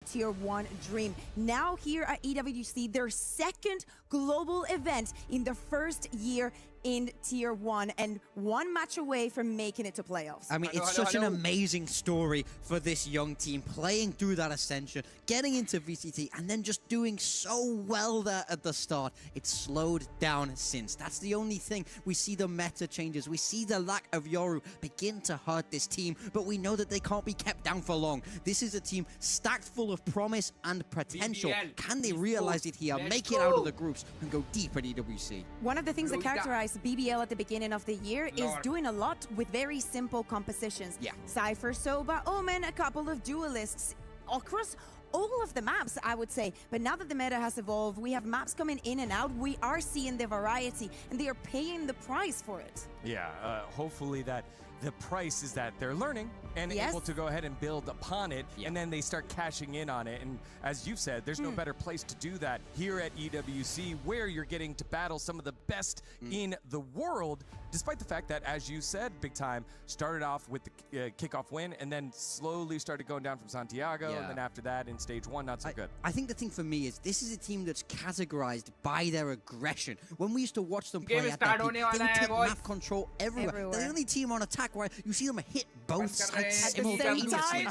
Tier 1 dream. Now here at EWC, their second global event in the first year in Tier 1 and one match away from making it to playoffs. I mean, it's such an amazing story for this young team, playing through that ascension, getting into VCT, and then just doing so well there at the start. It's slowed down since. That's the only thing. We see the meta changes. We see the lack of Yoru begin to hurt this team, but we know that they can't be kept down for long. This is a team stacked full of promise and potential. BBL Can they realize it here, make it out of the groups, and go deep at EWC? One of the things that characterized BBL at the beginning of the year is doing a lot with very simple compositions. Yeah. Cypher, Soba, Omen, a couple of duelists across all of the maps, I would say. But now that the meta has evolved, we have maps coming in and out. We are seeing the variety, and they are paying the price for it. Yeah, hopefully that the price is that they're learning and able to go ahead and build upon it, and then they start cashing in on it. And as you've said, there's no better place to do that here at EWC, where you're getting to battle some of the best in the world, despite the fact that, as you said, Big Time started off with the kickoff win and then slowly started going down from Santiago, and then after that in stage 1, not so good. I think the thing for me is this is a team that's categorized by their aggression. When we used to watch them play at that peak, they would take map control everywhere. They're the only team on attack where you see them hit both sides simultaneously.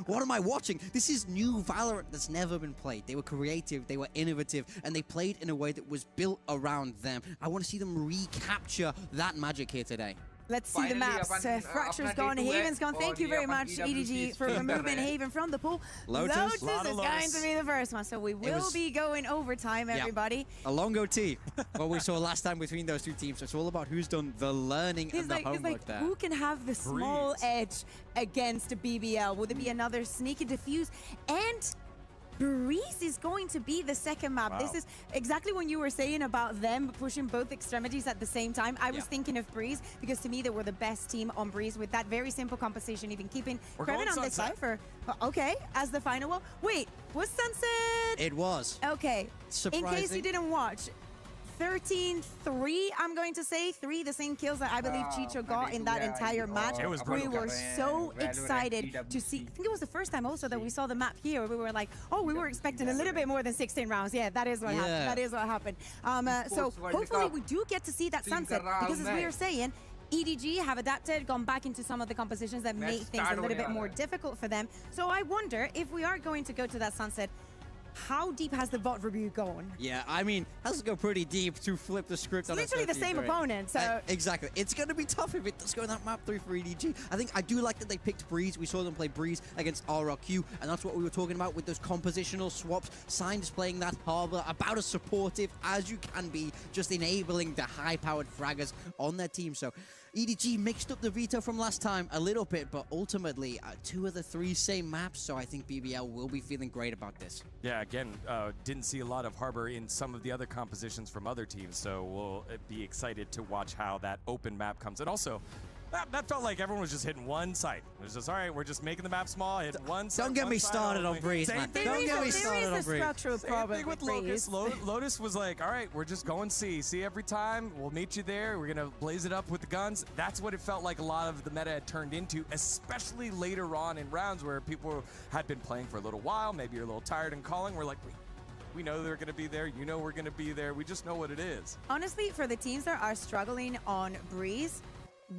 What am I watching? This is new Valorant that's never been played. They were creative, they were innovative, and they played in a way that was built around them. I want to see them recapture that magic here today. Let's see the maps. Fracture's gone, Haven's gone. Thank you very much, EDG, for removing Haven from the pool. Lotus is going to be the first one, so we will be going overtime, everybody. A long OT, what we saw last time between those two teams. So it's all about who's done the learning and the homework there. Who can have the small edge against BBL? Would it be another sneaky diffuse? And Breeze is going to be the second map. This is exactly when you were saying about them pushing both extremities at the same time. I was thinking of Breeze because to me they were the best team on Breeze with that very simple composition, even keeping credit on the Cypher. Okay, as the final one. Wait, was Sunset? It was. Okay, surprising. In case you didn't watch, 13-3, I'm going to say. 3, the same kills that I believe Chicho got in that entire match. We were so excited to see. I think it was the first time also that we saw the map here. We were like, oh, we were expecting a little bit more than 16 rounds. Yeah, that is what happened. That is what happened. So hopefully we do get to see that sunset, because as we were saying, EDG have adapted, gone back into some of the compositions that make things a little bit more difficult for them. So I wonder if we are going to go to that sunset, how deep has the bot review gone? Yeah, I mean, has to go pretty deep to flip the script on literally the same opponent, so... exactly. It's going to be tough if it does go in that map 3 for EDG. I think I do like that they picked Breeze. We saw them play Breeze against RRQ, and that's what we were talking about with those compositional swaps. Signs playing that Harbor, about as supportive as you can be, just enabling the high-powered fraggers on their team. So EDG mixed up the veto from last time a little bit, but ultimately 2 of the 3 same maps, so I think BBL will be feeling great about this. Yeah, again, didn't see a lot of Harbor in some of the other compositions from other teams, so we'll be excited to watch how that open map comes. And also, that felt like everyone was just hitting one site. It was just, all right, we're just making the map small, hit one site. Don't get me started on Breeze, man. Don't get me started on Breeze. Structural problem thing with Lotus. Lotus was like, all right, we're just going C. See every time. We'll meet you there. We're going to blaze it up with the guns. That's what it felt like a lot of the meta had turned into, especially later on in rounds where people had been playing for a little while. Maybe you're a little tired and calling. We're like, we know they're going to be there. You know we're going to be there. We just know what it is. Honestly, for the teams that are struggling on Breeze,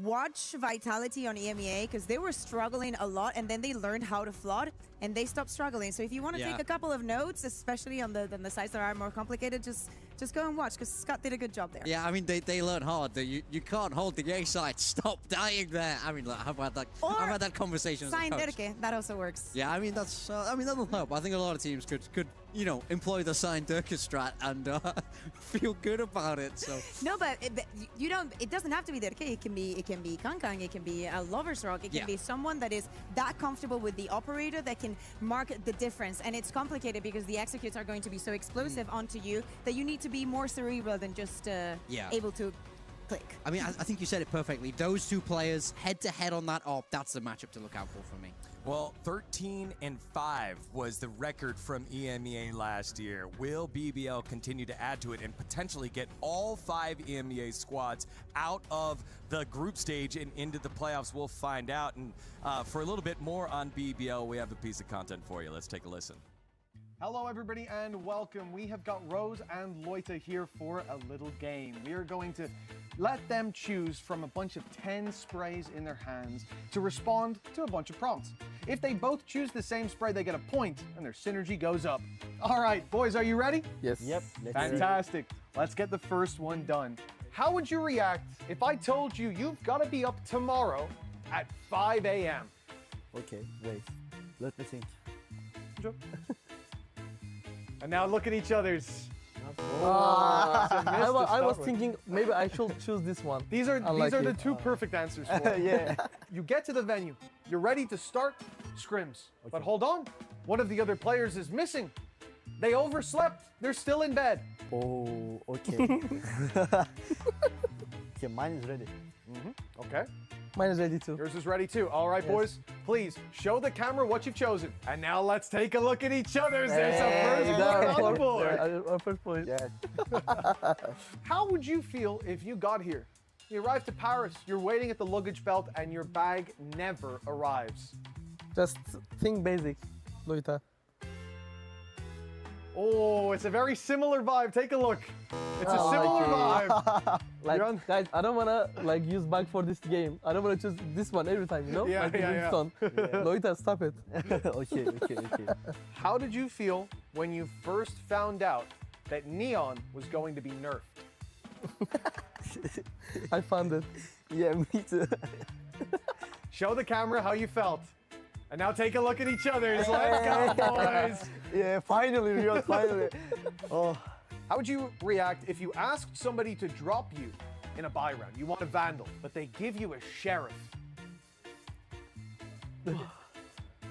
watch Vitality on EMEA, because they were struggling a lot and then they learned how to flood and they stopped struggling. So if you want to take a couple of notes, especially on the sites that are more complicated, just go and watch, because Scott did a good job there. Yeah, I mean, they learned hard. You can't hold the A side. Stop dying there. I mean, look, how about that conversation as a coach? That also works. Yeah, I mean, that's that'll help. I think a lot of teams could employ the Sign Durka strat and feel good about it. So no, but you don't. It doesn't have to be Durka. It can be Kankang. It can be a Lover's Rock. It can be someone that is that comfortable with the operator that can mark the difference. And it's complicated because the executes are going to be so explosive onto you that you need to be more cerebral than just able to click. I mean, I think you said it perfectly. Those two players head-to-head on that AWP, that's the matchup to look out for me. Well, 13-5 was the record from EMEA last year. Will BBL continue to add to it and potentially get all 5 EMEA squads out of the group stage and into the playoffs? We'll find out. And for a little bit more on BBL, we have a piece of content for you. Let's take a listen. Hello everybody and welcome. We have got Rose and Loita here for a little game. We are going to let them choose from a bunch of 10 sprays in their hands to respond to a bunch of prompts. If they both choose the same spray, they get a point and their synergy goes up. All right, boys, are you ready? Yes. Yep. Fantastic. Let's get the first one done. How would you react if I told you you've got to be up tomorrow at 5 a.m.? Okay, wait. Let me think. And now look at each other's. I was thinking maybe I should choose this one. These are the two perfect answers for it. Yeah. You get to the venue. You're ready to start scrims. Okay. But hold on. One of the other players is missing. They overslept. They're still in bed. Oh, okay. Okay, mine is ready. Okay. Mine is ready too. Yours is ready too. All right, boys. Please show the camera what you've chosen. And now let's take a look at each other's. There's a first point on the board. Our first point. Yes. How would you feel if you got here? You arrived to Paris, you're waiting at the luggage belt, and your bag never arrives. Just think basic, Loita. Oh, it's a very similar vibe. Take a look. It's a similar vibe. Like, guys, I don't wanna like use bug for this game. I don't wanna choose this one every time, you know? Yeah, like yeah. Loita, stop it. Okay. How did you feel when you first found out that Neon was going to be nerfed? I found it. Yeah, me too. Show the camera how you felt. And now take a look at each other's. Let's go, boys. Yeah, finally, Rio, finally. Oh. How would you react if you asked somebody to drop you in a buy round? You want a Vandal, but they give you a Sheriff.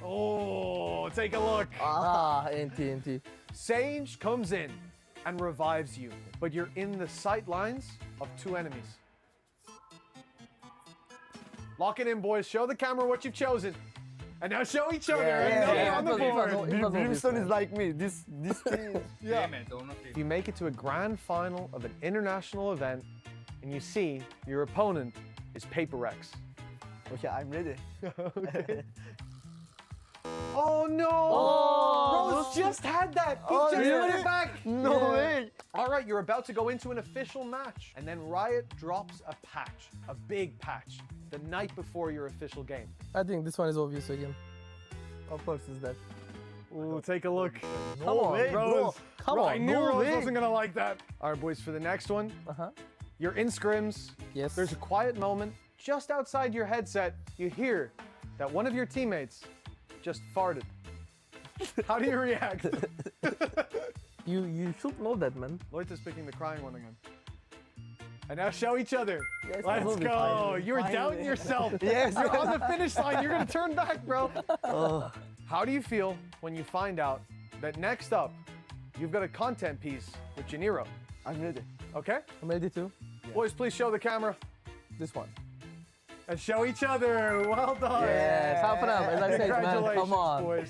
Oh, take a look. NT. Sage comes in and revives you, but you're in the sight lines of 2 enemies. Lock it in, boys. Show the camera what you've chosen. And now show each other. On the board. Brimstone is like me. This thing. Yeah. If you make it to a grand final of an international event and you see your opponent is Paper Rex. Okay, I'm ready. Okay. Oh no! Oh, Rose just had that. He just put it back. No way. All right, you're about to go into an official match, and then Riot drops a patch, a big patch, the night before your official game. I think this one is obvious again. Of course, it's that. Ooh, take a look. Come on, Rose. bro. Come on, I knew no Rose way. wasn't gonna like that. All right, boys, for the next one. You're in scrims. Yes. There's a quiet moment. Just outside your headset, you hear that one of your teammates just farted. How do you react? You should know that, man. Loita's picking the crying one again. And now show each other. Yes, Let's go. finally. You were doubting yourself. Yes. You're on the finish line. You're going to turn back, bro. How do you feel when you find out that next up, you've got a content piece with Janiro? I'm ready. Okay? I'm ready too. Yeah. Boys, please show the camera. This one. And show each other. Well done. Yes, half an hour. As I said, man, Congratulations, come on. boys.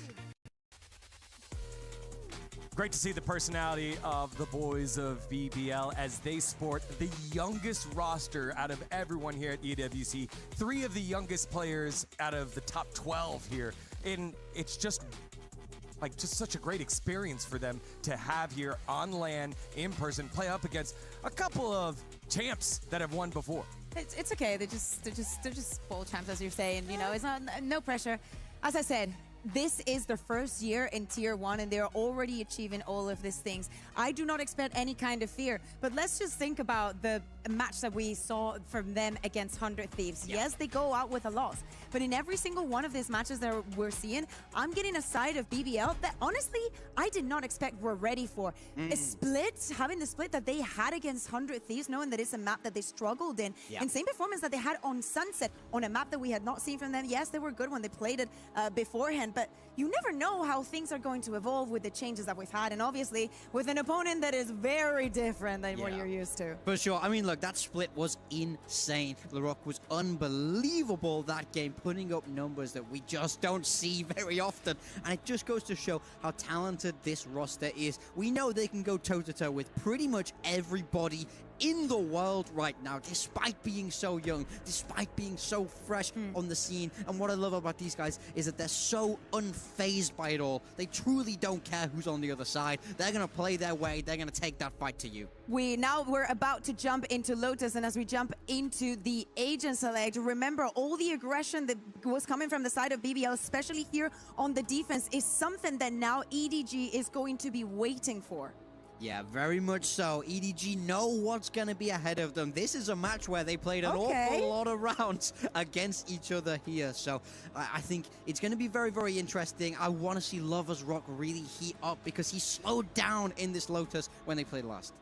Great to see the personality of the boys of BBL as they sport the youngest roster out of everyone here at EWC. 3 of the youngest players out of the top 12 here. And it's just such a great experience for them to have here on LAN, in person, play up against a couple of champs that have won before. It's okay. They're just bowl champs, as you're saying. You know, it's not no pressure. As I said, this is their first year in Tier 1 and they're already achieving all of these things. I do not expect any kind of fear, but let's just think about the match that we saw from them against 100 Thieves. Yeah. Yes, they go out with a loss, but in every single one of these matches that we're seeing, I'm getting a side of BBL that honestly, I did not expect we're ready for. A split, having the split that they had against 100 Thieves, knowing that it's a map that they struggled in, and same performance that they had on Sunset, on a map that we had not seen from them. Yes, they were good when they played it beforehand, but you never know how things are going to evolve with the changes that we've had, and obviously with an opponent that is very different than what you're used to. For sure. I mean, look, look, that split was insane. Larocque was unbelievable that game, putting up numbers that we just don't see very often. And it just goes to show how talented this roster is. We know they can go toe-to-toe with pretty much everybody in the world right now, despite being so young, despite being so fresh on the scene. And what I love about these guys is that they're so unfazed by it all. They truly don't care who's on the other side. They're going to play their way. They're going to take that fight to you. We're about to jump into Lotus, and as we jump into the agent select, remember all the aggression that was coming from the side of BBL, especially here on the defense, is something that now EDG is going to be waiting for. Yeah, very much so. EDG know what's going to be ahead of them. This is a match where they played an awful lot of rounds against each other here. So I think it's going to be very, very interesting. I want to see Lover's Rock really heat up because he slowed down in this Lotus when they played last.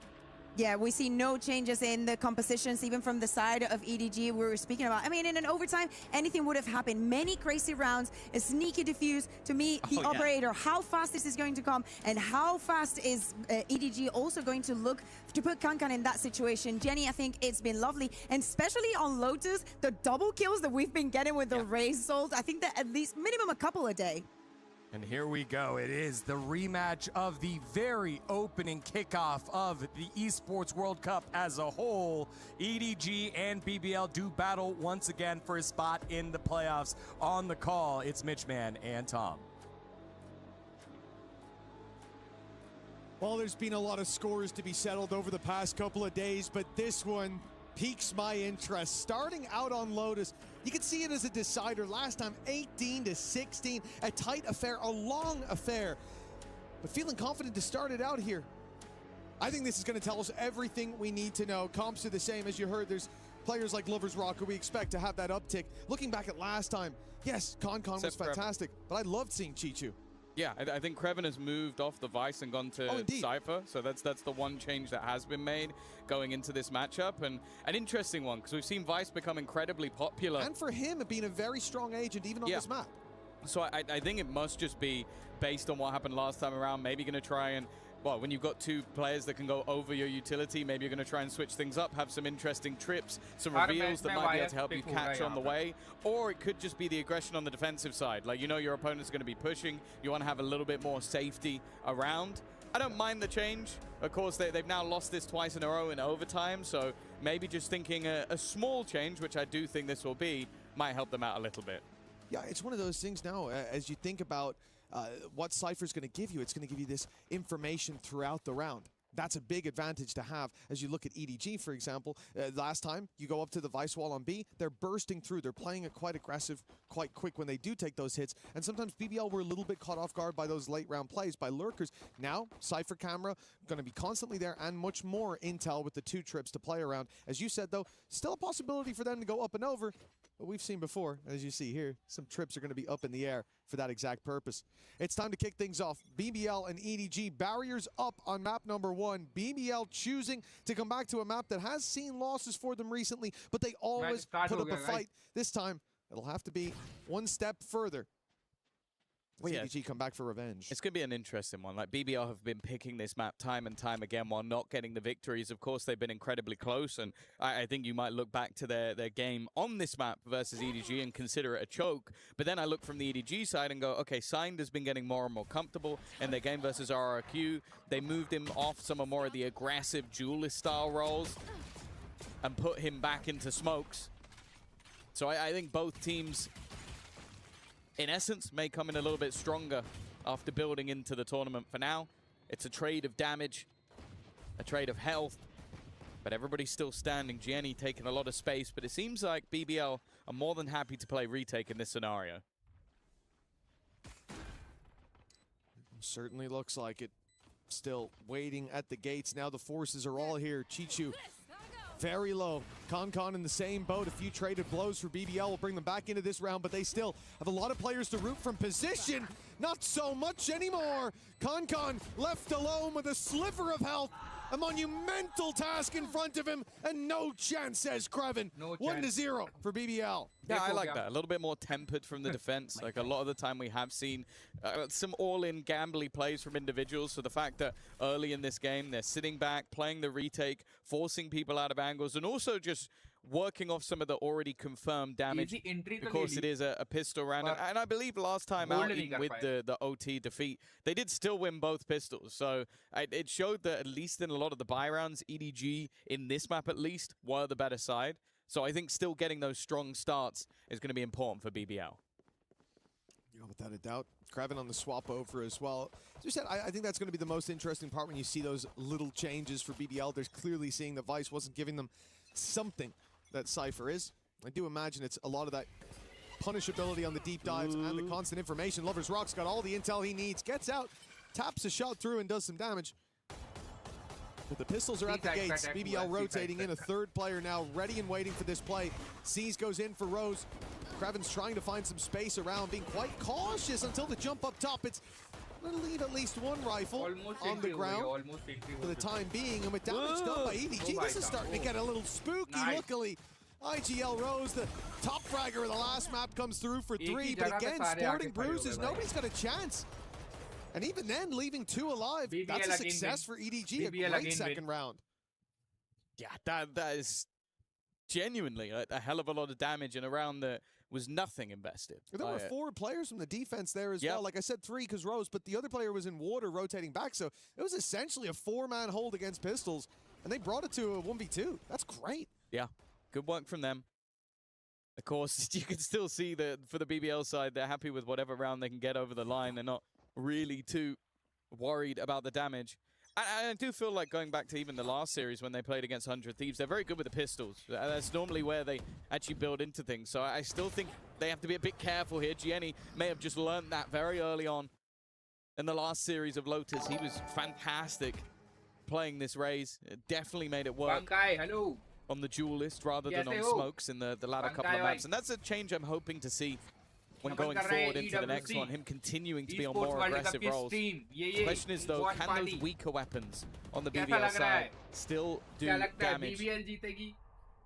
Yeah, we see no changes in the compositions, even from the side of EDG we were speaking about. I mean, in an overtime, anything would have happened. Many crazy rounds, a sneaky defuse. To me, the operator, how fast is this going to come? And how fast is EDG also going to look to put Kankan in that situation? Jenny, I think it's been lovely. And especially on Lotus, the double kills that we've been getting with the Raze Souls, I think that at least minimum a couple a day. And here we go. It is the rematch of the very opening kickoff of the Esports World Cup as a whole. EDG and BBL do battle once again for a spot in the playoffs. On the call, it's Mitchman and Tom. Well, there's been a lot of scores to be settled over the past couple of days, but this one piques my interest. Starting out on Lotus, you can see it as a decider. Last time, 18-16, a tight affair, a long affair, but feeling confident to start it out here. I think this is going to tell us everything we need to know. Comps are the same, as you heard. There's players like Lover's Rock who we expect to have that uptick. Looking back at last time, yes, Con was fantastic, but I loved seeing Chichu. Yeah, I think Kreven has moved off the Vice and gone to Cypher, so that's the one change that has been made going into this matchup, and an interesting one, because we've seen Vice become incredibly popular. And for him, being a very strong agent, even on this map. So I think it must just be based on what happened last time around, maybe going to try and, well, when you've got two players that can go over your utility, maybe you're going to try and switch things up, have some interesting trips, some reveals that might be able to help you catch on the way. Or it could just be the aggression on the defensive side. Like, you know your opponent's going to be pushing. You want to have a little bit more safety around. I don't mind the change. Of course, they've now lost this twice in a row in overtime. So maybe just thinking a small change, which I do think this will be, might help them out a little bit. Yeah, it's one of those things now, as you think about what Cypher's going to give you, it's going to give you this information throughout the round. That's a big advantage to have as you look at EDG, for example. Last time, you go up to the Vice wall on B, they're bursting through. They're playing it quite aggressive, quite quick when they do take those hits. And sometimes BBL were a little bit caught off guard by those late round plays by lurkers. Now, Cypher camera going to be constantly there, and much more intel with the 2 trips to play around. As you said, though, still a possibility for them to go up and over. But we've seen before, as you see here, some trips are going to be up in the air for that exact purpose. It's time to kick things off. BBL and EDG, barriers up on map number 1. BBL choosing to come back to a map that has seen losses for them recently, but they always put up a fight. This time, it'll have to be one step further. EDG come back for revenge. It's going to be an interesting one. Like, BBL have been picking this map time and time again while not getting the victories. Of course, they've been incredibly close, and I think you might look back to their game on this map versus EDG and consider it a choke. But then I look from the EDG side and go, okay, Signed has been getting more and more comfortable in their game versus RRQ. They moved him off some of more of the aggressive duelist-style roles and put him back into smokes. So I think both teams, in essence, may come in a little bit stronger after building into the tournament. For now, it's a trade of damage, a trade of health, but everybody's still standing. Gianni taking a lot of space, but it seems like BBL are more than happy to play retake in this scenario. Certainly looks like it. Still waiting at the gates. Now the forces are all here. Chichu very low. Con in the same boat. A few traded blows for BBL will bring them back into this round, but they still have a lot of players to root from position. Not so much anymore. Con left alone with a sliver of health. A monumental task in front of him, and no chance, says Kreven. No 1-0 for BBL. Yeah, I like that. A little bit more tempered from the defense. Like a lot of the time we have seen some all-in gambly plays from individuals. So the fact that early in this game, they're sitting back, playing the retake, forcing people out of angles, and also just working off some of the already confirmed damage. Of course, it is a pistol round. And I believe last time out, even with the OT defeat, they did still win both pistols. So it showed that at least in a lot of the buy rounds, EDG, in this map at least, were the better side. So I think still getting those strong starts is going to be important for BBL. Yeah, without a doubt. Kreven on the swap over as well. As you said, I think that's going to be the most interesting part when you see those little changes for BBL. There's clearly seeing that Vice wasn't giving them something that Cypher is. I do imagine it's a lot of that punishability on the deep dives and the constant information. Lover's Rock's got all the intel he needs, gets out, taps a shot through and does some damage. But the pistols are at the gates. BBL rotating in, a third player now ready and waiting for this play. Seas goes in for Rose. Kreven's trying to find some space around, being quite cautious until the jump up top. It's going to leave at least one rifle on the ground for the time being. And with damage done by EDG, this is starting to get a little spooky. Luckily, IGL Rose, the top fragger of the last map, comes through for 3. But again, sporting bruises, nobody's got a chance. And even then, leaving 2 alive, that's a success for EDG, a great second round. Yeah, that is genuinely a hell of a lot of damage in a round that was nothing invested. There were 4 players from the defense there as well. Like I said, 3 because Rose, but the other player was in water rotating back. So it was essentially a 4-man hold against pistols, and they brought it to a 1v2. That's great. Yeah, good work from them. Of course, you can still see that for the BBL side, they're happy with whatever round they can get over the line. They're not really too worried about the damage. I do feel like going back to even the last series when they played against 100 Thieves, they're very good with the pistols. That's normally where they actually build into things. So I still think they have to be a bit careful here. Gianni may have just learned that very early on in the last series of Lotus. He was fantastic playing this Raze. It definitely made it work on the duelist rather than on smokes in the latter couple of maps. And that's a change I'm hoping to see when going forward into the next one, him continuing to be on more aggressive roles. The question is though, can those weaker weapons on the BBL side still do damage?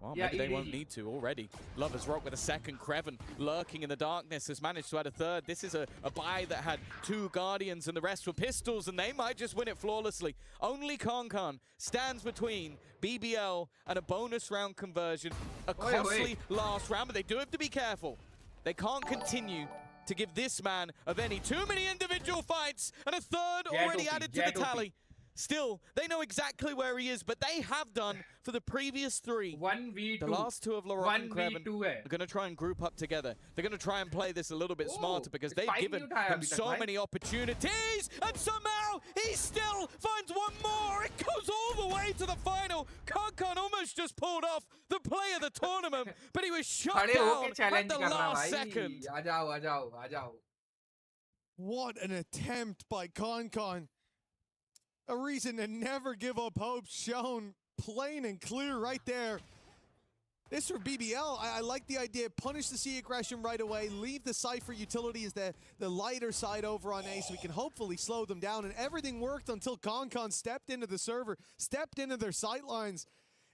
Well, maybe they won't need to already. Lover's Rock with a second. Kreven lurking in the darkness has managed to add a third. This is a buy that had 2 Guardians and the rest were pistols, and they might just win it flawlessly. Only Kankan stands between BBL and a bonus round conversion. A costly last round, but they do have to be careful. They can't continue to give this man of any too many individual fights, and a third already added to the tally. Still, they know exactly where he is, but they have done for the previous 3. 1v2. The last 2 of Laurent and Kreven are going to try and group up together. They're going to try and play this a little bit smarter because they've given him so many opportunities, and somehow he still finds one more. It goes all the way to the final. Kankan almost just pulled off the play of the tournament, but he was shut down at the last second. What an attempt by Kankan. A reason to never give up hope shown plain and clear right there. This for BBL, I like the idea. Punish the C aggression right away. Leave the Cypher utility as the lighter side over on A so we can hopefully slow them down. And everything worked until Kankan stepped into the server, stepped into their sightlines.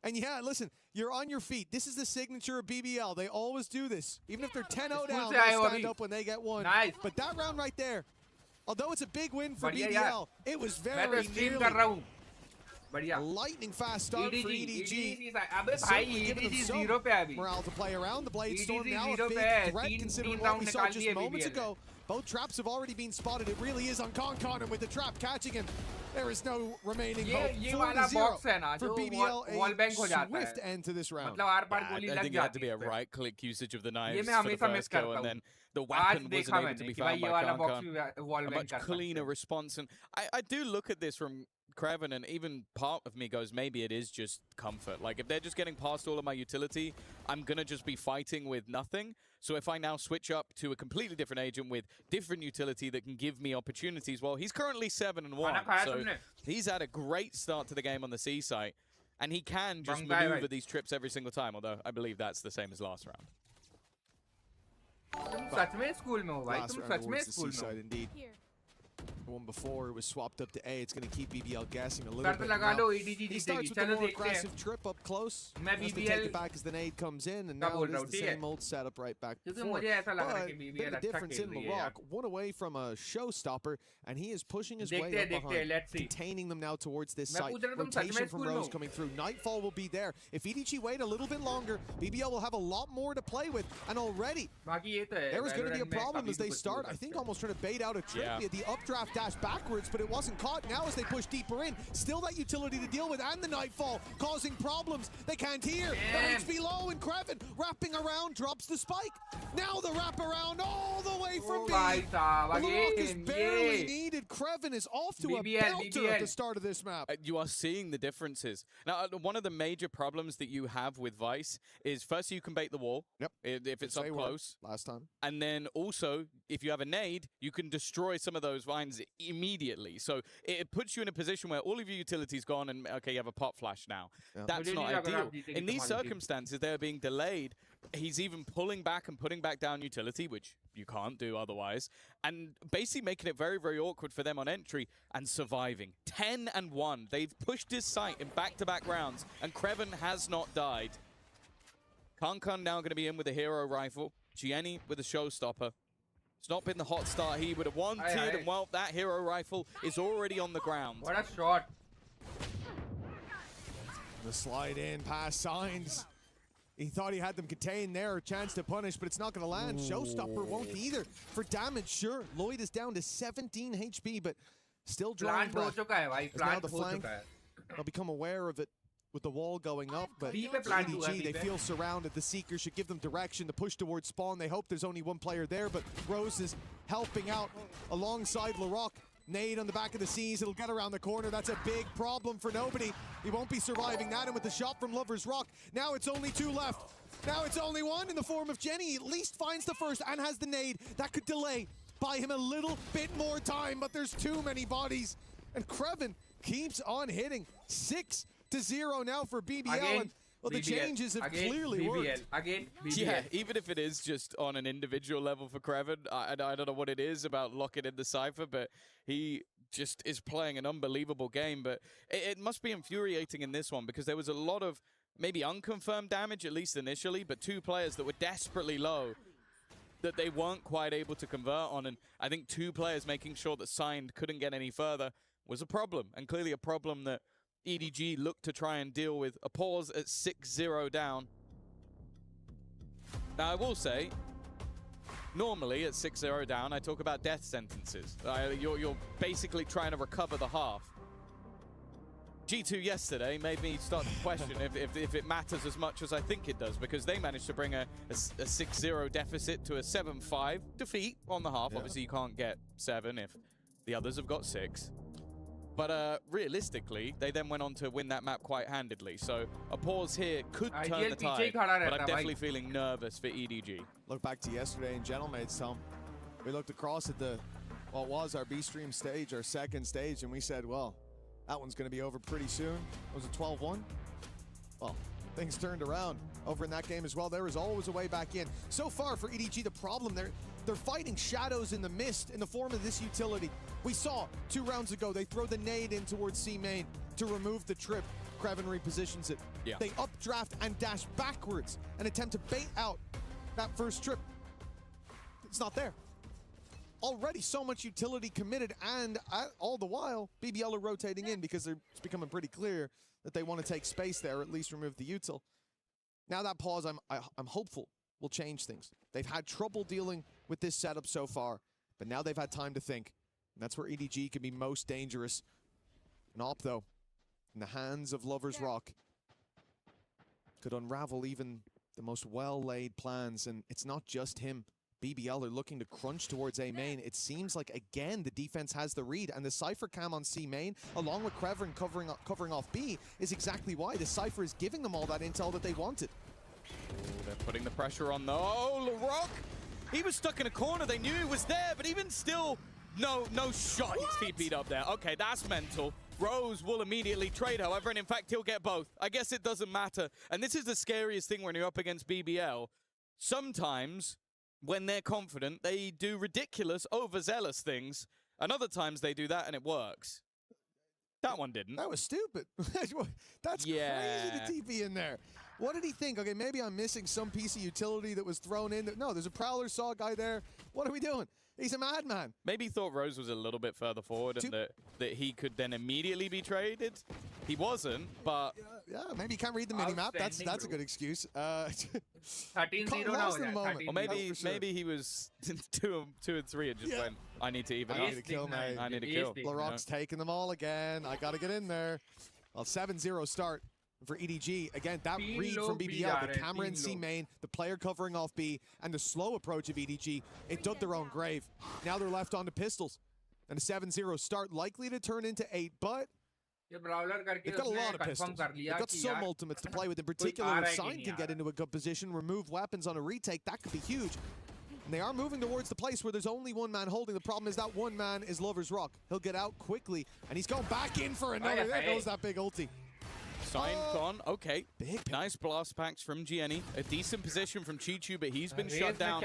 And yeah, listen, you're on your feet. This is the signature of BBL. They always do this. Even if they're 10-0 down, they stand up when they get one. Nice. But that round right there, although it's a big win for BBL, it was very nearly a lightning fast start for EDG. Certainly giving them some morale to play around. The Blade Storm now a big threat considering what we saw just moments ago. Both traps have already been spotted. It really is on Kankan, and with the trap catching him, there is no remaining hope. 4-0 for BBL, a swift end to this round. I think it had to be a right-click usage of the knives for the first go, and then the weapon wasn't able to be found by Kankan. A much cleaner response, and I do look at this from Kreven, and even part of me goes, maybe it is just comfort. Like, if they're just getting past all of my utility, I'm going to just be fighting with nothing. So if I now switch up to a completely different agent with different utility that can give me opportunities, well, he's currently 7-1, so he's had a great start to the game on the C site, and he can just maneuver these trips every single time, although I believe that's the same as last round. सच में school में हो भाई, तुम सच में school में हो। The one before it was swapped up to A. It's going to keep BBL guessing a little bit. He starts with the more aggressive trip up close. Has to take it back as the nade comes in, and now it is the same old setup right back before. But bit of a difference in Larocque. One away from a showstopper, and he is pushing his way up behind, containing them now towards this site. Rotation from Rose coming through. Nightfall will be there. If EDG wait a little bit longer, BBL will have a lot more to play with, and already there is going to be a problem as they start, I think, almost trying to bait out a trip. He had the updraft dash backwards, but it wasn't caught. Now as they push deeper in, still that utility to deal with, and the Nightfall causing problems. They can't hear. The HP low, and Kreven wrapping around, drops the spike. Now the wrap around all the way from B. Larocque is barely needed. Kreven is off to a belter at the start of this map. You are seeing the differences. Now, one of the major problems that you have with Vice is first you can bait the wall. Yep. If it's up close. Last time. And then also, if you have a nade, you can destroy some of those vines immediately. So it puts you in a position where all of your utility's gone and, okay, you have a pop flash now. Yeah. That's not ideal. In these circumstances, they're being delayed. He's even pulling back and putting back down utility, which you can't do otherwise, and basically making it very, very awkward for them on entry and surviving. 10-1. They've pushed his site in back-to-back rounds, and Kreven has not died. Kankan now going to be in with a hero rifle. Gianni with a showstopper. It's not been the hot start he would have wanted, and well, that hero rifle is already on the ground. What a shot. The slide in past Signs. He thought he had them contained there, a chance to punish, but it's not going to land. Showstopper won't either. For damage, sure. Lloyd is down to 17 HP, but still drawing breath. Now the flank, they'll become aware of it with the wall going up, but EDG, they feel surrounded. The Seeker should give them direction to push towards spawn. They hope there's only one player there, but Rose is helping out alongside Larocque. Nade on the back of the C's, it'll get around the corner. That's a big problem for nobody. He won't be surviving that, and with the shot from Lover's Rock, now it's only 2 left. Now it's only 1 in the form of Jenny. He at least finds the first and has the nade. That could delay, buy him a little bit more time, but there's too many bodies. And Kreven keeps on hitting. 6-0 now for BBL. And well, the changes have clearly worked. Yeah, even if it is just on an individual level for Kreven, I don't know what it is about locking in the Cypher, but he just is playing an unbelievable game. But it must be infuriating in this one because there was a lot of maybe unconfirmed damage, at least initially, but 2 players that were desperately low that they weren't quite able to convert on. And I think 2 players making sure that Signed couldn't get any further was a problem, and clearly a problem that EDG looked to try and deal with. A pause at 6-0 down. Now, I will say, normally at 6-0 down, I talk about death sentences. You're basically trying to recover the half. G2 yesterday made me start to question if it matters as much as I think it does, because they managed to bring a 6-0 deficit to a 7-5 defeat on the half. Yeah. Obviously, you can't get 7 if the others have got 6. But realistically, they then went on to win that map quite handedly. So a pause here could turn the tide, but I'm definitely feeling nervous for EDG. Look back to yesterday in Gentlemates, Tom. We looked across at what was our B-Stream stage, our second stage, and we said, well, that one's going to be over pretty soon. Was it 12-1? Well, things turned around over in that game as well. There was always a way back in. So far for EDG, the problem they're fighting shadows in the mist in the form of this utility. We saw 2 rounds ago, they throw the nade in towards C main to remove the trip. Kreven repositions it. Yeah. They updraft and dash backwards and attempt to bait out that first trip. It's not there. Already so much utility committed, and all the while, BBL are rotating in because it's becoming pretty clear that they want to take space there, or at least remove the util. Now that pause, I'm hopeful will change things. They've had trouble dealing with this setup so far, but now they've had time to think. And that's where EDG can be most dangerous. An op, though, in the hands of Lover's Rock, could unravel even the most well-laid plans, and it's not just him. BBL are looking to crunch towards A main. It seems like, again, the defense has the read, and the Cypher cam on C main, along with Kreven covering off B, is exactly why the Cypher is giving them all that intel that they wanted. Ooh, they're putting the pressure on, though. Oh, Larocque! He was stuck in a corner. They knew he was there, but even still, no shot. He's TP'd up there. Okay, that's mental. Rose will immediately trade, however, and in fact, he'll get both. I guess it doesn't matter. And this is the scariest thing when you're up against BBL. Sometimes, when they're confident, they do ridiculous, overzealous things. And other times they do that and it works. That one didn't. That was stupid. That's crazy to TP in there. What did he think? Okay, maybe I'm missing some piece of utility that was thrown in. No, there's a Prowler Saw guy there. What are we doing? He's a madman. Maybe he thought Rose was a little bit further forward and that he could then immediately be traded. He wasn't, but... Yeah, maybe he can't read the mini-map. That's a good excuse. 13-0 now. Or maybe he was 2 and 3 and just went, I need to even up. I need to kill, mate. I need to kill. LaRock's taking them all again. I got to get in there. Well, 7-0 start for EDG. Again, that read from BBL, the camera in C main, the player covering off B, and the slow approach of EDG, it dug their own grave. Now they're left on to pistols. And a 7-0 start likely to turn into 8, but they've got a lot of pistols. They've got some ultimates to play with. In particular, if Sign can get into a good position, remove weapons on a retake, that could be huge. And they are moving towards the place where there's only one man holding. The problem is that one man is Lover's Rock. He'll get out quickly, and he's going back in for another. There goes that big ulti. Sign gone. Okay. Nice blast packs from Gianni. A decent position from Chichu, but he's been shut down.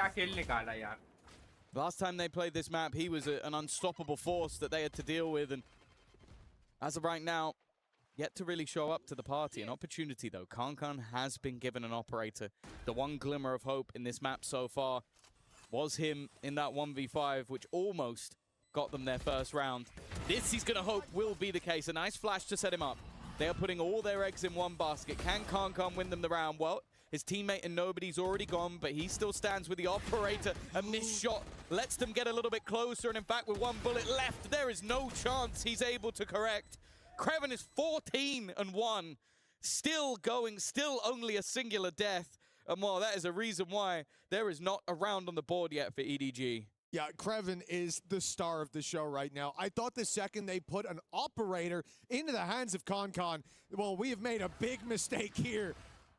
Last time they played this map, he was an unstoppable force that they had to deal with, and as of right now, yet to really show up to the party. An opportunity, though. Karmine has been given an operator. The one glimmer of hope in this map so far was him in that 1v5, which almost got them their first round. This, he's going to hope, will be the case. A nice flash to set him up. They are putting all their eggs in one basket. Can Karmine win them the round? Well, his teammate and Nobody's already gone, but he still stands with the operator. A missed shot lets them get a little bit closer, and in fact, with one bullet left, there is no chance he's able to correct. Kreven is 14-1, still going, still only a singular death. And well, that is a reason why there is not a round on the board yet for EDG. Yeah, Kreven is the star of the show right now. I thought the second they put an operator into the hands of Karmine, well, we have made a big mistake here.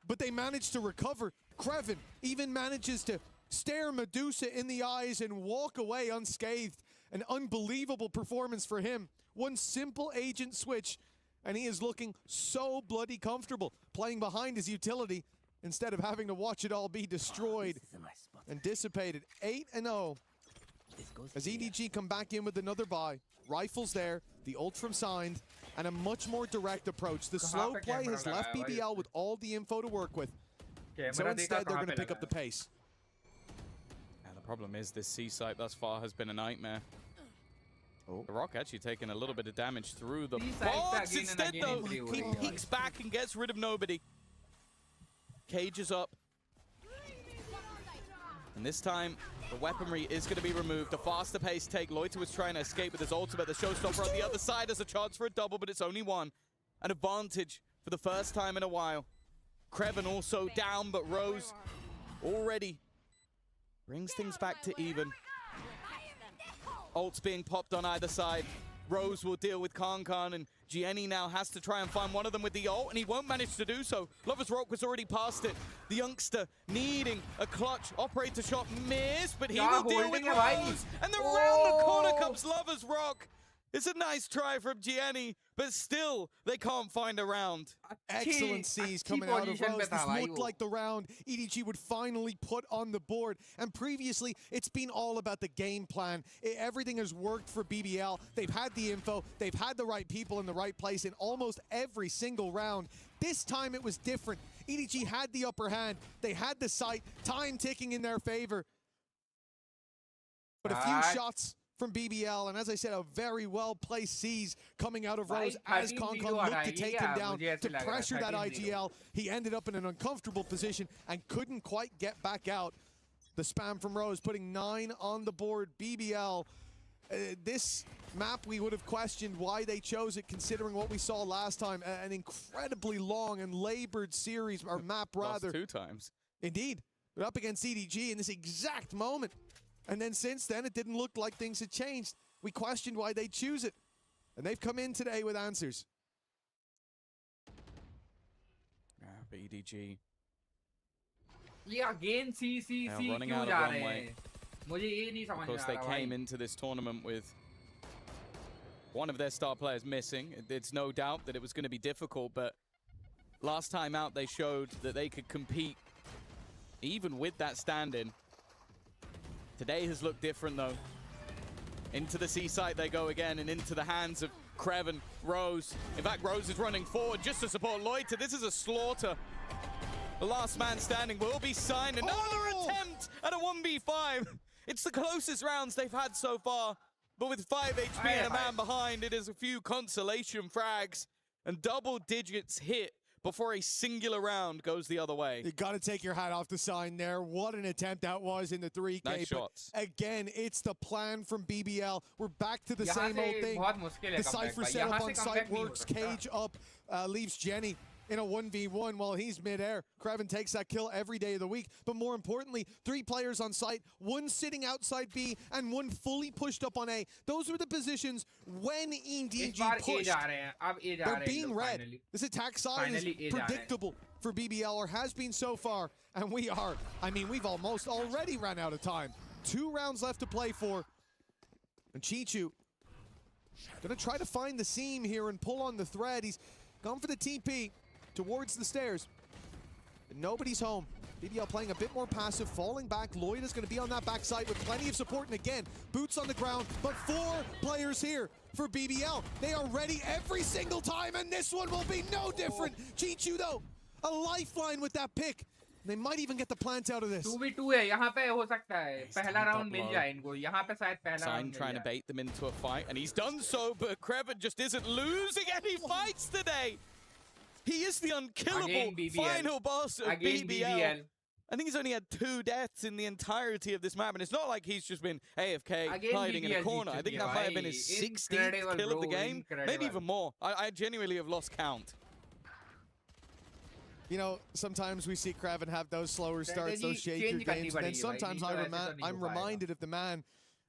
But they managed to recover. Kreven even manages to stare Medusa in the eyes and walk away unscathed. An unbelievable performance for him. One simple agent switch, and he is looking so bloody comfortable playing behind his utility instead of having to watch it all be destroyed and dissipated. 8-0 as EDG come back in with another buy. Rifles there, the ult from Signed, and a much more direct approach. The slow play has left BBL with all the info to work with. So instead, they're going to pick up the pace. And the problem is this C site thus far has been a nightmare. The Rock actually taking a little bit of damage through the box. Instead, though, he peeks back and gets rid of Nobody. Cage is up. And this time, the weaponry is going to be removed. A faster pace take. Loiter was trying to escape with his ultimate. The showstopper on the other side has a chance for a double, but it's only one. An advantage for the first time in a while. Kreven also down, but Rose already brings things back to even. Ults being popped on either side. Rose will deal with Karmine, and Gianni now has to try and find one of them with the ult, and he won't manage to do so. Lover's Rock was already past it. The youngster needing a clutch operator shot, missed, but he will deal with Rose. And then around the corner comes Lover's Rock. It's a nice try from Gianni, but still, they can't find a round. Excellent C's coming out of Rose. This looked like the round EDG would finally put on the board. And previously, it's been all about the game plan. Everything has worked for BBL. They've had the info. They've had the right people in the right place in almost every single round. This time, it was different. EDG had the upper hand. They had the sight. Time ticking in their favor. But a few shots from BBL, and as I said, a very well-placed C's coming out of Rose as Karmine looked to take him down, to pressure that IGL. He ended up in an uncomfortable position and couldn't quite get back out. The spam from Rose putting 9 on the board. BBL, this map we would have questioned why they chose it considering what we saw last time. An incredibly long and labored series, or map rather. Lost 2 times. Indeed. But up against EDG in this exact moment. And then since then, it didn't look like things had changed. We questioned why they choose it. And they've come in today with answers. But EDG. Yeah, again, now running out of runway. Of course, they came into this tournament with one of their star players missing. It's no doubt that it was going to be difficult, but last time out, they showed that they could compete even with that stand-in. Today has looked different, though. Into the C site they go again, and into the hands of Kreven, Rose. In fact, Rose is running forward just to support Loiter. This is a slaughter. The last man standing will be signed. Another attempt at a 1v5. It's the closest rounds they've had so far. But with 5 HP and a man behind, it is a few consolation frags and double digits hit before a singular round goes the other way. You got to take your hat off the sign there. What an attempt that was in the 3K. Nice shots. Again, it's the plan from BBL. We're back to the same old thing. The Cypher setup on site works, cage up, leaves Jenny in a 1v1 while he's midair. Kreven takes that kill every day of the week. But more importantly, 3 players on site, 1 sitting outside B and 1 fully pushed up on A. Those were the positions when EDG pushed. They're being read. This attack side is predictable for BBL, or has been so far. And we've almost already ran out of time. 2 rounds left to play for. And Chichu gonna try to find the seam here and pull on the thread. He's gone for the TP towards the stairs. And nobody's home. BBL playing a bit more passive, falling back. Lloyd is going to be on that backside with plenty of support. And again, boots on the ground, but 4 players here for BBL. They are ready every single time, and this one will be no different. Chichu, though, a lifeline with that pick. They might even get the plant out of this. 2v2 है, यहाँ पे हो सकता है. पहला round मिल जाए इनको. यहाँ पे शायद पहला round trying to bait them into a fight, and he's done so, but Kreven just isn't losing any fights today. He is the unkillable final boss of BBL. I think he's only had 2 deaths in the entirety of this map, and it's not like he's just been AFK hiding in a corner. I think that might have been his 16th kill of the game, maybe even more. I genuinely have lost count. You know, sometimes we see Kreven have those slower starts, those shakier games, and then sometimes I'm reminded of the man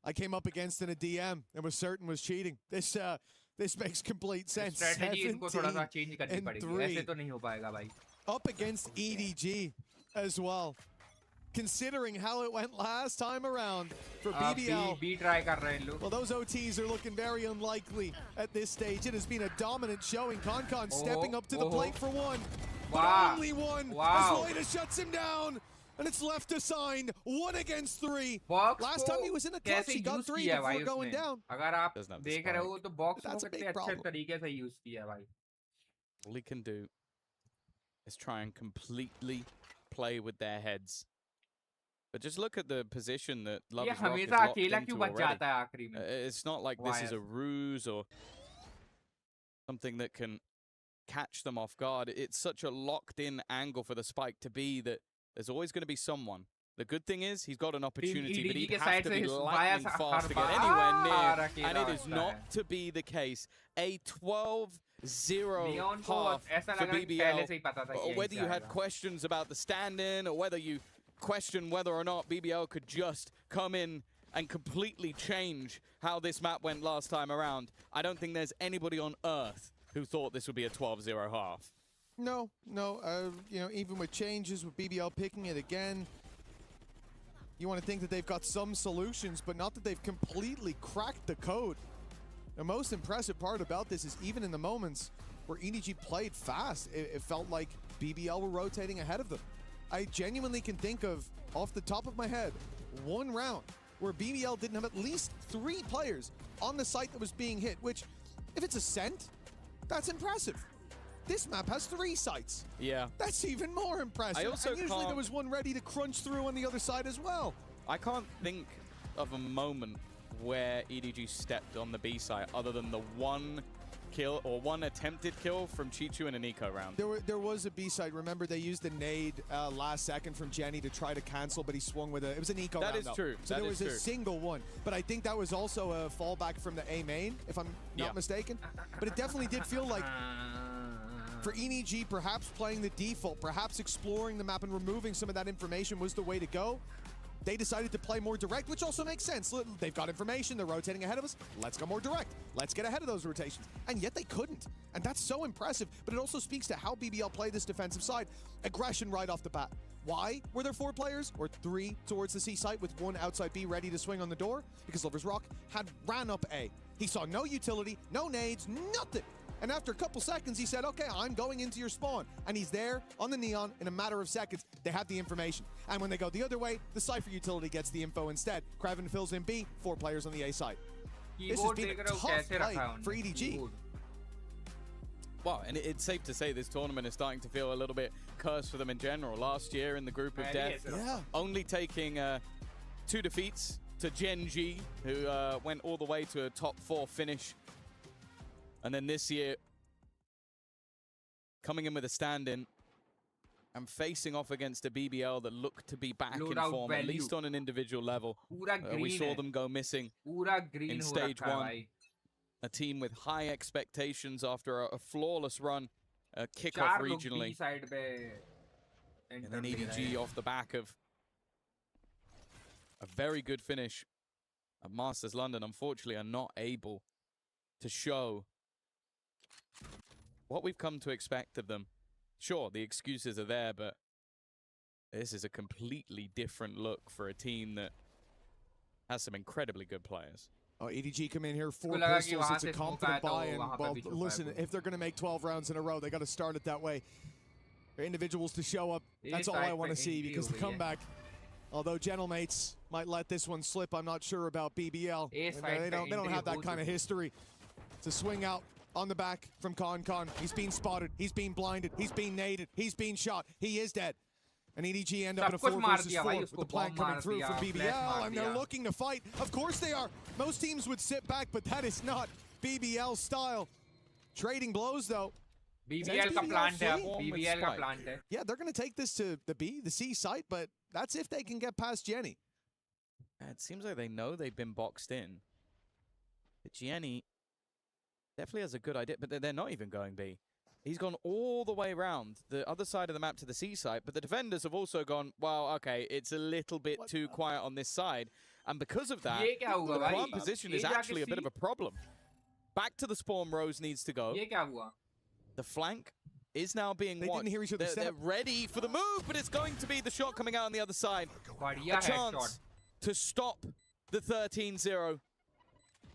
I came up against in a DM and was certain was cheating. This makes complete sense. 17-3 up against EDG as well. Considering how it went last time around for BBL. Well, those OTs are looking very unlikely at this stage. It has been a dominant showing. Concon stepping up to the plate for 1. But only 1 as Loida shuts him down. And it's left to sign 1 against 3. Last time he was in a clutch, he got 3 before going down. अगर आप देख रहे हो तो box को कितने अच्छे तरीके से use किया भाई. All he can do is try and completely play with their heads. But just look at the position that Love is locked into already. It's not like this is a ruse or something that can catch them off guard. It's such a locked-in angle for the spike to be that there's always going to be someone. The good thing is he's got an opportunity, but he'd have to be lightning fast to get anywhere near, and it is not to be the case. A 12-0 half for BBL. Whether you had questions about the stand-in, or whether you question whether or not BBL could just come in and completely change how this map went last time around, I don't think there's anybody on Earth who thought this would be a 12-0 half. No. You know, even with changes, with BBL picking it again, you want to think that they've got some solutions, but not that they've completely cracked the code. The most impressive part about this is even in the moments where EDG played fast, it felt like BBL were rotating ahead of them. I genuinely can think of, off the top of my head, 1 round where BBL didn't have at least 3 players on the site that was being hit, which, if it's Ascent, that's impressive. This map has 3 sites. Yeah. That's even more impressive. And usually there was one ready to crunch through on the other side as well. I can't think of a moment where EDG stepped on the B side other than the 1 kill or 1 attempted kill from Chichu in an eco round. There was a B side. Remember, they used the nade last second from Jenny to try to cancel, but he swung with it was an eco round. That is true. So there was a single one. But I think that was also a fallback from the A main, if I'm not mistaken. But it definitely did feel like for EDG, perhaps playing the default, perhaps exploring the map and removing some of that information was the way to go. They decided to play more direct, which also makes sense. They've got information, they're rotating ahead of us. Let's go more direct. Let's get ahead of those rotations. And yet they couldn't. And that's so impressive, but it also speaks to how BBL play this defensive side. Aggression right off the bat. Why were there 4 players, or 3 towards the C site with 1 outside B ready to swing on the door? Because Lover's Rock had ran up A. He saw no utility, no nades, nothing. And after a couple seconds, he said, okay, I'm going into your spawn. And he's there on the Neon in a matter of seconds. They have the information. And when they go the other way, the Cypher utility gets the info instead. Kreven fills in B, 4 players on the A side. This has been a tough fight for EDG. Well, and it's safe to say this tournament is starting to feel a little bit cursed for them in general. Last year in the group of death, only taking 2 defeats to Gen G, who went all the way to a top 4 finish. And then this year, coming in with a stand-in and facing off against a BBL that looked to be back in form, at least on an individual level. We saw them go missing in stage 1. A team with high expectations after a flawless run, kickoff regionally. And then EDG off the back of a very good finish at Masters London, unfortunately, are not able to show what we've come to expect of them. Sure, the excuses are there, but this is a completely different look for a team that has some incredibly good players. Oh, EDG come in here, 4 pistols, it's a confident buy-in. Well, listen, if they're going to make 12 rounds in a row, they got to start it that way. For individuals to show up, that's all I want to see, because the comeback, although Gentlemates might let this one slip, I'm not sure about BBL. They don't have that kind of history. It's a swing out on the back from Con. He's being spotted, he's being blinded, he's being naded, he's being shot, he is dead. And EDG end up in a 4 versus 4 with the plan coming through from BBL, and they're looking to fight. Of course they are. Most teams would sit back, but that is not BBL style. Trading blows, though. BBL का plant है, BBL का plant है. Yeah, they're going to take this to the C site, but that's if they can get past Jenny. It seems like they know they've been boxed in. But Jenny definitely has a good idea, but they're not even going B. He's gone all the way around the other side of the map to the C site, but the defenders have also gone, well, okay, it's a little bit too quiet on this side. And because of that, the plant position is actually a bit of a problem. Back to the spawn, Rose needs to go. The flank is now being watched. Didn't hear each other they're ready for the move, but it's going to be the shot coming out on the other side. A chance to stop the 13-0.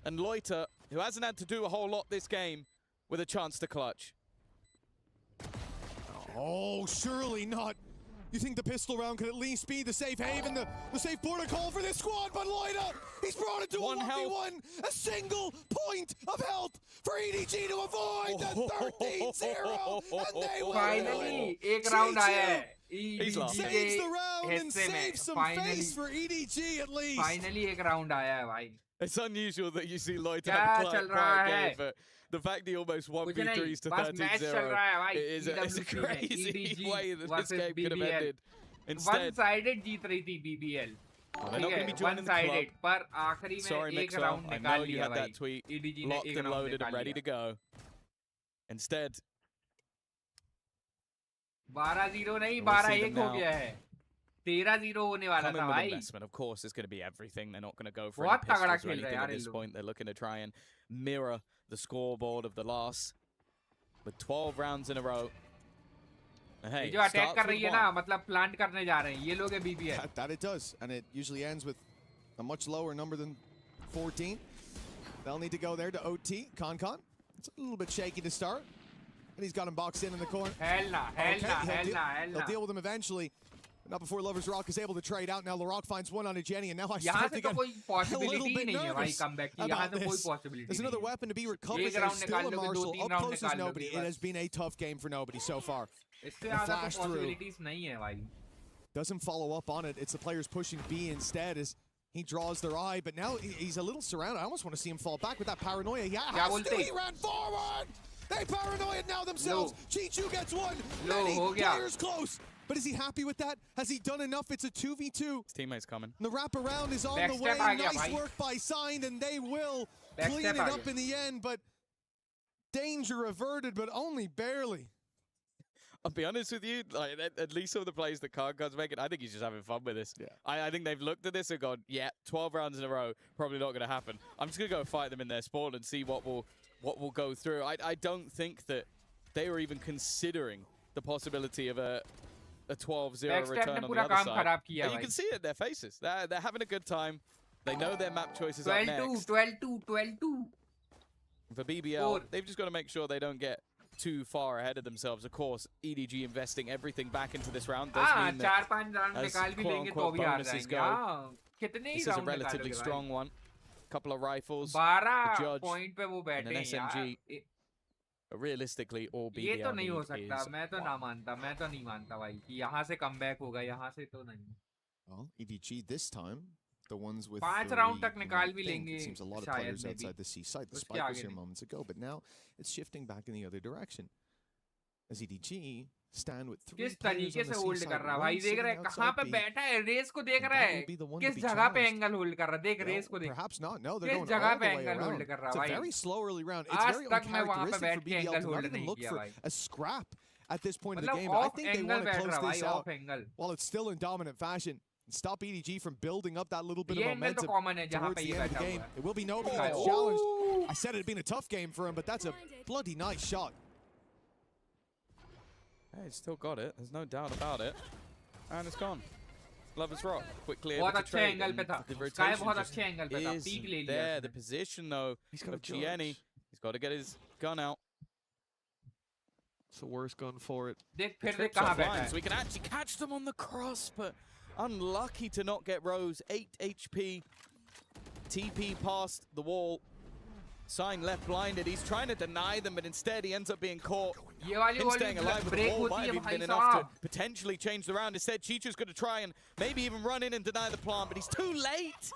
And Loiter, who hasn't had to do a whole lot this game, with a chance to clutch. Oh, surely not. You think the pistol round could at least be the safe haven, the safe protocol for this squad, but Loiter, he's brought it to a 1v1, a single point of help for EDG to avoid the 13-0, and they will finally एक round आया है. Saves the round and saves some face for EDG at least. Finally एक round आया है भाई. It's unusual that you see Loiter have a quiet game, but the fact he almost 1v3s to 13-0 is a crazy way that this game could have ended. Instead, one-sided जीत रही थी BBL. They're not going to be joining the club. पर आखिरी में एक round I निकाल know you लिया had भाई. that tweet locked and loaded and ready to go. Instead, 12-0 नहीं 12-1 हो गया है. 13-0 होने वाला था भाई. Investment, of course, is going to be everything. They're not going to go for any pistols or anything at this point. They're looking to try and mirror the scoreboard of the loss with 12 rounds in a row. And hey, जो attack कर रही है ना, मतलब plant करने जा रहे हैं. ये लोग है BBL. That it does, and it usually ends with a much lower number than 14. They'll need to go there to OT. Con. It's a little bit shaky to start, and he's got him boxed in the corner. Hell nah. He'll deal with him eventually. Not before Lovers Rock is able to trade out. Now LaRock finds one on a Jenny, and now I start to get a little bit nervous about this. There's another weapon to be recovered. There's still a Marshall. Up close is nobody. It has been a tough game for nobody so far. Flash through. Doesn't follow up on it. It's the players pushing B instead as he draws their eye, but now he's a little surrounded. I almost want to see him fall back with that paranoia. Yeah, he ran forward! They paranoid now themselves. Chichu gets one. Many players close. But is he happy with that? Has he done enough? It's a 2v2. His teammate's coming. The wraparound is on the way. Nice work by Signed, and they will clean it up in the end. But danger averted, but only barely. I'll be honest with you, like, at least some of the plays that Con's making, I think he's just having fun with this. Yeah. I think they've looked at this and gone, yeah, 12 rounds in a row, probably not going to happen. I'm just going to go fight them in their spawn and see what will go through. I don't think that they were even considering the possibility of a 12-0 return on the other side. And you can see it in their faces. They're having a good time. They know their map choices are next. 12-2. For BBL, they've just got to make sure they don't get too far ahead of themselves. Of course, EDG investing everything back into this round does mean that as quote-unquote bonuses go, this is a relatively strong one. couple of rifles, 12 judge, point पे वो and बैठे an हैं यार SMG. Realistically, all ये BBL तो नहीं हो need सकता is मैं तो ना मानता मैं तो नहीं मानता भाई कि यहाँ से कमबैक होगा यहाँ से तो नहीं Well, EDG this time, the ones with 5 three, round तक you निकाल might भी think. लेंगे It seems a lot of शायद players maybe outside the C site. The उसके spike was आगे here नहीं moments ago, but now it's shifting back in the other direction. As EDG stand with 3 किस players तरीके on the से C hold side, कर रहा है one भाई देख sitting रहा है कहाँ outside पे B, बैठा है रेस को देख and रहा that है will be the one to किस be जगह पे challenged. एंगल होल्ड कर रहा है देख रेस को Well, देख perhaps not. No, they're किस going जगह all पे the way angle around. Hold कर रहा It's है a भाई very slow early round. It's आज very तक मैं वहाँ पे uncharacteristic बैठ for के BBL angle to not hold even नहीं look किया for भाई a scrap at this point of the मतलब game. I of think they angle want to बैठ close रहा this भाई out of angle while it's still in dominant fashion and stop EDG from building up that little bit ये of angle तो momentum common है जहाँ towards पे the ये end of the बैठा game. हुआ है It will be nobody that's challenged. I said it had been a tough game for him, but that's a bloody nice shot. Hey, he's still got it. There's no doubt about it. And it's gone. Lover's Rock quickly able बहुत to अच्छे trade. Angle पे And था the sky rotation बहुत just अच्छे angle पे था peak ले isn't लिया there. उसने। The position though He's got a of Gianni, judge. he's got to get his gun out. It's the worst gun for it. देख फिर देख Trips कहाँ बैठा offline, है so we can actually catch them on the cross, but unlucky to not get Rose. 8 HP. TP past the wall. Sign left blinded. He's trying to deny them, but instead he ends up being caught. ये वाली Him staying alive with the break wall होती might है have even भाई been enough साहब to potentially change the round. Instead, Chicho's going to try and maybe even run in and deny the plant, but he's too late.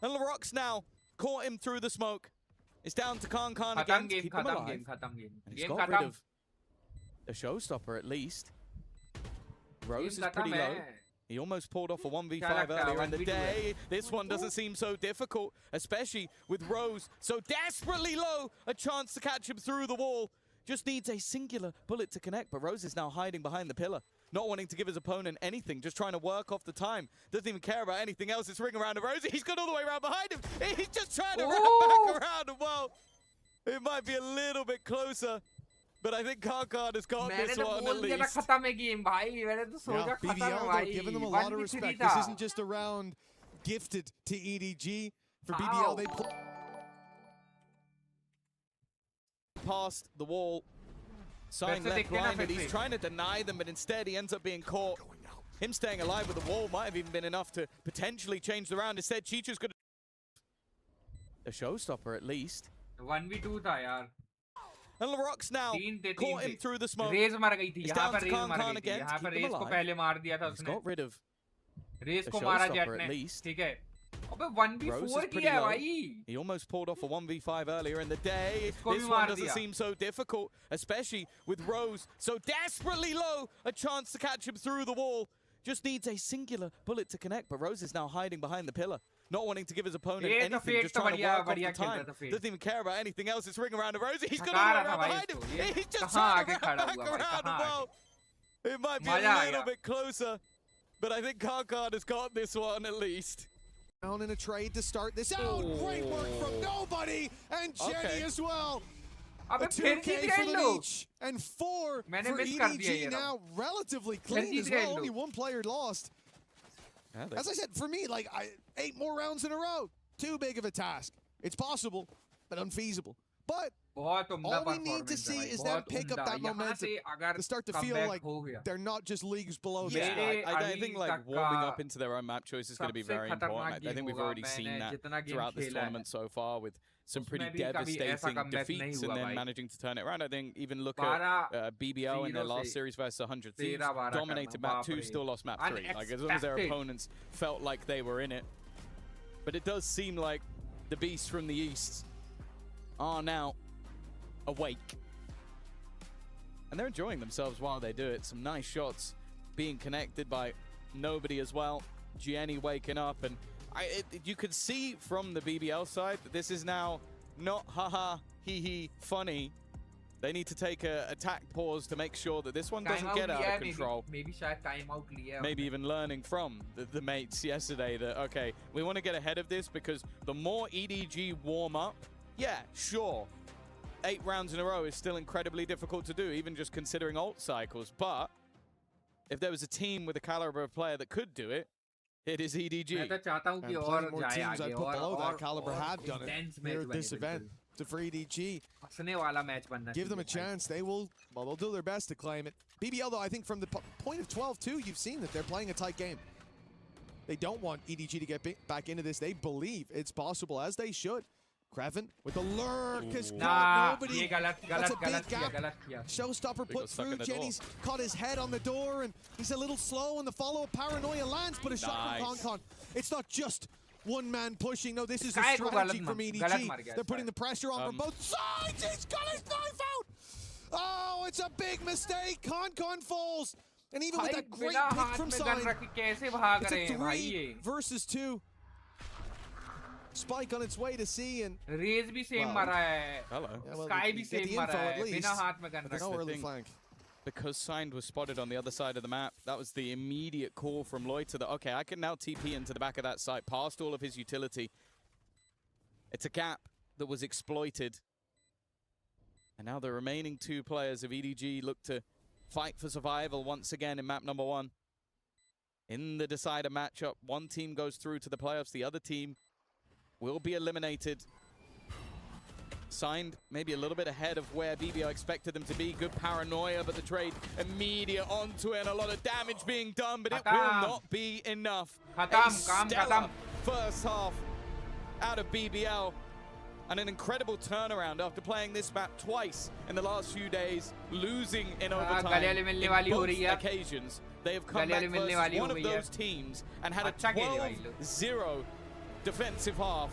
And LaRock's now caught him through the smoke. It's down to Khan again खत्म to game keep him खत्म alive. Game खत्म game And he's game got rid खत्म of a showstopper at least. Rose game is pretty खत्म low. है He almost pulled off a 1v5 लगता है, earlier in the 1v2 day. This one doesn't seem so difficult, especially with Rose so desperately low. A chance to catch him through the wall. Just needs a singular bullet to connect, but Rose is now hiding behind the pillar. Not wanting to give his opponent anything, just trying to work off the time. Doesn't even care about anything else. It's ring around to Rose. He's got all the way around behind him. He's just trying to wrap back around. And well, it might be a little bit closer. But I think Karkard has got मैंने this तो one बोल at दिया था least. खत्म है game भाई मैंने तो सोचा Yeah, खत्म है BBL, भाई they're giving them a lot of 1v3 respect. था This isn't just a round gifted to EDG. For Ow. BBL, they Past the wall. Sign वैसे left देखते ना blinded. फिर He's से। trying to deny them, but instead he ends up being caught. Him staying alive with the wall might have even been enough to potentially change the round. Instead, Chicho's going to... A showstopper at least. 1v2 था यार And LaRock's now तीन थे caught him through the smoke. Raze मर गई थी It's यहाँ down पर to raise Khan मर गई थी again to यहाँ पर keep them रेज को alive. पहले मार दिया था He's उसने got rid of Raze the को मारा showstopper जेट at ने least. ठीक है अबे Rose 1v4 is pretty किया है low. भाई He almost pulled off a 1v5 earlier in the day. इसको This भी one मार doesn't दिया। seem so difficult, especially with Rose so desperately low. A chance to catch him through the wall. Just needs a singular bullet to connect, but Rose is now hiding behind the pillar. Not wanting to give his opponent ये तो anything, fate just तो trying to बढ़िया work off बढ़िया the खेल time. रहा था fate Doesn't even care about anything else. It's ring around to Rose. He's got थका all the रहा way था around भाई behind इसको him. ये He's just कहाँ trying आगे to खड़ा wrap back हुआ भाई around. कहाँ Well, it might be मजा a आ little गया bit closer, but I think Karkard has got this one at least. down in a trade to start this out. Great work from nobody and Jenny Okay. as well. A अबे फिर 2K Jeet for गए the लोग Leech and 4 मैंने for miss कर दिया ये EDG रहा now relatively clean जीत as गए well. लोग। Only one player lost. Yeah, As I said, for me, like 8 more rounds in a row. Too big of a task. It's possible, but unfeasible. But बहुत उम्दा all we need to performance see है भाई is them बहुत pick up उम्दा that यहाँ momentum से अगर to start to feel comeback like हो गया they're not just leagues below them. Yeah, मेरे I अभी think like तक warming का up into their own map choice is going to be सबसे very खतरनाक important. I think game we've होगा already seen मैंने that जितना गेम throughout this खेला है tournament so far with some pretty उसमें भी कभी ऐसा devastating comeback नहीं defeats हुआ and then भाई managing to turn it around. I think even look 12 at BBL in their 0 last से series versus 100 Thieves, 13-12 dominated करना, map बाप 2, रे। still lost map 3. Like as long as their Unexpected। opponents felt like they were in it. But it does seem like the beasts from the east are now awake. And they're enjoying themselves while they do it. Some nice shots being connected by nobody as well. Gianni waking up, and you could see from the BBL side that this is now not haha hee hee funny. They need to take a attack pause to make sure that this one doesn't get out of control. maybe शायद time out लिया है Maybe even learning from the mates yesterday that, okay, we want to get ahead of this because the more EDG warm up, yeah, sure, 8 rounds in a row is still incredibly difficult to do, even just considering ult cycles. But if there was a team with the caliber of player that could do it, it is EDG. मैं तो चाहता हूँ कि And और plenty more जाए teams आगे I'd put below that caliber और have done it intense here match at this बने event. बिल्कुल। So for EDG, हंसने वाला मैच बनना give them a चाहिए भाई। chance. They will, well, they'll do their best to claim it. BBL, though, I think from the point of 12-2, you've seen that they're playing a tight game. They don't want EDG to get back into this. They believe it's possible, as they should. Kreven with the lurk has got nobody. That's a big gap. Showstopper put through. Jenny's caught his head on the door, and he's a little slow, and the follow-up Paranoia lands, but a shot from Concon. It's not just one man pushing. No, this is a strategy from EDG. They're putting the pressure on from both sides. He's got his knife out. Oh, it's a big mistake. Concon falls. And even with that great pick from Sign, it's a 3 versus 2. Spike on its way to C, and Raze भी same मारा है. Hello. Sky भी same मारा है. बिना हाथ में gun no early flank. Because Signed was spotted on the other side of the map, that was the immediate call from Loiter that, okay, I can now TP into the back of that site, past all of his utility. It's a gap that was exploited. And now the remaining 2 players of EDG look to fight for survival once again in map number 1. In the decider matchup, one team goes through to the playoffs, the other team will be eliminated. Signed maybe a little bit ahead of where BBL expected them to be. Good paranoia, but the trade immediate onto it and a lot of damage being done, but it will not be enough. A stellar first half out of BBL and an incredible turnaround after playing this map twice in the last few days, losing in overtime in both occasions. They have come back versus one of those teams and had a 12-0 defensive half,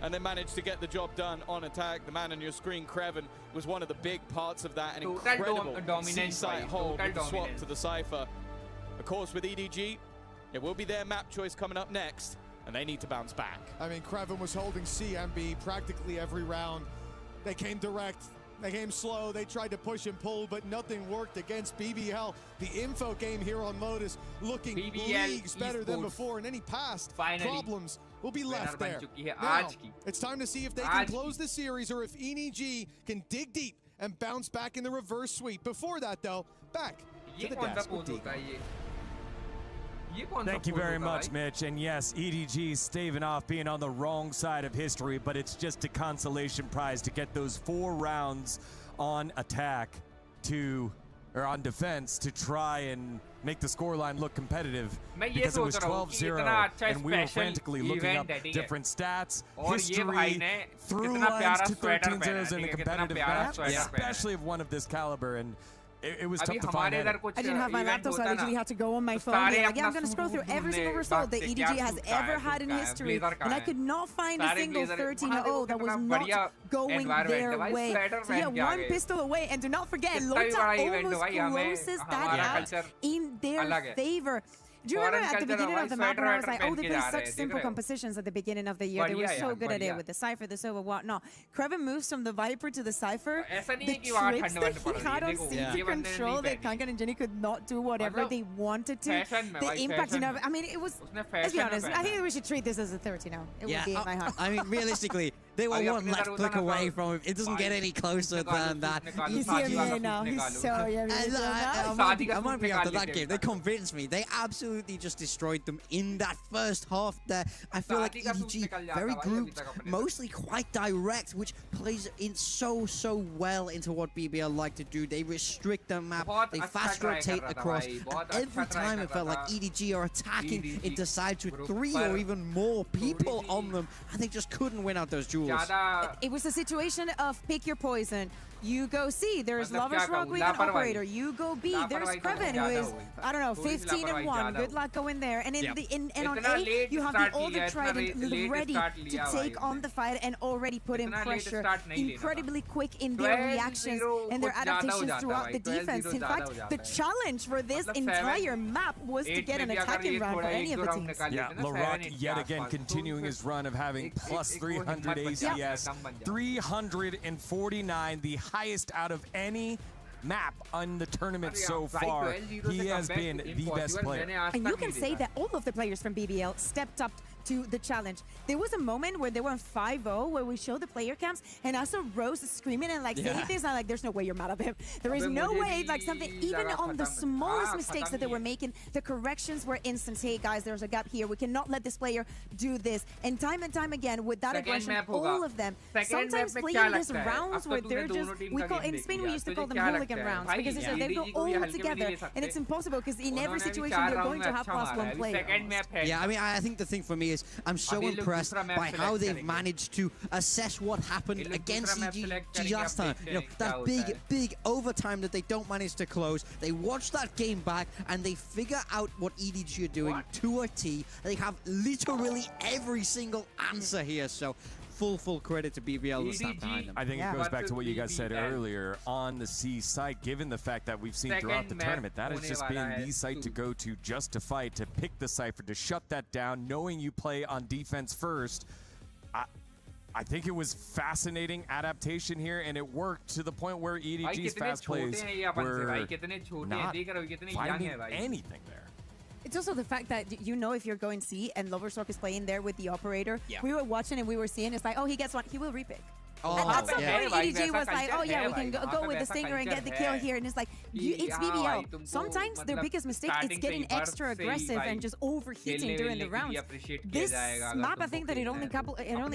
and they managed to get the job done on attack. The man on your screen, Kreven, was one of the big parts of that. An incredible C-site hold with the swap to the Cypher. Of course, with EDG, it will be their map choice coming up next, and they need to bounce back. I mean, Kreven was holding C and B practically every round. They came direct. They came slow, they tried to push and pull, but nothing worked against BBL. The info game here on Lotus looking leagues better than before, and any past problems will be left there. Now, it's time to see if they can close the series or if EDG can dig deep and bounce back in the reverse sweep. Before that, though, back to the desk with D. Thank you very much, Mitch. And yes, EDG staving off being on the wrong side of history, but it's just a consolation prize to get those 4 rounds on attack or on defense to try and make the scoreline look competitive, because it was 12-0 and we were frantically looking up different stats, history, through lines to 13-0s in a competitive match, especially of one of this caliber. And it was tough to find out. I didn't have my laptop, so I literally had to go on my phone. Like, yeah, I'm going to scroll through every single result that EDG has ever had in history, and I could not find a single 13-0 that was not going their way. So yeah, 1 pistol away, and do not forget, Loiter almost closes that out in their favor. Do you remember at the beginning of the map when I was like, oh, they play such simple compositions at the beginning of the year. They were so good at it with the Cypher, the Silver, whatnot. Kreven moves from the Viper to the Cypher. The tricks that he had on C to control that Kankan and Jenny could not do whatever they wanted to. The impact, you know, I mean, it was, let's be honest, I think we should treat this as a 30 now. It would be in my heart. I mean, realistically, they were 1 left click away from it. It doesn't get any closer than that. He's yummy now. He's so yummy. I might be after that game. They convinced me. They absolutely just destroyed them in that first half there. I feel like EDG, very grouped, mostly quite direct, which plays in so well into what BBL like to do. They restrict the map, they fast rotate across, and every time it felt like EDG are attacking into sides with 3 or even more people on them, and they just couldn't win out those duels. It was a situation of pick your poison. You go C, there's Lover's Rock with an operator. You go B, there's Kreven, who is, I don't know, 15-1. Good luck going there. And and on A, you have the older Trident ready to take on the fight and already put in pressure. Incredibly quick in their reactions and their adaptations throughout the defense. In fact, the challenge for this entire map was to get an attacking round for any of the teams. Yeah, Larock yet again continuing his run of having plus 300 ACS, 349, the highest out of any map on the tournament so far. He has been the best player. And you can say that all of the players from BBL stepped up to the challenge. There was a moment where they were 5-0 where we showed the player cams and I saw Rose screaming and like saying this. I'm like, there's no way you're mad at him. There is no way. Like something, even on the smallest mistakes that they were making, the corrections were instant. Hey guys, there's a gap here. We cannot let this player do this. And time again with that aggression, all of them. Sometimes playing these rounds where they're just, in Spain we used to call them hooligan rounds because it's they go all together and it's impossible because in every situation they're going to have +1 player. Yeah, I mean, I think the thing for me is I'm so impressed by how they've managed to assess what happened against EDG last time. You know, that big overtime that they don't manage to close. They watch that game back and they figure out what EDG are doing to a T. They have literally every single answer here. So full credit to BBL to stand behind them. I think it goes back to what you guys said earlier on the C site. Given the fact that we've seen throughout the tournament, that has just been the site to go to just to fight, to pick the Cypher, to shut that down, knowing you play on defense first. I think it was fascinating adaptation here, and it worked to the point where EDG's fast plays were not finding anything there. It's also the fact that, you know, if you're going C and Loverstock is playing there with the operator, we were watching and we were seeing, it's like, oh, he gets one, he will repick. Oh, and at some point, EDG was like, oh yeah, we can go with the Stinger and get the kill here. And it's like, it's BBL. Sometimes their biggest mistake is getting extra aggressive and just overheating during the rounds. This map, I think that it only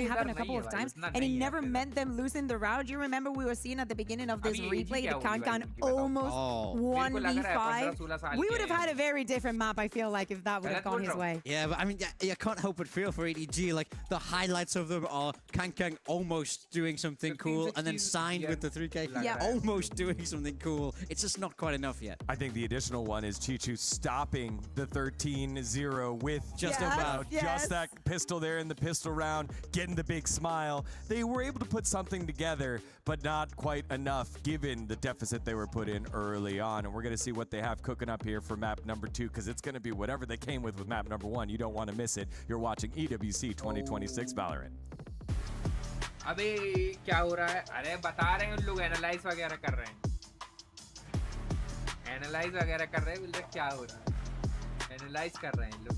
happened a couple of times, and it never meant them losing the round. You remember we were seeing at the beginning of this replay, the Kankan almost 1v5. We would have had a very different map, I feel like, if that would have gone his way. Yeah, but I mean, you can't help but feel for EDG. Like, the highlights of them are Kankan almost doing something cool and then signed with the 3K. Almost doing something cool. It's just not quite enough yet. I think the additional one is Chichu stopping the 13-0 with just that pistol there in the pistol round, getting the big smile. They were able to put something together, but not quite enough given the deficit they were put in early on. And we're going to see what they have cooking up here for map number 2, because it's going to be whatever they came with map number 1. You don't want to miss it. You're watching EWC 2026 Valorant. अबे क्या हो रहा है? अरे बता रहे हैं उन लोग एनालाइज वगैरह कर रहे हैं, एनालाइज वगैरह कर रहे हैं, बोल रहे क्या हो रहा है, एनालाइज कर रहे हैं लोग.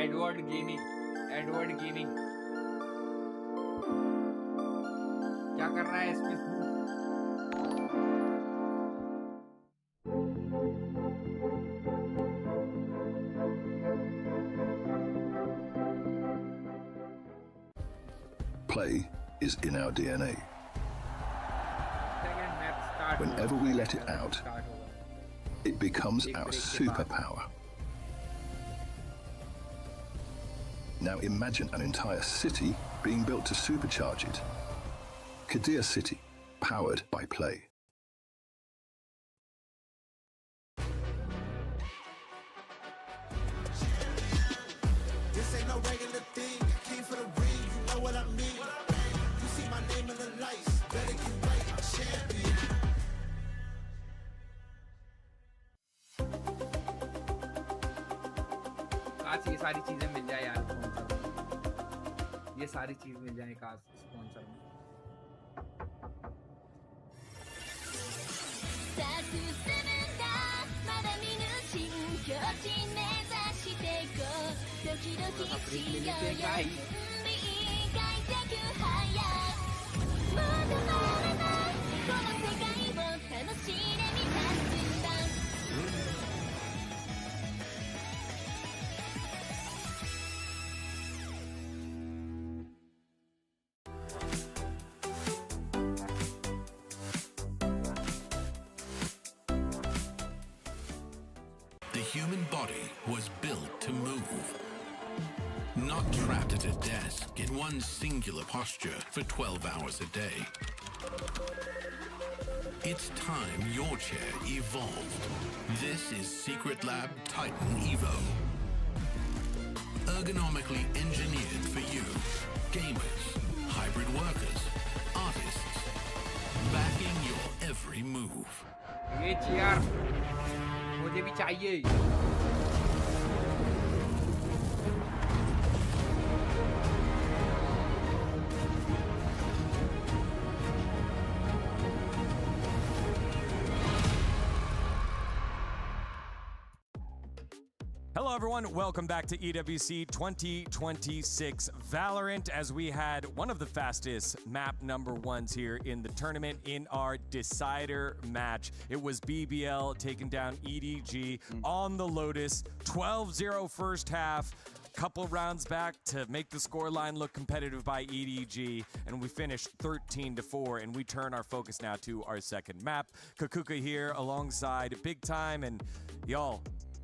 एडवर्ड गेमिंग क्या कर रहा है इसमें? Play is in our DNA. Whenever we let it out, it becomes our superpower. Now imagine an entire city being built to supercharge it. Kadir City, powered by Play. This ain't no regular thing. I came for the ring, you know what I mean. You see my name in the lights, better get right, I'm champion. आज ये सारी चीजें मिल जाए यार sponsor में, ये सारी चीज मिल जाए काश स्पॉन्सर में. The human body was built to move, not trapped at a desk in one singular posture for 12 hours a day. It's time your chair evolved. This is Secret Lab Titan Evo. Ergonomically engineered for you, gamers, hybrid workers, artists, backing your every move. ये chair मुझे भी चाहिए. Hello, everyone. Welcome back to EWC 2026 Valorant, as we had one of the fastest map #1s here in the tournament in our decider match. It was BBL taking down EDG on the Lotus, 12-0 first half. Couple rounds back to make the scoreline look competitive by EDG, and we finished 13-4, and we turn our focus now to our second map. Kakuka here alongside Big Time, and y'all,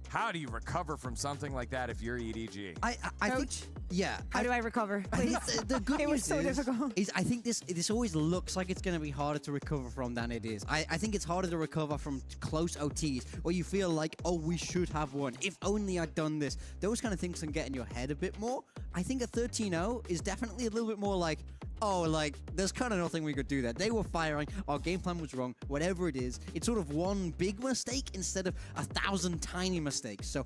how do you recover from something like that if you're EDG? I think, yeah. How do I recover? Please. The good it was news so difficult. is I think this always looks like it's going to be harder to recover from than it is. I think it's harder to recover from close OTs where you feel like, oh, we should have won. If only I'd done this. Those kind of things can get in your head a bit more. I think a 13-0 is definitely a little bit more like, oh, like, there's kind of nothing we could do there. They were firing, our game plan was wrong, whatever it is. It's sort of one big mistake instead of 1,000 tiny mistakes. So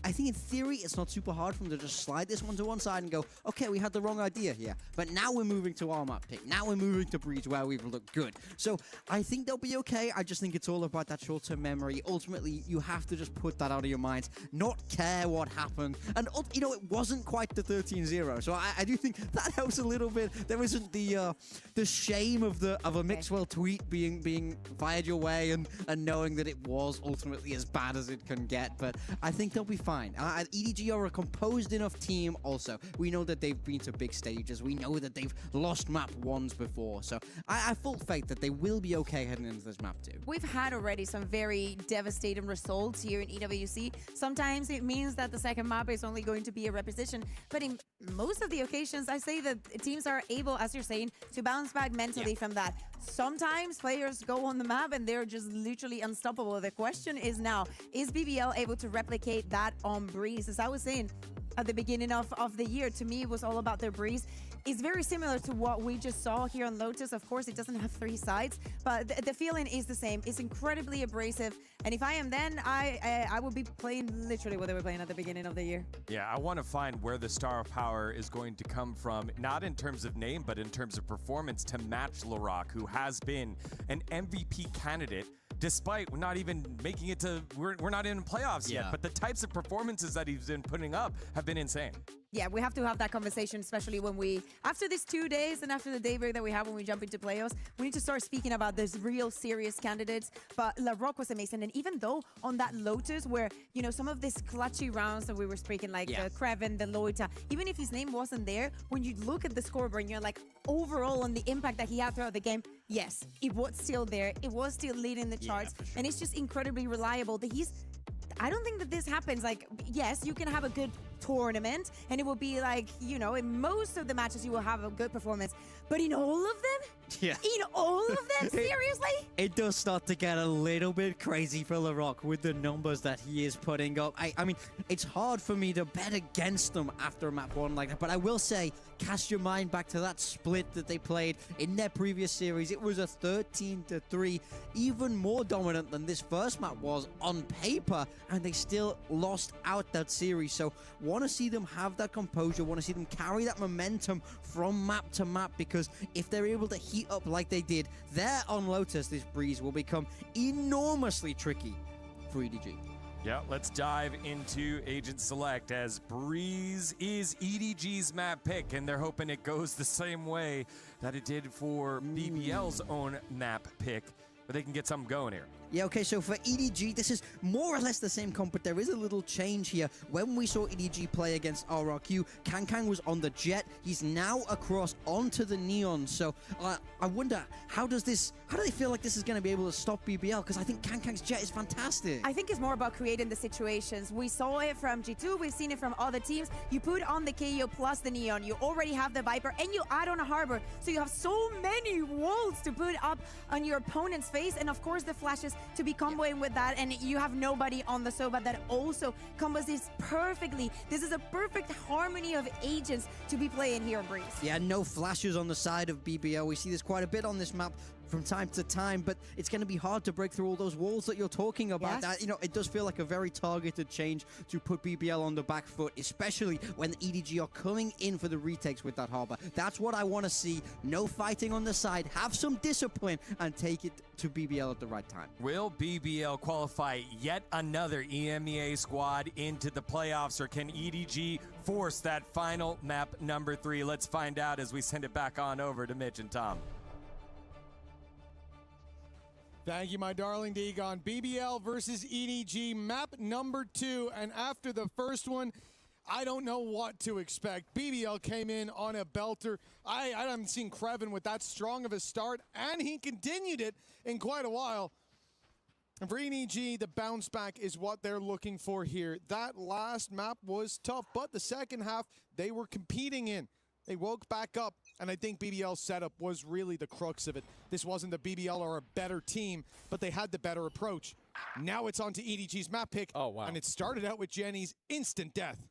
I think in theory, it's not super hard for them to just slide this one to one side and go, okay, we had the wrong idea here. But now we're moving to our map pick. Now we're moving to Breeze where we've looked good. So I think they'll be okay. I just think it's all about that short-term memory. Ultimately, you have to just put that out of your minds, not care what happened. And, you know, it wasn't quite the 13-0. So I do think that helps a little bit. There isn't the shame of a Mixwell tweet being fired your way and knowing that it was ultimately as bad as it can get. But I think they'll be fine. EDG are a composed enough team also. We know that they've been to big stages. We know that they've lost map 1s before. So I have full faith that they will be okay heading into this map 2. We've had already some very devastating results here in EWC. Sometimes it means that the second map is only going to be a repetition. But in most of the occasions, I say that teams are able, as you're saying, to bounce back mentally from that. Sometimes players go on the map and they're just literally unstoppable. The question is now, is BBL able to replicate that on Breeze? As I was saying at the beginning of the year, to me, it was all about their Breeze. It's very similar to what we just saw here on Lotus. Of course, it doesn't have 3 sides, but the feeling is the same. It's incredibly abrasive. And if I am then, I would be playing literally what they were playing at the beginning of the year. Yeah, I want to find where the star power is going to come from, not in terms of name, but in terms of performance to match Larock, who has been an MVP candidate despite not even making it to, we're not in playoffs yet, but the types of performances that he's been putting up have been insane. Yeah, we have to have that conversation, especially when we, after these 2 days and after the daybreak that we have when we jump into playoffs, we need to start speaking about these real serious candidates. But Larock was amazing. And even though on that Lotus where, you know, some of these clutchy rounds that we were speaking, like the Kreven, the Loita, even if his name wasn't there, when you look at the scoreboard and you're like, overall on the impact that he had throughout the game, yes, it was still there. It was still leading the charts. For sure. And it's just incredibly reliable that I don't think that this happens. Like, yes, you can have a good tournament and it will be like, you know, in most of the matches you will have a good performance, but in all of them? Yeah. In all of them? Seriously? It does start to get a little bit crazy for Larock with the numbers that he is putting up. I mean, it's hard for me to bet against them after map 1 like that, but I will say, cast your mind back to that split that they played in their previous series. It was a 13-3, even more dominant than this first map was on paper, and they still lost out that series. So want to see them have that composure, want to see them carry that momentum from map to map, because if they're able to heat up like they did there on Lotus, this Breeze will become enormously tricky for EDG. Yeah, let's dive into Agent Select, as Breeze is EDG's map pick, and they're hoping it goes the same way that it did for BBL's own map pick, but they can get something going here. Yeah, okay, so for EDG, this is more or less the same comp, but there is a little change here. When we saw EDG play against RRQ, Kang was on the Jet. He's now across onto the Neon. So I wonder, how do they feel like this is going to be able to stop BBL? Because I think Kang's Jet is fantastic. I think it's more about creating the situations. We saw it from G2, we've seen it from other teams. You put on the KO plus the Neon, you already have the Viper, and you add on a Harbor. So you have so many walls to put up on your opponent's face, and of course the flashes to be comboing with that, and you have nobody on the Soba that also combos this perfectly. This is a perfect harmony of agents to be playing here on Breeze. Yeah, no flashes on the side of BBL. We see this quite a bit on this map. from time to time, but it's going to be hard to break through all those walls that you're talking about. Yes. It does feel like a very targeted change to put BBL on the back foot, especially when the EDG are coming in for the retakes with that harbor. That's what I want to see. No fighting on the side. Have some discipline and take it to BBL at the right time. Will BBL qualify yet another EMEA squad into the playoffs, or can EDG force that final map number 3? Let's find out as we send it back on over to Mitch and Tom. Thank you, my darling Dagon. BBL versus EDG, map number 2. And after the first one, I don't know what to expect. BBL came in on a belter. I haven't seen Krevin with that strong of a start, and he continued it in quite a while. And for EDG, the bounce back is what they're looking for here. That last map was tough, but the second half, they were competing in. They woke back up, and I think BBL's setup was really the crux of it. This wasn't the BBL or a better team, but they had the better approach. Now it's on to EDG's map pick. Oh, wow. And it started out with Jenny's instant death.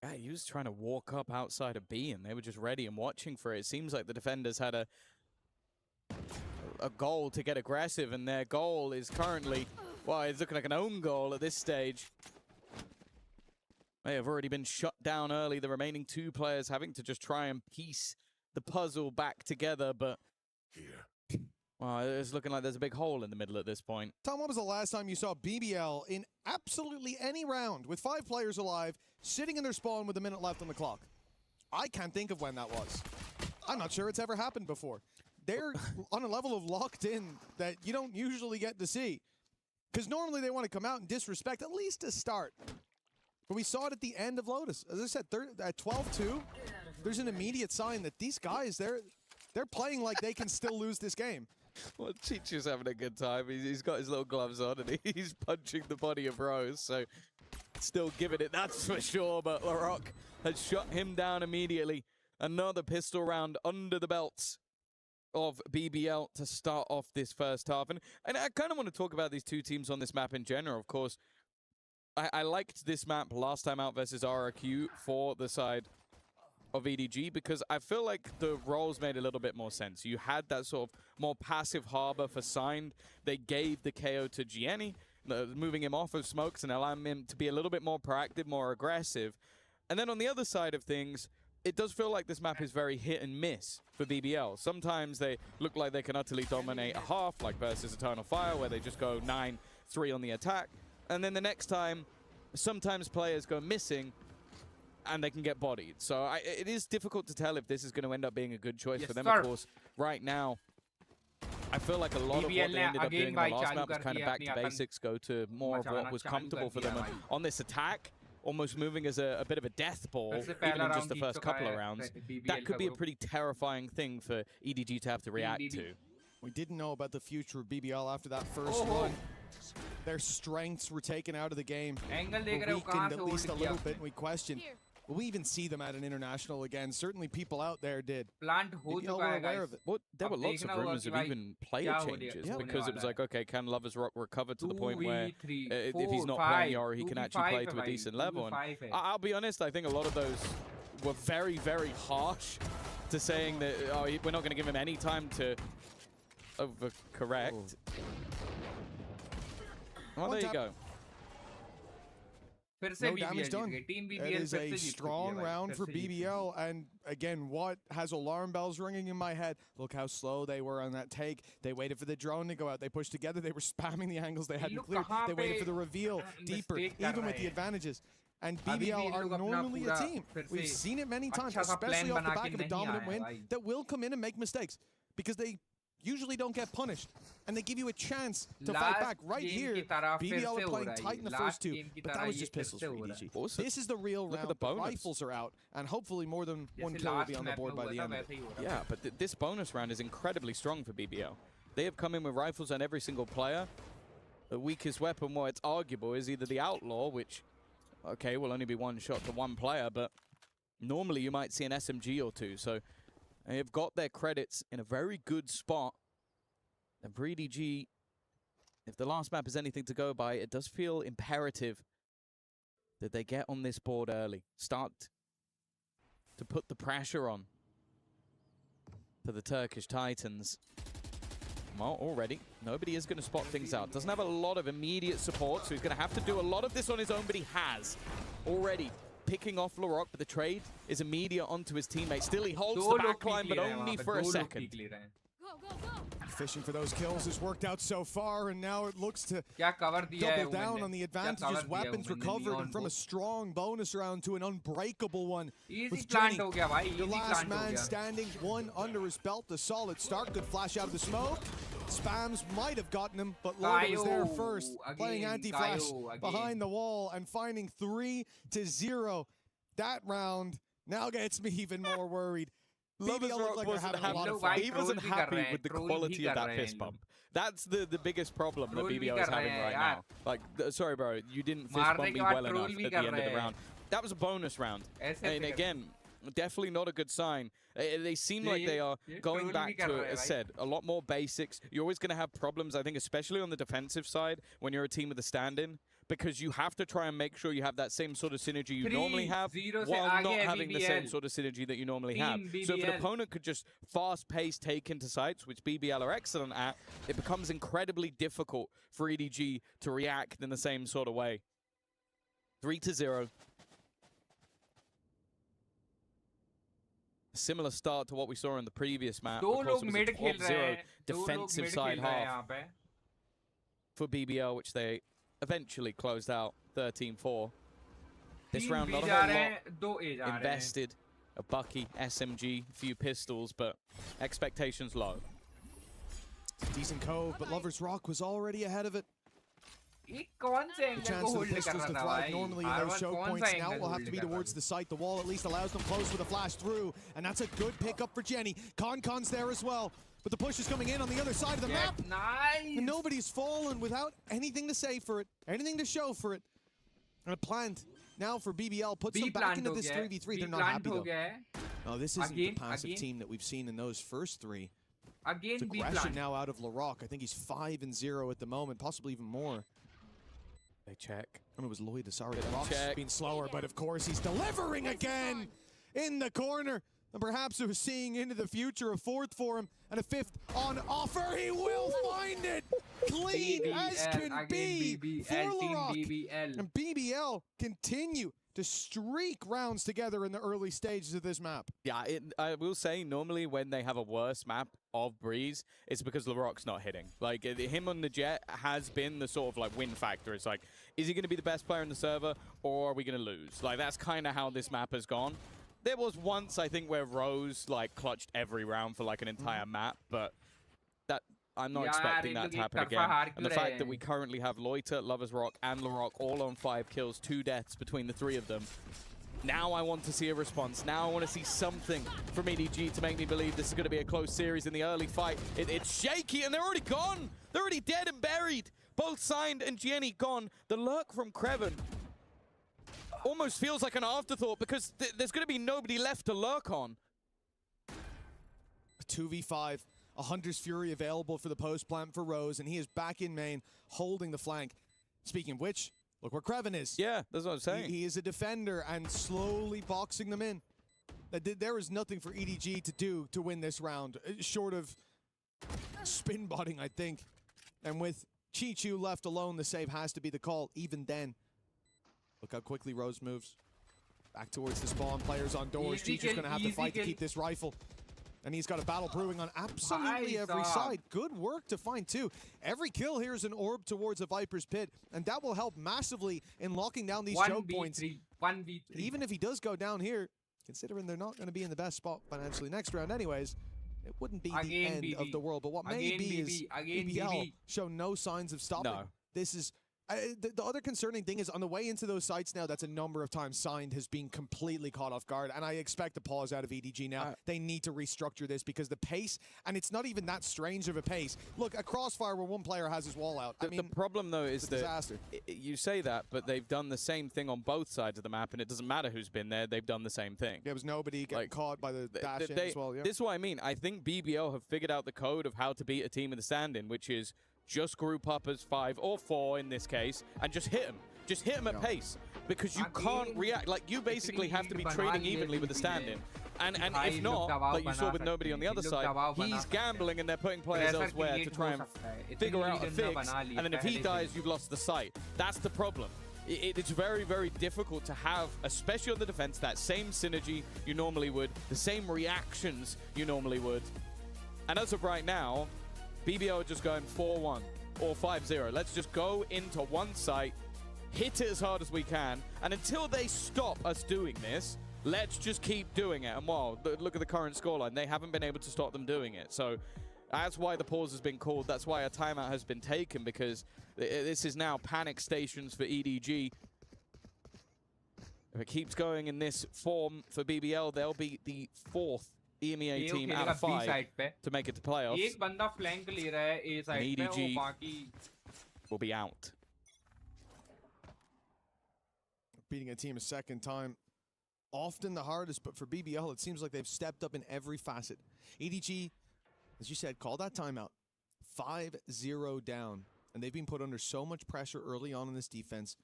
Yeah, he was trying to walk up outside of B, and they were just ready and watching for it. It seems like the defenders had a goal to get aggressive, and their goal is currently, well, it's looking like an own goal at this stage. They have already been shut down early, the remaining 2 players having to just try and piece the puzzle back together, but well, it's looking like there's a big hole in the middle at this point. Tom, when was the last time you saw BBL in absolutely any round with 5 players alive, sitting in their spawn with a minute left on the clock? I can't think of when that was. I'm not sure it's ever happened before. They're on a level of locked in that you don't usually get to see. Because normally they want to come out and disrespect at least a start. But we saw it at the end of Lotus. As I said, at 12-2, there's an immediate sign that these guys, they're playing like they can still lose this game. Well, Chicho's having a good time. He's got his little gloves on, and he's punching the body of Rose, so still giving it, that's for sure. But Larocque has shut him down immediately. Another pistol round under the belts of BBL to start off this first half. And I kind of want to talk about these 2 teams on this map in general. Of course, I liked this map last time out versus RRQ for the side of EDG, because I feel like the roles made a little bit more sense. You had that sort of more passive harbor for Signed. They gave the KO to Gianni, moving him off of smokes and allowing him to be a little bit more proactive, more aggressive. And then on the other side of things, it does feel like this map is very hit and miss for BBL. Sometimes they look like they can utterly dominate a half, like versus Eternal Fire, where they just go 9-3 on the attack. And then the next time, sometimes players go missing and they can get bodied. So it is difficult to tell if this is going to end up being a good choice for them. Of course, right now, I feel like a lot of what they ended up doing in the last map was kind of back to basics, go to more of what was comfortable for them. And on this attack, almost moving as a bit of a death ball, even in just the first couple of rounds, that could be a pretty terrifying thing for EDG to have to react to. We didn't know about the future of BBL after that first run. Their strengths were taken out of the game. Were weakened at least a little bit, and we questioned, will we even see them at an international again? Certainly people out there did. BBL were aware of it. Well, there were lots of rumors of even player changes, because it was like, okay, can Lovers Rock recover to the point where if he's not playing Yara, he can actually play to a decent level? And I'll be honest, I think a lot of those were very, very harsh to saying that, oh, we're not going to give him any time to overcorrect. Well, there you go. No damage done. That is a strong round for BBL, and again, what has alarm bells ringing in my head? Look how slow they were on that take. They waited for the drone to go out. They pushed together. They were spamming the angles they hadn't cleared. They waited for the reveal deeper, even with the advantages. And BBL are normally a team. We've seen it many times, especially off the back of a dominant win, that will come in and make mistakes because they usually don't get punished, and they give you a chance to fight back. Right here, BBL are playing tight in the first 2, but that was just pistols for EDG. Also, this is the real round. Look at the bonus. Rifles are out, and hopefully more than 1 kill will be on the board by the end of it. Yeah, but this bonus round is incredibly strong for BBL. They have come in with rifles on every single player. The weakest weapon, well, it's arguable, is either the Outlaw, which, okay, will only be 1 shot to 1 player, but normally you might see an SMG or 2, so they have got their credits in a very good spot. And for EDG, if the last map is anything to go by, it does feel imperative that they get on this board early. Start to put the pressure on for the Turkish Titans. Well, already, nobody is going to spot things out. Doesn't have a lot of immediate support, so he's going to have to do a lot of this on his own, but he has already picking off Larok, but the trade is immediate onto his teammate. Still, he holds the backline, but only for a second. Fishing for those kills has worked out so far, and now it looks to double down on the advantages. Weapons recovered, and from a strong bonus round to an unbreakable one. With Jenny, the last man standing, one under his belt. A solid start, good flash out of the smoke. Spams might have gotten him, but Lord was there first, playing anti-flash behind the wall and finding 3-0. That round now gets me even more worried. BBL like wasn't he wasn't happy with the quality of that fist bump. That's the biggest problem that BBL is having right now. Like, sorry, bro, you didn't fist bump me well enough at the end of the round. That was a bonus round. And again, definitely not a good sign. They seem like they are going back to, as said, a lot more basics. You're always going to have problems, I think, especially on the defensive side when you're a team with a stand-in, because you have to try and make sure you have that same sort of synergy you normally have while not having the same sort of synergy that you normally have. So if an opponent could just fast-paced take into sites, which BBL are excellent at, it becomes incredibly difficult for EDG to react in the same sort of way. 3-0. Similar start to what we saw in the previous match. Of course, it was a 12-0 defensive side half for BBL, which they eventually closed out 13-4. This round, not a whole lot invested. A Bucky, SMG, a few pistols, but expectations low. Decent cove, but Lover's Rock was already ahead of it. The chance for the pistols to thrive normally in those choke points now will have to be towards the site. The wall at least allows them close with a flash through, and that's a good pickup for Jenny. Con's there as well, but the push is coming in on the other side of the map. Nice. And nobody's fallen without anything to say for it, anything to show for it. And a plant now for BBL puts them back into this 3v3. They're not happy though. Oh, this isn't the passive team that we've seen in those first three. It's aggression now out of Larok. I think he's 5-0 at the moment, possibly even more. They check. And it was Lloyd. Sorry, Rock's been slower, but of course he's delivering again in the corner. And perhaps we're seeing into the future. A fourth for him and a fifth on offer. He will find it clean as can be for Larok. And BBL continue to streak rounds together in the early stages of this map. Yeah, I will say, normally when they have a worse map of Breeze, it's because Larok's not hitting. Like, him on the Jet has been the sort of, like, win factor. It's like, is he going to be the best player in the server, or are we going to lose? Like, that's kind of how this map has gone. There was once, I think, where Rose, like, clutched every round for, like, an entire map, but that... I'm not expecting that to happen again. And the fact that we currently have Loiter, Lover's Rock, and Larok all on 5 kills, 2 deaths between the 3 of them. Now I want to see a response. Now I want to see something from EDG to make me believe this is going to be a close series in the early fight. It's shaky, and they're already gone. They're already dead and buried. Both Signed and Jenny gone. The lurk from Kreven almost feels like an afterthought because there's going to be nobody left to lurk on. 2v5. A Hunter's Fury available for the post plant for Rose, and he is back in main, holding the flank. Speaking of which, look where Kreven is. Yeah, that's what I'm saying. He is a defender and slowly boxing them in. There is nothing for EDG to do to win this round, short of spin botting, I think. And with Chichu left alone, the save has to be the call, even then. Look how quickly Rose moves. Back towards the spawn, players on doors. Chichu's going to have to fight to keep this rifle. And he's got a battle brewing on absolutely every side. Good work to find, too. Every kill here is an orb towards a Viper's Pit, and that will help massively in locking down these choke points. 1v3. Even if he does go down here, considering they're not going to be in the best spot financially next round anyways, it wouldn't be the end of the world. But what may be is BBL show no signs of stopping. No. This is... the other concerning thing is on the way into those sites now, that's a number of times Signed has been completely caught off guard, and I expect a pause out of EDG now. They need to restructure this because the pace, and it's not even that strange of a pace. Look, a crossfire where one player has his wall out. The problem, though, is that you say that, but they've done the same thing on both sides of the map, and it doesn't matter who's been there. They've done the same thing. There was nobody getting caught by the dash in as well. Yeah. This is what I mean. I think BBL have figured out the code of how to beat a team in the stand-in, which is just group up as 5 or 4 in this case, and just hit them. Just hit them at pace, because you can't react. Like, you basically have to be trading evenly with the stand-in. And if not, like you saw with nobody on the other side, he's gambling and they're putting players elsewhere to try and figure out a fix. And then if he dies, you've lost the site. That's the problem. It's very, very difficult to have, especially on the defense, that same synergy you normally would, the same reactions you normally would. And as of right now, BBL are just going 4-1 or 5-0. Let's just go into one site, hit it as hard as we can, and until they stop us doing this, let's just keep doing it. And wow, look at the current scoreline. They haven't been able to stop them doing it. So that's why the pause has been called. That's why a timeout has been taken, because this is now panic stations for EDG. If it keeps going in this form for BBL, they'll be the 4th EMEA team out of 5 to make it to playoffs. And EDG will be out. Beating a team a second time, often the hardest, but for BBL, it seems like they've stepped up in every facet. EDG, as you said, called that timeout. 5-0 down, and they've been put under so much pressure early on in this defense.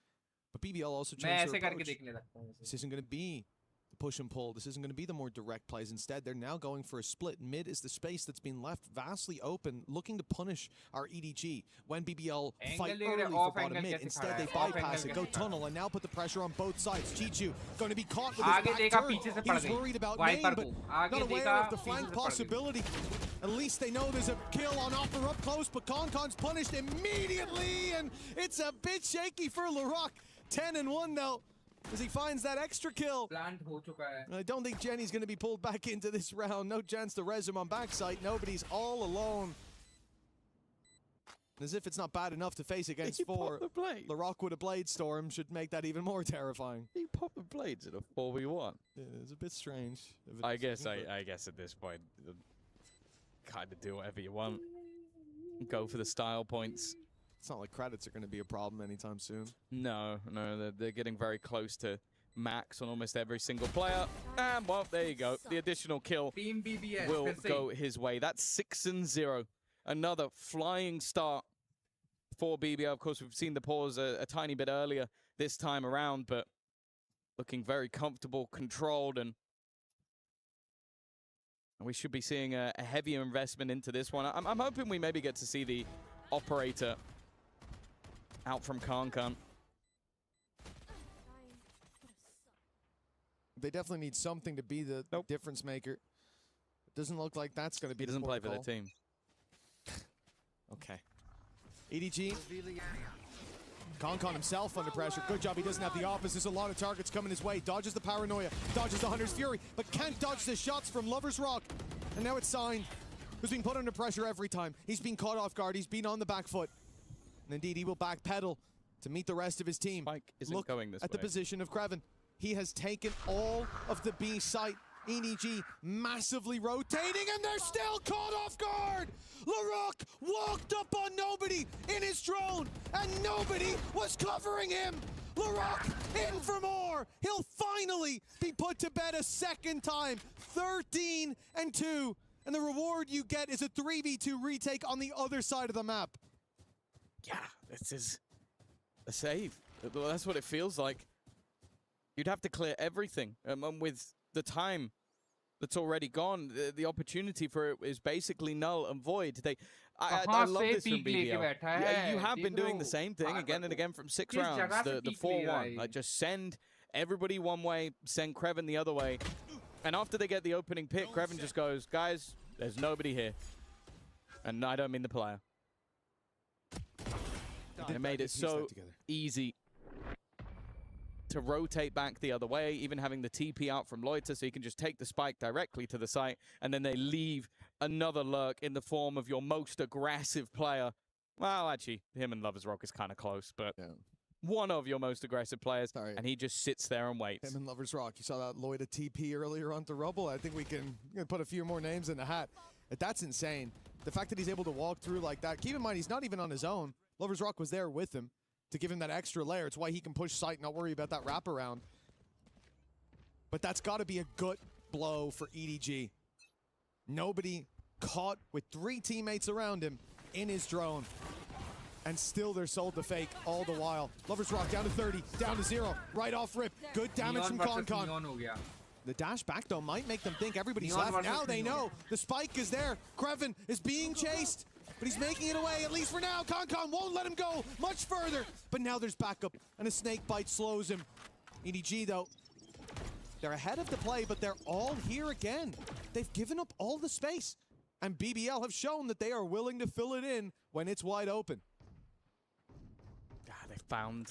But BBL also changed their approach. This isn't going to be the push and pull. This isn't going to be the more direct plays. Instead, they're now going for a split. Mid is the space that's been left vastly open, looking to punish our EDG. When BBL fight early for bottom mid, instead they bypass it, go tunnel, and now put the pressure on both sides. Chichu going to be caught with his back turn. He was worried about main, but not aware of the flank possibility. At least they know there's a kill on Opera up close, but Concon's punished immediately, and it's a bit shaky for Larocque. 10-1 though, as he finds that extra kill. I don't think Jenny's going to be pulled back into this round. No chance to res him on backside. Nobody's all alone. As if it's not bad enough to face against 4. Larocque with a Blade Storm should make that even more terrifying. He popped the blades at a 4v1. Yeah, it's a bit strange. I guess at this point, kind of do whatever you want. Go for the style points. It's not like credits are going to be a problem anytime soon. No, they're getting very close to max on almost every single player. And, well, there you go. The additional kill will go his way. That's 6-0. Another flying start for BBL. Of course, we've seen the pause a tiny bit earlier this time around, but looking very comfortable, controlled, and we should be seeing a heavier investment into this one. I'm hoping we maybe get to see the operator out from Concon. They definitely need something to be the difference maker. It doesn't look like that's going to be. He doesn't play for their team. Okay. EDG. Concon himself under pressure. Good job he doesn't have the office. There's a lot of targets coming his way. Dodges the paranoia. Dodges the Hunter's Fury. But can't dodge the shots from Lover's Rock. And now it's Signed, who's being put under pressure every time. He's been caught off guard. He's been on the back foot. And indeed, he will backpedal to meet the rest of his team. Mike isn't Look going this at way. the position of Kreven. He has taken all of the B site. EDG massively rotating, and they're still caught off guard! Larocque walked up on nobody in his drone, and nobody was covering him! Larocque in for more! He'll finally be put to bed a second time. 13-2. And the reward you get is a 3v2 retake on the other side of the map. Yeah, this is a save. That's what it feels like. You'd have to clear everything. With the time that's already gone, the opportunity for it is basically null and void. I love this from BBL. Yeah, you have been doing the same thing again and again from 6 rounds. The 4-1. Like, just send everybody one way, send Kreven the other way. And after they get the opening pick, Kreven just goes, guys, there's nobody here. And I don't mean the player. It made it so easy to rotate back the other way, even having the TP out from Loiter, so you can just take the spike directly to the site, and then they leave another lurk in the form of your most aggressive player. Well, actually, him and Lover's Rock is kind of close, but one of your most aggressive players, and he just sits there and waits. Him and Lover's Rock. You saw that Loiter TP earlier onto Rubble. I think we can put a few more names in the hat. That's insane. The fact that he's able to walk through like that. Keep in mind, he's not even on his own. Lover's Rock was there with him to give him that extra layer. It's why he can push site, not worry about that wraparound. But that's got to be a good blow for EDG. Nobody caught with 3 teammates around him in his drone. And still they're sold to fake all the while. Lover's Rock down to 30, down to 0, right off rip. Good damage from Concon. The dash back, though, might make them think everybody's left. Now they know the spike is there. Kreven is being chased, but he's making it away, at least for now. Concon won't let him go much further, but now there's backup, and a snake bite slows him. EDG, though, they're ahead of the play, but they're all here again. They've given up all the space, and BBL have shown that they are willing to fill it in when it's wide open. They found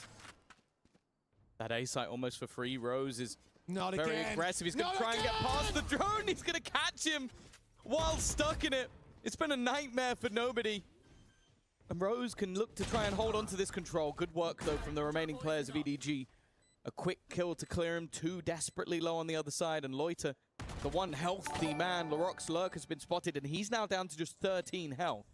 that A site almost for free. Rose is Not very again. aggressive. He's going to try and get past the drone. He's going to catch him while stuck in it. It's been a nightmare for nobody. And Rose can look to try and hold on to this control. Good work, though, from the remaining players of EDG. A quick kill to clear him. 2 desperately low on the other side. And Loiter, the one healthy man, Laroc's lurk has been spotted, and he's now down to just 13 health.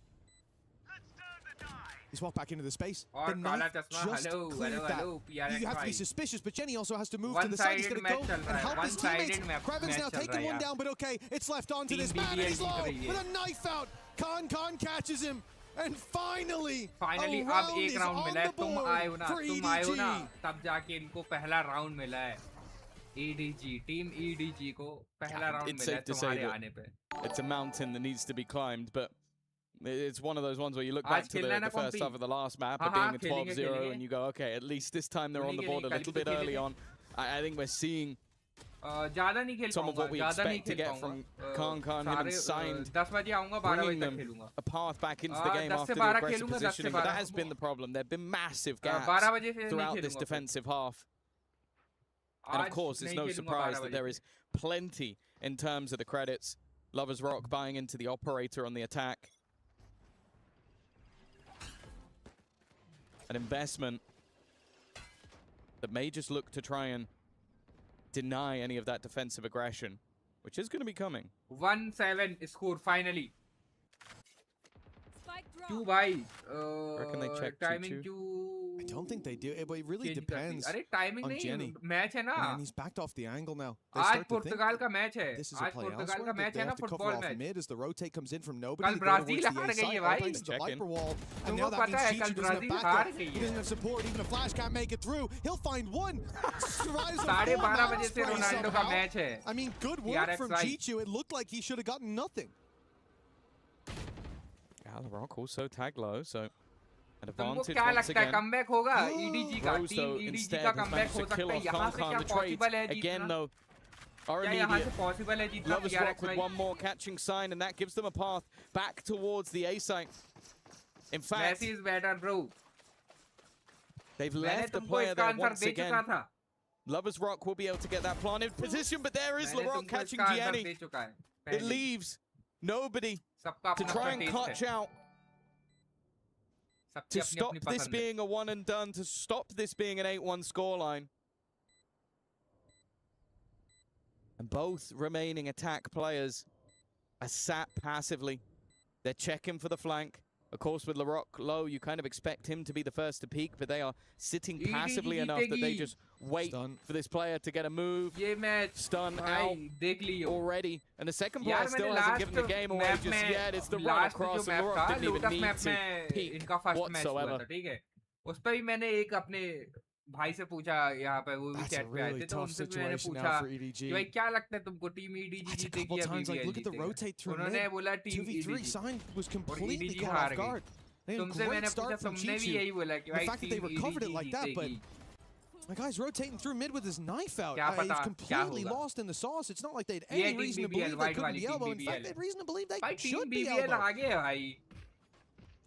He's walked back into the space. The knife just cleared that. You have to be suspicious, but Jenny also has to move to the side. He's going to go and help his teammates. Kreven's now taking one down, but okay, it's left onto this man, and he's low with a knife out. Concon catches him, and finally a round is on the board for EDG. तब जाके इनको पहला round मिला है. EDG, team EDG को पहला round मिला है तुम्हारे आने पे. It's a mountain that needs to be climbed, but it's one of those ones where you look back to the first half of the last map, being a 12-0, and you go, okay, at least this time they're on the board a little bit early on. I think we're seeing some of what we expect to get from Concon. Him and Signed, bringing them a path back into the game after the aggressive positioning. But that has been the problem. There have been massive gaps throughout this defensive half. And of course, it's no surprise that there is plenty in terms of the credits. Lovers Rock buying into the operator on the attack. An investment that may just look to try and deny any of that defensive aggression, which is going to be coming. 1-7 score finally. 2 by reckon they check timing 2. I don't think they do. It really depends timing on Jenny. Match है ना. And he's backed off the angle now. आज पुर्तगाल का match है. This is a play पुर्तगाल का elsewhere, match they है ना have to cover football off match. mid as the rotate comes in from nobody. कल Brazil हार गई है भाई. The Viper wall, and तुमको now that पता है means कल Chichu doesn't have Brazil backup. हार गई He doesn't है. have support. Even a flash can't make it through. He'll find one. Survives a 12:30 बजे से spray रोनाल्डो का somehow. मैच है. I mean, good work from Chichu. It looked like he should have gotten nothing. Rock also tagged low, so an तुमको advantage क्या once लगता है again. Comeback होगा EDG का? Rose, team though, EDG instead का has comeback managed हो to सकता kill है. off यहाँ से Concon. क्या The trades, पॉसिबल है again, जीतना? though, are क्या यहाँ से immediate. पॉसिबल है जीतना? Lovers Rock with one more catching sign, and that gives them a path back towards the A site. In fact, Messi is better, bro. they've मैंने left the तुमको player इसका there answer once they again. चुका था. Lovers Rock will be able to get that planted position, but there is मैंने LaRock तुमको catching इसका answer Gianni. दे चुका है. It पहले. leaves nobody सबका to अपना try and taste clutch है. out. सबकी To अपनी stop अपनी this पसंद है. being a one and done, to stop this being an 8-1 scoreline. And both remaining attack players are sat passively. They're checking for the flank. Of course, with LaRock low, you kind of expect him to be the first to peak, but they are sitting passively enough that they just wait for this player to get a move. ये match Stun भाई out देख लियो. already. And the second player यार still मैंने hasn't last given the game away map just में yet. It's the run last across, जो and map LaRock था didn't even lotus need map to में peek इनका first match हुआ whatsoever. था. ठीक है. उस पे भी मैंने एक अपने भाई से पूछा यहाँ पे वो भी That's a चैट पे आए really थे तो tough उनसे भी मैंने situation पूछा now for कि EDG. भाई क्या लगता है तुमको टीम EDG That's a जीतेगी couple या times, like, BBL look at the जीतेगा? rotate through उन्होंने mid. बोला team 2v3 EDG. Sign was और completely EDG caught हार off गई. guard. They had a तुमसे great मैंने start पूछा from तुमने भी Chichu. यही बोला कि The भाई fact that they team recovered it EDG like that, but जीतेगी. my guy's rotating through mid with his knife out. क्या He's पता क्या completely होगा. lost in the sauce. It's not like they had ये any team reason to BBL believe they white couldn't वाली be team elbow. In fact, BBL they had reason to believe they भाई team should be BBL elbow. आगे है भाई.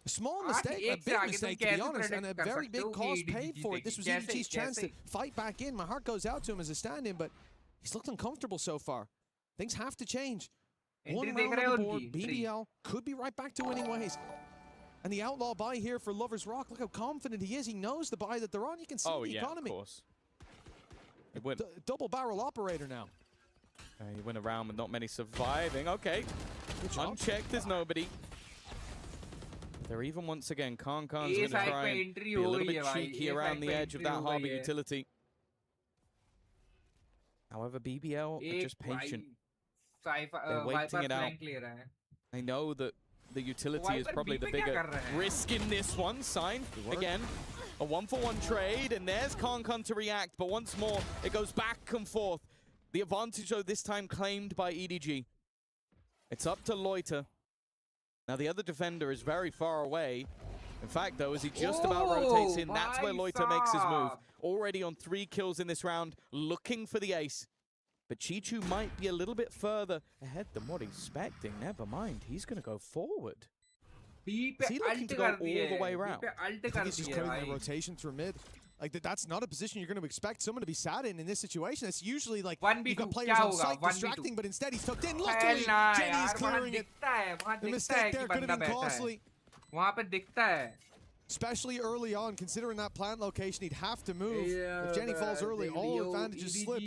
A small 8-1 mistake, a से big आगे तुम mistake to कैसे be honest, predict and a कर very सकते big हो कि cost EDG paid for it. This was जीतेगी? EDG's chance to कैसे? fight back in. My heart goes out to him as a stand-in, but he's looked uncomfortable so far. Things have to change. One Entry देख round रहे on हो the board, उनकी? BBL could be right back to winning ways. And the outlaw buy here for Lovers Rock. Look how confident he is. He knows the buy that they're on. You can see the economy. Of course. They win. Double barrel operator now. You win a round with not many surviving. Okay. Good job. Unchecked, there's nobody. They're even once again. Concon's going to side try पे and entry be a हो little गई bit है भाई. cheeky A around side the पे edge of entry that हो harbor गई है. utility. However, BBL are just patient. They're waiting it out. I know that the utility is probably the bigger risk in this one. Sign again. A 1-for-1 trade, and there's Concon to react, but once more, it goes back and forth. The advantage, though, this time claimed by EDG. It's up to Loiter. Now, the other defender is very far away. In fact, though, as he just about rotates in, that's where Loiter makes his move. Already on 3 kills in this round, looking for the ace. But Chichu might be a little bit further ahead than what he's expecting. Never mind, he's going to go forward. Is he looking to go all the way around? I think he's just cutting the rotation through mid. Like, that's not a position you're going to expect someone to be sat in this situation. It's usually like you've got players on site distracting, but instead he's tucked in. Luckily, Jenny's clearing it. The mistake there could have been costly. Especially early on, considering that plant location, he'd have to move. If Jenny falls early, all advantages slip.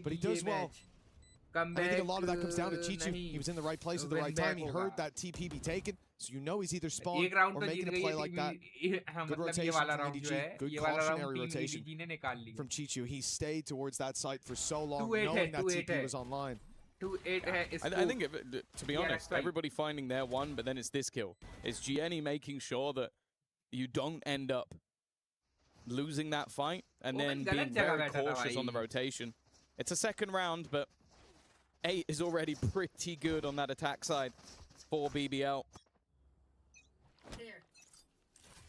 But he does well. I think a lot of that comes down to Chichu. He was in the right place at the right time. He heard that TP be taken, so you know he's either spawned or making a play like that. Good rotation from EDG. Good cautionary rotation from Chichu. He stayed towards that site for so long, knowing that TP was online. I think, to be honest, everybody finding their one, but then it's this kill. It's Gianni making sure that you don't end up losing that fight and then being very cautious on the rotation. It's a second round, but 8 is already pretty good on that attack side for BBL.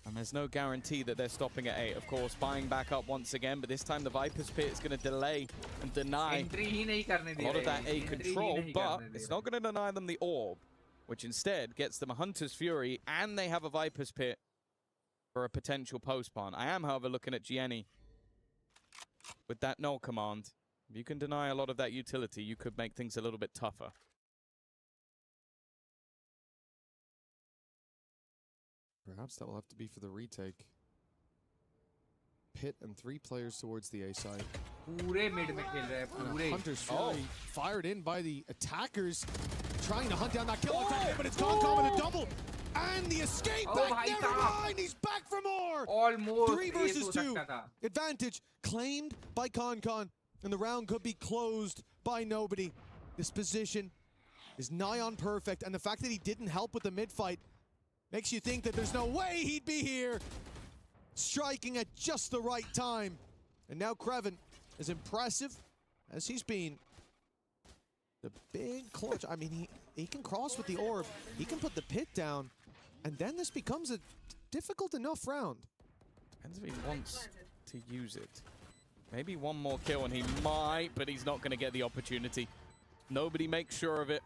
And there's no guarantee that they're stopping at 8. Of course, buying back up once again, but this time the Viper's Pit is going to delay and deny a lot of that A control, but it's not going to deny them the Orb, which instead gets them a Hunter's Fury, and they have a Viper's Pit for a potential post-spawn. I am, however, looking at Gianni with that null command. If you can deny a lot of that utility, you could make things a little bit tougher. Perhaps that will have to be for the retake. Pit and 3 players towards the A side. Hunter's Fury fired in by the attackers, trying to hunt down that kill, but it's Karmine with a double. And the escape back, never mind, he's back for more! Almost 3 versus 2. Advantage claimed by Karmine, and the round could be closed by nobody. This position is nigh on perfect, and the fact that he didn't help with the mid-fight makes you think that there's no way he'd be here. Striking at just the right time. And now Kreven, as impressive as he's been, the big clutch. I mean, he can cross with the orb. He can put the pit down. And then this becomes a difficult enough round. Depends if he wants to use it. Maybe one more kill and he might, but he's not going to get the opportunity. Nobody makes sure of it.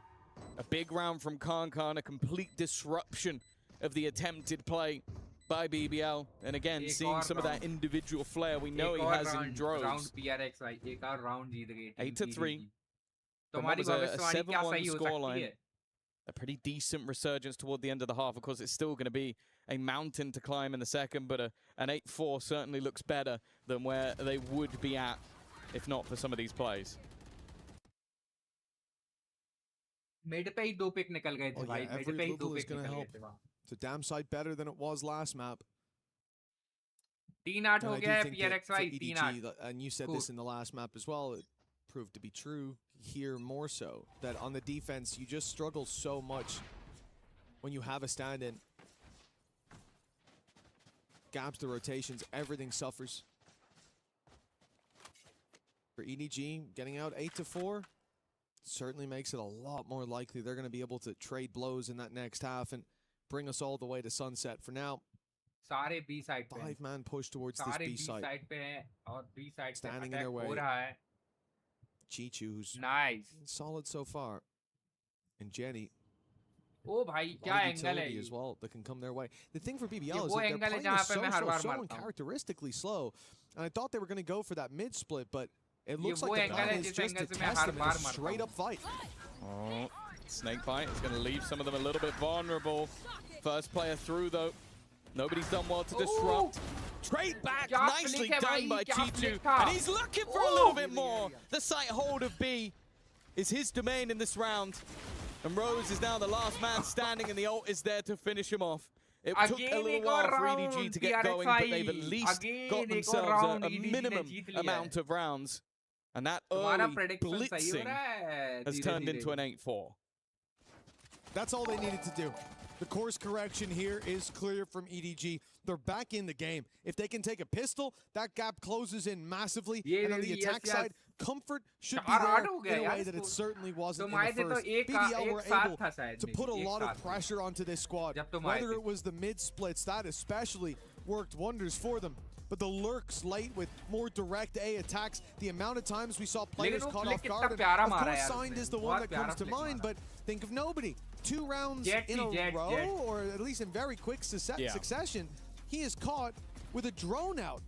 A big round from Karmine, a complete disruption of the attempted play by BBL. And again, seeing some of that individual flair we know he has in droves. 8-3. From what was a 7-1 scoreline. A pretty decent resurgence toward the end of the half. Of course, it's still going to be a mountain to climb in the second, but an 8-4 certainly looks better than where they would be at if not for some of these plays. Every little is going to help. It's a damn sight better than it was last map. 3-8 हो गया है PRXY 3-8. And you said this in the last map as well. It proved to be true here more so. That on the defense, you just struggle so much when you have a stand-in. Gaps to rotations, everything suffers. For EDG, getting out 8-4 certainly makes it a lot more likely they're going to be able to trade blows in that next half and bring us all the way to sunset. For now, 5-man push towards this B site. Standing in their way. Chichu, who's solid so far. And Jenny. Oh, bhai, kya angle hai as well that can come their way. The thing for BBL is that they're playing this so uncharacteristically slow. And I thought they were going to go for that mid split, but it looks like the plan is just to test them in a straight up fight. Oh, snake bite is going to leave some of them a little bit vulnerable. First player through though. Nobody's done well to disrupt. Trade back, nicely done by Chichu. And he's looking for a little bit more. The sight hold of B is his domain in this round. And Rose is now the last man standing, and the ult is there to finish him off. It took a little while for EDG to get going, but they've at least got themselves a minimum amount of rounds. And that early blitzing has turned into an 8-4. That's all they needed to do. The course correction here is clear from EDG. They're back in the game. If they can take a pistol, that gap closes in massively. And on the attack side, Comfort should be there in a way that it certainly wasn't in the first. BBL were able to put a lot of pressure onto this squad. Whether it was the mid-splits, that especially worked wonders for them. But the lurks late with more direct A attacks, the amount of times we saw players caught off guard, and of course Signed is the one that comes to mind, but think of nobody. 2 rounds in a row, or at least in very quick succession, he is caught with a drone out.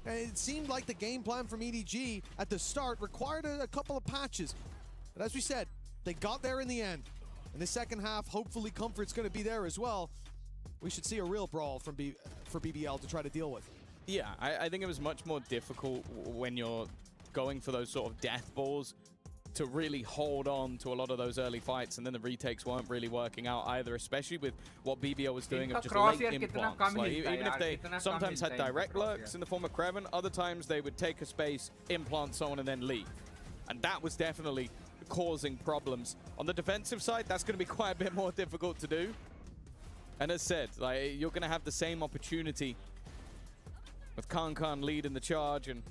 And it seemed like the game plan from EDG at the start required a couple of patches. But as we said, they got there in the end. In the second half, hopefully Comfort's going to be there as well. We should see a real brawl from for BBL to try to deal with. Yeah, I think it was much more difficult when you're going for those sort of death balls to really hold on to a lot of those early fights, and then the retakes weren't really working out either, especially with what BBL was doing of just late implants. Like, even if they sometimes had direct lurks in the form of Kreven, other times they would take a space, implant someone, and then leave. And that was definitely causing problems. On the defensive side, that's going to be quite a bit more difficult to do. And as said, like, you're going to have the same opportunity with Karmine leading the charge and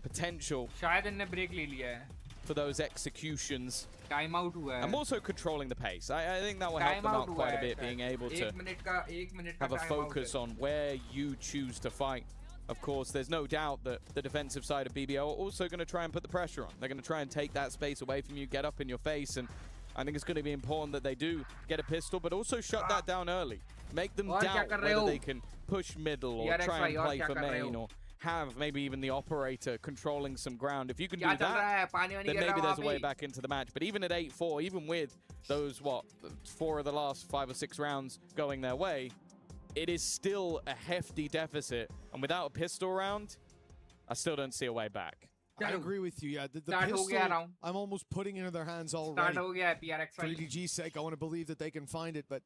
potential for those executions. I'm also controlling the pace. I think that will help them out quite a bit, being able to have a focus on where you choose to fight. Of course, there's no doubt that the defensive side of BBL are also going to try and put the pressure on. They're going to try and take that space away from you, get up in your face, and I think it's going to be important that they do get a pistol, but also shut that down early. Make them doubt whether they can push middle or try and play for main, or have maybe even the operator controlling some ground. If you can do that, then maybe there's a way back into the match. But even at 8-4, even with those, 4 of the last 5 or 6 rounds going their way, it is still a hefty deficit. And without a pistol round, I still don't see a way back. I agree with you, yeah. The pistol, I'm almost putting into their hands already. For EDG's sake, I want to believe that they can find it, but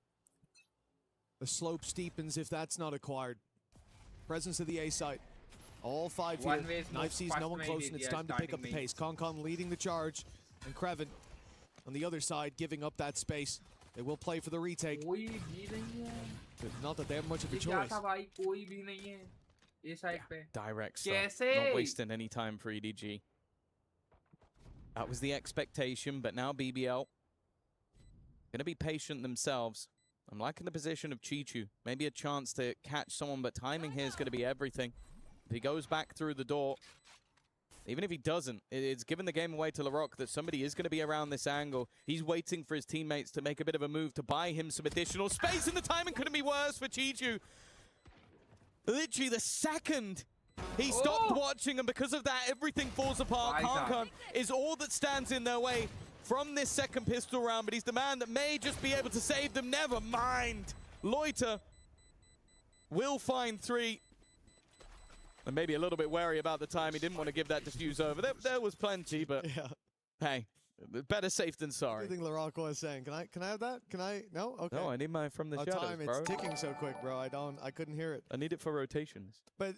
the slope steepens if that's not acquired. Presence of the A site. All 5 here. Knife sees no one close, and it's time to pick up the pace. Karmine leading the charge, and Kreven on the other side giving up that space. They will play for the retake. Not that they have much of a choice. Direct stuff. Not wasting any time for EDG. That was the expectation, but now BBL going to be patient themselves. I'm liking the position of Chichu. Maybe a chance to catch someone, but timing here is going to be everything. If he goes back through the door, even if he doesn't, it's given the game away to Larocque that somebody is going to be around this angle. He's waiting for his teammates to make a bit of a move to buy him some additional space, and the timing couldn't be worse for Chichu. Literally the second he stopped watching, and because of that, everything falls apart. Karmine is all that stands in their way from this second pistol round, but he's the man that may just be able to save them. Never mind. Loiter will find 3. And maybe a little bit wary about the time. He didn't want to give that defuse over. There was plenty, but hey, better safe than sorry. What do you think Larocque was saying? Can I have that? Can I? No? Okay. No, I need mine from the shadows, time. bro. It's ticking so quick, bro. I couldn't hear it. I need it for rotations. But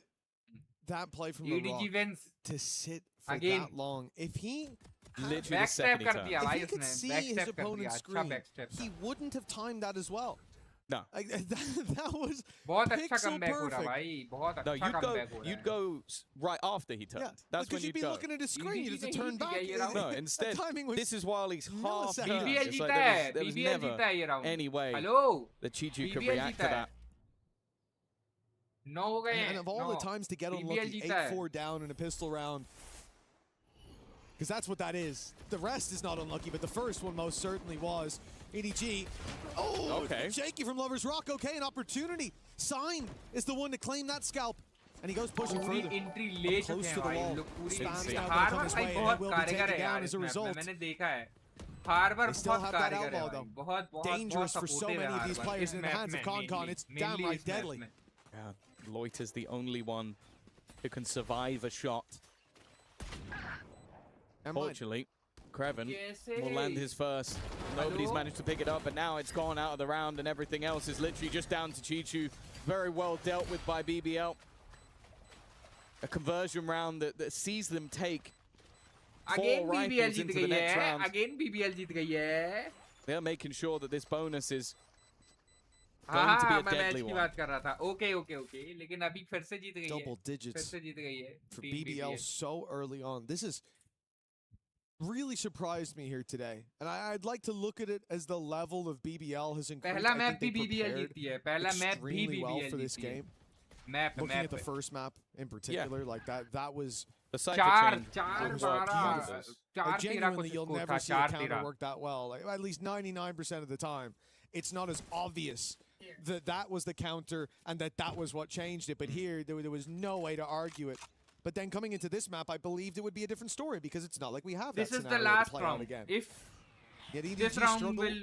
that play from Larocque to sit for that long. If he literally the second he turned. If he could see his opponent's screen, he wouldn't have timed that as well. No. That was pixel perfect. No, you'd go right after he turned. Yeah, that's when you'd be looking at his screen. You just turn back. No, instead, this is while he's half turned. BBL It's like there was never any way that Chichu could react to that. And of all the times to get unlucky, 8-4 down in a pistol round, because that's what that is. The rest is not unlucky, but the first one most certainly was. EDG, shaky from Lover's Rock. Okay, an opportunity. Sign is the one to claim that scalp, and he goes pushing further. Close to the wall. Spam's now going to come his way, and he will be taken down as a result. They still have that elbow, though. Dangerous for so many of these players in the hands of Karmine. It's downright deadly. Yeah, Loiter's the only one who can survive a shot. Unfortunately, Kreven will land his first. Nobody's managed to pick it up, but now it's gone out of the round, and everything else is literally just down to Chichu. Very well dealt with by BBL. A conversion round that sees them take 4 rifles into the next round. BBL jeet gayi hai. They're making sure that this bonus is going to be a मैं deadly match की one. बात कर रहा था. Okay. लेकिन अभी फिर से जीत गई है. Double digits फिर से जीत गई है. for Team BBL so early on. This is really surprised me here today, and I'd like to look at it as the level of BBL has increased. पहला I मैप think भी they BBL prepared जीती है. पहला map भी extremely well BBL for this जीती है. game. Map Looking at the map. first map in particular, like that was The cypher चार chain चार worked बारह beautiful. चार like, 13 genuinely कुछ you'll स्कोर never था. see a 4 counter 13. work that well. Like, at least 99% of the time, it's not as obvious that that was the counter and that was what changed it. But here, there was no way to argue it. But then coming into this map, I believed it would be a different story because it's not like we have This that is the scenario to last play out round. again. If Yet EDG this round struggle. will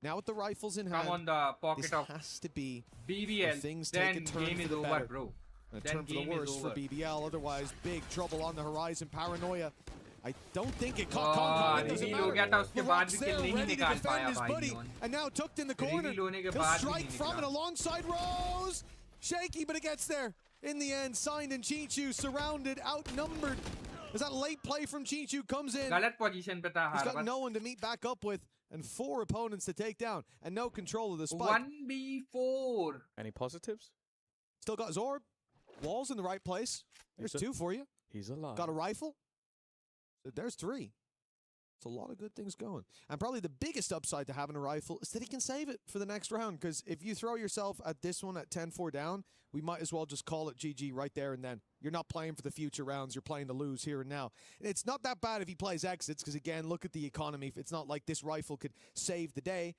Now with the rifles in come hand, on the this pocket of has to be BBL, things take a then turn game for is the over, better. bro. A Then turn for the game is worse for over. BBL. Otherwise, big trouble on the horizon. Paranoia. I don't think it caught Oh, Concon. It doesn't reveal हो गया था, matter. उसके बाद भी Laroque's kill there, नहीं ready to निकाल defend पाया his भाई buddy, इन्होंने. and now tucked in the corner. Reveal होने के He'll बाद भी strike नहीं from निकला. it alongside Rose. Shaky, but it gets there. In the end, Signed and Chichu surrounded, outnumbered. As that late play from Chichu comes in. गलत position पे था He's her got no one to meet back up with, and 4 opponents to take down, and no control of the spike. 1v4. Any positives? Still got Zorb. Wall's in the right place. There's 2 for you. He's alive. Got a rifle. There's 3. It's a lot of good things going. And probably the biggest upside to having a rifle is that he can save it for the next round. Because if you throw yourself at this one at 10-4 down, we might as well just call it GG right there and then. You're not playing for the future rounds. You're playing to lose here and now. It's not that bad if he plays exits. Because again, look at the economy. It's not like this rifle could save the day.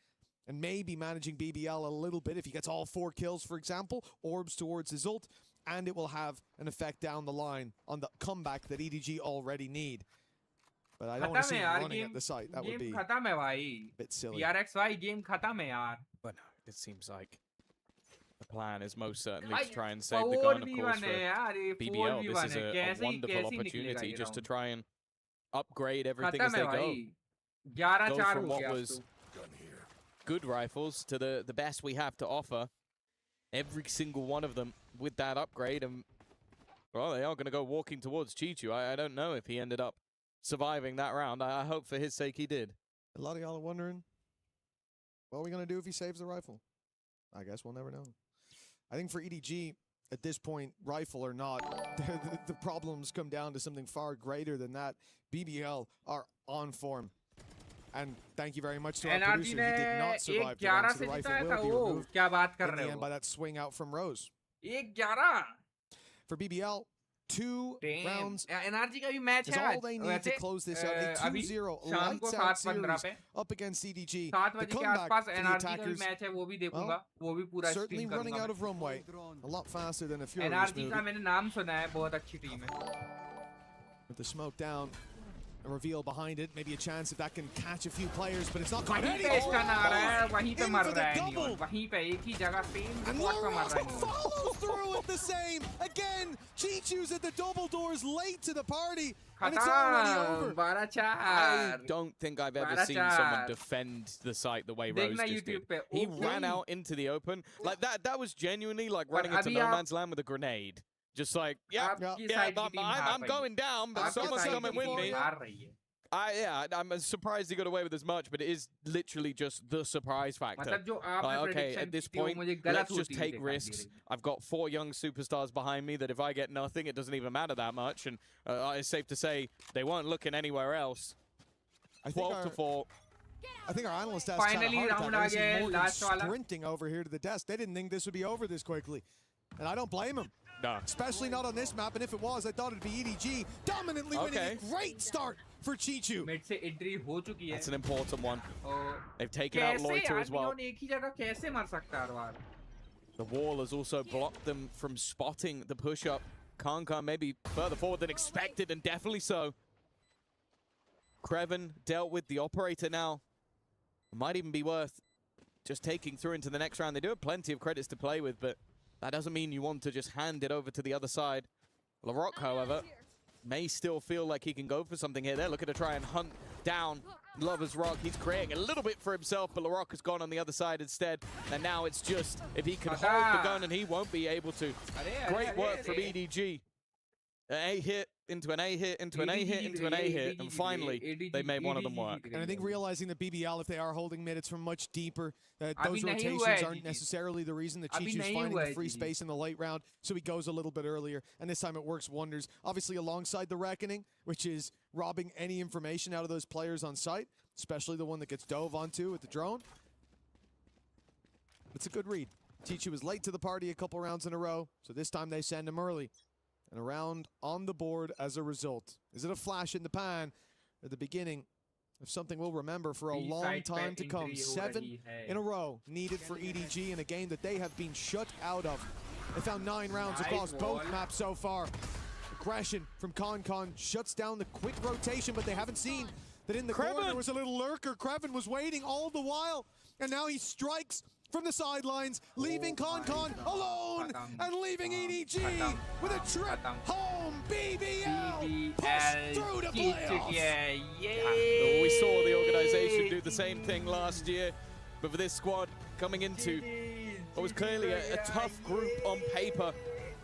And maybe managing BBL a little bit if he gets all 4 kills, for example. Orbs towards his ult. And it will have an effect down the line on the comeback that EDG already need. But I don't want to see him running at the site. That would be खत्म है भाई. a bit silly. PRXY game खत्म है यार. But no, it seems like the plan is most certainly to भाई, try and save the gun, of 4v1 course, है यार, ये for BBL. 4v1 This is है. a कैसे wonderful निकलेगा opportunity ये just to round? try and upgrade everything खत्म as they है go. भाई. Go 11-4 from हो what गया अब was तो. good rifles to the best we have to offer. Every single one of them with that upgrade. And, well, they are going to go walking towards Chichu. I don't know if he ended up surviving that round. I hope for his sake he did. A lot of y'all are wondering, what are we going to do if he saves the rifle? I guess we'll never know. I think for EDG, at this point, rifle or not, the problems come down to something far greater than that. BBL are on form. And thank you very much to our NRG producer. He did not survive the round, so the rifle will be removed क्या बात कर in the रहे end हो? by that swing out from Rose. 1-11. For BBL, 2 rounds NRG का भी match is है all आज. they need to वैसे, close this out. A अभी 2-0 शाम को lights out 7:15 series पे up against CDG. 7 The बजे के comeback आसपास for the NRG का भी attackers, मैच है, वो भी देखूंगा. well, वो भी पूरा certainly स्ट्रीम running करूंगा. out of runway. A lot faster than a Furious NRG movie. का मैंने नाम सुना है, बहुत अच्छी टीम है. With the smoke down, a reveal behind it, maybe a chance if that can catch a few players, but it's not वहीं quite. पे स्टन आ रहा है, वहीं पे In मर for the रहा है double. नियोन. वहीं पे एक ही जगह सेम And स्पॉट पे मर रहा है Laroque neon. follows through with the same. Again, Chichu's at the double doors late to the party, and it's already over. 12-4. I don't think I've ever seen someone Barachar. defend the site the way Rose देखना just did. YouTube पे. He okay. ran out into the open. Like that was genuinely like running और into अभी no आप- man's land with a grenade. Just like, yeah, आपकी yeah, side की team हार I'm रही है. going down, but आपकी someone's साइड coming की with टीम me. हार रही है. I'm surprised he got away with as much, but it is literally just the surprise factor. मतलब जो आपने Like, okay, prediction at this की थी, वो point, मुझे गलत let's just होती हुई take दिखाई दे risks. रही है. I've got 4 young superstars behind me that if I get nothing, it doesn't even matter that much. And it's safe to say they weren't looking anywhere else. I think 12-4. I think our analyst has kind of Finally, heart round attack. I see again, Morgan last wala. sprinting over here to the desk. They didn't think this would be over this quickly, and I don't blame him. No. Especially not on this map, and if it was, I thought it'd be EDG dominantly winning. Okay. A great start for Chichu. Mid से entry हो चुकी है. That's an important one. और They've taken out कैसे Loiter यार as well. Neon एक ही जगह कैसे मर सकता है हर बार? The wall has also blocked them from spotting the push-up. Kankan maybe further forward than expected, and definitely so. Kreven dealt with the operator now. Might even be worth just taking through into the next round. They do have plenty of credits to play with, but that doesn't mean you want to just hand it over to the other side. Laroque, however, may still feel like he can go for something here. They're looking to try and hunt down Lover's Rock. He's creating a little bit for himself, but Laroque has gone on the other side instead. And now it's just, if he can hold the gun, and he won't be able to. Great work from EDG. A hit into an A hit, into an A hit, into an A hit, and finally they made one of them work. And I think realizing that BBL, if they are holding mid, it's from much deeper. Those rotations aren't necessarily the reason that Chichu's finding the free space in the late round, so he goes a little bit earlier, and this time it works wonders. Obviously alongside the Reckoning, which is robbing any information out of those players on site, especially the one that gets dove onto with the drone. It's a good read. Chichu was late to the party a couple rounds in a row, so this time they send him early. And a round on the board as a result. Is it a flash in the pan at the beginning of something we'll remember for a long time to come? 7 in a row needed for EDG in a game that they have been shut out of. They found 9 rounds across both maps so far. Aggression from Con shuts down the quick rotation, but they haven't seen that in the corner was a little lurker. Kreven was waiting all the while, and now he strikes from the sidelines, leaving Con alone and leaving EDG with a trip home. BBL pushed through to playoffs. Yeah. We saw the organization do the same thing last year, but for this squad coming into what was clearly a tough group on paper.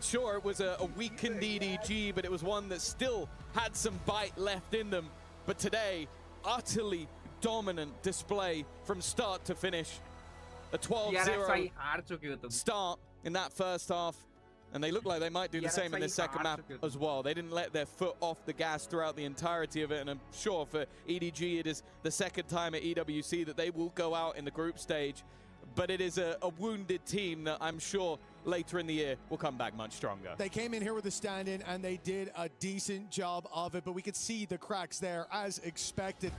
Sure, it was a weakened EDG, but it was one that still had some bite left in them. But today, utterly dominant display from start to finish. A 12-0 start in that first half, and they look like they might do the same in the second map as well. They didn't let their foot off the gas throughout the entirety of it, and I'm sure for EDG it is the second time at EWC that they will go out in the group stage, but it is a wounded team that I'm sure later in the year will come back much stronger. They came in here with a stand-in, and they did a decent job of it, but we could see the cracks there as expected.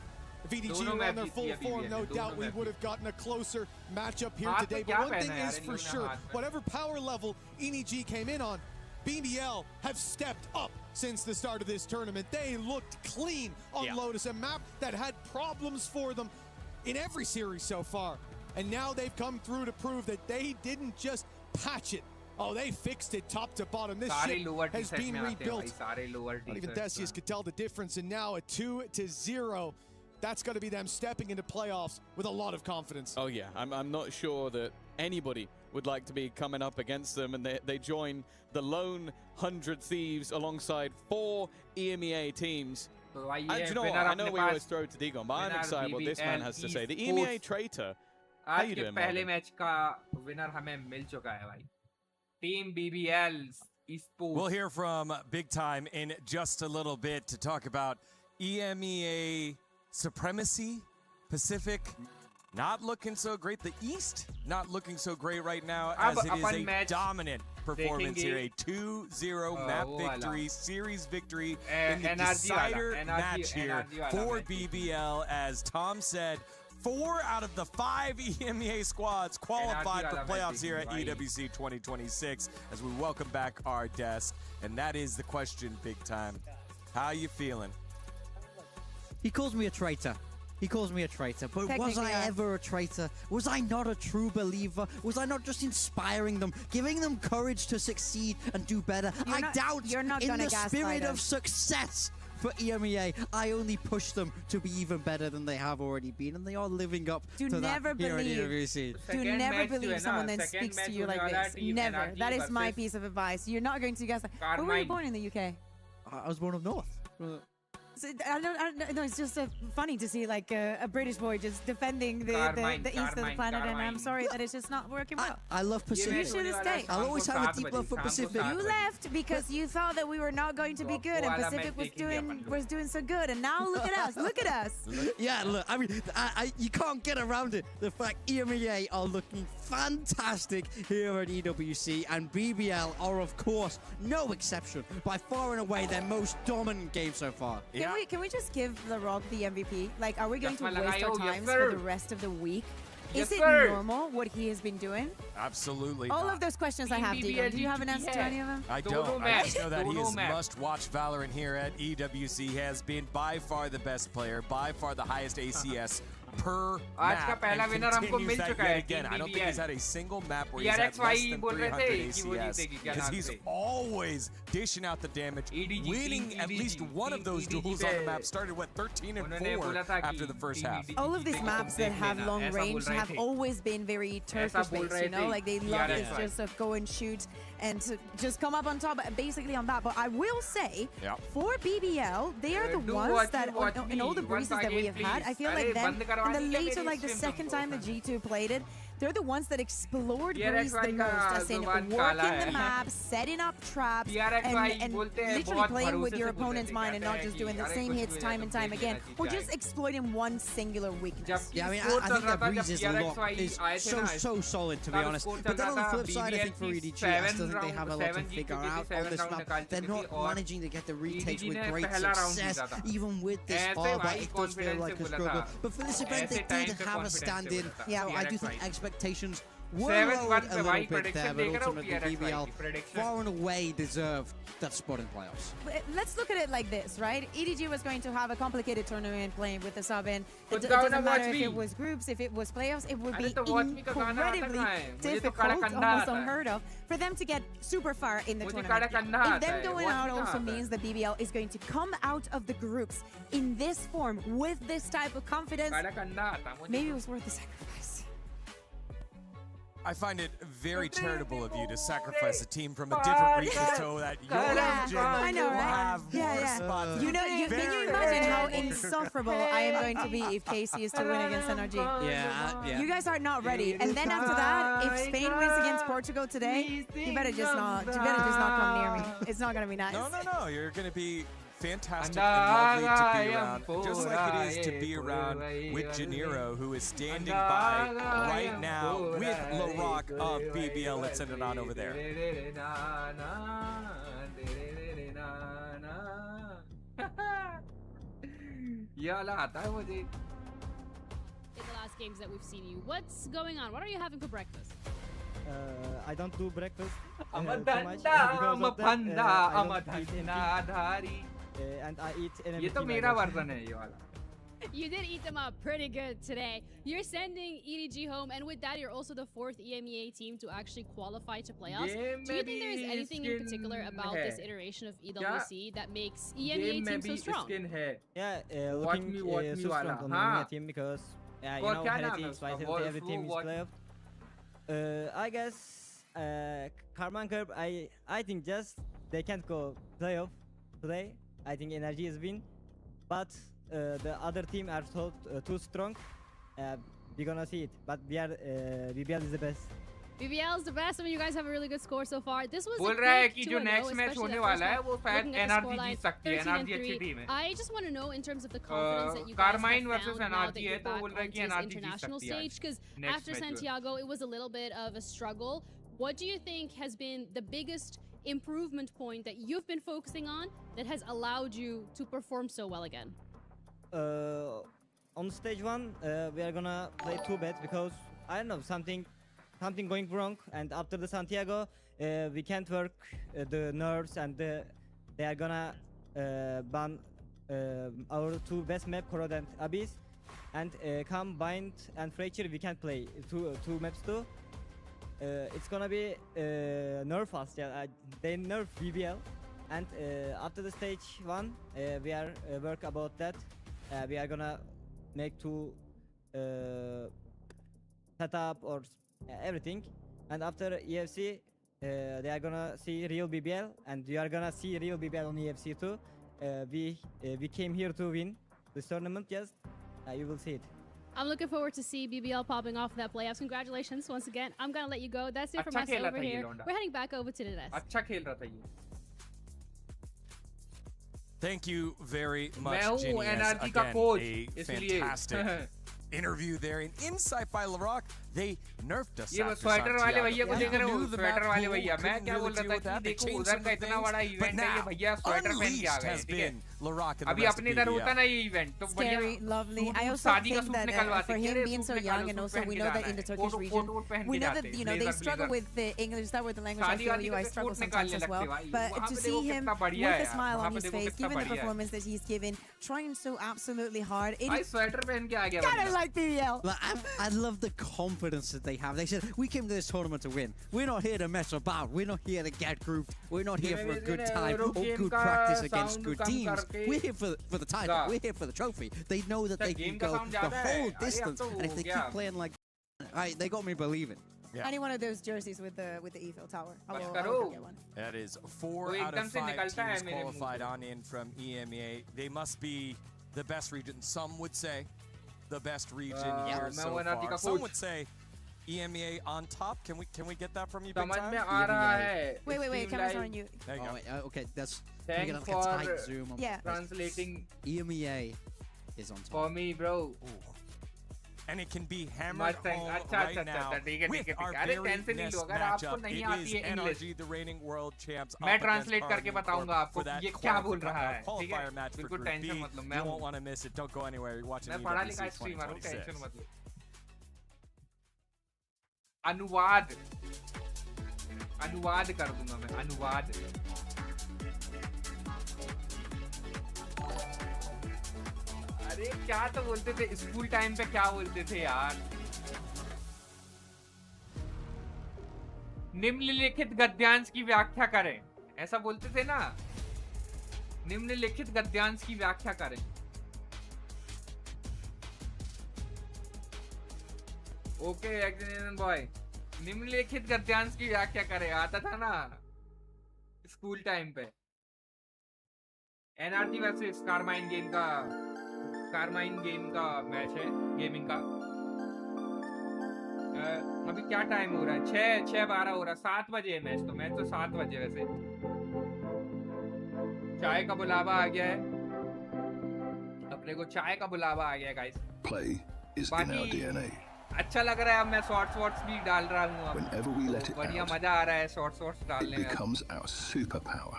If EDG were on their full form, no doubt we would have gotten a closer matchup here today. But one thing is for sure, whatever power level EDG came in on, BBL have stepped up since the start of this tournament. They looked clean on Lotus, a map that had problems for them in every series so far. And now they've come through to prove that they didn't just patch it. Oh, they fixed it top to bottom. This ship has been rebuilt. Not even Decius could tell the difference, and now a 2-0. That's got to be them stepping into playoffs with a lot of confidence. Oh yeah, I'm not sure that anybody would like to be coming up against them, and they join the lone 100 Thieves alongside 4 EMEA teams. And you know what? I know we always throw to Digon, but I'm excited what this man has to say. The EMEA traitor. How you doing, पहले match का winner हमें मिल चुका है भाई. Team BBL Esports. We'll hear from Big Time in just a little bit to talk about EMEA supremacy. Pacific not looking so great. The East not looking so great right now, as it is a dominant performance here. A 2-0 map victory, series victory in the decider match here for BBL. As Tom said, 4 out of the 5 EMEA squads qualified for playoffs here at EWC 2026, as we welcome back our desk. And that is the question, Big Time. How you feeling? He calls me a traitor. He calls me a traitor. But was I ever a traitor? Was I not a true believer? Was I not just inspiring them, giving them courage to succeed and do better? I doubt in the spirit of success for EMEA, I only push them to be even better than they have already been, and they are living up to that here at EWC. Do never believe someone that speaks to you like this. Never. That is my piece of advice. You're not going to guess. Where were you born in the UK? I was born up north. I don't know. It's just funny to see like a British boy just defending the east of the planet, and I'm sorry that it's just not working well. I love Pacific. You should have stayed. I'll always have a deep love for Pacific. You left because you thought that we were not going to be good, and Pacific was doing so good, and now look at us. Look at us. Yeah, look. I mean, you can't get around it. The fact EMEA are looking fantastic here at EWC, and BBL are, of course, no exception. By far and away, their most dominant game so far. Can we just give the Wrld the MVP? Like, are we going to waste our times for the rest of the week? Is it normal what he has been doing? Absolutely. All of those questions I have, Diego. Do you have an answer to any of them? I don't. I just know that he is must-watch Valorant here at EWC. He has been by far the best player, by far the highest ACS per आज का map पहला and winner हमको continues mill that चुका yet है, again. Team I don't think he's had a single map where he's had TRX less than बोल रहे 300 थे कि वो ACS जीतेगी, क्या because नाम he's से? always dishing out the damage, EDG, winning Team at least EDG, one of those Team duels EDG on the map. Started what 13 and उन्होंने 4 बोला था after कि the first half. All of these maps that have long ऐसा बोल range रहे have थे। always been very Turkish बोल based, रहे you know, थे like they love TRX this just to go and shoot and to just come up on top basically on that. But I will say, for BBL, they are the ones that, in all the breezes that we have had, I feel like them, in the later, like the second time the G2 played it, they're the ones that explored breeze the most, as in working the map, setting up traps, and literally playing with your opponent's mind and not just doing the same hits time and time again, or just exploiting one singular weakness. Yeah, I mean, I think that Breeze's lock is so solid, to be honest. But then on the flip side, I think for EDG, I still think they have a lot to figure out on this map. They're not managing to get the retakes with great success, even with this harbor. It does feel like a struggle. But for this event, they did have a stand-in. So I do think expectations were lowered a little bit there, but ultimately BBL far and away deserved that spot in playoffs. Let's look at it like this, right? EDG was going to have a complicated tournament playing with the sub-in. It But doesn't matter if it was groups, if it was playoffs, it would be incredibly difficult, almost unheard of, for them to get super far in the tournament. If them going out also means that BBL is going to come out of the groups in this form, with this type of confidence, maybe it was worth the sacrifice. I find it very charitable of you to sacrifice a team from a different region so that your region I know, will right? have more spots. You know, can you imagine how insufferable I am going to be if KC is to win against NRG? Yeah. You guys are not ready. And then after that, if Spain wins against Portugal today, you better just not come near me. It's not going to be nice. No. You're going to be fantastic and lovely to be around, just like it is to be around with Janiro, who is standing by right now with Wrld of BBL. Let's send it on over there. In the last games that we've seen you, what's going on? What are you having for breakfast? I don't do breakfast too much and I eat NMT. You did eat them up pretty good today. You're sending EDG home, and with that, you're also the 4th EMEA team to actually qualify to playoffs. Do you think there is anything in particular about this iteration of EWC that makes EMEA team so strong? Yeah, looking so strong on the EMEA team because you know Heretics, Vitality, every team is playoff. I guess Karmine Corp, I think just they can't go playoff today. I think NRG is win, but the other team are too strong. We're gonna see it, but BBL is the best. BBL is the best. I mean, you guys have a really good score so far. This was बोल रहा है कि जो next match होने वाला है वो शायद NRG जीत सकती है. NRG अच्छी team है. I just want to know in terms of the confidence that you guys Karmine have versus found now that NRG you're है तो back बोल रहा है onto कि this NRG जीत international सकती है. stage, because after Santiago it was a little bit of a struggle. What do you think has been the biggest improvement point that you've been focusing on that has allowed you to perform so well again? On stage 1, we are gonna play 2 bets because I don't know, something going wrong, and after the Santiago we can't work the nerves, and they are gonna ban our 2 best map, Corrode and Abyss, and come Bind and Fracture we can't play two maps too. It's gonna be nerf fast. Yeah, they nerf BBL, and after the stage 1 we are work about that. We are gonna make 2 setup or everything, and after EFC they are gonna see real BBL, and you are gonna see real BBL on EFC too. We came here to win this tournament. Yes, you will see it. I'm looking forward to see BBL popping off in that playoffs. Congratulations once again. I'm gonna let you go. That's it from us over here. We're heading back over to the desk. अच्छा खेल रहा था ये. Thank you very much, मैं हूँ Ginny. NRG का coach, A इसलिए. fantastic interview there, and insight by Larocque. They nerfed us. ये स्वेटर वाले भैया को देख रहे हो, स्वेटर वाले भैया. मैं क्या बोल रहा था कि देखो उधर का इतना बड़ा इवेंट है, ये भैया स्वेटर पहन के आ गए, ठीक है. अभी अपने इधर होता ना ये इवेंट तो बढ़िया. Scary, lovely. I also think that for him being so young, and also we know that in the Turkish region, we know that they struggle with the English, start with the language. I feel you guys struggle sometimes as well. But to see him with a smile on his face, given the performance that he's given, trying so absolutely hard, भाई sweater पहन के आ गया. gotta like BBL. Like, I love the confidence that they have. They said, we came to this tournament to win. We're not here to mess about. We're not here to get grouped. We're not here for a good time or good practice against good teams. We're here for the title. We're here for the trophy. They know that they can go the whole distance, and if they keep playing like, they got me believing. Yeah. Any one of those jerseys with the Eiffel Tower. I will get one. That is 4 out of 5 teams qualified on in from EMEA. They must be the best region. Some would say the best region here so far. Some would say EMEA on top. Can we get that from you, Big Time? Wait, camera's on you. There you go. Okay, that's thanks for a tight zoom on translating. EMEA is on top. For me, bro. And it can be hammered home right now with our very next matchup. It is NRG, the reigning world champs. मैं translate करके बताऊंगा आपको ये क्या बोल रहा है. Qualifier match for Group B. You won't want to miss it. Don't go anywhere. You're watching EWC 2026. अनुवाद कर दूंगा मैं. अनुवाद. अरे क्या तो बोलते थे स्कूल टाइम पे, क्या बोलते थे यार. निम्नलिखित गद्यांश की व्याख्या करें, ऐसा बोलते थे ना. निम्नलिखित गद्यांश की व्याख्या करें. Okay explanation boy. निम्नलिखित गद्यांश की व्याख्या करें आता था ना स्कूल टाइम पे. एनआरजी वर्सेस कार्माइन गेम का मैच है, गेमिंग का. अभी क्या टाइम हो रहा है? 6:12 हो रहा है. 7 बजे है मैच. तो मैच तो 7 बजे. वैसे चाय का बुलावा आ गया है अपने को. चाय का बुलावा आ गया है गाइस. DNA. अच्छा लग रहा है. अब मैं शॉर्ट्स भी डाल रहा हूँ. बढ़िया मजा आ रहा है शॉर्ट्स डालने में.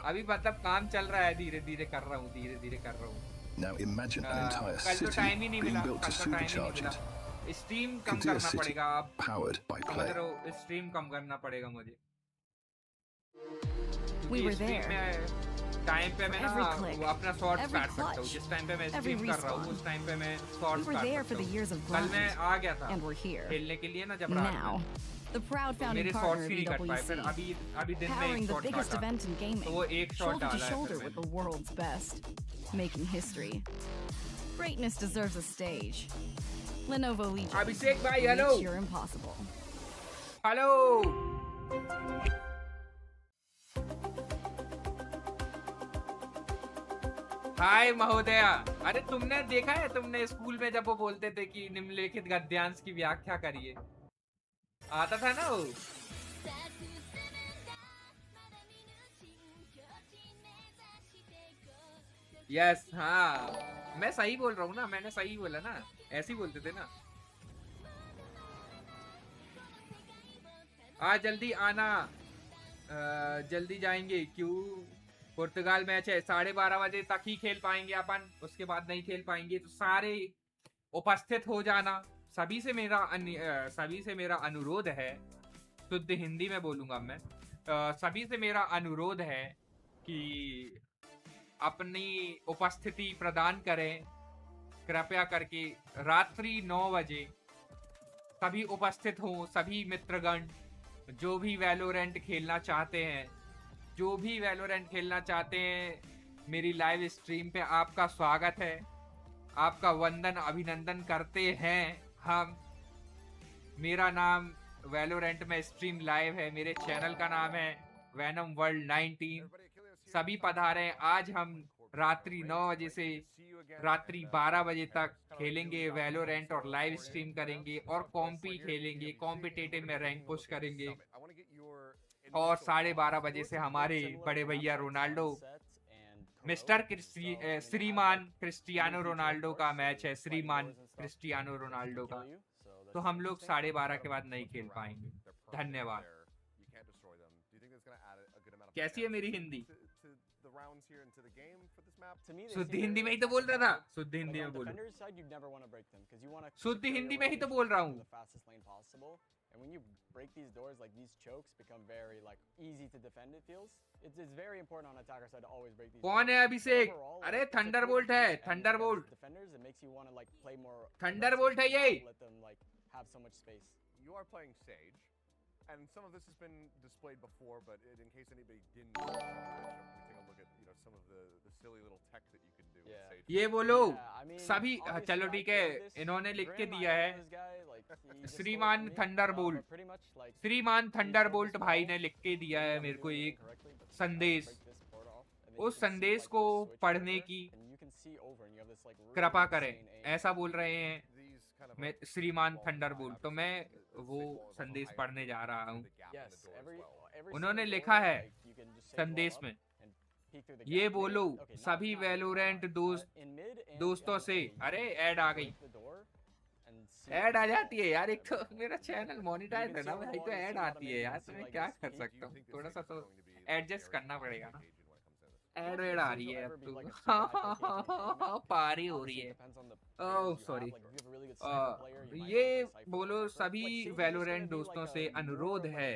अभी मतलब काम चल रहा है. धीरे धीरे कर रहा हूँ. Now imagine an entire city being built to supercharge it. Stream कम करना पड़ेगा. Powered by play. स्ट्रीम कम करना पड़ेगा मुझे. We were there. टाइम पे मैं ना अपना शॉर्ट्स काट सकता हूँ. जिस टाइम पे मैं स्ट्रीम कर रहा हूँ उस टाइम पे मैं शॉर्ट्स काट सकता हूँ. कल मैं आ गया था खेलने के लिए ना जब रात में. The proud founding partner of EWC, powering the biggest event in gaming, shoulder to shoulder with the world's best, making history. Greatness deserves a stage. Lenovo Legion, Abhishek bhai, hello. Reach your impossible. Hello. हाय महोदया. अरे तुमने देखा है, तुमने school में जब वो बोलते थे कि निम्नलिखित गद्यांश की व्याख्या करिए, आता था ना वो. यस हाँ मैं सही बोल रहा हूँ ना. मैंने सही बोला ना. ऐसे ही बोलते थे ना. आज जल्दी आना. जल्दी जाएंगे. क्यों? पुर्तगाल मैच है. 12:30 बजे तक ही खेल पाएंगे अपन. उसके बाद नहीं खेल पाएंगे. तो सारे उपस्थित हो जाना. सभी से मेरा अनुरोध है. शुद्ध हिंदी में बोलूंगा मैं. सभी से मेरा अनुरोध है कि अपनी उपस्थिति प्रदान करें कृपया करके. रात्रि 9 बजे सभी उपस्थित हों. सभी मित्रगण जो भी वैलोरेंट खेलना चाहते हैं, मेरी लाइव स्ट्रीम पे आपका स्वागत है. आपका वंदन अभिनंदन करते हैं हम. मेरा नाम वैलोरेंट में स्ट्रीम लाइव है. मेरे चैनल का नाम है Venom World 19. सभी पधारें. आज हम रात्रि 9 बजे से रात्रि 12 बजे तक खेलेंगे वैलोरेंट और लाइव स्ट्रीम करेंगे और कॉम्पी खेलेंगे. कॉम्पिटिटिव में रैंक पुश करेंगे. और 12:30 बजे से हमारे बड़े भैया रोनाल्डो मिस्टर श्रीमान क्रिस्टियानो रोनाल्डो का मैच है. श्रीमान क्रिस्टियानो रोनाल्डो का. तो हम लोग 12:30 के बाद नहीं खेल पाएंगे. धन्यवाद. कैसी है मेरी हिंदी? शुद्ध हिंदी में ही तो बोल रहा था. शुद्ध हिंदी में बोल. शुद्ध हिंदी में ही तो बोल रहा हूँ. And when you break these doors, like these chokes become very like easy to defend. It feels. It's very important on attacker side to always break these. कौन है अभिषेक? अरे थंडरबोल्ट है, Thunderbolt. Defenders, it makes you want to like play more. Thunderbolt है ये. Let them like have so much space. You are playing Sage, and some of this has been displayed before, but in case anybody didn't know the matchup, we take a look at some of the silly little tech that you can do with Sage. ये बोलो सभी चलो ठीक है इन्होंने लिख के दिया है श्रीमान थंडरबोल्ट भाई ने लिख के दिया है मेरे को एक संदेश उस संदेश को पढ़ने की कृपा करें ऐसा बोल रहे हैं मैं श्रीमान थंडरबोल्ट तो मैं वो संदेश पढ़ने जा रहा हूँ उन्होंने लिखा है संदेश में ये बोलो सभी वैलोरेंट दोस्तों से अरे ऐड आ गई ऐड आ जाती है यार एक तो मेरा चैनल मोनेटाइज है ना भाई तो ऐड आती है यार तो मैं क्या कर सकता हूँ थोड़ा सा तो एडजस्ट करना पड़ेगा ना ऐड आ रही है अब तो पारी हो रही है ओह सॉरी ये बोलो सभी वैलोरेंट दोस्तों से अनुरोध है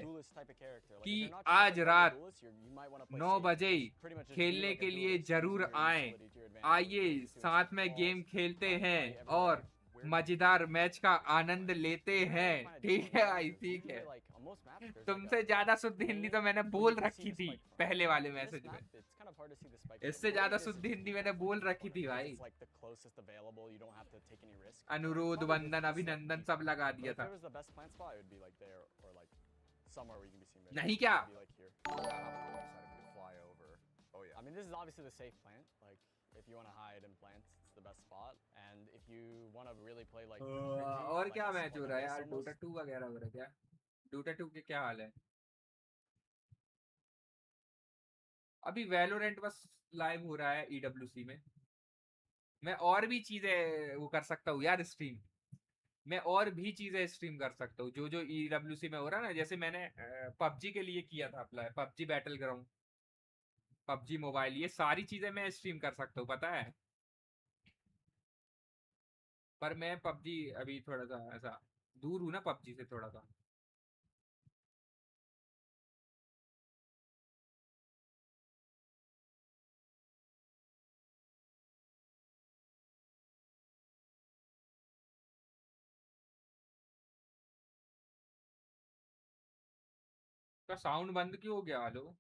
कि आज रात 9 बजे खेलने के लिए जरूर आइए साथ में गेम खेलते हैं और मजेदार मैच का आनंद लेते हैं ठीक है भाई ठीक है तुमसे ज्यादा शुद्ध हिंदी तो मैंने बोल रखी थी पहले वाले मैसेज में इससे ज्यादा शुद्ध हिंदी मैंने बोल रखी थी भाई अनुरोध वंदन अभिनंदन सब लगा दिया था नहीं क्या I mean, this is obviously the safe plant. Like, if you want to hide and plant, it's the best spot. And if you want to really play like. और क्या मैच हो रहा है यार? Dota 2 वगैरह हो रहा है क्या? Dota 2 के क्या हाल है? अभी Valorant बस लाइव हो रहा है EWC में. मैं और भी चीजें वो कर सकता हूँ यार स्ट्रीम. मैं और भी चीजें स्ट्रीम कर सकता हूँ जो EWC में हो रहा है ना जैसे मैंने PUBG के लिए किया था apply PUBG battle ground PUBG mobile ये सारी चीजें मैं स्ट्रीम कर सकता हूँ पता है पर मैं PUBG अभी थोड़ा सा ऐसा दूर हूँ ना PUBG से थोड़ा सा का साउंड बंद क्यों हो गया hello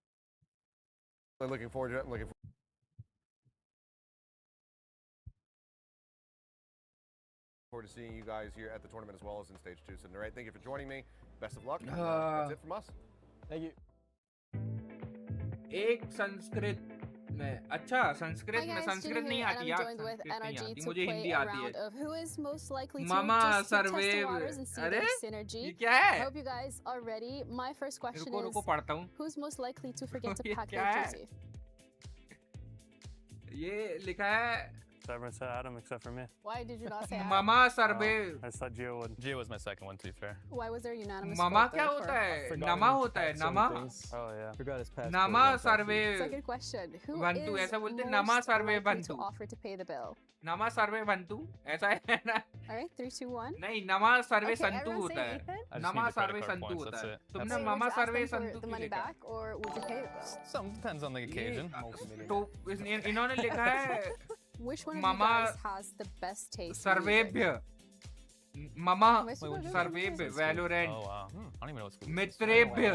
I'm looking forward to it. I'm looking forward to seeing you guys here at the tournament as well as in stage 2. So, Narate, thank you for joining me. Best of luck. That's it from us. Thank you. एक संस्कृत में अच्छा संस्कृत में संस्कृत नहीं आती यार संस्कृत नहीं आती मुझे हिंदी आती है मामा सर्वेव अरे ये क्या है रुको पढ़ता हूँ क्या है ये लिखा है Everyone said Adam except for me. Why did you not say Adam? Mama Sarve. I just thought Gio would. Gio was my second one, to be fair. Why was there unanimous? Mama क्या होता है? Nama होता है Nama. Oh yeah. Forgot his past. Nama Sarve. It's a good question. Who Bantu is ऐसा बोलते most Nama Sarve likely Bantu. to offer to pay the bill? Nama Sarve Bantu ऐसा है ना? All right, 3, 2, 1. नहीं Nama Sarve Okay, Santu everyone होता say है. Ethan? Nama need the Sarve credit card Santu points, होता that's है. it. तुमने So Mama would you ask Sarve them for Santu the क्यों money लिखा? back or would you pay the bill? Some depends on the occasion. तो इन्होंने लिखा है Which one of Mama you guys has the best taste? सर्वेभ्य Mama सर्वेभ्य Valorant Oh wow. I don't even know what's मित्रेभ्य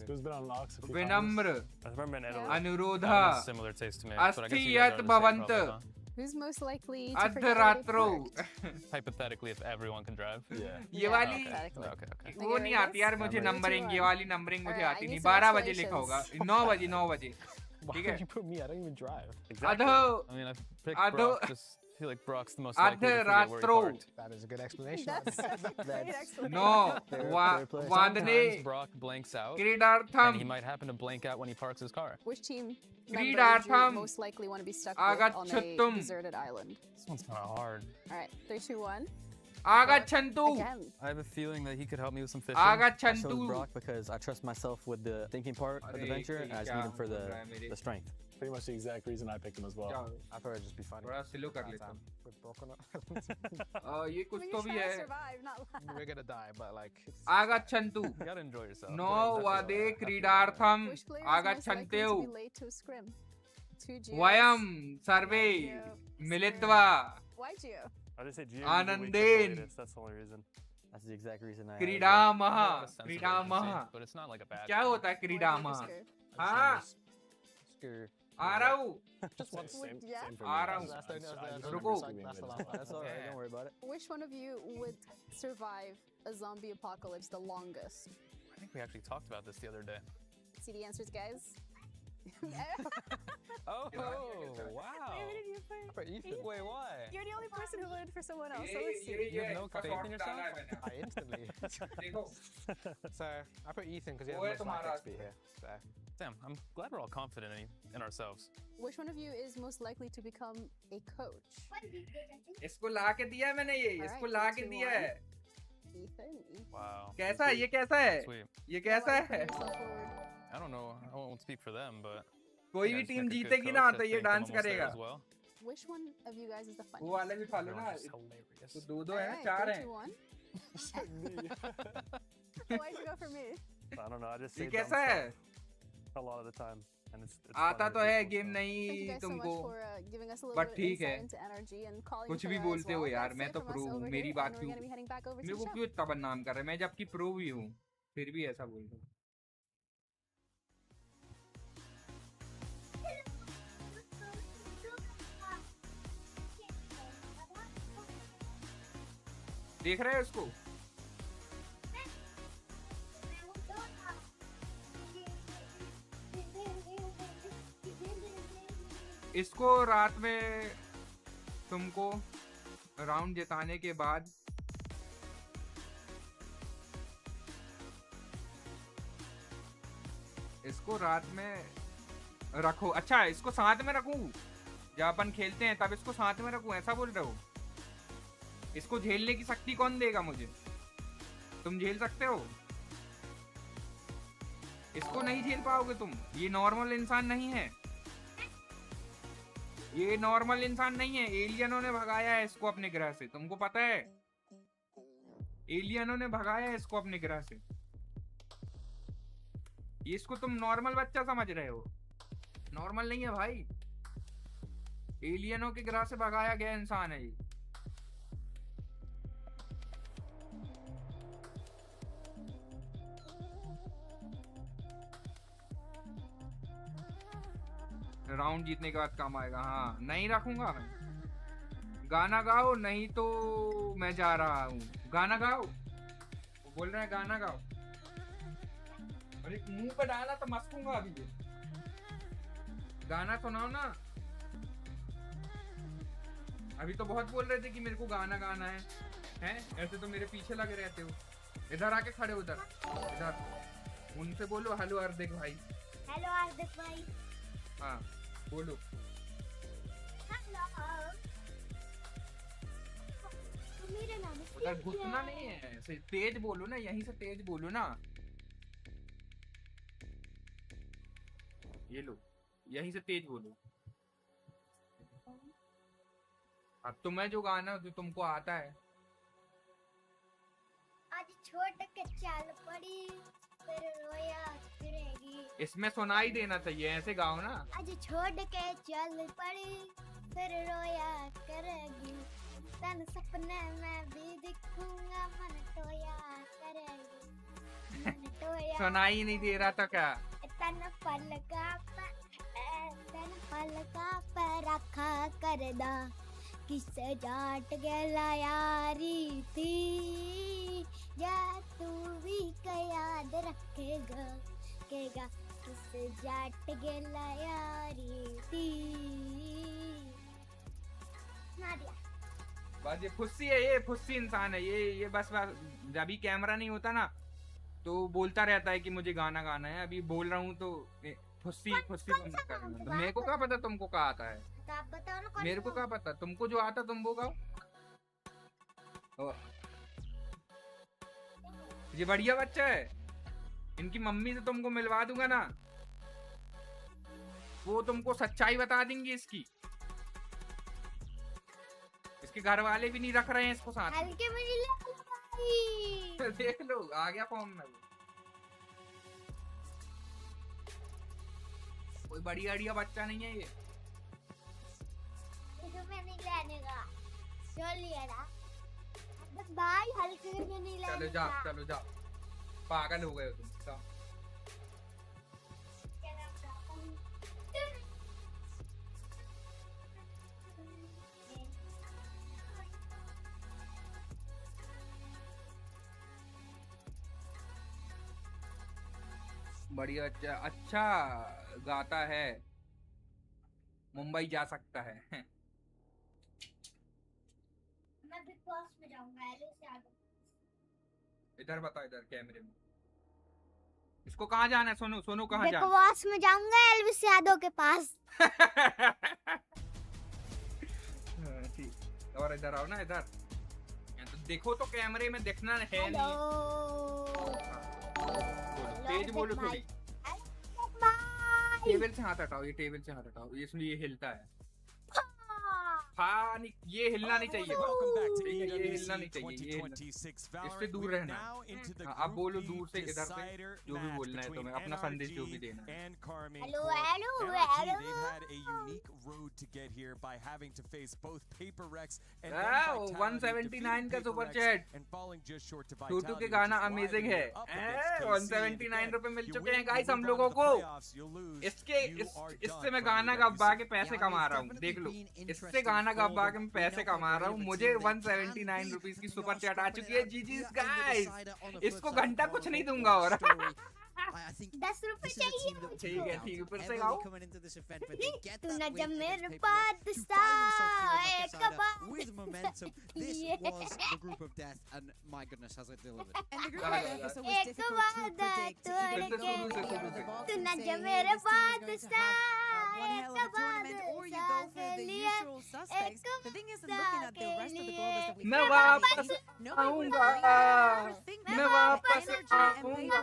Who's been on Nox a few विनम्र times? I remember in Italy. अनुरोधा similar taste to me. But I guess you अस्थियत guys are the same भवंत probably, huh? Who's most likely to forget what अर्धरात्रो they parked? Hypothetically, if everyone can drive. Yeah. ये वाली Hypothetically. Okay. वो नहीं आती यार मुझे Number numbering ये 2, वाली numbering मुझे Alright, आती I नहीं need some 12 बजे लिखा होगा explanations. 9 बजे Why ठीक है would you put me? I don't even drive. अधो I mean, I picked Brock. Just feel like Brock's the most likely to forget where he अर्धरात्रो parked. That is a good explanation. That's a great explanation. No वादने Sometimes Brock blanks out, and क्रीडार्थम he might happen to blank out when he parks his car. Which team member would क्रीडार्थम you most likely want to be stuck with on a आगच्छतुम deserted island? This one's kind of hard. All right, 3, 2, 1. आगच्छन्तु Again. I have a feeling that he could help me with some fishing. I आगच्छन्तु chose Brock because I trust myself with the thinking part of the venture, and I just need him for the strength. pretty much the exact reason I picked him as well. I thought it'd just be funny. थोड़ा slow कर लेता हूँ. With broken up. ये कुछ तो भी है. We're gonna die, but like. आगच्छन्तु. You gotta enjoy yourself. No vade क्रीडार्थम आगच्छन्त्यौ. वयं सर्वे मिलित्वा. Why Geo? I just said Geo. Anandin. That's the only reason. That's the exact reason I. क्रीडामः. क्रीडामः. But it's not like a bad. क्या होता है क्रीडामः? हाँ. आ रहा हूँ. Just one same for me. आ रहा हूँ. रुको. That's the last one. That's alright. Don't worry about it. Which one of you would survive a zombie apocalypse the longest? I think we actually talked about this the other day. See the answers, guys? Oh, wow. For Ethan. Wait, why? You're the only person who voted for someone else. So let's see. You have no faith in yourself? I instantly. So I put Ethan because he has the most life XP here. So. Damn, I'm glad we're all confident in ourselves. Which one of you is most likely to become a coach? इसको ला के दिया है मैंने ये. इसको ला के दिया है. Ethan. Wow. कैसा है ये? कैसा है? Sweet. ये कैसा है? I don't know. I won't speak for them, but. कोई भी टीम जीतेगी ना तो ये डांस करेगा. Which one of you guys is the funniest? वो वाले भी खा लो ना. तो दो है ना, चार हैं. Why'd you go for me? I don't know. I just say ये कैसा है? a lot of the time, and it's आता तो है गेम नहीं तुमको. बट ठीक है. कुछ भी बोलते हो यार. मैं तो प्रो हूँ. मेरी बात क्यों? मेरे को क्यों इतना बदनाम कर रहे हैं? मैं जबकि प्रो भी हूँ. फिर भी ऐसा बोल रहे हो. देख रहे हो इसको? इसको रात में तुमको राउंड जिताने के बाद इसको रात में रखो. अच्छा, इसको साथ में रखूं? जब अपन खेलते हैं तब इसको साथ में रखूं? ऐसा बोल रहे हो? इसको झेलने की शक्ति कौन देगा मुझे? तुम झेल सकते हो? इसको नहीं झेल पाओगे तुम. ये नॉर्मल इंसान नहीं है. ये नॉर्मल इंसान नहीं है. एलियनों ने भगाया है इसको अपने ग्रह से. तुमको पता है? एलियनों ने भगाया है इसको अपने ग्रह से. इसको तुम नॉर्मल बच्चा समझ रहे हो. नॉर्मल नहीं है भाई. एलियनों के ग्रह से भगाया गया इंसान है ये. राउंड जीतने के बाद काम आएगा. हाँ, नहीं रखूंगा मैं. गाना गाओ नहीं तो मैं जा रहा हूँ. गाना गाओ. वो बोल रहे हैं गाना गाओ. अरे मुंह पे डाला तो मस्कूंगा अभी. गाना सुनाओ ना. अभी तो बहुत बोल रहे थे कि मेरे को गाना गाना है. हैं? ऐसे तो मेरे पीछे लगे रहते हो. इधर आके खड़े हो. इधर उनसे बोलो हेलो हार्दिक भाई. हेलो हार्दिक भाई. हाँ बोलो. उधर घुसना नहीं है. तेज बोलो ना. यहीं से तेज बोलो ना. ये लो. यहीं से तेज बोलो. अब तुम्हें जो गाना जो तुमको आता है. आज छोड़ के चल पड़ी फिर रोया करेगी. इसमें सुनाई देना चाहिए. ऐसे गाओ ना. आज छोड़ के चल पड़ी फिर रोया करेगी. तन सपने में भी दिखूंगा मन टोया करेगी. मन टोया. सुनाई नहीं दे रहा था क्या? तन पलका पर रखा करदा किसे जाट गला यारी थी. या तू भी का याद रखेगा केगा किसे जाट गला यारी थी. नादिया बस ये फुस्सी है. ये फुस्सी इंसान है. ये बस जब भी कैमरा नहीं होता ना तो बोलता रहता है कि मुझे गाना गाना है. अभी बोल रहा हूँ तो फुस्सी बंद कर. तो मेरे को क्या पता तुमको क्या आता है. मेरे को क्या पता. तुमको जो आता तुम वो गाओ. ये बढ़िया बच्चा है. इनकी मम्मी से तुमको मिलवा दूंगा ना. वो तुमको सच्चाई बता देंगे इसकी। इसके घर वाले भी नहीं रख रहे हैं इसको साथ। हल्के में नहीं ले भाई। देख लो आ गया फॉर्म में। कोई बड़ी आइडिया बच्चा नहीं है ये। इसमें नहीं लेने का। चल लिया ना। बस भाई हल्के में नहीं लेने का। चलो जा, चलो जा। पागल हो गए हो तुम सब। बढ़िया। अच्छा गाता है, मुंबई जा सकता है। मैं बिग बॉस में जाऊंगा। इधर बता, इधर कैमरे में। इसको कहाँ जाना है? सोनू, सोनू कहाँ जाना है? बिग बॉस में जाऊंगा एलविस यादव के पास। ठीक। और इधर आओ ना, इधर तो देखो तो कैमरे में दिखना है नहीं। तेज बोलो थोड़ी। टेबल से हाथ हटाओ, ये टेबल से हाथ हटाओ, ये इसलिए ये हिलता है। हाँ, ये हिलना नहीं चाहिए। ये हिलना नहीं चाहिए। इससे दूर रहना। अब बोलो दूर से, इधर से जो भी बोलना है तुम्हें, अपना संदेश जो भी देना है। Hello hello hello. 179 का सुपर चैट। टूटू के गाना अमेजिंग है। 179 रुपए मिल चुके हैं गाइस हम लोगों को। इससे मैं गाना गा के पैसे कमा रहा हूँ, देख लो। इससे गाना गा के मैं पैसे कमा रहा हूँ। मुझे 179 रुपीज की सुपर चैट आ चुकी है। जी गाइस, इसको घंटा कुछ नहीं दूंगा और 10 रुपए चाहिए। ठीक है, ठीक है, फिर से गाओ। तू न जब मेरे बादशाह एक बार। With momentum, this was the group of death, and my goodness, has it delivered? And the group of death was always difficult to predict. तू न जब मेरे बादशाह one hell of a tournament, or you go for the usual suspects. The thing is, looking at the rest of the globals that we मैं वापस आऊंगा। मैं वापस आऊंगा।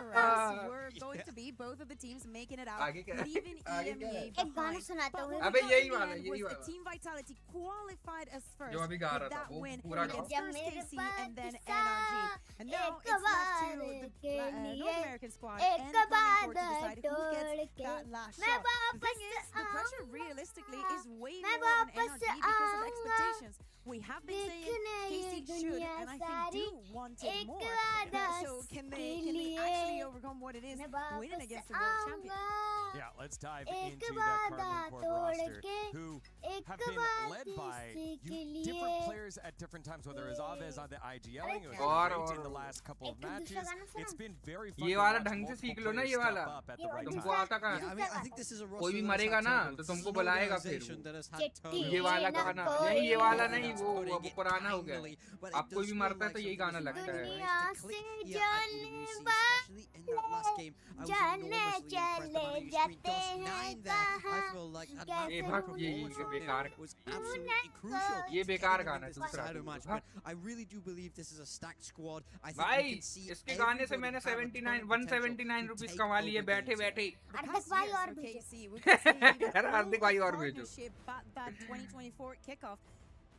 were going to be both of the teams making it out. But even EMEA एक गाना सुनाता हूँ। अबे यही वाला, यही वाला। Team Vitality qualified as first. जो अभी गा रहा था, that वो win पूरा against गाओ। first KC and then NRG. And now it's left to the North American squad and Karmine Corp to decide who gets that last shot. The thing is, the pressure realistically is way more on NRG because of expectations. We have been saying KC should, and I think do want it more. So can they actually overcome what it is winning against the world champion? Yeah, let's dive into that Karmine Corp roster, who have been led by different players at different times, whether it's Aves on the IGLing or great in the last couple of matches. It's been very fun. ये वाला ढंग से सीख लो ना, ये वाला तुमको आता कहाँ? कोई भी मरेगा ना तो तुमको बुलाएगा फिर। ये वाला गाना नहीं, ये वाला नहीं, वो पुराना हो गया। अब कोई भी मरता है तो यही गाना लगता है। ये बेकार गाना है दूसरा। भाई इसके गाने से मैंने 179 रुपीज कमा लिए बैठे बैठे। हार्दिक भाई और भेजो।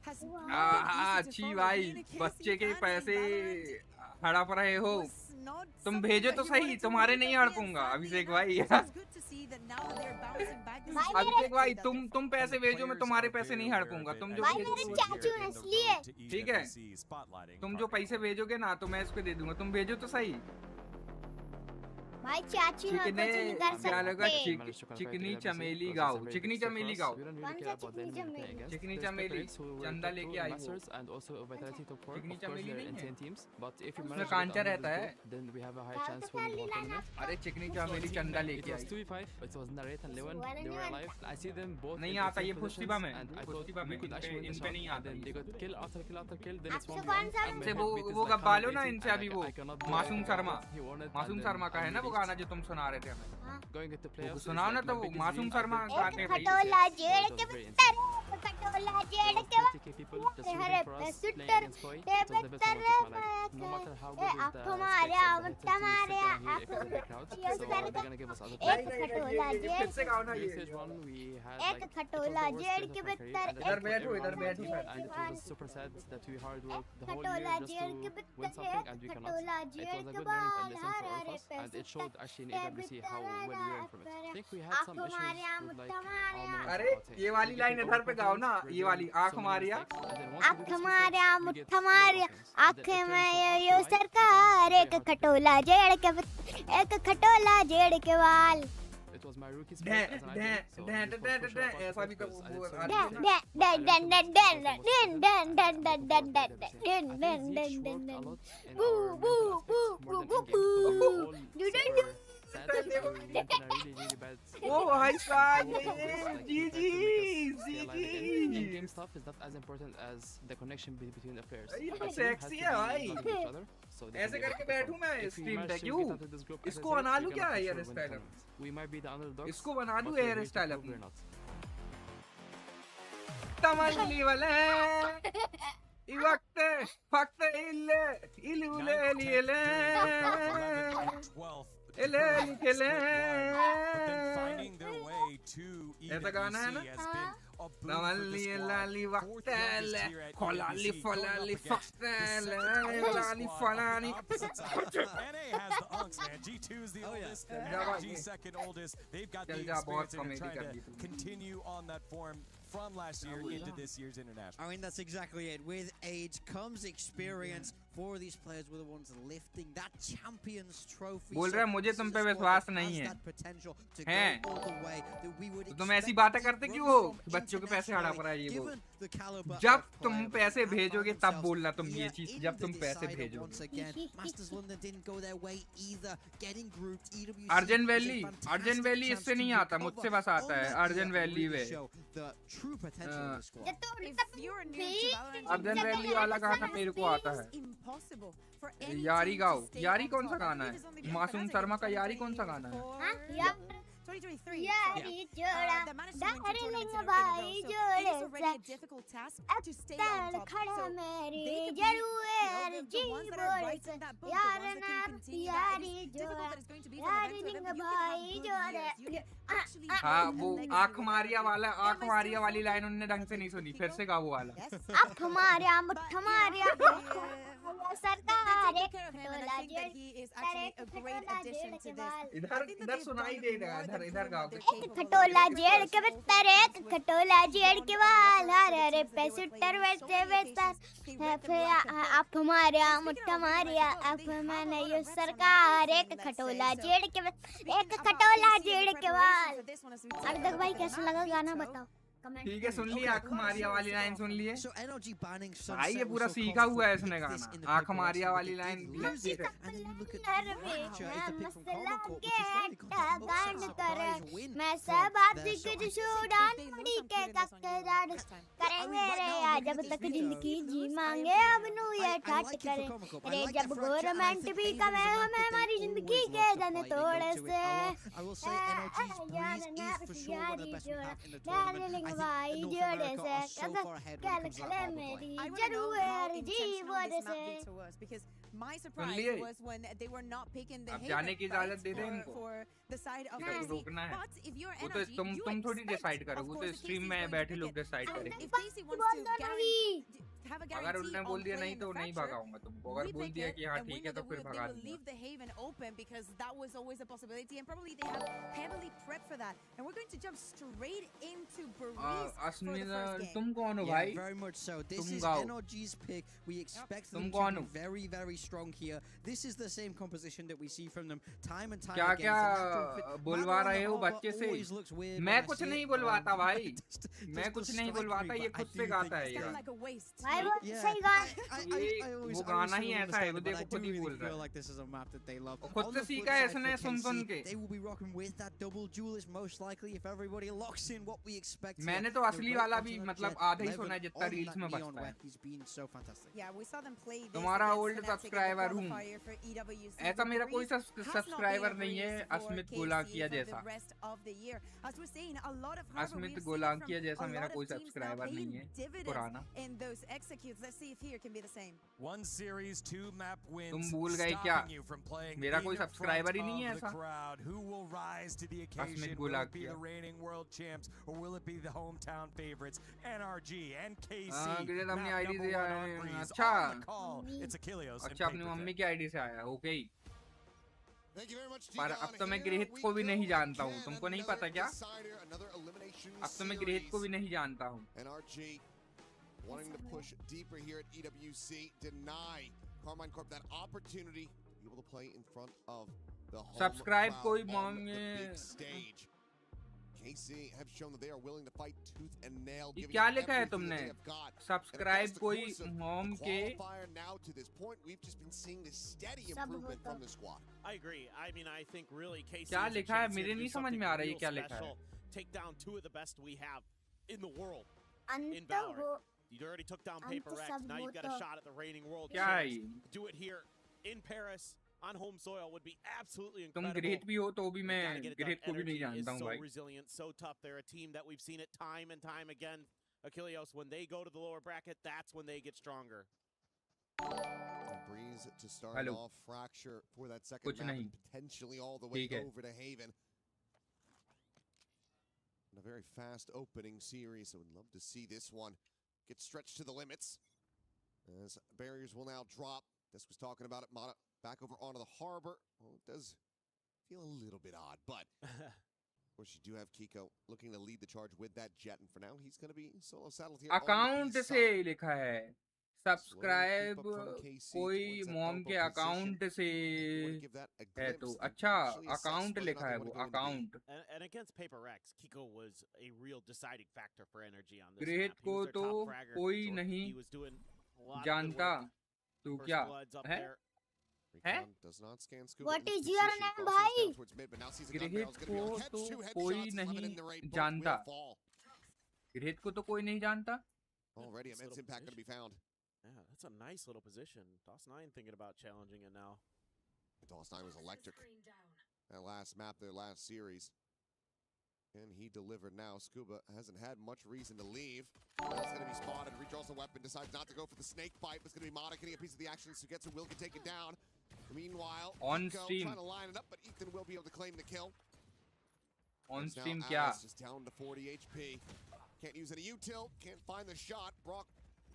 अच्छी भाई, बच्चे के पैसे हड़प रहे हो तुम, भेजो तो सही, तुम्हारे नहीं हड़पूंगा अभिषेक भाई। अभिषेक भाई तुम पैसे भेजो, मैं तुम्हारे पैसे नहीं हड़पूंगा। तुम जो ठीक है, तुम जो पैसे भेजोगे ना तो मैं इसको दे दूंगा, तुम भेजो तो सही। भाई चाची क्या लगा? चिकनी चमेली गाओ, चिकनी चमेली गाओ, चिकनी चमेली चंदा लेके आई। चिकनी चमेली नहीं है, उसमें कांचा रहता है। अरे चिकनी चमेली चंदा लेके आई। नहीं आता ये फुस्तिबा में, इन पे नहीं आता। वो गब्बालो ना इनसे अभी, वो मासूम शर्मा का है ना वो गाना जो तुम सुना रहे थे हमें। वो सुनाओ ना, तो वो मासूम शर्मा गाते हैं। खटोला जेड़ के बिस्तर, खटोला जेड़ के हरे सुटर ते बिस्तर आप हमारे आप तुम्हारे if it's a big crowd, so they're gonna give us other एक खटोला Z stage one we had एक खटोला जेड़ के भीतर इधर बैठो and it was super sad that we hard work the whole year just to win something and we cannot. It was a good learning lesson for all of us and it showed actually in EWC how well we learned from it. I think we had some issues with like अरे ये वाली line इधर पे गाओ ना, ये वाली आँख मारिया आँख मारिया मुट्ठा मारिया आँख में यो सरकार एक खटोला जेड़ के वाल It was my rookie's fault as an idea, so ऐसा भी कब Oh, high five! GG! In-game stuff is not as important as the connection between the players. Sexy है भाई. ऐसे करके बैठूं मैं स्ट्रीम पे क्यों? इसको बना लूं क्या हेयर स्टाइल? इसको बना लूं हेयर स्टाइल अपनी. तमल्ली वाले I vakte fakte ille ilule liele finding their way to EWC has been a Namalli lali vaktele kolali folali faktele lali folani NA has the unks, man. G2 is the oldest, NRG second oldest. They've got the experience and are trying to continue on that form from last year into this year's international. I mean, that's exactly it. With age comes experience. Four of these players were the ones lifting that champions trophy. बोल रहा है मुझे तुम पे विश्वास नहीं है हैं तो तुम ऐसी बातें करते क्यों हो बच्चों के पैसे हड़ा पड़ा ये वो जब तुम पैसे भेजोगे तब बोलना तुम ये चीज जब तुम पैसे भेजोगे अर्जन वैली इससे नहीं आता मुझसे बस आता है अर्जन वैली वे अर्जन वैली वाला गाना मेरे को आता है यारी गाओ यारी कौन सा गाना है मासूम शर्मा का यारी कौन सा गाना है 2023 यारी जोड़ा डार्लिंग भाई जोड़े से अक्सर खड़ा मेरी जरूर जी बोल से यार नाम यारी जोड़ा डार्लिंग भाई जोड़े हाँ वो आँख मारिया वाली लाइन उन्होंने ढंग से नहीं सुनी फिर से गाओ वाला आँख मारिया मुट्ठ मारिया सरकार एक खटोला इधर सुनाई देगा इधर गाओ एक खटोला जेड़ के भीतर एक खटोला जेड़ के वाल हरे पैसे वैसे आप मारिया मुट्ठा मारिया आप मैंने यो सरकार एक खटोला जेड़ के वाल अर्धक भाई कैसा लगा गाना बताओ ठीक है सुन लिया आँख मारिया वाली लाइन सुन लिए भाई ये पूरा सीखा हुआ है इसने गाना आँख मारिया वाली लाइन मैं सब आप जब तक जिंदगी जी मांगे अब नू ये ठाट करे रे जब गवर्नमेंट भी कमे हमें हमारी जिंदगी के दन तोड़े से भाई जोड़े से कल खले मेरी जरूर जी बोले से My surprise was when they were not picking the Haven for the side of Casey. But if you're NRG, तुम थोड़ी डिसाइड करो वो तो स्ट्रीम में बैठे लोग डिसाइड करेंगे if Casey wants to have a अगर उन्होंने बोल दिया नहीं तो नहीं भगाऊंगा तुमको अगर बोल दिया कि हाँ ठीक है तो फिर भगा दूंगा leave the Haven open because that was always a possibility and probably they have heavily prepped for that and we're going to jump straight into Breeze for the first game. तुम कौन हो भाई very much so this is NRG's pick we expect them to be very very strong here this is the same composition that we see from them time and time again क्या बुलवा रहे हो बच्चे से मैं कुछ नहीं बुलवाता भाई मैं कुछ नहीं बुलवाता ये खुद से गाता है यार वो गाना ही ऐसा है वो देखो खुद ही बोल रहा है खुद से सीखा है इसने सुन के rocking with that double duelist, most likely, if everybody locks in what we expect. मैंने तो असली वाला भी मतलब आधा ही सुना है जितना रील्स में बजता है. He's been so fantastic. Yeah, we saw them play this तुम्हारा against old Fnatic in the subscriber हूँ. qualifier for EWC. ऐसा मेरा कोई has not सब्सक्राइबर been नहीं है a breeze for Asmit KC गोलाकिया for the जैसा. rest of the year. As we're saying, a lot of hardware Asmit we've seen गोलाकिया from जैसा a मेरा lot कोई of teams now subscriber paying नहीं है dividends पुराना. in those executes. Let's see if here can be the same. One series, two map wins. तुम भूल गए क्या? You from playing मेरा कोई in सब्सक्राइबर ही front नहीं है of the ऐसा. crowd. Who will rise to the occasion? Asmit Will it be गोलाकिया. the reigning world champs or will it be the hometown favorites? NRG and KC. गिरेद Map अपनी number ID से one आया on है. Breeze. अच्छा. On the call. It's Achilleos and अच्छा अपनी Paper mummy Tech. की ID से आया. ओके. पर अब तो मैं गृहित को भी नहीं जानता हूँ. तुमको नहीं पता क्या? अब तो मैं गृहित को भी नहीं जानता हूँ. NRG wanting to push deeper here at EWC, deny Karmine Corp that opportunity to be able to play in front of the home Subscribe crowd कोई on मांगे. the big stage. KC have shown that they are willing to fight tooth and nail. ये क्या लिखा है तुमने? Subscribe कोई mom के. Now to this point, we've just been seeing this steady improvement from the squad. I agree. I mean, I think really KC क्या has a लिखा है? chance मेरे here to नहीं do समझ something में आ रहा है ये real क्या लिखा है. special. Take down two of the best we have in the world in अंत Valorant. हो You already took down अंत Paper X. सब Now you've got a होता. shot at the reigning world क्या है champs. ये? Do it here in Paris on home soil would be absolutely तुम incredible. गृहित भी हो तो भी मैं Gotta get it done. गृहित को भी नहीं NRG is जानता हूँ so भाई. resilient, so tough. They're a team that we've seen it time and time again. Achilleos, when they go to the lower bracket, that's when they get stronger. Breeze to start Hello. off, Fracture for that second कुछ map, नहीं. and potentially all the way ठीक है. over to Haven. And a very fast opening series, so we'd love to see this one get stretched to the limits. As barriers will now drop. This was talking about it, Mata, back over onto the harbor. Well, it does feel a little bit odd, but of course you do have Kiko looking to lead the charge with that jet, and for now he's going to be solo saddled here. Account से लिखा है. Subscribe कोई mom के account से है तो अच्छा account लिखा है वो account. And against Paper X, Kiko was a real deciding factor for NRG on this गृहित map. He को was their तो top fragger. कोई नहीं He was doing a lot of good जानता. work. तू First क्या bloods up है? there. है? Does not scan Scuba What in this is your position, name, crosses bhai? down towards mid, but now sees a gun गृहित barrel's gonna be को on catch, तो two headshots, कोई 11 नहीं in the raid, both जानता. will fall. गृहित को तो कोई नहीं जानता. Already Nice immense little impact going to be found. Yeah, that's a nice little position. DOS9 thinking about challenging it now. DOS9 was electric. That last map, their last series. And he delivered now. Scuba hasn't had much reason to leave. That's going to be spotted. Redraws the weapon, decides not to go for the snake bite. It's going to be Mata getting a piece of the action. Sugetsu will get taken down. Meanwhile, On Nico stream. trying to line it up, but Ethan will be able to claim the kill. On It's now stream क्या? Alice just down to 40 HP. Can't use any util. Can't find the shot. Brock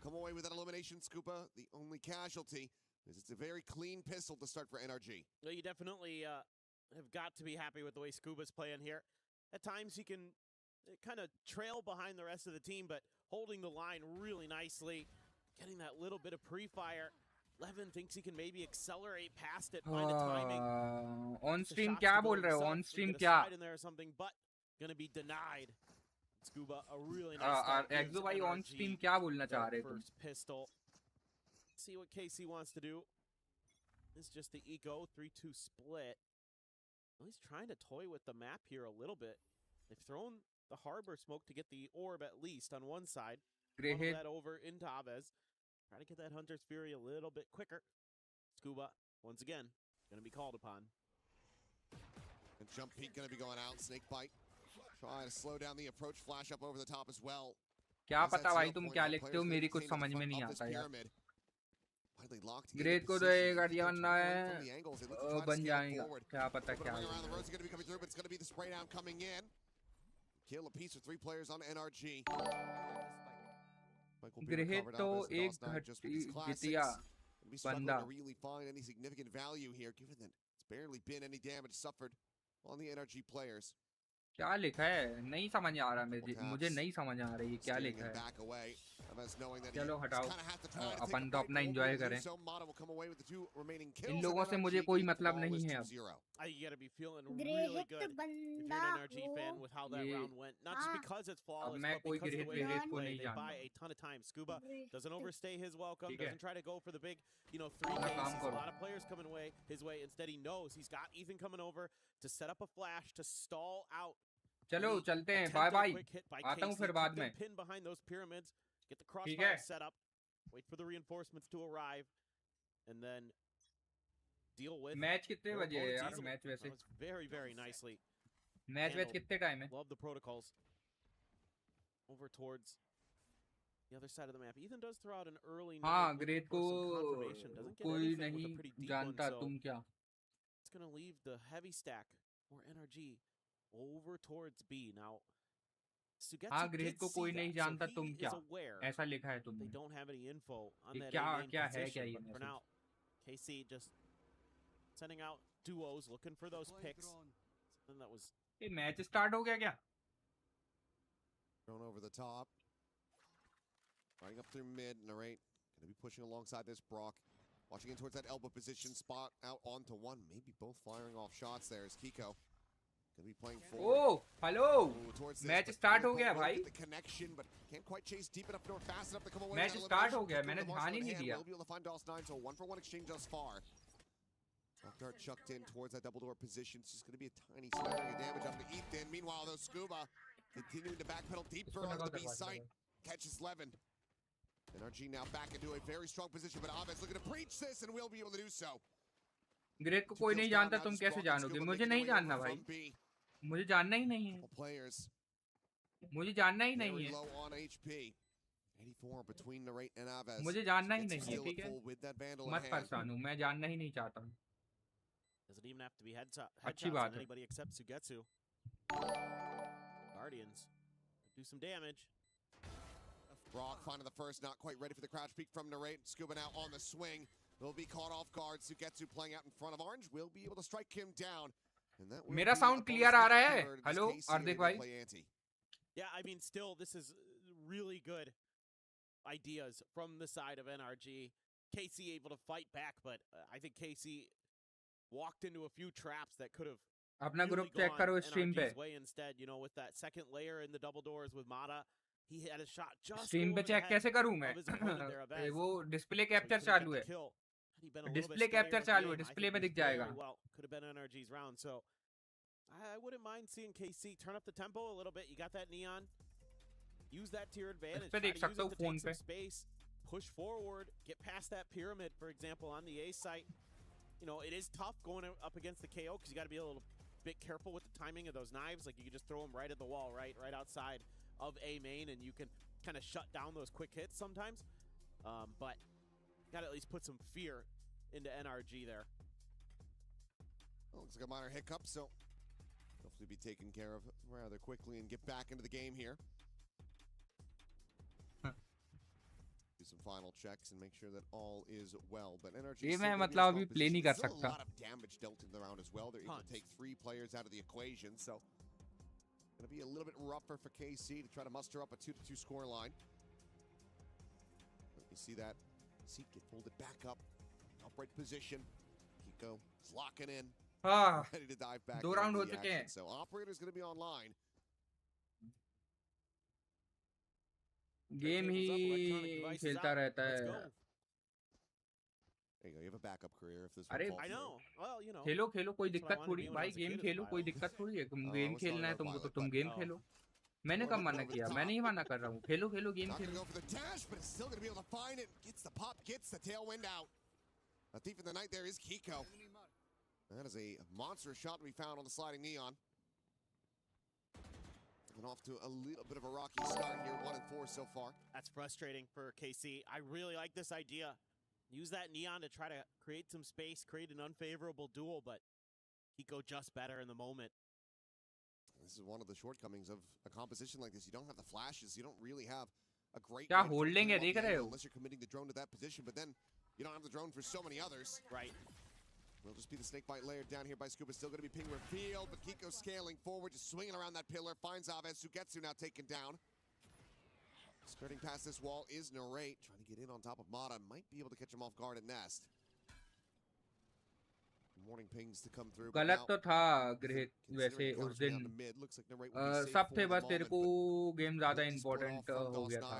come away with that elimination. Scuba, the only casualty. It's a very clean pistol to start for NRG. Well, you definitely have got to be happy with the way Scuba's playing here. At times he can kind of trail behind the rest of the team, but holding the line really nicely, getting that little bit of pre-fire. Levin thinks he can maybe accelerate past it, find the timing. On The stream shots क्या to go बोल रहे हो? himself, On stream get a क्या? slide in there or something, but gonna be denied. Scuba, a really nice start. gives Exo भाई on NRG stream क्या बोलना चाह their रहे तुम? first pistol. See what KC wants to do. It's just the eco 3-2 split. Well, he's trying to toy with the map here a little bit. They've thrown the harbor smoke to get the orb at least on one side. Funnel Great. that over into Aves. Try to get that Hunter's Fury a little bit quicker. Scuba, once again, going to be called upon. And jump peek going to be going out. Snake bite. Trying to slow down the approach. Flash up over the top as well. क्या As that पता भाई 0 तुम point क्या now, लिखते हो players मेरी really कुछ contained समझ at the में front नहीं of this आता यार. pyramid. Widely locked in grade को तो position. एक गाड़िया Keep बनना controlling है from the angles. They look to try to बन scale जाएगा forward. क्या पता Open क्या ring around the होगा. roads are going to be coming through, but it's going to be the spray down coming in. Kill a piece of 3 players on NRG. Mike will be ग्रहित recovered तो out as एक DOS9 just with घटी his classics. Jitiya Gonna be struggling बंदा. to really find any significant value here, given that it's barely been any damage suffered on the NRG players. क्या लिखा है नहीं समझ आ रहा मुझे नहीं समझ आ रहा ये क्या Steering लिखा him है. back away. Avaz knowing that he चलो just हटाओ kinda has to try to take upon the तो fight अपना over एंजॉय to do करें. so. Mata will come away with the 2 remaining kills, in and लोगों से NRG मुझे कोई leads the मतलब ball नहीं is है अब. 2-0. You gotta be feeling really good if you're an NRG fan with how that round went. Not just because it's flawless, but because of the way they play. They buy a ton of time. Scuba doesn't overstay his welcome, doesn't try to go for the big, 3Ks. Sees a lot of players coming his way. Instead, he knows he's got Ethan coming over to set up a flash to stall out. चलो चलते हैं, bye bye, आता हूँ फिर बाद में. Pin behind those pyramids, get the crossfire set up, wait for the reinforcements to arrive, and then deal with. Match कितने बजे है यार? मैच वैसे very very nicely. मैच कितने टाइम है? Love the protocols. Over towards the other side of the map. Ethan does throw out an early. हाँ, great को कोई नहीं जानता, तुम क्या? It's gonna leave the heavy stack for NRG over towards B now. हाँ, great को कोई नहीं जानता, तुम क्या? ऐसा लिखा है तुमने. They don't have any info on that. क्या है क्या ये? For now, KC just sending out duos, looking for those picks. Something that was. ये मैच स्टार्ट हो गया क्या? Thrown over the top. Running up through mid, Narrate gonna be pushing alongside this Brock. Watching in towards that elbow position, spot out onto one. Maybe both firing off shots there as Kiko. Gonna be playing forward. Oh, hello. Match start हो गया भाई. The connection, but can't quite chase deep enough nor fast enough to come away. Match start हो गया, मैंने ध्यान ही नहीं दिया. We'll be able to find DOS9, so 1-for-1 exchange thus far. Dart chucked in towards that double door position. It's just going to be a tiny smattering of damage up to Ethan. Meanwhile, though, Scuba continuing to backpedal deep further to the B site. Catches Levin. NRG now back into a very strong position, but Aves looking to breach this, and will be able to do so. Great को कोई नहीं जानता, तुम कैसे जानोगे? मुझे नहीं जानना भाई. मुझे जानना ही नहीं है. मुझे जानना ही नहीं है. 84 between Narrate and Aves. मुझे जानना ही नहीं है, ठीक है? मत परेशान हो, मैं जानना ही नहीं चाहता हूँ. Doesn't even have to be headshots on anybody except Sugetsu. Guardians do some damage. Brock finding the first, not quite ready for the crouch peek from Narrate. Scuba now on the swing. Will be caught off guard. Sugetsu playing out in front of Orange. Will be able to strike him down. And that will मेरा sound clear आ रहा है? Hello, हार्दिक भाई. Yeah, I mean, still, this is really good ideas from the side of NRG. KC able to fight back, but I think KC walked into a few traps that could have अपना group check करो stream पे. way instead, with that second layer in the double doors with Mata, he had a shot just stream पे check कैसे करूं मैं? वो display capture चालू है. डिस्प्ले कैप्चर चालू है, डिस्प्ले में दिख जाएगा. Could have been NRG's round, so I wouldn't mind seeing KC turn up the tempo a little bit. You got that neon. Use that to your advantage. इस पे देख सकते हो फोन पे. Space, push forward, get past that pyramid, for example, on the A site. It is tough going up against the KO because you got to be a little bit careful with the timing of those knives. Like, you can just throw them right at the wall, right outside of A main, and you can kind of shut down those quick hits sometimes. But got to at least put some fear into NRG there. Well, looks like a minor hiccup, so hopefully be taken care of rather quickly and get back into the game here. Do some final checks and make sure that all is well. But NRG ये मैं मतलब अभी play नहीं कर सकता. A lot of damage dealt in the round as well. They're able to take 3 players out of the equation, so going to be a little bit rougher for KC to try to muster up a 2-2 score line. You see that seat get folded back up, upright position. Kiko is locking in, ready to dive back. 2 round हो चुके हैं. So operator's going to be online. Game ही खेलता रहता है. There you go. You have a backup career if this. अरे I know. Well, खेलो कोई दिक्कत थोड़ी भाई. गेम खेलो, कोई दिक्कत थोड़ी है. तुम गेम खेलना है तुमको तो तुम गेम खेलो. मैंने कब मना किया? मैं नहीं मना कर रहा हूँ. खेलो game Khelo. Go for the dash, but it's still going to be able to find it. Gets the pop, gets the tailwind out. A thief in the night there is Kiko. That is a monster shot to be found on the sliding neon. And off to a little bit of a rocky start here, 1-4 so far. That's frustrating for KC. I really like this idea. Use that neon to try to create some space, create an unfavorable duel, but Kiko just better in the moment. This is one of the shortcomings of a composition like this. You don't have the flashes. You don't really have a great. क्या holding है देख रहे हो? Unless you're committing the drone to that position, but then you don't have the drone for so many others. Right. Will just be the snakebite layer down here by Scuba. Still going to be ping revealed, but Kiko scaling forward, just swinging around that pillar. Finds Aves. Sugetsu now taken down. Skirting past this wall is Narrate, trying to get in on top of Mata. Might be able to catch him off guard at Nest. गलत तो था गृहित वैसे उस दिन सब थे, बस तेरे को गेम ज्यादा इम्पोर्टेंट हो गया था।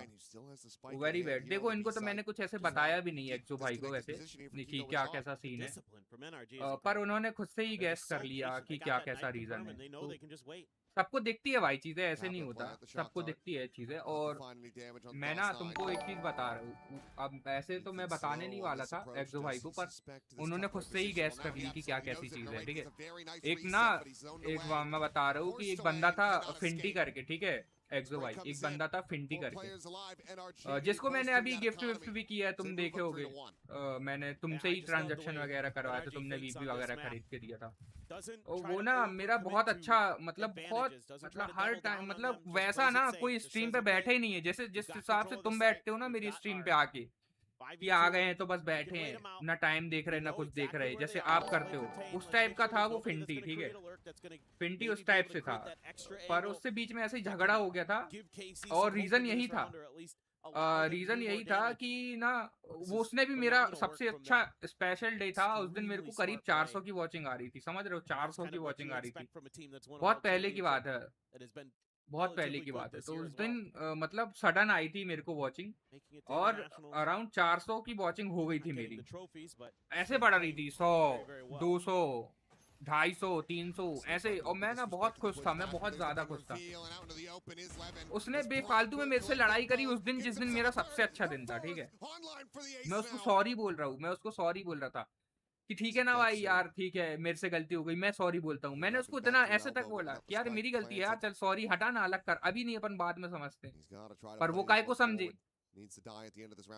Very bad. देखो इनको तो मैंने कुछ ऐसे बताया भी नहीं एक्सो भाई को वैसे कि क्या कैसा सीन है, पर उन्होंने खुद से ही गैस कर लिया कि क्या कैसा रीजन है। तो सबको दिखती है भाई चीजें, ऐसे नहीं होता, सबको दिखती है चीजें। और मैं ना तुमको एक चीज बता रहा हूँ, अब ऐसे तो मैं बताने नहीं वाला था एक्सो भाई को, पर उन्होंने खुद से ही गैस कर ली कि क्या कैसी चीज है, ठीक है। एक मैं बता रहा हूँ कि एक बंदा था फिंटी करके, ठीक है एक्सो भाई, एक बंदा था फिंटी करके, जिसको मैंने अभी गिफ्ट विफ्ट भी किया है, तुम देखे होगे। मैंने तुमसे ही ट्रांजैक्शन वगैरह करवाया था, तुमने वीपी वगैरह खरीद के दिया था। वो ना मेरा बहुत अच्छा मतलब हर टाइम मतलब वैसा ना कोई स्ट्रीम पे बैठे ही नहीं है, जैसे जिस हिसाब से तुम बैठते हो ना मेरी स्ट्रीम पे आके कि आ गए हैं तो बस बैठे हैं, ना टाइम देख रहे ना कुछ देख रहे, जैसे आप करते हो उस टाइप का था वो फिंटी, ठीक है। फिंटी उस टाइप से था, पर उससे बीच में ऐसे ही झगड़ा हो गया था, और रीजन यही था कि ना वो उसने भी मेरा सबसे अच्छा स्पेशल डे था उस दिन, मेरे को करीब 400 की वॉचिंग आ रही थी, समझ रहे हो, 400 की वॉचिंग आ रही थी, बहुत पहले की बात है, बहुत पहले की बात है। तो उस दिन मतलब सडन आई थी मेरे को वॉचिंग, और अराउंड 400 की वॉचिंग हो गई थी मेरी, ऐसे बढ़ रही थी 100 200 250 300 ऐसे, और मैं ना बहुत खुश था, मैं बहुत ज्यादा खुश था। उसने बेफालतू में मेरे से लड़ाई करी उस दिन, जिस दिन मेरा सबसे अच्छा दिन था, ठीक है। मैं उसको सॉरी बोल रहा हूँ, मैं उसको सॉरी बोल रहा था कि ठीक है ना भाई यार, ठीक है मेरे से गलती हो गई, मैं सॉरी बोलता हूँ। मैंने उसको इतना ऐसे तक बोला कि यार मेरी गलती है यार, चल सॉरी हटा ना, अलग कर, अभी नहीं अपन बाद में समझते। पर वो काय को समझे,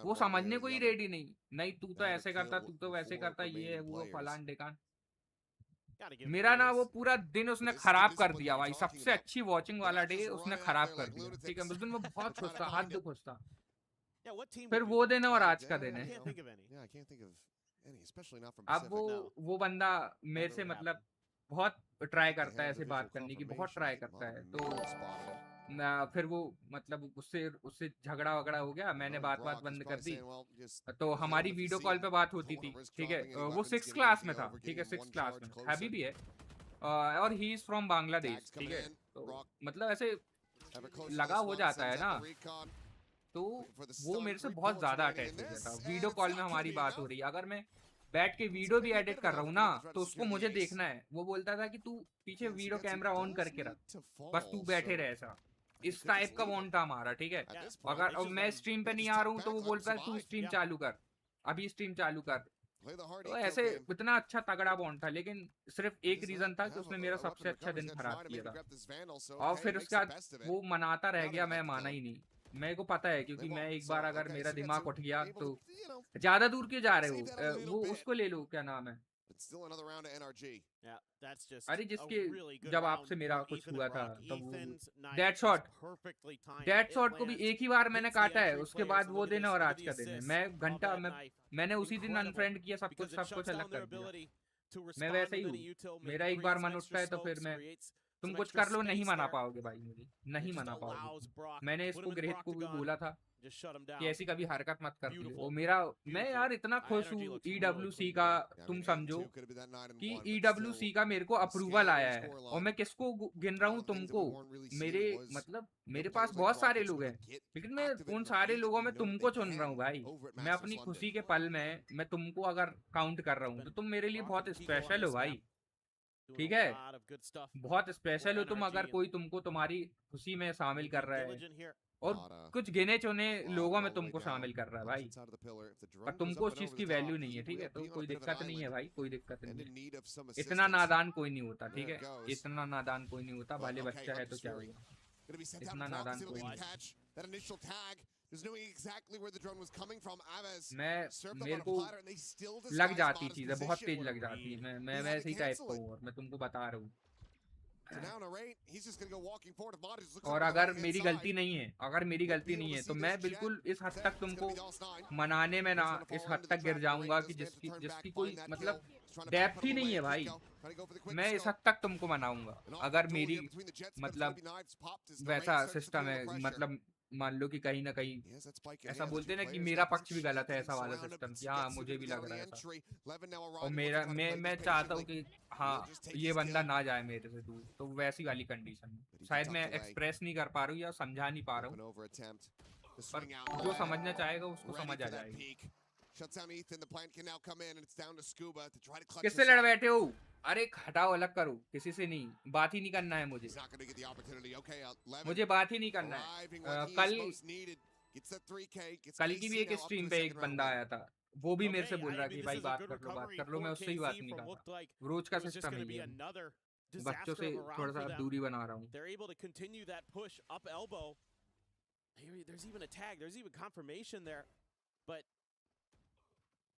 वो समझने को ही रेडी नहीं तू तो ऐसे करता, तू तो वैसे करता, ये है वो फलान ढिकान। मेरा ना वो पूरा दिन उसने खराब कर दिया भाई, सबसे अच्छी वॉचिंग वाला डे उसने खराब कर दिया, ठीक है। उस दिन मैं बहुत खुश था, हद खुश था। फिर वो दिन और आज का दिन है। अब वो बंदा मेरे से मतलब बहुत ट्राई करता है ऐसे बात करने की, बहुत ट्राई करता है, तो फिर वो मतलब उससे झगड़ा वगड़ा हो गया, मैंने बात बंद कर दी। तो हमारी वीडियो कॉल पे बात होती थी, ठीक है। वो 6th क्लास में था, ठीक है, 6th क्लास में, अभी भी है, और ही इज फ्रॉम बांग्लादेश, ठीक है। तो मतलब ऐसे लगा हो जाता है ना, तो वो मेरे से बहुत ज्यादा अटैच हो गया था। वीडियो कॉल में हमारी बात हो रही है, अगर मैं बैठ के वीडियो भी एडिट कर रहा हूँ ना, तो उसको मुझे देखना है। वो बोलता था कि तू पीछे वीडियो कैमरा ऑन करके रख, बस तू बैठे रहे, ऐसा इस टाइप का बॉन्ड था हमारा, ठीक है। अगर मैं स्ट्रीम पे नहीं आ रहा हूँ तो वो बोलता है तू स्ट्रीम चालू कर, अभी स्ट्रीम चालू कर। तो ऐसे इतना अच्छा तगड़ा बॉन्ड था, लेकिन सिर्फ एक रीजन था कि उसने मेरा सबसे अच्छा दिन खराब किया था, और फिर उसके बाद वो मनाता रह गया, मैं माना ही नहीं। मेरे को पता है, क्योंकि मैं एक बार अगर मेरा दिमाग उठ गया तो ज्यादा दूर क्यों जा रहे हो, वो उसको ले लो, क्या नाम है, अरे जिसके जब आपसे मेरा कुछ हुआ था तो डेड शॉट को भी एक ही बार मैंने काटा है, उसके बाद वो दिन और आज का दिन है। मैंने उसी दिन अनफ्रेंड किया, सब कुछ अलग कर दिया। मैं वैसे ही हूँ, मेरा एक बार मन उठता है तो फिर मैं, तुम कुछ कर लो, नहीं मना पाओगे भाई, मुझे नहीं मना पाओगे। मैंने इसको ग्रेट को भी बोला था कि ऐसी कभी हरकत मत कर वो मैं यार इतना खुश हूँ EWC का, तुम समझो कि EWC का मेरे को अप्रूवल आया है, और मैं किसको गिन रहा हूँ, तुमको। मेरे पास बहुत सारे लोग हैं, लेकिन मैं उन सारे लोगों में तुमको चुन रहा हूँ भाई। मैं अपनी खुशी के पल में मैं तुमको अगर काउंट कर रहा हूँ, तो तुम मेरे लिए बहुत स्पेशल हो भाई, ठीक है, बहुत स्पेशल हो तुम। अगर कोई तुमको तुम्हारी खुशी में शामिल कर रहा है, और कुछ गिने चुने लोगों में तुमको शामिल कर रहा है भाई, पर तुमको उस चीज की वैल्यू नहीं है, ठीक है। तो कोई दिक्कत नहीं है भाई, कोई दिक्कत नहीं है। इतना नादान कोई नहीं होता, ठीक है, इतना नादान कोई नहीं होता। भले बच्चा है तो क्या हुआ, इतना नादान कोई नहीं। मेरे को लग जाती चीजें, बहुत तेज लग जाती है। मैं वैसे ही टाइप का हूँ, और मैं तुमको बता रहा हूँ। और अगर मेरी गलती नहीं है, तो मैं बिल्कुल इस हद तक तुमको मनाने में ना इस हद तक गिर जाऊंगा कि जिसकी कोई मतलब डेप्थ ही नहीं है भाई। मैं इस हद तक तुमको मनाऊंगा, अगर मेरी मतलब वैसा सिस्टम है, मतलब मान लो कि कहीं ना कहीं ऐसा बोलते ना कि मेरा पक्ष भी गलत है, ऐसा वाला सिस्टम कि हाँ मुझे भी लग रहा है ऐसा, और मैं चाहता हूँ कि हाँ ये बंदा ना जाए मेरे से दूर, तो वैसी वाली कंडीशन शायद मैं एक्सप्रेस नहीं कर पा रहा हूँ या समझा नहीं पा रहा हूँ, पर जो समझना चाहेगा उसको समझ आ जाएगी। किससे लड़ बैठे हो? अरे हटाओ, अलग करो, किसी से नहीं, बात ही नहीं करना है मुझे, मुझे बात ही नहीं करना है। कल की भी एक स्ट्रीम पे एक बंदा आया था, वो भी मेरे से बोल रहा कि भाई बात कर लो, मैं उससे ही बात नहीं कर रहा। रोज का सिस्टम है ये, बच्चों से थोड़ा सा दूरी बना रहा हूँ। There's even a tag, there's even confirmation there, but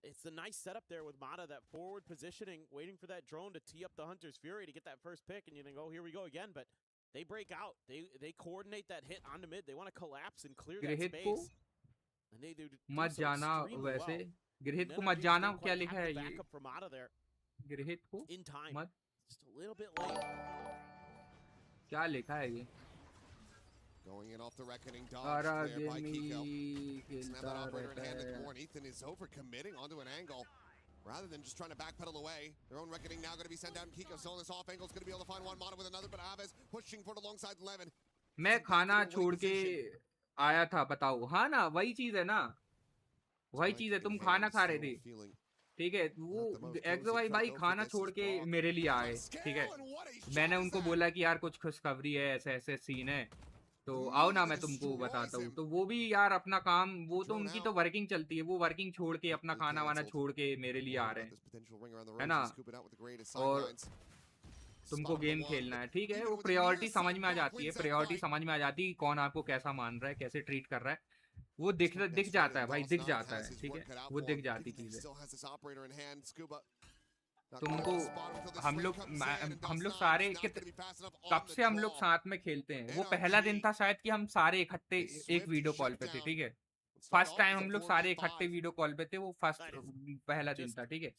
it's a nice setup there with Mata, that forward positioning, waiting for that drone to tee up the Hunter's Fury to get that first pick, and you think, oh, here we go again, but they break out. They coordinate that hit onto mid. They want to collapse and clear that space. And they do मत जाना वैसे, गृहित को मत जाना, क्या लिखा है ये? गृहित को मत, just a little bit late. क्या लिखा है ये? Going in off the reckoning dodge there by Kiko. Doesn't have that operator in hand anymore, and Ethan is overcommitting onto an angle. Rather than just trying to backpedal away, their own reckoning now going to be sent down. Kiko still in this off angle, is going to be able to find one Mata with another, but Aves pushing for it alongside Levin. मैं खाना छोड़ के आया था, बताओ, हाँ ना, वही चीज है ना, वही चीज है, तुम खाना खा रहे थे, ठीक है, वो एक्सो भाई खाना छोड़ के मेरे लिए आए, ठीक है, मैंने उनको बोला कि यार कुछ खुशखबरी है, ऐसे ऐसे सीन है, तो आओ ना मैं तुमको बताता हूँ। तो वो भी यार अपना काम, वो तो उनकी तो वर्किंग चलती है, वो वर्किंग छोड़ के अपना खाना वाना छोड़ के मेरे लिए आ रहे हैं, है ना, और तुमको गेम खेलना है, ठीक है, वो प्रायोरिटी समझ में आ जाती है, प्रायोरिटी समझ में आ जाती है, कौन आपको कैसा मान रहा है, कैसे ट्रीट कर रहा है, वो दिख जाता है भाई, दिख जाता है, ठीक है, वो दिख जाती चीजें। तुमको हम लोग सारे कब से हम लोग साथ में खेलते हैं, वो पहला दिन था शायद कि हम सारे इकट्ठे एक वीडियो कॉल पे थे, ठीक है, फर्स्ट टाइम हम लोग सारे इकट्ठे वीडियो कॉल पे थे, वो पहला दिन था, ठीक है,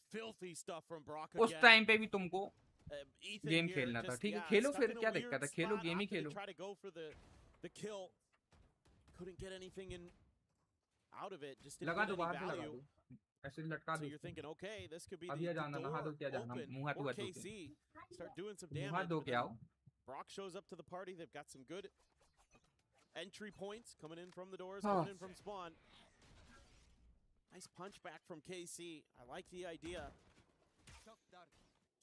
उस टाइम पे भी तुमको गेम खेलना था, ठीक है, खेलो, फिर क्या दिक्कत है, खेलो, गेम ही खेलो। लगा दो, बाहर से लगा दो, ऐसे लटका दो, अब ये जाना, नहा दो, क्या जाना, मुंह हाथ धो के आओ। Brock shows up to the party. They've got some good entry points coming in from the doors, coming in from spawn. Nice punch back from KC. I like the idea.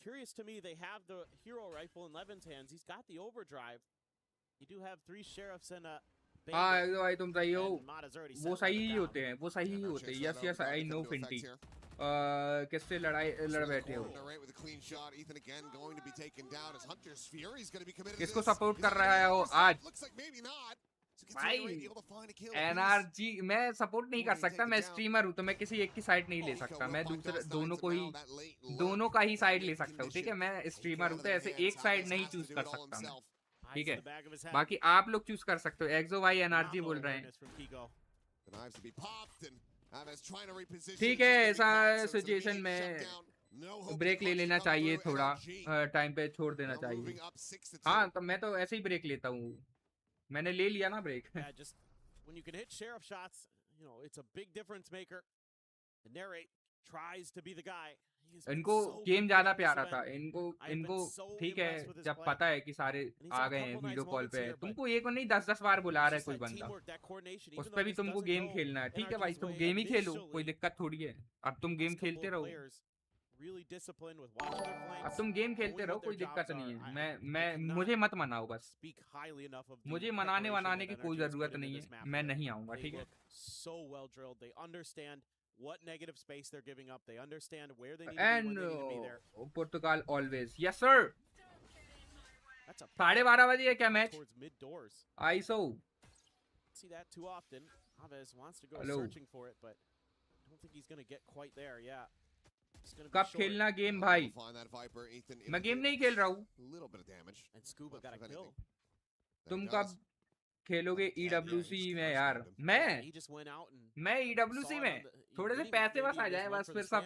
Curious to me, they have the hero rifle in Levin's hands. He's got the overdrive. You do have 3 sheriffs and a हाँ भाई तुम सही हो, वो सही ही होते हैं, वो सही ही होते हैं, यस यस आई नो फिंटी। किससे लड़ बैठे हो, किसको सपोर्ट कर रहा है हो आज भाई? एनआरजी मैं सपोर्ट नहीं कर सकता, मैं स्ट्रीमर हूँ, तो मैं किसी एक की साइड नहीं ले सकता, मैं दोनों का ही साइड ले सकता हूँ, ठीक है, मैं स्ट्रीमर हूँ, तो ऐसे एक साइड नहीं चूज कर सकता मैं, ठीक है, बाकी आप लोग चूज कर सकते हो। एक्सो भाई एनआरजी बोल रहे हैं, ठीक है, ऐसा सिचुएशन में ब्रेक ले लेना चाहिए, थोड़ा टाइम पे छोड़ देना चाहिए। हाँ तो मैं तो ऐसे ही ब्रेक लेता हूँ, मैंने ले लिया ना ब्रेक। इनको गेम ज्यादा प्यारा था, इनको ठीक है, जब पता है कि सारे आ गए हैं वीडियो कॉल पे, तुमको एक नहीं 10-10 बार बुला रहा है कोई बंदा, उस पर भी तुमको गेम खेलना है, ठीक है भाई, तुम गेम ही खेलो, कोई दिक्कत थोड़ी है, अब तुम गेम खेलते रहो, अब तुम गेम खेलते रहो, कोई दिक्कत नहीं है, मैं मुझे मत मनाओ, बस मुझे मनाने की कोई जरूरत नहीं है, मैं नहीं आऊंगा, ठीक है। What negative space they're giving up. They understand where they need and, to be when they need to be there. Portugal always. Yes sir. That's a 12:30 बजे है क्या match? I saw. See that too often. Aves wants to go searching for it, but I don't think he's going to get quite there. Yeah. कब खेलना game भाई? मैं game नहीं खेल रहा हूँ। तुम कब खेलोगे EWC में यार? मैं EWC में थोड़े से पैसे बस आ जाए, बस फिर सब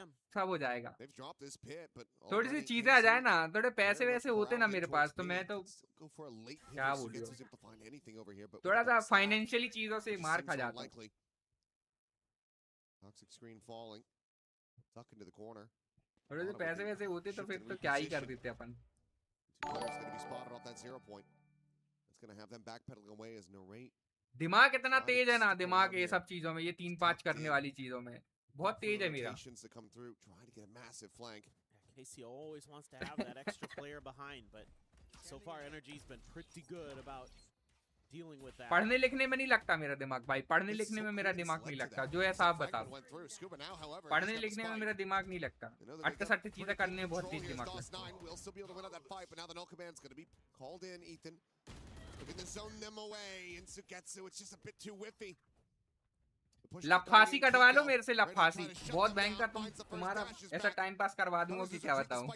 हो जाएगा। They've dropped this pit, but थोड़ी सी already चीजें आ जाए ना, थोड़े पैसे Venom वैसे होते ना मेरे corralling पास, तो towards मैं mid. तो Go for a late pivot, क्या so बोलूं, gets able to find anything over here, but थोड़ा without सा the stack, फाइनेंशियली चीजों से it just मार seems खा जाता हूँ। unlikely. Toxic screen falling. Tuck into the corner. थोड़े से पैसे वैसे होते तो फिर तो क्या ही कर देते अपन। Two players going to be spotted off that 0 point. That's going to have them backpedaling away as Narrate. दिमाग इतना तेज है ना, दिमाग ये सब चीजों में, ये 3-5 करने वाली चीजों में बहुत तेज है मेरा। Rotations to come through, trying to get a massive flank. KC always wants to have that extra player behind, but so far NRG's been pretty good about dealing with that. पढ़ने लिखने में नहीं लगता मेरा दिमाग भाई, पढ़ने लिखने में मेरा दिमाग नहीं लगता, जो ऐसा आप बता दो। पढ़ने लिखने में मेरा दिमाग नहीं लगता, अट्टे सट्टे चीजें करने में बहुत तेज दिमाग लगता है। लफासी कटवा लो मेरे से, लफासी बहुत भयंकर, तुम्हारा ऐसा टाइम पास करवा दूंगा कि क्या बताऊं।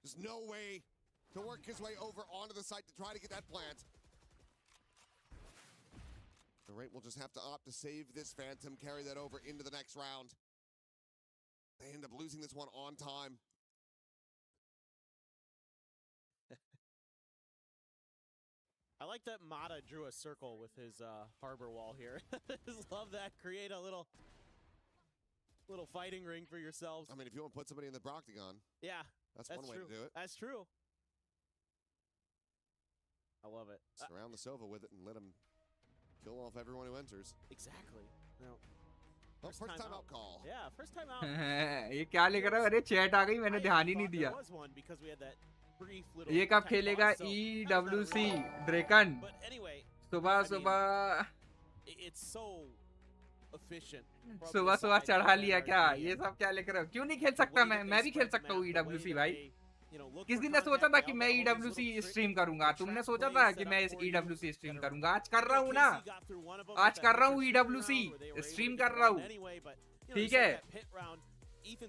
There's no way to work his way over onto the site to try to get that plant. Narrate will just have to opt to save this Phantom, carry that over into the next round. They end up losing this one on time. I like that Mata drew a circle with his harbor wall here. Just love that. Create a little fighting ring for yourselves. I mean, if you want to put somebody in the Proctagon, yeah, that's one way true. to do it. That's true. I love it. Surround the Sova with it and let him kill off everyone who enters. Exactly. Now, first time out call. Yeah, first time out. ये क्या लिख रहा है? अरे chat आ गई, मैंने ध्यान ही नहीं दिया। ये कब खेलेगा EWC ड्रैगन? सुबह सुबह सुबह सुबह चढ़ा लिया क्या? ये सब क्या लिख रहे हो? क्यों नहीं खेल सकता मैं भी खेल सकता हूँ EWC भाई। किस दिन ने सोचा था कि मैं EWC स्ट्रीम करूंगा? तुमने सोचा था कि मैं EWC स्ट्रीम करूंगा? आज कर रहा हूँ ना, आज कर रहा हूँ EWC स्ट्रीम कर रहा हूँ, ठीक है?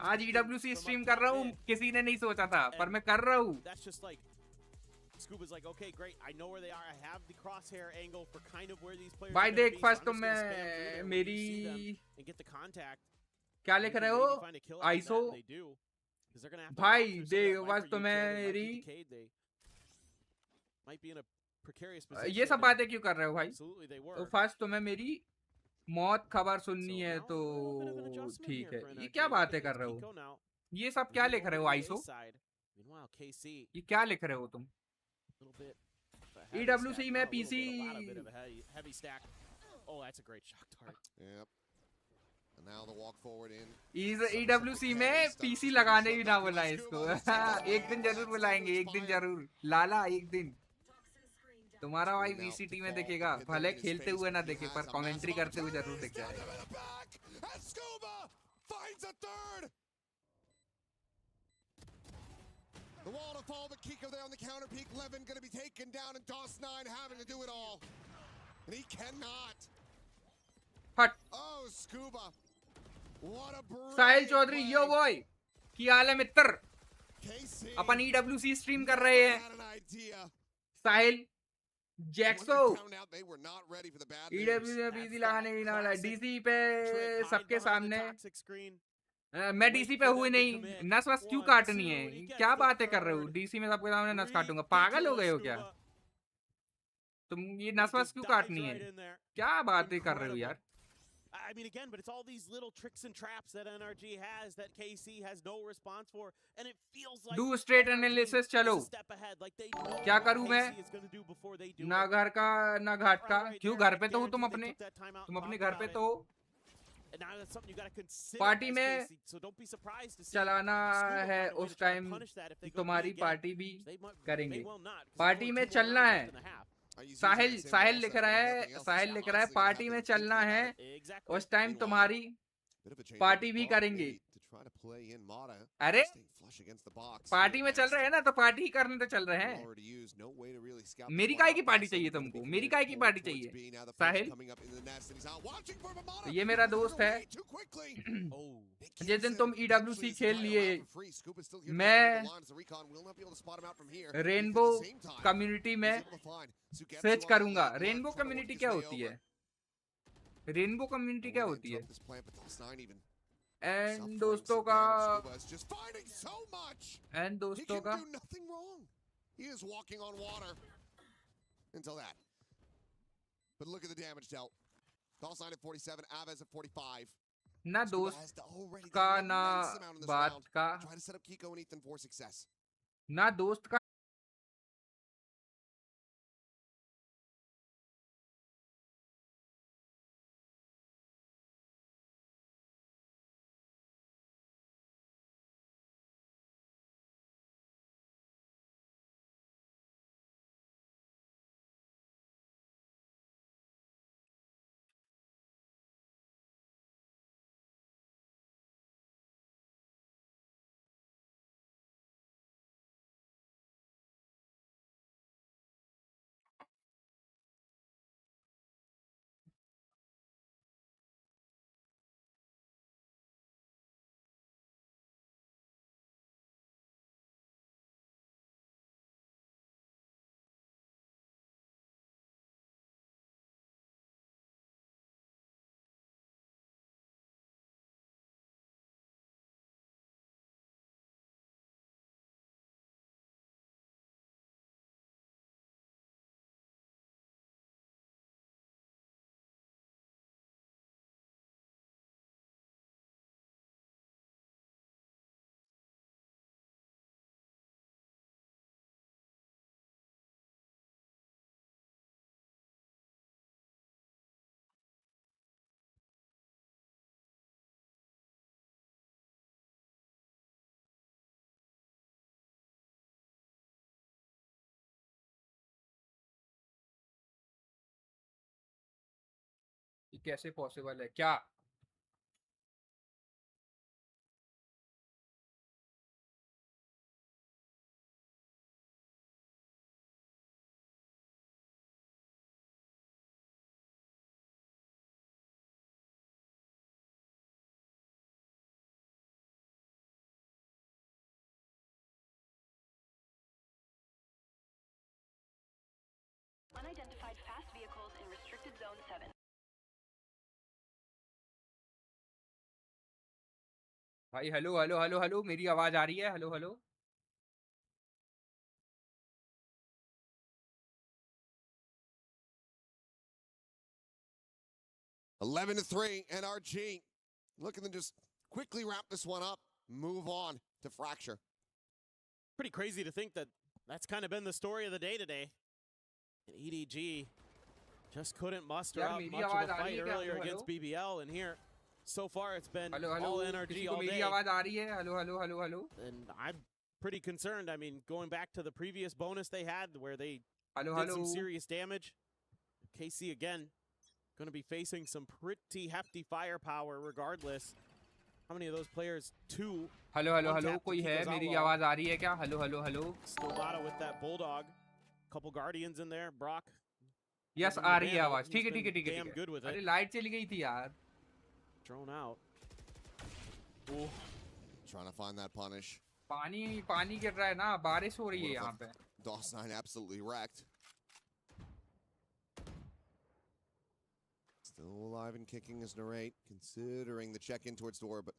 आज EWC स्ट्रीम कर रहा हूँ, किसी ने नहीं सोचा था, पर मैं कर रहा हूँ। Scuba's like, okay, great. I know where they are. I have the crosshair angle for kind of where these players भाई are देख, be, फर्स्ट so तो I'm just gonna spam through मैं there मेरी where you see them and get the contact. क्या लिख रहे हो? Iso भाई देख, फर्स्ट तो मैं मेरी ये सब बातें क्यों कर रहे हो भाई? तो फर्स्ट तो मैं मेरी मौत खबर सुननी है तो ठीक है, ये क्या बातें कर रहे हो? ये सब क्या लिख रहे हो आइसो? ये क्या लिख रहे हो तुम? EWC में PC Oh, that's a great shock dart. Yep. And now the walk forward in. EWC में PC लगाने भी ना बुलाएं इसको। एक दिन जरूर बुलाएंगे, एक दिन जरूर। लाला एक दिन तुम्हारा भाई VCT में दिखेगा, भले खेलते हुए ना दिखे पर कमेंट्री करते हुए जरूर दिख जाएगा। The wall to fall, but Kiko there on the counter peak. Levin going to be taken down, and DOS9 having to do it all. And he cannot. हट। Oh, Scuba. What a brilliant Sahil Chaudhary, yo boy, क्या हाल है मित्र? KC. अपन EWC stream कर रहे हैं। साहिल जैक्सो EWC में PC लगाने भी ना वाला, DC पे सबके सामने। मैं DC पे हुई नहीं, नस वस क्यों काटनी है? क्या बातें कर रहे हो? DC में सबके सामने नस काटूंगा, पागल हो गए हो क्या तुम? ये नस वस क्यों काटनी है? क्या बातें कर रहे हो यार? I mean, again, but it's all these little tricks and traps that NRG has that KC has no response for, and it feels like Do straight analysis चलो। क्या करूँ मैं? ना घर का ना घाट का। क्यों घर पे तो हो तुम अपने? तुम अपने घर पे तो हो। पार्टी में चलाना है उस टाइम, तुम्हारी पार्टी भी करेंगे। पार्टी में चलना है। साहिल लिख रहा है पार्टी में चलना है उस टाइम तुम्हारी पार्टी भी करेंगे। अरे पार्टी में चल रहे हैं ना, तो पार्टी ही करने तो चल रहे हैं। मेरी काय की पार्टी चाहिए तुमको? मेरी काय की पार्टी चाहिए साहिल? तो ये मेरा दोस्त है। जिस दिन तुम EWC खेल लिए, मैं रेनबो कम्युनिटी में सर्च करूंगा। रेनबो कम्युनिटी क्या होती है? रेनबो कम्युनिटी क्या होती है? एंड दोस्तों का He is walking on water until that. But look at the damage dealt. Toxicity at 47, Avez at 45. ना दोस्त का ना बात का, try to set up Kiko and Ethan for success. ना दोस्त का ये कैसे पॉसिबल है क्या? Unidentified fast vehicles in restricted zone 7. भाई हेलो हेलो हेलो हेलो, मेरी आवाज आ रही है? Hello hello. Eleven to 3, NRG looking to just quickly wrap this one up, move on to Fracture. Pretty crazy to think that that's kind of been the story of the day today. And EDG just couldn't muster up much of a fight earlier against BBL, and here, so far, it's been all NRG all day. And I'm pretty concerned. I mean, going back to the previous bonus they had where they did some serious damage, KC again going to be facing some pretty hefty firepower regardless. How many of those players? 2. Hello कोई है? मेरी आवाज आ रही है क्या? Hello Stovado with that bulldog. Couple guardians in there. Brock. Yes आ रही है आवाज। ठीक है। अरे लाइट चली गई थी यार। Thrown out. Ooh. Trying to find that punish. पानी गिर रहा है ना, बारिश हो रही है यहाँ पे। DOS9 absolutely wrecked. Still alive and kicking as Narrate, considering the check-in towards door, but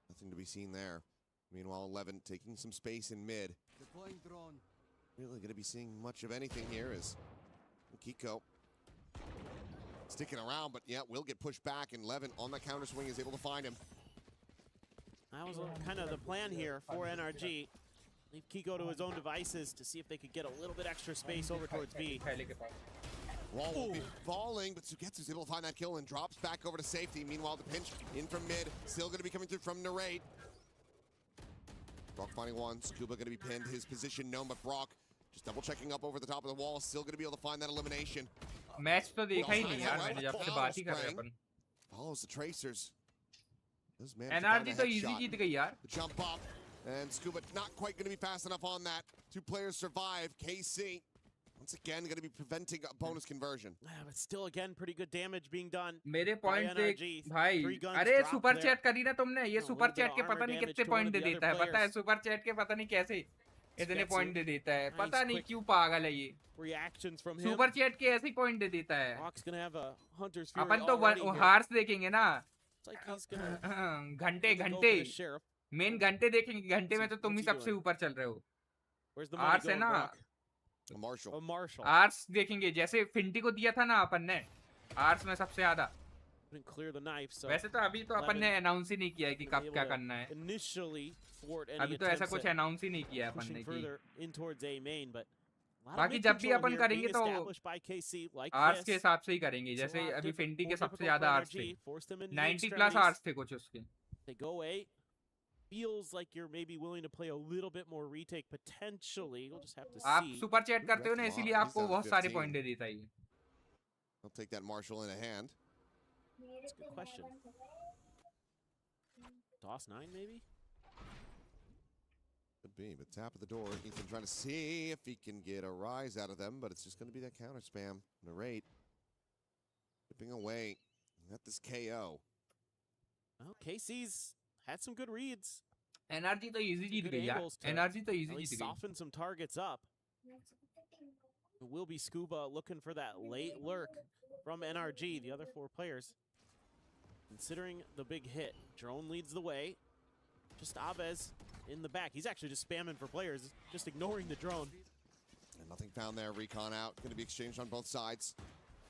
nothing to be seen there. Meanwhile, 11 taking some space in mid. Deploying drone. Really going to be seeing much of anything here is Kiko sticking around, but yeah, will get pushed back, and Levin on the counter swing is able to find him. That was kind of the plan here for NRG. Leave Kiko to his own devices to see if they could get a little bit extra space over towards B. Wall will be falling, but Sugetsu's able to find that kill and drops back over to safety. Meanwhile, the pinch in from mid, still going to be coming through from Narrate. Brock finding one, Scuba going to be pinned, his position known, but Brock just double checking up over the top of the wall, still going to be able to find that elimination. Match तो देखा ही नहीं यार मैंने, जब से बात ही कर रहे अपन। Follows the tracers. NRG तो easy जीत गई यार। Jump up, and Scuba not quite going to be fast enough on that. 2 players survive. KC once again going to be preventing a bonus conversion. Yeah, but still again pretty good damage being done. मेरे point देख भाई, अरे super chat करी ना तुमने? ये super chat के पता नहीं कितने पॉइंट दे देता है, पता है? सुपर चैट के पता नहीं कैसे इतने पॉइंट दे देता है पता नहीं क्यों पागल है ये reactions from him. Super chat के ऐसे ही पॉइंट दे देता है Brock's gonna have a hunter's fury अपन तो already here. हार्स देखेंगे ना It's like he's gonna घंटे go घंटे for the sheriff. मेन घंटे देखेंगे घंटे में तो तुम ही सबसे ऊपर चल रहे हो Where's the money आर्स है going, ना Brock? A Marshall. A Marshall. Ares देखेंगे जैसे फिंटी को दिया था ना अपन ने आर्स में सबसे ज्यादा Couldn't clear the knife, so वैसे तो अभी तो अपन ने अनाउंस ही नहीं किया है कि कब क्या करना है initially thwart any अभी तो ऐसा attempts कुछ at अनाउंस ही नहीं किया है अपन pushing ने कि further in towards A main, but a lot of बाकी mid जब भी control अपन here करेंगे being तो established by KC like Ares के this. हिसाब से ही करेंगे It's a जैसे lot अभी different, फिंटी के more सबसे difficult ज्यादा for आर्स थे NRG, forced them into the 90 plus extremities. Ares थे कुछ उसके They go A. Feels like you're maybe willing to play a little bit more retake potentially. We'll just have to आप see. Super chat करते हो ना इसीलिए He's आपको down to बहुत सारे 15. पॉइंट दे देता है ये He'll take that Marshall in a hand. That's a good question. Toss 9 maybe? Could be, but tap at the door. Ethan trying to see if he can get a rise out of them, but it's just going to be that counter spam. Narrate. Chipping away at this KO. Well, KC's had some good reads. NRG तो easy जीत Good गई यार angles to NRG तो at easy least जीत गई soften some targets up. It will be Scuba looking for that late lurk from NRG, the other 4 players. Considering the big hit, Drone leads the way. Just Aves in the back. He's actually just spamming for players, just ignoring the drone. And nothing found there. Recon out. Going to be exchanged on both sides.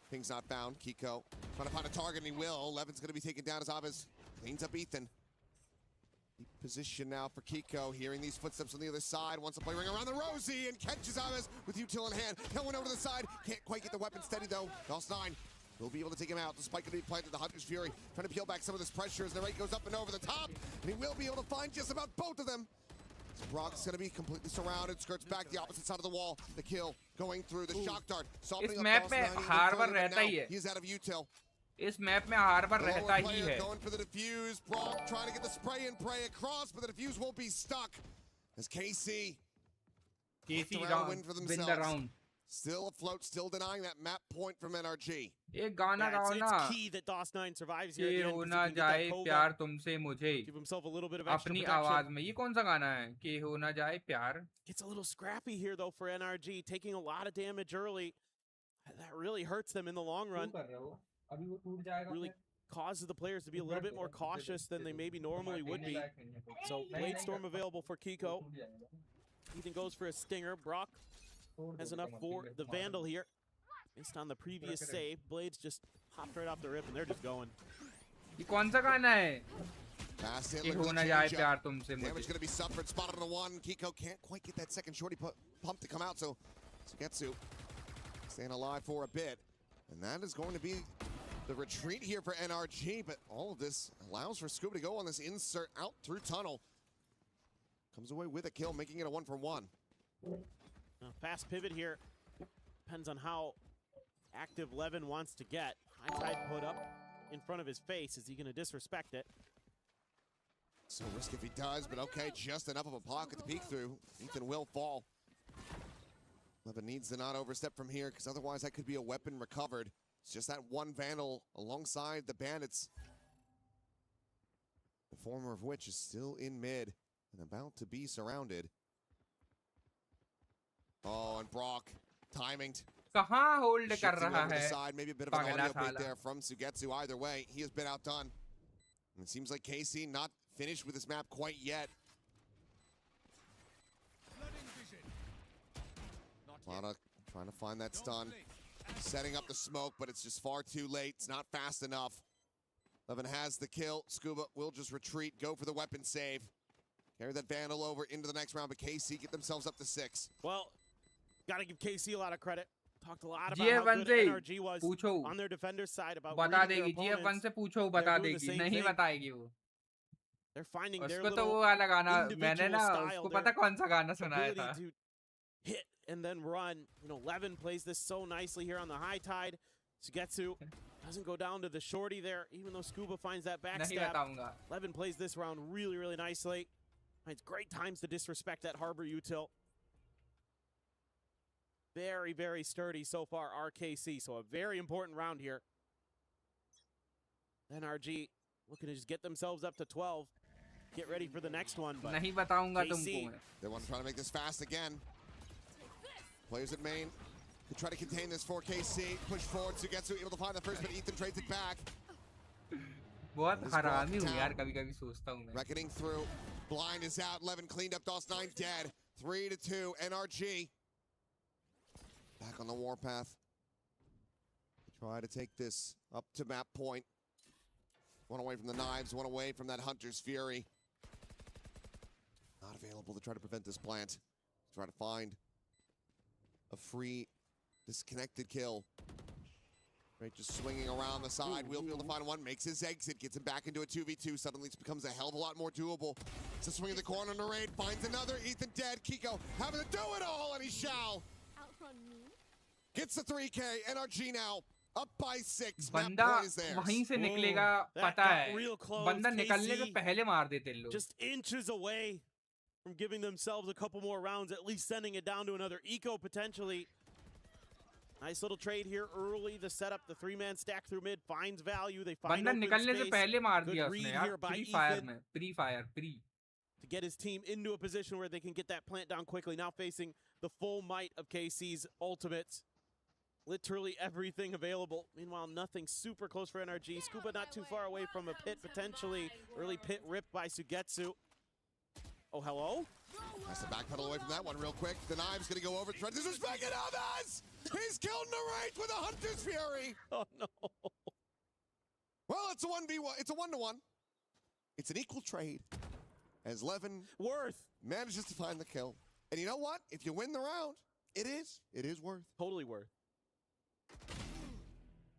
Ping's not found. Kiko trying to find a target, and he will. Levin's going to be taken down as Aves cleans up Ethan. Deep position now for Kiko. Hearing these footsteps on the other side. Wants to play ring around the Rosie and catches Aves with util in hand. Hell went over to the side. Can't quite get the weapon steady though. Lost 9. Will be able to take him out. The spike going to be planted. The Hunter's Fury trying to peel back some of this pressure as the rate goes up and over the top. And he will be able to find just about both of them. Brock's going to be completely surrounded. Skirts back the opposite side of the wall. The kill going through the shock dart. Softening इस up map Lost में 9 even harbour further, but रहता ही now है He's out of util. इस map में harbour Lower रहता ही player है going for the defuse. Brock trying to get the spray and pray across, but the defuse won't be stuck. As KC KC win for win themselves. the round Still afloat, still denying that map point from NRG. एक गाना गाओ ना It's key that DOS 9 survives here. कि At the end, हो 'cause ना he can get जाए that cover, प्यार तुमसे मुझे give himself a little bit of extra अपनी protection. आवाज में ये कौन सा गाना है कि हो ना जाए प्यार Gets a little scrappy here though for NRG, taking a lot of damage early. That really hurts them in the long run. Really causes the players to be a little bit more cautious than they maybe normally would be. So Blade Storm available for Kiko. Ethan goes for a stinger. Brock has enough for the Vandal here. Missed on the previous save. Blades just hopped right off the rip and they're just going. ये कौन सा गाना है Fast hit, कि look हो at ना the जाए change प्यार up. तुमसे Damage मुझे going to be suffered. Spotted on the one. Kiko can't quite get that second shorty pump to come out, so Sugetsu staying alive for a bit. And that is going to be the retreat here for NRG, but all of this allows for Scuba to go on this insert out through tunnel. Comes away with a kill, making it a 1-for-1. Now, fast pivot here. Depends on how active Levin wants to get. High tide put up in front of his face. Is he going to disrespect it? So risk if he does, but okay, just enough of a pocket to peek through. Ethan will fall. Levin needs to not overstep from here, because otherwise that could be a weapon recovered. It's just that one Vandal alongside the Bandits. The former of which is still in mid and about to be surrounded. Oh, and Brock timing. कहाँ hold कर Shifting रहा over the है side, maybe a bit of an पागला audio bait साला there from Sugetsu. Either way, he has been outdone. And it seems like KC not finished with this map quite yet. Plata trying to find that stun. Setting up the smoke, but it's just far too late. It's not fast enough. Levin has the kill. Scuba will just retreat, go for the weapon save. Carry that Vandal over into the next round, but KC get themselves up to 6. Well, gotta give KC a lot of credit. Talked a lot about GF1 how good से NRG was पूछो on their defender's side about बता reading their देगी GF1 opponents. से पूछो They're बता doing the देगी same नहीं thing. बताएगी वो They're finding their उसको तो little वो वाला गाना मैंने individual ना style, उसको their पता कौन सा गाना सुनाया ability था to hit and then run. You know, Levin plays this so nicely here on the high tide. Sugetsu doesn't go down to the shorty there, even though Scuba finds that नहीं backstab. बताऊंगा Levin plays this round really, really nicely. Finds great times to disrespect that harbor util. Very, very sturdy so far, RKC. So a very important round here. NRG looking to just get themselves up to 12. get ready for the next one. But नहीं बताऊंगा KC, तुमको मैं. They want to try to make this fast again. Players at main to try to contain this for KC. Push forward. Sugetsu able to find the first, but Ethan trades it back. बहुत हरामी हूँ यार कभी-कभी सोचता हूँ मैं. Reckoning through. Blind is out. Levin cleaned up. DOS9 dead. 3-2. NRG back on the warpath. Try to take this up to map point. One away from the knives. One away from that Hunter's Fury. Not available to try to prevent this plant. Try to find a free, disconnected kill. Right, just swinging around the side. We'll be able to find one. Makes his exit. Gets him back into a 2v2. Suddenly it becomes a hell of a lot more doable. It's a swing in the corner. Narade finds another. Ethan dead. Kiko having to do it all, and he shall. Gets the 3K. NRG now up by 6. बंदा वहीं से निकलेगा पता है. बंदा निकलने से पहले मार देते लोग. Just inches away from giving themselves a couple more rounds, at least sending it down to another eco potentially. Nice little trade here early. The setup, the 3-man stack through mid finds value. They find बंदा open निकलने से space. पहले मार Good दिया read उसने यार. here by Pre-fire Ethan में. Pre-fire. Pre. to get his team into a position where they can get that plant down quickly. Now facing the full might of KC's ultimates. Literally everything available. Meanwhile, nothing super close for NRG. Scuba not too far away from a pit, potentially. Early pit ripped by Sugetsu. Oh, hello? Has to backpedal away from that one real quick. The knive's gonna go over. This is making others! He's killed Narate with a Hunter's Fury! Oh no. Well, it's a 1v1. It's a 1-to-1. It's an equal trade. As Levin manages to find the kill. And you know what? If you win the round, it is worth. Totally worth.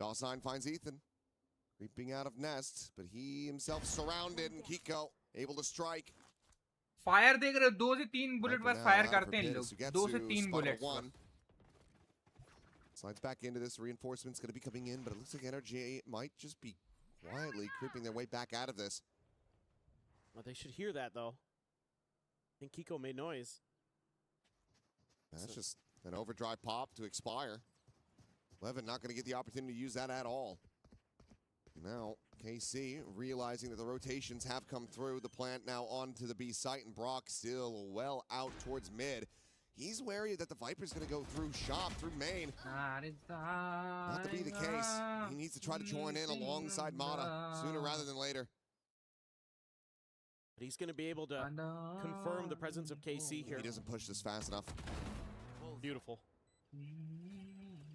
DOS9 finds Ethan. Creeping out of nest, but he himself surrounded, and Kiko able to strike. Fire देख रहे हो 2 से 3 bullet बस fire करते हैं लोग 2 से 3 bullets Slides back into this. Reinforcements going to be coming in, but it looks like NRG might just be quietly creeping their way back out of this. Well, they should hear that though. I think Kiko made noise. That's just an overdrive pop to expire. Levin not going to get the opportunity to use that at all. Now, KC realizing that the rotations have come through. The plant now onto the B site, and Brock still well out towards mid. He's wary that the Viper's going to go through shop, through main. Not to be the case. He needs to try to join in alongside Mata sooner rather than later. But he's going to be able to confirm the presence of KC here. He doesn't push this fast enough. Beautiful.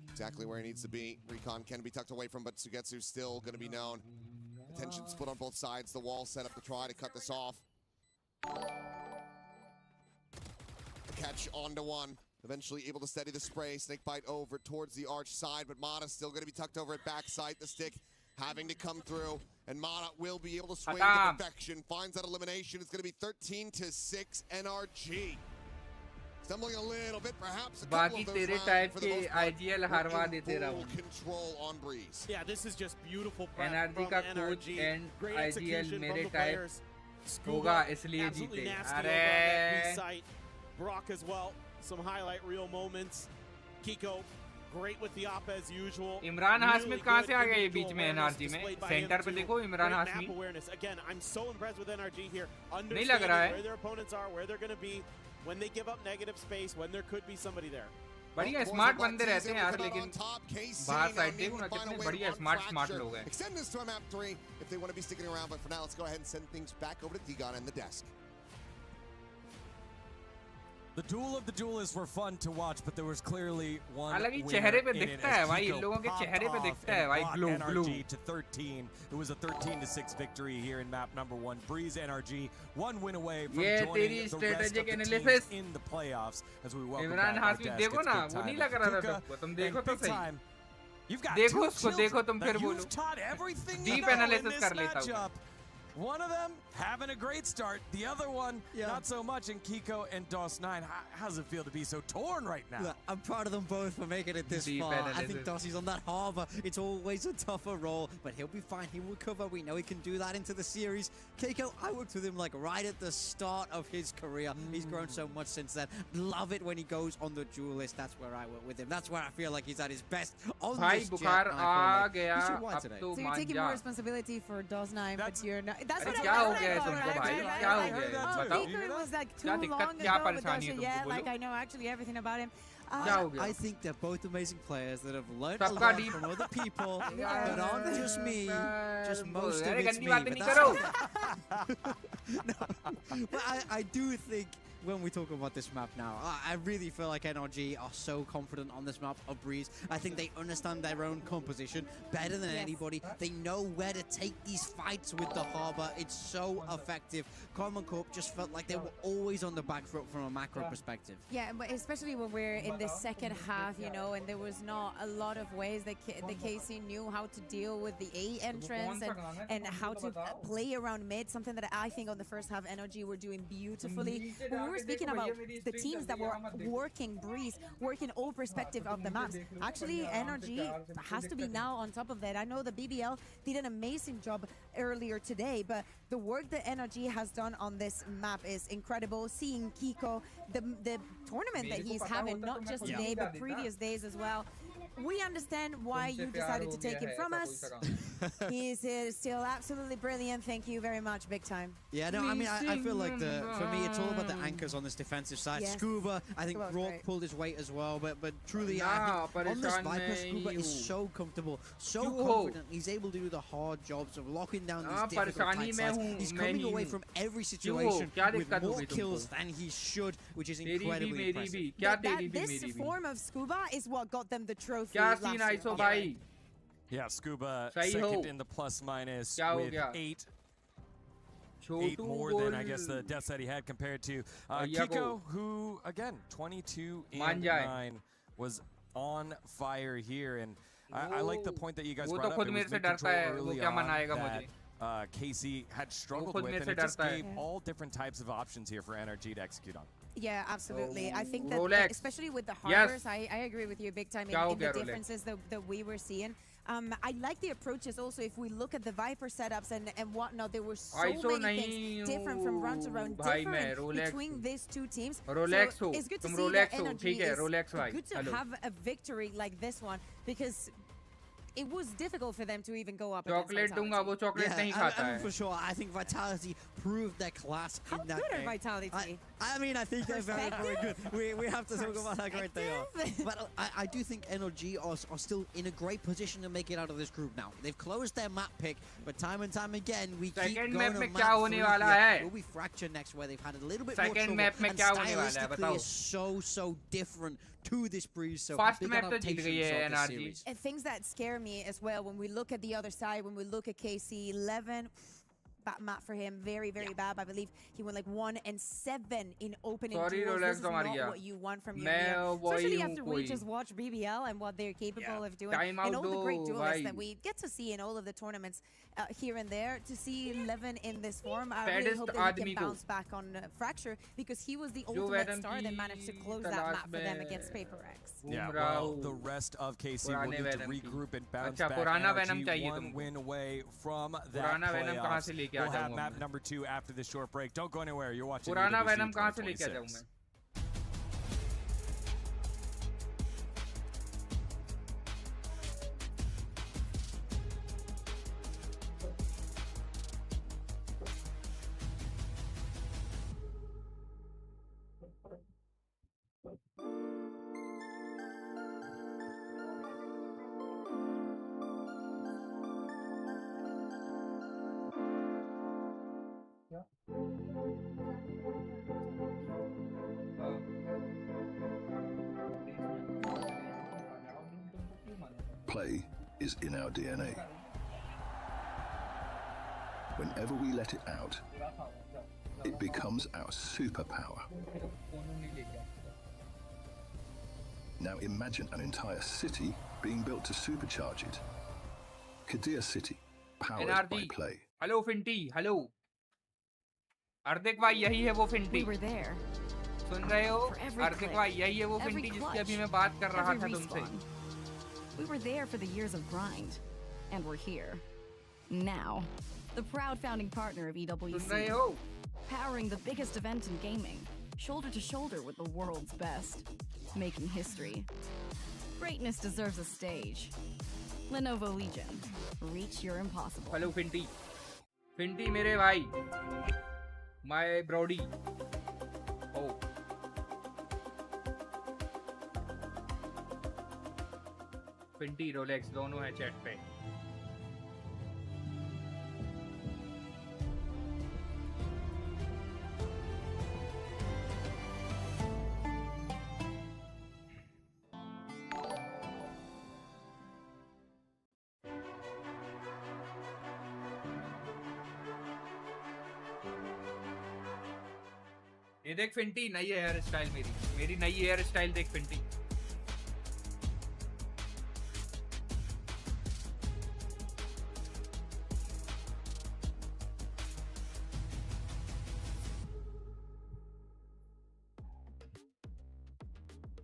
Exactly where he needs to be. Recon can be tucked away from, but Sugetsu's still going to be known. Attention split on both sides. The wall set up to try to cut this off. The catch onto one. Eventually able to steady the spray. Snakebite over towards the arch side, but Mata still going to be tucked over at backside. The stick having to come through, and Mata will be able to swing to perfection. Finds that elimination. It's going to be 13-6 NRG. Stumbling a little bit, perhaps a couple of those rounds for the most part. Full control on Breeze. Yeah, this is just beautiful prep NRG from का NRG. coach and Great IGL execution from मेरे the type players. होगा इसलिए Absolutely जीते. nasty over on that B site. Brock as well. Some highlight reel moments. Kiko, great with the op as usual. Imran Hashmi कहाँ से आ गए ये बीच में NRG में? सेंटर पे देखो Imran Hashmi. Again, I'm so impressed with NRG here. नहीं लग रहा है. Where their opponents are, where they're going to be, when they give up negative space, when there could be somebody there. बढ़िया स्मार्ट बंदे रहते हैं यार, लेकिन बाहर साइड देखो ना कितने बढ़िया स्मार्ट लोग हैं. Extend this to a map 3 if they want to be sticking around, but for now let's go ahead and send things back over to Digon and the desk. The duel of the duelists were fun to watch, but there was clearly one अलग ही winner चेहरे पे in it दिखता as है भाई, Kiko इन लोगों के popped चेहरे पे off दिखता है and भाई, brought glue, NRG to 13. It was a 13-6 victory here in map number 1. Breeze NRG, one win away from ये joining तेरी the rest of strategic the teams analysis. in the playoffs as we welcome Imran back our Hashmi desk. देखो It's ना, big वो time नहीं with लग रहा था Kuka तुमको, तुम and देखो तो big सही. time. You've got देखो two उसको, children देखो तुम that फिर बोलो. you've taught everything Deep you know in analysis this कर लेता हूँ. matchup. One of them having a great start, the other one not so much. And Kiko and DOS9, how does it feel to be so torn right now? Look, I'm proud of them both for making it this Deep far. analysis. I think Dossie's on that harbor. It's always a tougher role, but he'll be fine. He will recover. We know he can do that into the series. Keiko, I worked with him like right at the start of his career. He's grown so much since then. Love it when he goes on the duel list. That's where I work with him. That's where I feel like he's at his best. On भाई this बुखार jet, uh I feel गया like. अब तो So you're मान taking जा. more responsibility for DOS9, but you're not. That's what क्या हो गया है I तुमको thought, भाई right? क्या हो Like, गया है oh, बताओ Beaker was like too क्या long दिक्कत क्या ago with परेशानी है Dosha. तुमको Yeah, बोलो like I know actually everything about him. क्या हो गया I think they're both amazing players that have learned a सबका lot deep from other people that aren't just me, just most of अरे it's गंदी me. बातें But नहीं करो no, but I do think when we talk about this map now, I really feel like NRG are so confident on this map of Breeze. I think they understand their own composition better than anybody. They know where to take these fights with the Harbor. It's so effective. Karmine Corp just felt like they were always on the back foot from a macro perspective. Yeah, but especially when we're in the second half, you know, and there was not a lot of ways that the KC knew how to deal with the A entrance and how to play around mid, something that I think on the first half NRG were doing beautifully. When we were speaking about the teams that were working Breeze, working all perspective of the maps, actually NRG has to be now on top of that. I know the BBL did an amazing job earlier today, but the work that NRG has done on this map is incredible. Seeing Kiko, the tournament that he's having, not just today, but previous days as well. We understand why you decided to take him from us. He's still absolutely brilliant. Thank you very much, big time. Yeah, no, I mean, I feel like for me, it's all about the anchors on this defensive side. Yes. Scuba, I think Wrld pulled his weight as well, but truly, I think on this Viper, Scuba is so comfortable, so confident. He's able to do the hard jobs of locking down these difficult tight sides. He's coming away from every situation with more kills than he should, which is incredibly impressive. This form of Scuba is what got them the trophy. क्या scene है इसो भाई Yeah, Scuba सही हो second in the plus minus क्या हो with गया 8 more than I guess the deaths that he had compared to Kiko, who again 22 and 9 was on fire here, and I like the point that you guys brought up. It was mid-control early on that KC had struggled with, and it just gave all different types of options here for NRG to execute on. Yeah, absolutely. I think that especially with the harbors, I agree with you big time in the differences that we were seeing. I like the approaches also. If we look at the Viper setups and whatnot, there were so many things different from round to round, different between these two teams. So it's good to see that energy is good to have a victory like this one, because it was difficult for them to even go up against Vitality. For sure. I think Vitality proved their class in that game. How good are Vitality? I mean, I think they're very, very good. We have to talk about how great they are. But I do think NRG are still in a great position to make it out of this group now. They've closed their map pick, but time and time again, we keep going on map 3 here. Will be Fracture next, where they've had a little bit more trouble. And stylistically is so different to this Breeze. So big adaptations of this series. And things that scare me as well when we look at the other side, when we look at KC 11, bad map for him, very bad. I believe he went like 1-7 in opening duels. This is not what you want from your year. Especially after we just watch BBL and what they're capable of doing, and all the great duelists that we get to see in all of the tournaments here and there. To see 11 in this form, I really hope that he can bounce back on Fracture, because he was the ultimate star that managed to close that map for them against Paper X. Yeah, well, the rest of KC will need to regroup and bounce back. NRG one win away from that playoffs. We'll have map number 2 after this short break. Don't go anywhere. You're watching Venom. Play is in our DNA. Whenever we let it out, it becomes our superpower. Now imagine an entire city being built to supercharge it. Kadir City, powered by play. Hello Finty, hello. अर्दिक भाई यही है वो फिंटी सुन रहे हो अर्दिक भाई यही है वो फिंटी जिसकी अभी मैं बात कर रहा था तुमसे We were there for the years of grind, and we're here now, the proud founding partner of EWC, powering the biggest event in gaming, shoulder to shoulder with the world's best, making history. Greatness deserves a stage. Lenovo Legion, reach your impossible. Hello Finty. Finty मेरे भाई, my brody. Oh. Finty, Rolex दोनों हैं chat पे. ये देख फिंटी, नई hair style मेरी नई हेयर स्टाइल देख फिंटी.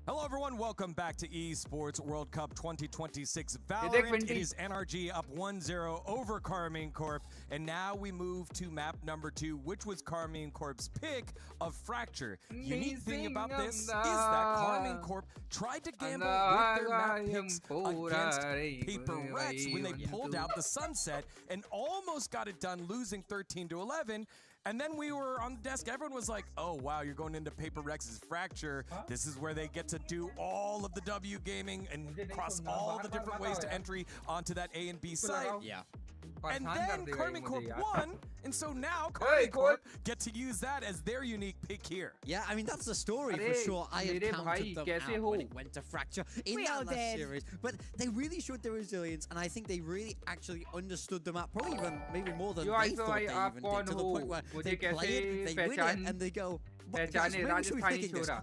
Hello, everyone. Welcome back to Esports World Cup 2026 Valorant. It is NRG up 1-0 over Karmine Corp. And now we move to map number 2, which was Karmine Corp's pick of Fracture. Unique thing about this is that Karmine Corp tried to gamble with their map picks against Paper Rex when they pulled out the Sunset and almost got it done, losing 13-11. And then we were on the desk, everyone was like, oh wow, you're going into Paper Rex's Fracture. This is where they get to do all of the W gaming and cross all the different ways to entry onto that A and B site. Yeah. And then Karmine Corp won, and so now Karmine Corp get to use that as their unique pick here. Yeah, I mean, that's the story for sure. I had counted them out when it went to Fracture in that last series. But they really showed their resilience, and I think they really actually understood the map, probably even maybe more than they thought they even did, to the point where they play it, they win it, and they go,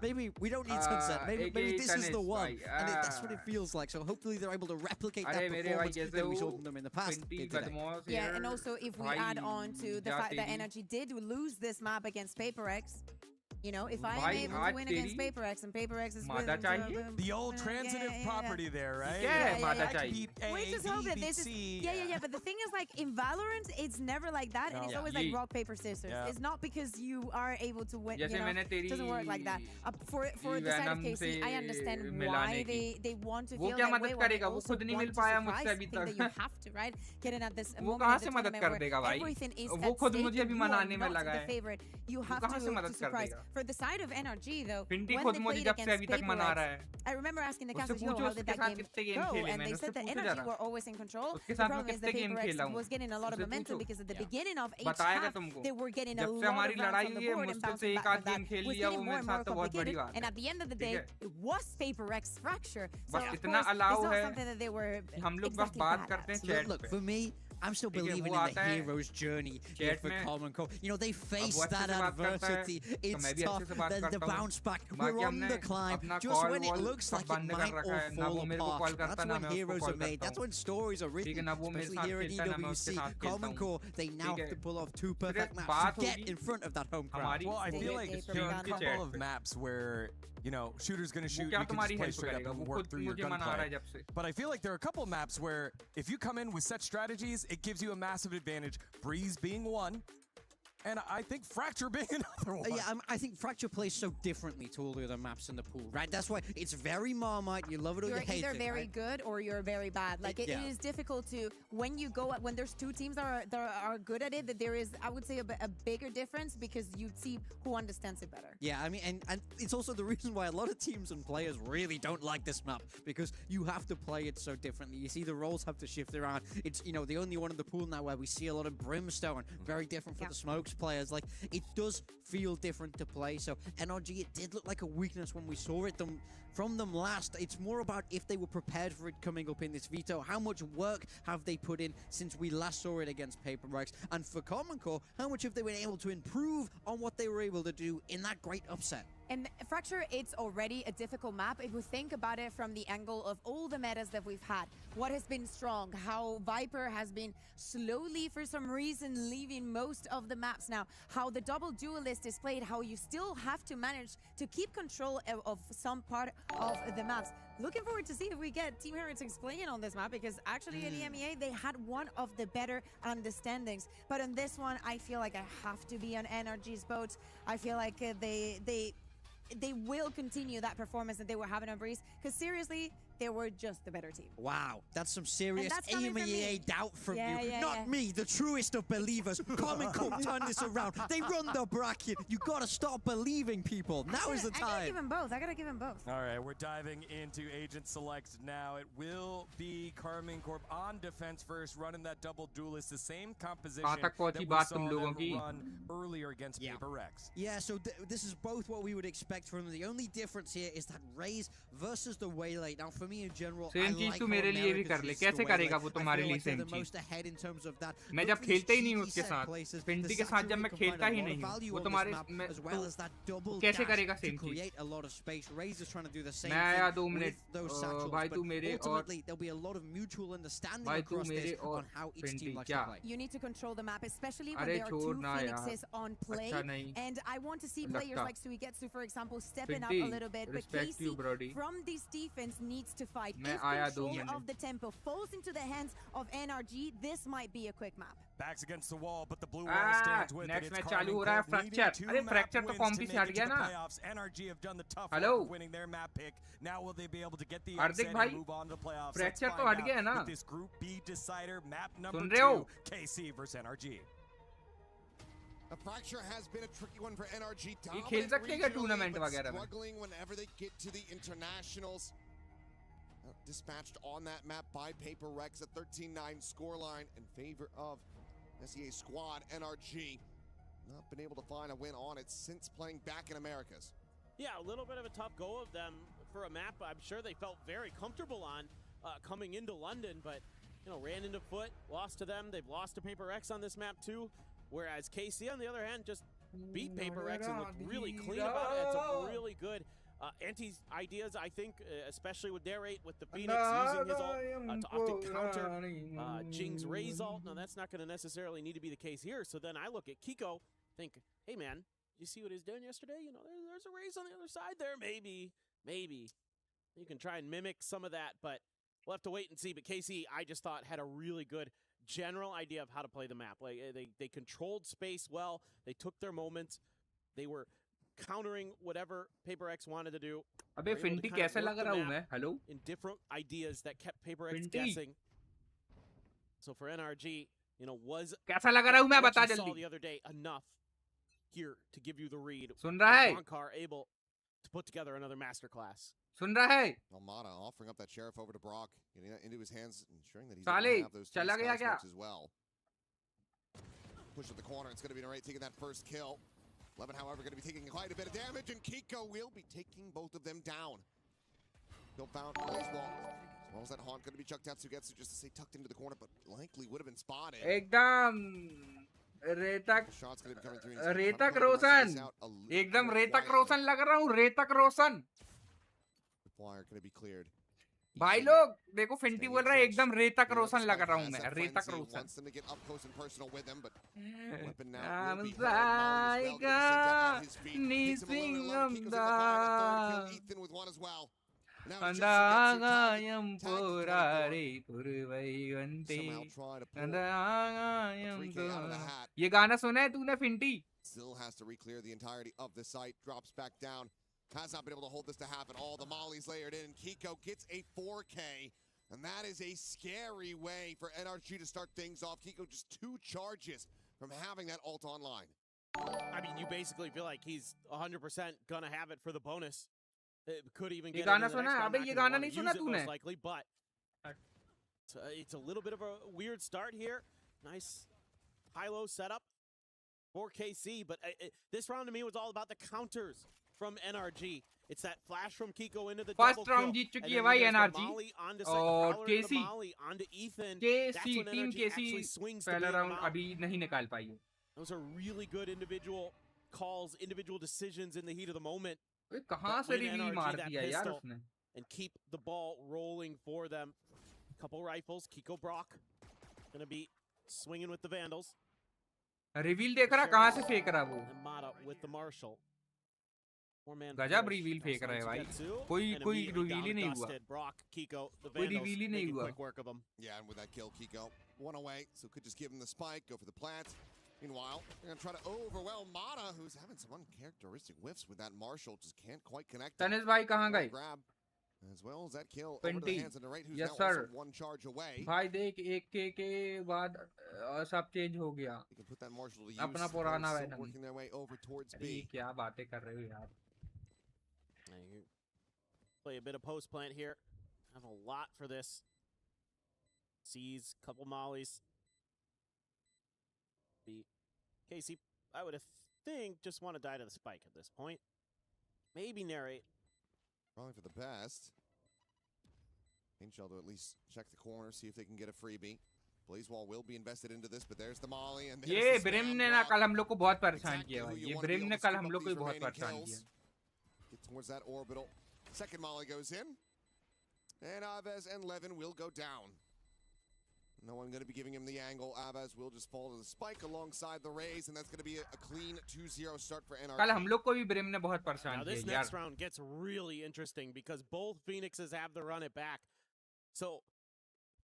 maybe we don't need Sunset. Maybe this is the one. And that's what it feels like. So hopefully they're able to replicate that performance that we saw from them in the past. Yeah, and also if we add on to the fact that NRG did lose this map against Paper X, you know, if I am able to win against Paper X and Paper X is the old transitive property there, right? We just hope that this is but the thing is, like, in Valorant it's never like that, and it's always like rock paper scissors. It's not because you are able to win, you know, it doesn't work like that. For the side of KC, I understand why they want to feel that way, why they also want to surprise, think that you have to, right? Getting at this moment in the tournament where everything is at stake, you are not the favorite, you have to surprise. For the side of NRG, though, when they played against Paper X, I remember asking the casters, how did that game go? And they said that NRG were always in control. The problem is that Paper X was getting a lot of momentum because at the beginning of each half, they were getting a lot of rounds on the board and bouncing back from that. Was getting more and more complicated. And at the end of the day, it was Paper X Fracture. So, of course, it's not something that they were exactly bad. Look, for me, I'm still believing in the hero's journey here for Karmine Corp. You know, they faced that adversity. It's tough. Then the bounce back. We're on the climb. Just when it looks like it might all fall apart. That's when heroes are made. That's when stories are written. Especially here at EWC. Karmine Corp, they now have to pull off 2 perfect maps to get in front of that home crowd. Well, I feel like there are a couple of maps where, you know, shooter's gonna shoot, you can just play straight up and work through your gunplay. But I feel like there are a couple of maps where if you come in with set strategies, it gives you a massive advantage. Breeze being one, and I think Fracture being another one. Yeah, I think Fracture plays so differently to all the other maps in the pool, right? That's why it's very Marmite. You love it or you hate it. You're either very good or you're very bad. Like, it is difficult to, when there's 2 teams that are good at it, that there is, I would say, a bigger difference because you see who understands it better. Yeah, I mean, and it's also the reason why a lot of teams and players really don't like this map, because you have to play it so differently. You see the roles have to shift around. It's, you know, the only one in the pool now where we see a lot of Brimstone, very different for the Smokes players. Like, it does feel different to play. So NRG, it did look like a weakness when we saw it from them last. It's more about if they were prepared for it coming up in this veto. How much work have they put in since we last saw it against Paper Rex? And for Karmine Corp, how much have they been able to improve on what they were able to do in that great upset? And Fracture, it's already a difficult map if we think about it from the angle of all the metas that we've had. What has been strong, how Viper has been slowly, for some reason, leaving most of the maps now, how the double duelist is played, how you still have to manage to keep control of some part of the maps. Looking forward to see if we get Team Heretics playing on this map, because actually at EMEA, they had one of the better understandings. But on this one, I feel like I have to be on NRG's boat. I feel like they will continue that performance that they were having on Breeze, because seriously, they were just the better team. Wow, that's some serious that's coming from AMEA me. doubt from Yeah, you. yeah, Not yeah. me, the truest of believers. Karmine Corp turn this around. They run the bracket. You gotta start believing, people. Now is the I gotta time. give him both. I gotta give him both. All right, we're diving into Agent Select now. It will be Karmine Corp on defense first, running that double duelist, the same composition that we saw them run earlier against Paper Rex. Yeah, so this is both what we would expect from them. The only difference here is that Raze versus the Waylay. Now, for me in general, I like how Americans uses the Waylay. I feel like they're the most ahead in terms of that. मैं जब खेलता ही नहीं हूँ उसके साथ, पिंटी के साथ जब मैं खेलता ही नहीं हूँ, वो तुम्हारे as well as that double कैसे dash करेगा to same create a lot of space. Raze is trying to do the same मैं आया 2 thing minute, with those satchels, भाई but तू मेरे और ultimately there'll be a lot of mutual understanding भाई तू across मेरे this और on how each पिंटी team likes to क्या? play. You need to control the map, especially when अरे there are two छोड़ ना यार, Phoenixes on play. अच्छा नहीं And I want to see players लगता. like Suigetsu, for example, stepping up पिंटी, a little bit. But respect you, Casey, Brody. from this defense, needs to fight. मैं If आया 2 control minute. of the tempo falls into the hands of NRG, this might be a quick map. Backs against the wall, but the blue wall stands with it. Next It's match चालू हो Karmine रहा है Corp needing fracture. 2 अरे map fracture तो wins कॉम्पी to से make हट it गया to the ना. playoffs. NRG have done the tough Hello? work of winning their map pick. Now will they be able to get the Hardik upset भाई, and move on to the playoffs? Let's fracture तो find हट गया है out ना. with this Group B decider, map number सुन रहे हो? 2, KC versus NRG. The fracture has been a tricky one for NRG. ये खेल सकते हैं क्या टूर्नामेंट but वगैरह में? struggling whenever they get to the internationals. Dispatched on that map by Paper Rex, a 13-9 scoreline in favor of SEA squad. NRG not been able to find a win on it since playing back in Americas. Yeah, a little bit of a tough go of them for a map I'm sure they felt very comfortable on coming into London, but you know, ran into Foot, lost to them. They've lost to Paper Rex on this map too, whereas KC on the other hand just beat Paper Rex and looked really clean about it. It's a really good Anti's ideas, I think, especially with their 8 with the Phoenix using his ult to counter Jing's Raze ult. Now that's not going to necessarily need to be the case here. So then I look at Kiko, think, hey man, you see what he's doing yesterday? You know, there's a Raze on the other side there. Maybe you can try and mimic some of that, but we'll have to wait and see. But KC, I just thought, had a really good general idea of how to play the map. Like they controlled space well. They took their moments. They were countering whatever Paper X wanted to do. अबे फिंटी कैसे लग रहा हूँ मैं? Hello? In different ideas that kept Paper X guessing. So for NRG, you know, was कैसा लग रहा हूँ मैं बता what you saw जल्दी. the other day enough here to give you the read. सुन रहा है? Bankar able to put together another masterclass. सुन रहा है? Almada offering up that sheriff over to Brock, getting that into his hands, ensuring that he's साले, able to have those चला three गया sky क्या? smokes as well. Push at the corner, it's going to be Narrate taking that first kill. Levin, however, going to be taking quite a bit of damage, and Kiko will be taking both of them down. He'll found Blaze Wall. As well as that Haunt going to be chucked out, Sugetsu just to say tucked into the corner, but likely would have been spotted. एकदम रेतक Shots going to be coming through. and he's रेतक trying to pull the rest of Roshan this out a little एकदम more रेतक quietly. रोशन लग रहा हूँ रेतक रोशन Wire going to be cleared. भाई लोग देखो फिंटी बोल रहा है एकदम रेतक रोशन लग रहा हूँ मैं रेतक रोशन Wants them to get up close and personal with him, but weapon now I'm will be held. Molly as well, gonna send out on his feet. Takes him a little bit low. Kiko's in the fire. A third kill. Ethan with one as well. Now he just अंधागायम gets your tag. पुरारे पुरवैवंते Somehow try to pull अंधागायम 3K out of the hat. ये गाना सुना है तूने फिंटी Still has to re-clear the entirety of the site. Drops back down. Has not been able to hold this to happen. All the mollies layered in. Kiko gets a 4K. And that is a scary way for NRG to start things off. Kiko just 2 charges from having that ult online. I mean, you basically feel like he's 100% gonna have it for the bonus. It could even ये get गाना into the सुना next है one. अबे Not ये gonna गाना wanna नहीं use सुना it तूने most likely, but it's a little bit of a weird start here. Nice high-low setup for KC, but this round to me was all about the counters from NRG. It's that flash from Kiko into the first double round kill, जीत चुकी and है then भाई there's the NRG Molly onto और Prowler into KC Molly onto Ethan. That's KC when team NRG KC actually swings to पहला bail them राउंड out. अभी नहीं निकाल पाई है Those are really good individual calls, individual decisions in the heat of the moment. ओए कहाँ that से win reveal NRG मार that दिया यार pistol उसने and keep the ball rolling for them. Couple rifles, Kiko Brock gonna be swinging with the Vandals. Reveal देख रहा कहाँ से फेंक रहा वो And Mata with the Marshall. Four-man गजब push. रिवील फेंक रहा है भाई Sugetsu, कोई and कोई immediately रिवील ही down नहीं and हुआ dusted. Brock, Kiko, the कोई Vandals रिवील ही नहीं making हुआ quick work of them. Yeah, and with that kill, Kiko, 1 away, so could just give him the spike, go for the plant. Meanwhile, they're going to try to overwhelm Mata, who's having some uncharacteristic whiffs with that Marshall, just can't quite connect. Tanish भाई कहाँ गए Grab. As well as that kill over to the hands of Narrate, who's Yes, now sir. also 1 charge away. भाई देख एक के बाद सब change हो गया. You can put that Marshall to use. अपना पुराना They're Venom. still working their way over towards अरे B. क्या बातें कर रहे हो यार. Play a bit of post plant here. Have a lot for this. Sees, couple mollies. Casey, I would think just want to die to the spike at this point. Maybe narrate. Probably for the best. Paint Shell to at least check the corner, see if they can get a freebie. Blaze Wall will be invested into this, but there's the molly and ये there's the brim spam ने ना block. कल हम लोग को बहुत परेशान Exactly किया who भाई. you ये wanna be ब्रिम able ने to कल scoop हम up लोग को these भी बहुत remaining परेशान kills. किया. Get towards that orbital. Second molly goes in. And Aves and Levin will go down. No one going to be giving him the angle. Aves will just fall to the spike alongside the Rays, and that's going to be a clean 2-0 start for NRG. कल हम लोग को भी brim ने बहुत परेशान Now this किया next यार. round gets really interesting because both Phoenixes have to run it back. So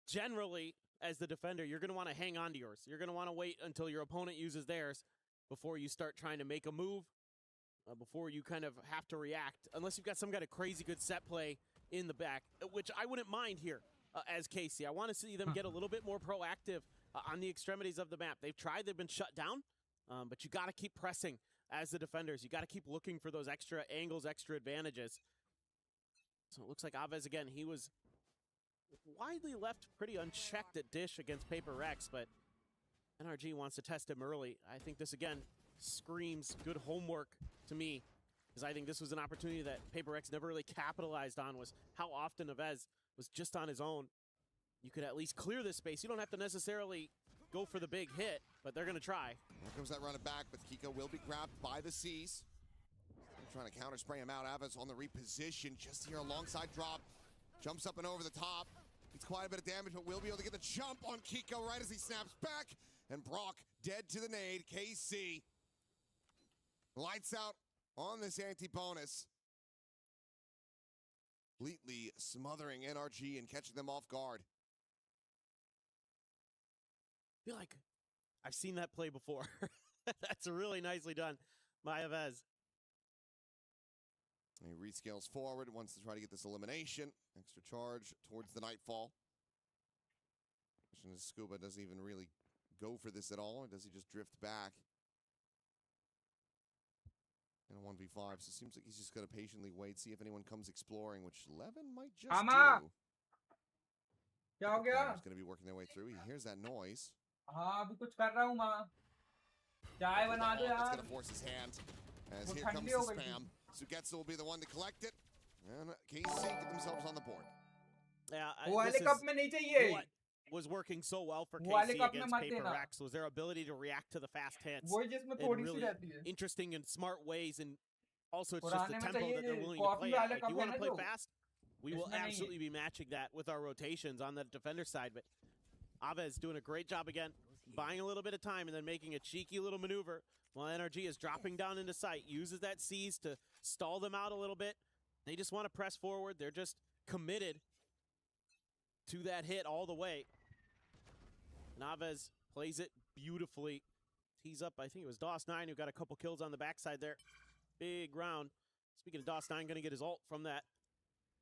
generally, as the defender, you're going to want to hang on to yours. You're going to want to wait until your opponent uses theirs before you start trying to make a move, before you kind of have to react, unless you've got some kind of crazy good set play in the back, which I wouldn't mind here as Casey. I want to see them get a little bit more proactive on the extremities of the map. They've tried, they've been shut down, but you got to keep pressing as the defenders. You got to keep looking for those extra angles, extra advantages. So it looks like Aves, again, he was widely left pretty unchecked at Dish against Paper Rex, but NRG wants to test him early. I think this, again, screams good homework to me, because I think this was an opportunity that Paper Rex never really capitalized on, was how often Aves was just on his own. You could at least clear this space. You don't have to necessarily go for the big hit, but they're going to try. Here comes that running back, but Kiko will be grabbed by the Seas. They're trying to counter spray him out. Aves on the reposition, just here alongside drop. Jumps up and over the top. Gets quite a bit of damage, but will be able to get the jump on Kiko right as he snaps back. And Brock dead to the nade. KC lights out on this anti-bonus. Completely smothering NRG and catching them off guard. I feel like I've seen that play before. That's really nicely done by Aves. He rescales forward, wants to try to get this elimination. Extra charge towards the Nightfall. Question is, Scuba doesn't even really go for this at all, or does he just drift back? In a 1v5, so it seems like he's just going to patiently wait, see if anyone comes exploring, which Levin might just do. क्या हो गया? He's going to be working their way through. He hears that noise. हाँ अभी कुछ कर रहा हूँ माँ. चाय बना दो यार. It's going to force his hand. As here comes the spam. Sugetsu will be the one to collect it. And KC get themselves on the board. Yeah, वाले कप में नहीं चाहिए. What was working so well for KC against Paper Rex was their ability to react to the fast hits in really interesting and smart ways, and also it's just the tempo that they're willing to play at. Like, you want to play fast? We will absolutely be matching that with our rotations on the defender side, but Aves doing a great job again, buying a little bit of time and then making a cheeky little maneuver while NRG is dropping down into sight, uses that seize to stall them out a little bit. They just want to press forward. They're just committed to that hit all the way. Aves plays it beautifully. Tees up, I think it was DOS9 who got a couple kills on the backside there. Big round. Speaking of DOS9, going to get his ult from that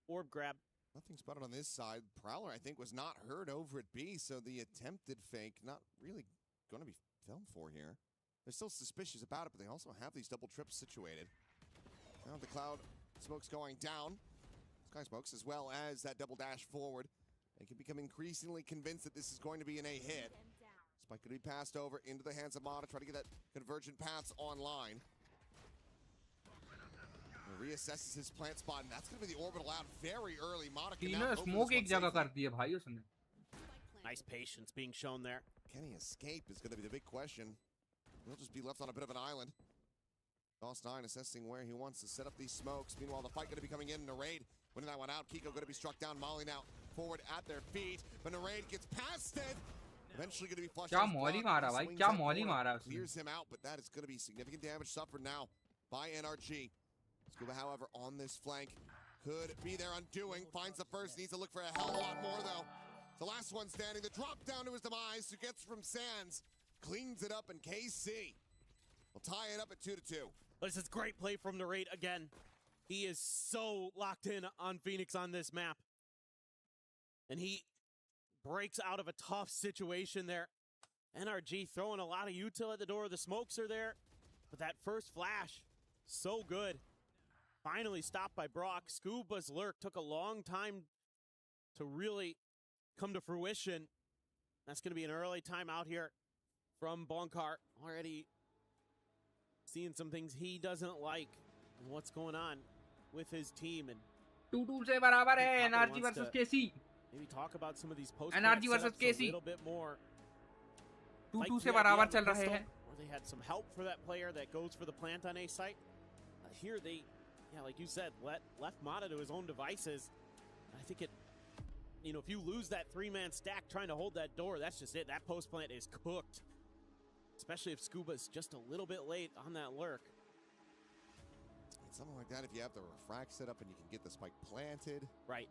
orb grab. Nothing spotted on this side. Prowler, I think, was not heard over at B, so the attempted fake not really going to be fell for here. They're still suspicious about it, but they also have these double trips situated. Now the cloud smoke's going down. Sky smokes as well as that double dash forward. They can become increasingly convinced that this is going to be an A hit. Spike could be passed over into the hands of Mata, try to get that convergent paths online. He reassesses his plant spot, and that's going to be the orbital out very early. Mata can now smoke एक जगह कर दिया भाई उसने. Nice patience being shown there. Can he escape is going to be the big question. He'll just be left on a bit of an island. DOS9 assessing where he wants to set up these smokes. Meanwhile, the fight going to be coming in. Narade winning that one out. Kiko going to be struck down. Molly now forward at their feet, but Narade gets past it. Eventually going to be flushed. क्या मौली मारा भाई? क्या मौली मारा उसने? Clears him out, but that is going to be significant damage suffered now by NRG. Scuba, however, on this flank could be their undoing. Finds the first, needs to look for a hell of a lot more though. The last one standing, the drop down to his demise, who gets from Sands, cleans it up, and KC will tie it up at 2-2. This is great play from Narade again. He is so locked in on Phoenix on this map. And he breaks out of a tough situation there. NRG throwing a lot of util at the door. The smokes are there. But that first flash, so good. Finally stopped by Brock. Scuba's lurk took a long time to really come to fruition. That's going to be an early timeout here from Bonkar. Already seeing some things he doesn't like and what's going on with his team. And 2-2 से बराबर है NRG versus KC. Maybe talk about some of these post NRG versus KC. a little bit more. 2-2 से बराबर चल रहे हैं. Where they had some help for that player that goes for the plant on A site. Here they, like you said, left Mata to his own devices. I think it, if you lose that 3-man stack trying to hold that door, that's just it. That post plant is cooked. Especially if Scuba's just a little bit late on that lurk. Something like that, if you have the refract set up and you can get the spike planted. Right.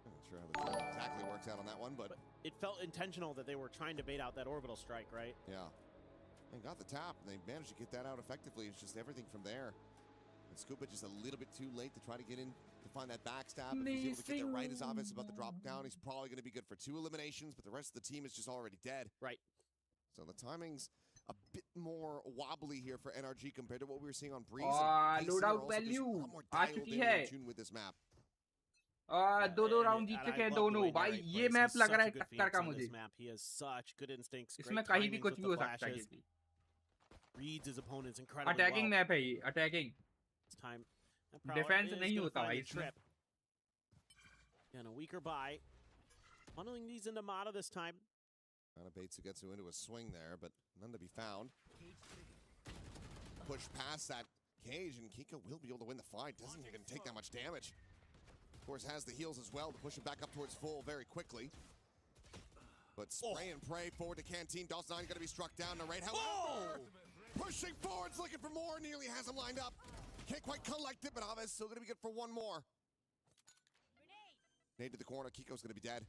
I'm not sure how the exactly works out on that one, but it felt intentional that they were trying to bait out that orbital strike, right? Yeah. They got the tap, and they managed to get that out effectively. It's just everything from there. And Scuba just a little bit too late to try to get in to find that backstab. If he's able to get that right, his offense is about to drop down. He's probably going to be good for 2 eliminations, but the rest of the team is just already dead. Right. So the timing's a bit more wobbly here for NRG compared to what we were seeing on Breeze. Loadout value आ चुकी है. With this map. 2 round जीत चुके हैं दोनों. भाई ये map लग रहा है टक्कर का मुझे. He has such good instincts. इसमें कहीं भी कुछ भी हो सकता है. Reads his opponents incredibly Attacking well. Map है ये. Attacking. It's time. Defense नहीं होता भाई इसमें. And a weaker buy. Funneling these into Mata this time. Trying to bait Sugetsu into a swing there, but none to be found. Push past that cage, and Kiko will be able to win the fight. Doesn't even take that much damage. Of course, has the heals as well to push him back up towards full very quickly. But spray and pray forward to Canteen. Dawson 9 going to be struck down. Narrate, however, pushing forwards, looking for more. Nearly has him lined up. Can't quite collect it, but Aves still going to be good for one more. Nade to the corner. Kiko's going to be dead.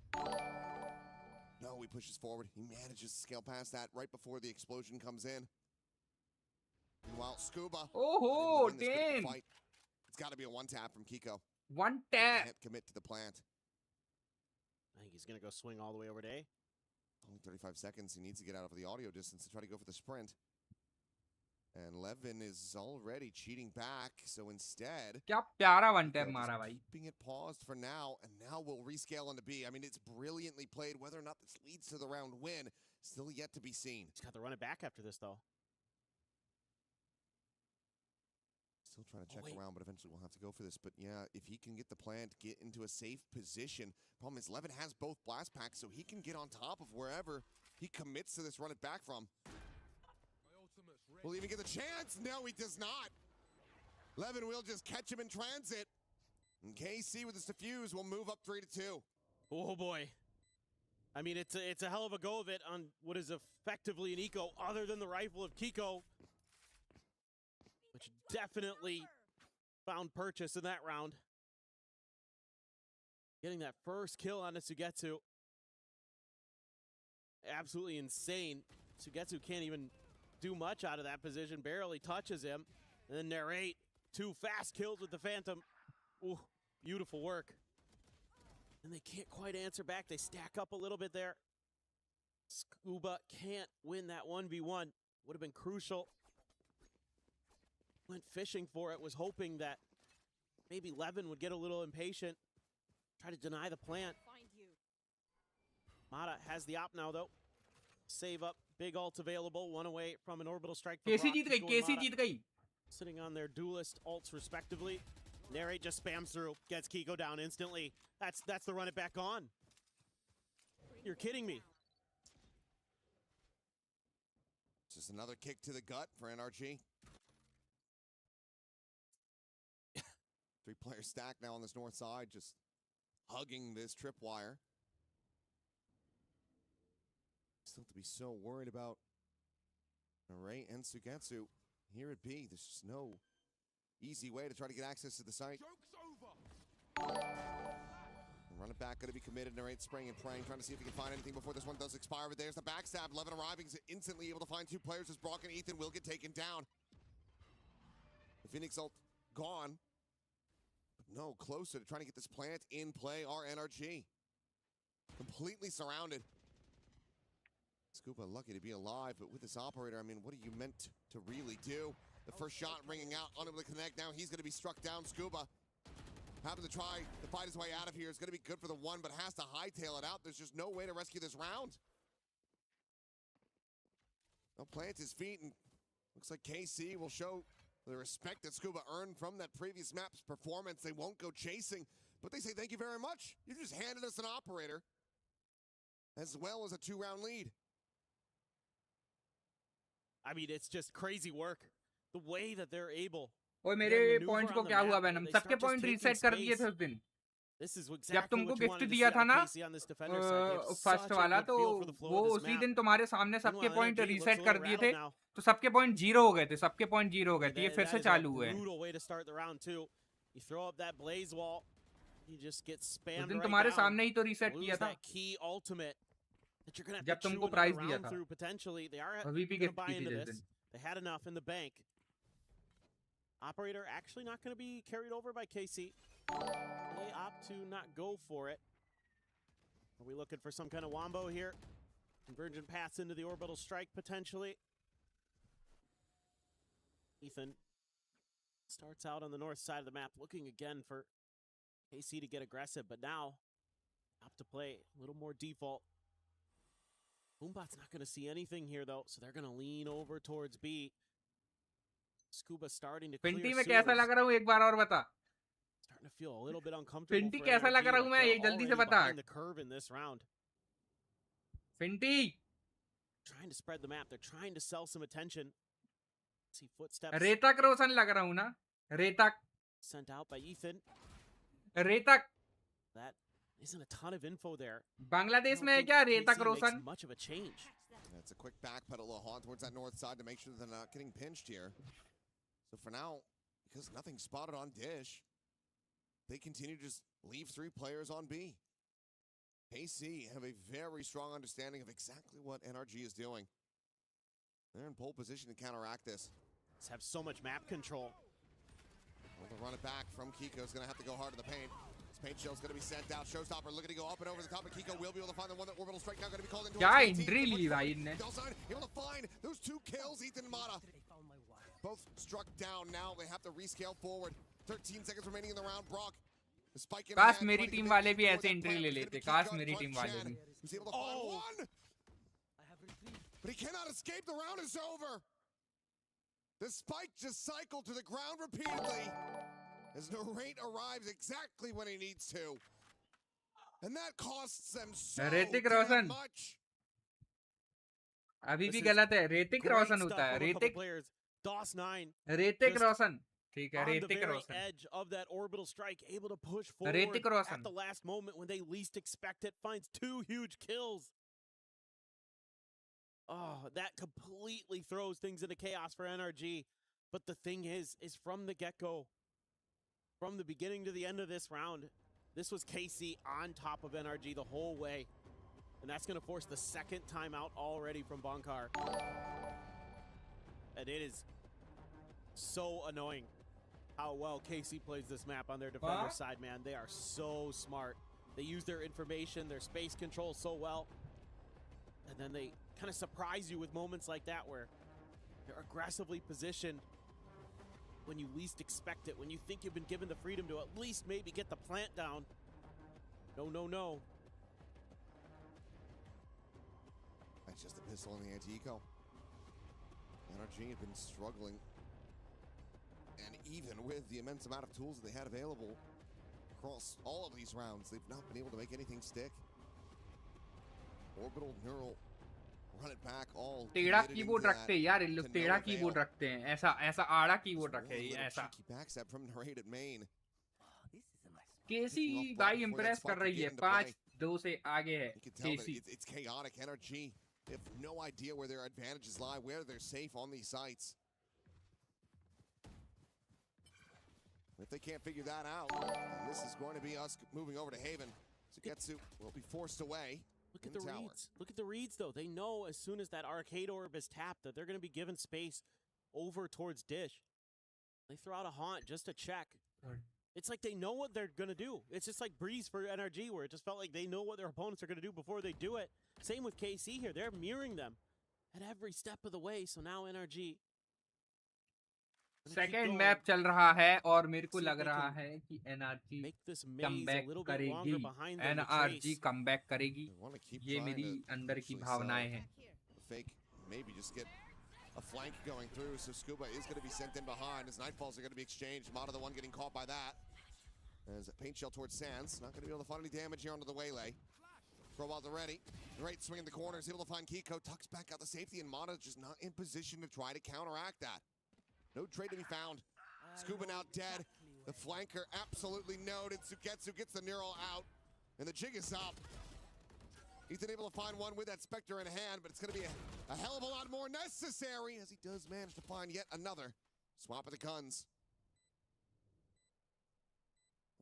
No, he pushes forward. He manages to scale past that right before the explosion comes in. Meanwhile, Scuba. Oh, damn. It's got to be a one-tap from Kiko. One tap. Can't commit to the plant. I think he's going to go swing all the way over to A. Only 35 seconds. He needs to get out of the audio distance to try to go for the sprint. And Levin is already cheating back, so instead, क्या प्यारा one tap मारा भाई. Keeping it paused for now, and now we'll rescale onto B. I mean, it's brilliantly played. Whether or not this leads to the round win, still yet to be seen. He's got to run it back after this, though. Still trying to check around, but eventually we'll have to go for this. But yeah, if he can get the plant, get into a safe position. Problem is, Levin has both blast packs, so he can get on top of wherever he commits to this run it back from. Will he even get the chance? No, he does not. Levin will just catch him in transit. And KC with his defuse will move up 3-2. Oh boy. I mean, it's a hell of a go of it on what is effectively an eco other than the rifle of Kiko, which definitely found purchase in that round. Getting that first kill on Sugetsu. Absolutely insane. Sugetsu can't even do much out of that position, barely touches him. And then Narrate, 2 fast kills with the Phantom. Ooh, beautiful work. And they can't quite answer back. They stack up a little bit there. Scuba can't win that 1v1. Would have been crucial. Went fishing for it, was hoping that maybe Levin would get a little impatient. Try to deny the plant. Mata has the op now, though. Save up, big ult available, 1 away from an orbital strike. KC जीत गई, KC जीत गई. Sitting on their duelist ults respectively. Narrate just spams through, gets Kiko down instantly. That's the run it back on. You're kidding me. Just another kick to the gut for NRG. 3-player stack now on this north side, just hugging this tripwire. Still to be so worried about Narrate and Sugetsu. Here it be. There's just no easy way to try to get access to the site. Run it back, going to be committed. Narrate spraying and praying, trying to see if he can find anything before this one does expire. But there's the backstab. Levin arriving, is instantly able to find 2 players as Brock and Ethan will get taken down. The Phoenix ult gone. no closer to trying to get this plant in play are NRG. Completely surrounded. Scuba lucky to be alive, but with this operator, I mean, what are you meant to really do? The first shot ringing out, unable to connect. Now he's going to be struck down. Scuba having to try to fight his way out of here is going to be good for the one, but has to hightail it out. There's just no way to rescue this round. He'll plant his feet, and looks like KC will show the respect that Scuba earned from that previous map's performance. They won't go chasing, but they say thank you very much. You just handed us an operator as well as a 2-round lead. I mean, it's just crazy work. The way that they're able. ओए मेरे points को क्या हुआ venom? सबके point reset कर दिए थे उस दिन। जब तुमको गिफ्ट दिया था ना फर्स्ट वाला, तो वो उसी दिन तुम्हारे सामने सबके पॉइंट रीसेट कर दिए थे, तो सबके पॉइंट 0 हो गए थे, सबके पॉइंट 0 हो गए थे। ये फिर से चालू हुए। उस दिन तुम्हारे सामने ही तो रीसेट किया था जब तुमको प्राइज दिया था। वीपी गिफ्ट की थी जिस दिन। They had enough in the bank. Operator actually not going to be carried over by KC. They opt to not go for it. Are we looking for some kind of wombo here? Convergent paths into the orbital strike potentially. Ethan starts out on the north side of the map, looking again for KC to get aggressive, but now opt to play a little more default. Boombot's not going to see anything here, though, so they're going to lean over towards B. Scuba starting to clear पिंटी में कैसा लग रहा हूँ एक बार और बता। Starting to feel a little bit uncomfortable. पिंटी कैसा लग रहा हूँ मैं, ये जल्दी से बता। The curve in this round. पिंटी Trying to spread the map. They're trying to sell some attention. See footsteps. रेतक रोशन लग रहा हूँ ना? रेतक sent out by Ethan. रेतक That isn't a ton of info there. Bangladesh में है क्या रेतक रोशन? Much of a change. That's a quick backpedal on towards that north side to make sure they're not getting pinched here. So for now, because nothing's spotted on Dish, they continue to just leave 3 players on B. KC have a very strong understanding of exactly what NRG is doing. They're in pole position to counteract this. Let's have so much map control. Well, they'll run it back from Kiko. Is going to have to go hard to the paint. This paint shell's going to be sent out. Showstopper looking to go up and over the top, and Kiko will be able to find the one that orbital strike now going to be called into. क्या entry ली भाई ने? Able to find those 2 kills. Ethan Mata. Both struck down. Now they have to rescale forward. 13 seconds remaining in the round. Brock. The spike in. काश मेरी team वाले भी ऐसे entry ले लेते। काश मेरी टीम वाले भी। He's able to find one. But he cannot escape. The round is over. The spike just cycled to the ground repeatedly as Narrate arrives exactly when he needs to. And that costs them so damn much. अभी भी गलत है। ऋतिक रोशन होता है। ऋतिक रोशन। ठीक है, Hrithik Roshan. Edge of that orbital strike, able to push forward at the last moment when they least expect it, finds 2 huge kills. Oh, that completely throws things into chaos for NRG. But the thing is from the get-go, from the beginning to the end of this round, this was KC on top of NRG the whole way. And that's going to force the second timeout already from Bonkar. And it is so annoying how well KC plays this map on their defender side, man. They are so smart. They use their information, their space control so well. And then they kind of surprise you with moments like that where they're aggressively positioned when you least expect it, when you think you've been given the freedom to at least maybe get the plant down. No, no, no. That's just a pistol on the anti-eco. NRG have been struggling. And even with the immense amount of tools that they had available across all of these rounds, they've not been able to make anything stick. Orbital, Neural, run it back all. टेढ़ा keyboard रखते हैं यार, इन लोग टेढ़ा keyboard रखते हैं, ऐसा आड़ा कीबोर्ड रखे हैं, ऐसा। Backstab from Narrate at main. केसी भाई इंप्रेस कर रही है, 5-2 से आगे है केसी। It's chaotic. NRG have no idea where their advantages lie, where they're safe on these sites. If they can't figure that out, this is going to be us moving over to Haven. Sugetsu will be forced away. Look at the reads. Look at the reads, though. They know as soon as that arcade orb is tapped that they're going to be given space over towards Dish. They throw out a haunt just to check. It's like they know what they're going to do. It's just like Breeze for NRG, where it just felt like they know what their opponents are going to do before they do it. Same with KC here. They're mirroring them at every step of the way. So now NRG. Second map चल रहा है और मेरे को लग रहा है कि एनआरजी कमबैक करेगी एनआरजी कमबैक करेगी ये मेरी अंदर की भावनाएं हैं A flank going through, so Scuba is going to be sent in behind as Nightfalls are going to be exchanged. Mata the one getting caught by that. As a paint shell towards Sands. Not going to be able to find any damage here onto the Waylay. Throw-balls are ready. Great swing in the corner. Is able to find Kiko. Tucks back out the safety, and Mata just not in position to try to counteract that. No trade to be found. Scuba now dead. The flanker absolutely noted. Sugetsu gets the Neural out. And the jig is up. Ethan able to find one with that Spectre in hand, but it's going to be a hell of a lot more necessary as he does manage to find yet another. Swap of the guns.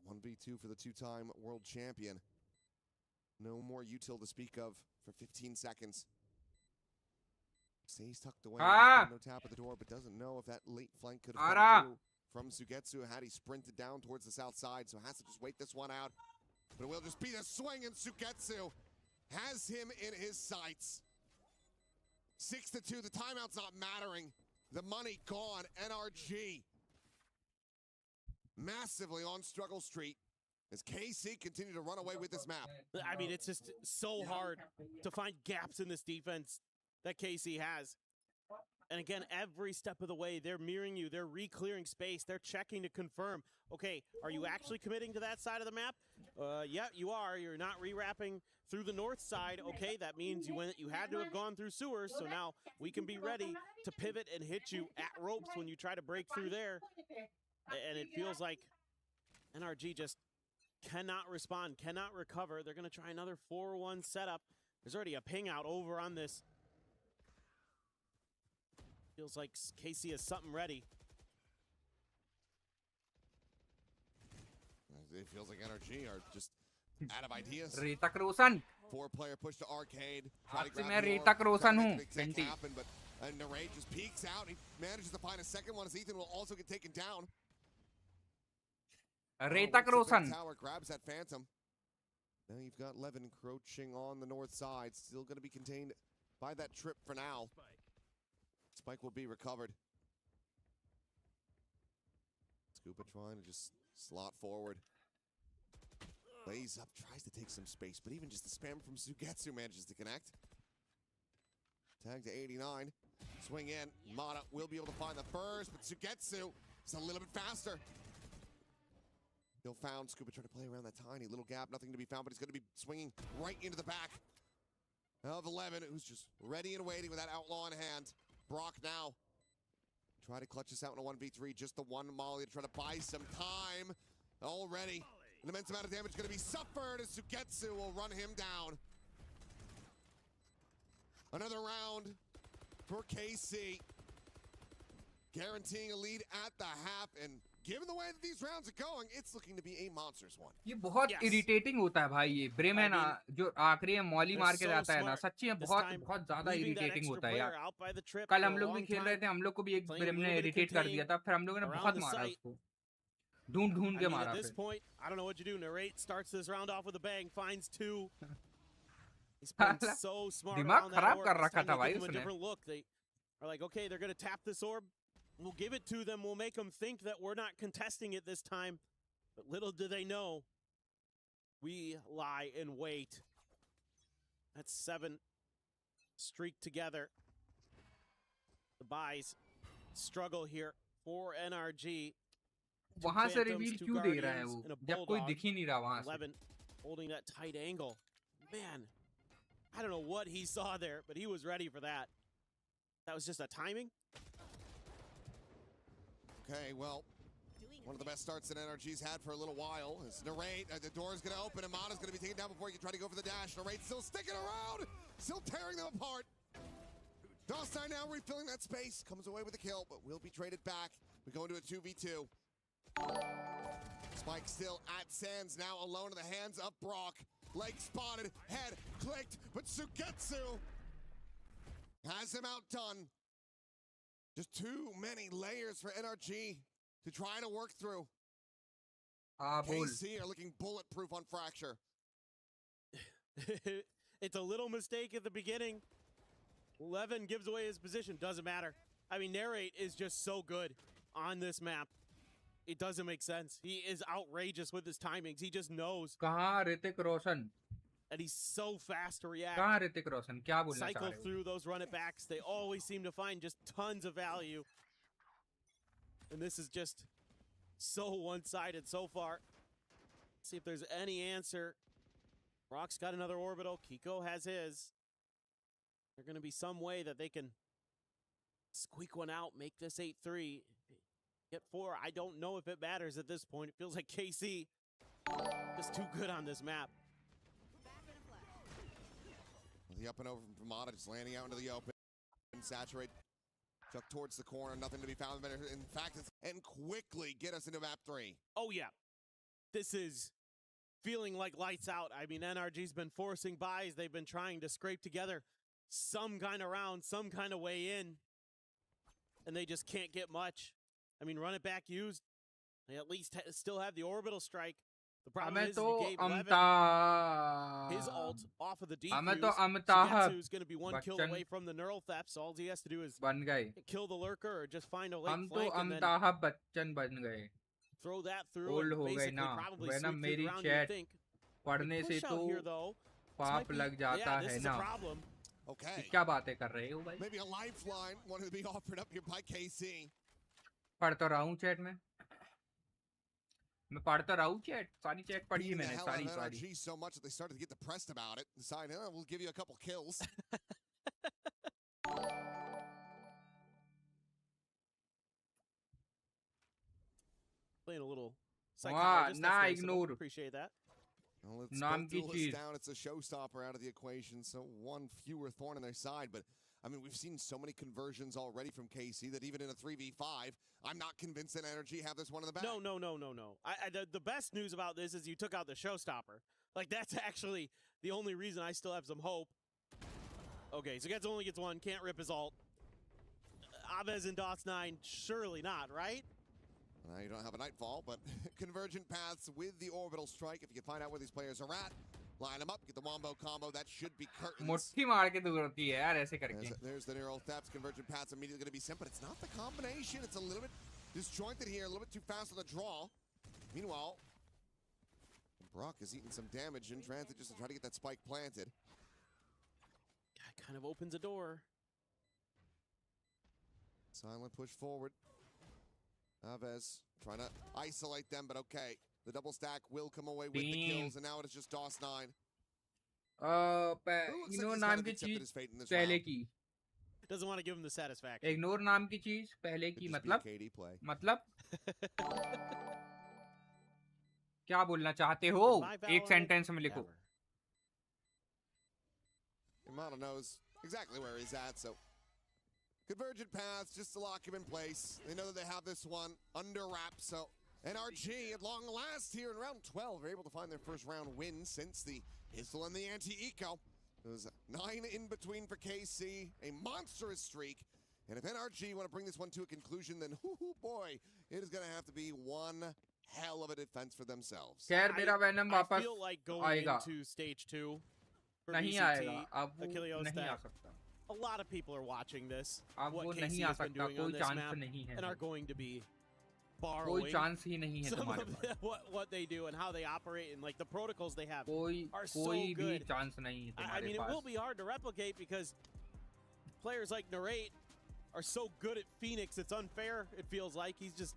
1v2 for the two-time world champion. No more util to speak of for 15 seconds. Stays tucked away. No tap at the door, but doesn't know if that late flank could have come through from Sugetsu had he sprinted down towards the south side, so has to just wait this one out. But it will just be the swing, and Sugetsu has him in his sights. 6-2, the timeout's not mattering. The money gone, NRG. Massively on struggle street as KC continue to run away with this map. I mean, it's just so hard to find gaps in this defense that KC has. And again, every step of the way, they're mirroring you. They're re-clearing space. They're checking to confirm, okay, are you actually committing to that side of the map? Yeah, you are. You're not re-wrapping through the north side. Okay, that means you had to have gone through sewers, so now we can be ready to pivot and hit you at ropes when you try to break through there. And it feels like NRG just cannot respond, cannot recover. They're going to try another 4-1 setup. There's already a ping out over on this. Feels like KC has something ready. It feels like NRG are just out of ideas. रेतक Roshan 4-player push to arcade. आपसे मैं रेतक रोशन हूँ बेंटी And Narrate just peeks out. He manages to find a second one as Ethan will also get taken down. रेतक Roshan Tower grabs that Phantom. Now you've got Levin encroaching on the north side. Still going to be contained by that trip for now. Spike will be recovered. Scuba trying to just slot forward. Lays up, tries to take some space, but even just the spam from Sugetsu manages to connect. Tag to 89. Swing in. Mata will be able to find the first, but Sugetsu is a little bit faster. Still found. Scuba trying to play around that tiny little gap. Nothing to be found, but he's going to be swinging right into the back of 11, who's just ready and waiting with that outlaw in hand. Brock now try to clutch this out in a 1v3. Just the one molly to try to buy some time. Already an immense amount of damage going to be suffered as Sugetsu will run him down. Another round for KC. Guaranteeing a lead at the half, and given the way that these rounds are going, it's looking to be a monstrous one. ये बहुत irritating होता है भाई ये Bremen जो आखिरी में Molly मार के जाता है ना सच्ची में बहुत ज्यादा इरिटेटिंग होता है यार कल हम लोग भी खेल रहे थे हम लोग को भी एक ब्रेम ने इरिटेट कर दिया था फिर हम लोगों ने बहुत मारा उसको ढूंढ के मारा at this point I don't know what you do. Narrate starts this round off with a bang, finds two. He's been so smart दिमाग खराब कर रखा था भाई उसने. उसने Different look. They are like, okay, they're going to tap this orb. We'll give it to them. We'll make them think that we're not contesting it this time. But little do they know, we lie in wait. That's 7 streaked together. The buys struggle here for NRG. वहां से reveal क्यों दे रहा है वो जब कोई दिख ही नहीं रहा वहां से 11 holding that tight angle. Man, I don't know what he saw there, but he was ready for that. That was just a timing. Okay, well, one of the best starts that NRG's had for a little while is Narrate. The door is going to open, and Mata's going to be taken down before he can try to go for the dash. Narrate still sticking around, still tearing them apart. Dostine now refilling that space, comes away with a kill, but will be traded back. We go into a 2v2. Spike still at Sands, now alone in the hands of Brock. Leg spotted, head clicked, but Sugetsu has him outdone. Just too many layers for NRG to try to work through. KC are looking bulletproof on Fracture. It's a little mistake at the beginning. Levin gives away his position. Doesn't matter. I mean, Narrate is just so good on this map. It doesn't make sense. He is outrageous with his timings. He just knows. कहाँ Hrithik Roshan? And he's so fast to react. कहाँ ऋतिक रोशन? क्या बोलना चाह Cycle रहे हो? through those run it backs. They always seem to find just tons of value. And this is just so one-sided so far. Let's see if there's any answer. Rock's got another orbital. Kiko has his. There's going to be some way that they can squeak one out, make this 8-3. Get 4. I don't know if it matters at this point. It feels like KC is too good on this map. The up and over from Mata just landing out into the open. Saturate. Chuck towards the corner. Nothing to be found better. In fact, and quickly get us into map 3. Oh, yeah. This is feeling like lights out. I mean, NRG's been forcing buys. They've been trying to scrape together some kind of round, some kind of way in. And they just can't get much. I mean, run it back used. They at least still have the orbital strike. The problem is he gave Levin his ult off of the defuse. Sugetsu's going to be one kill away from the neural theft, so all he has to do is kill the lurker or just find a late flank and then throw that through and basically probably sweep through the round, you think. पढ़ने से तो पाप लग जाता है ना. Okay. क्या बातें कर रहे हो भाई? Maybe a lifeline wanted to be offered up here by KC. पढ़ तो रहा हूँ चैट में. मैं पढ़ता रहा हूँ चैट. सारी चैट पढ़ी है मैंने. सारी. NRG so much that they started to get depressed about it. Decided, we'll give you a couple kills. Playing a little psychologist. Nah, ignore. Appreciate that. Well, let's both duel this down. It's a showstopper out of the equation, so one fewer thorn in their side. But, I mean, we've seen so many conversions already from KC that even in a 3v5, I'm not convinced that NRG have this one in the bag. No. The best news about this is you took out the showstopper. Like, that's actually the only reason I still have some hope. Okay, so Gets only gets one. Can't rip his ult. Aves and DOS9, surely not, right? Now you don't have a Nightfall, but convergent paths with the orbital strike. If you can find out where these players are at, line them up, get the wombo combo. That should be curtains. मुट्ठी मार के दूर होती है यार ऐसे करके. There's the neural thefts. Convergent paths immediately going to be sent, but it's not the combination. It's a little bit disjointed here, a little bit too fast on the draw. Meanwhile, Brock is eating some damage in transit just to try to get that spike planted. Kind of opens a door. Silent push forward. Aves trying to isolate them, but okay. The double stack will come away with the kills, and now it is just DOS9. Ignore नाम की चीज पहले की. Doesn't want to give him the satisfaction. Ignore नाम की चीज पहले की मतलब क्या बोलना चाहते हो? एक सेंटेंस में लिखो. Yamada knows exactly where he's at, so convergent paths just to lock him in place. They know that they have this one under wraps, so NRG at long last here in round 12 are able to find their first round win since the pistol and the anti-eco. It was 9 in between for KC, a monstrous streak. And if NRG want to bring this one to a conclusion, then boy, it is going to have to be one hell of a defense for themselves. खैर मेरा Venom वापस feel like going into stage 2 for नहीं VCT, आएगा. अब वो नहीं आ सकता. A lot of people are watching this. अब what वो KC नहीं आ has been सकता. doing on कोई this चांस map नहीं है. and are going to be borrowing कोई चांस ही नहीं है some तुम्हारे of pass. what they do and how they operate and like the protocols they have कोई are so भी good. चांस नहीं है I तुम्हारे mean, pass. it will be hard to replicate because players like Narrate are so good at Phoenix. It's unfair. It feels like he's just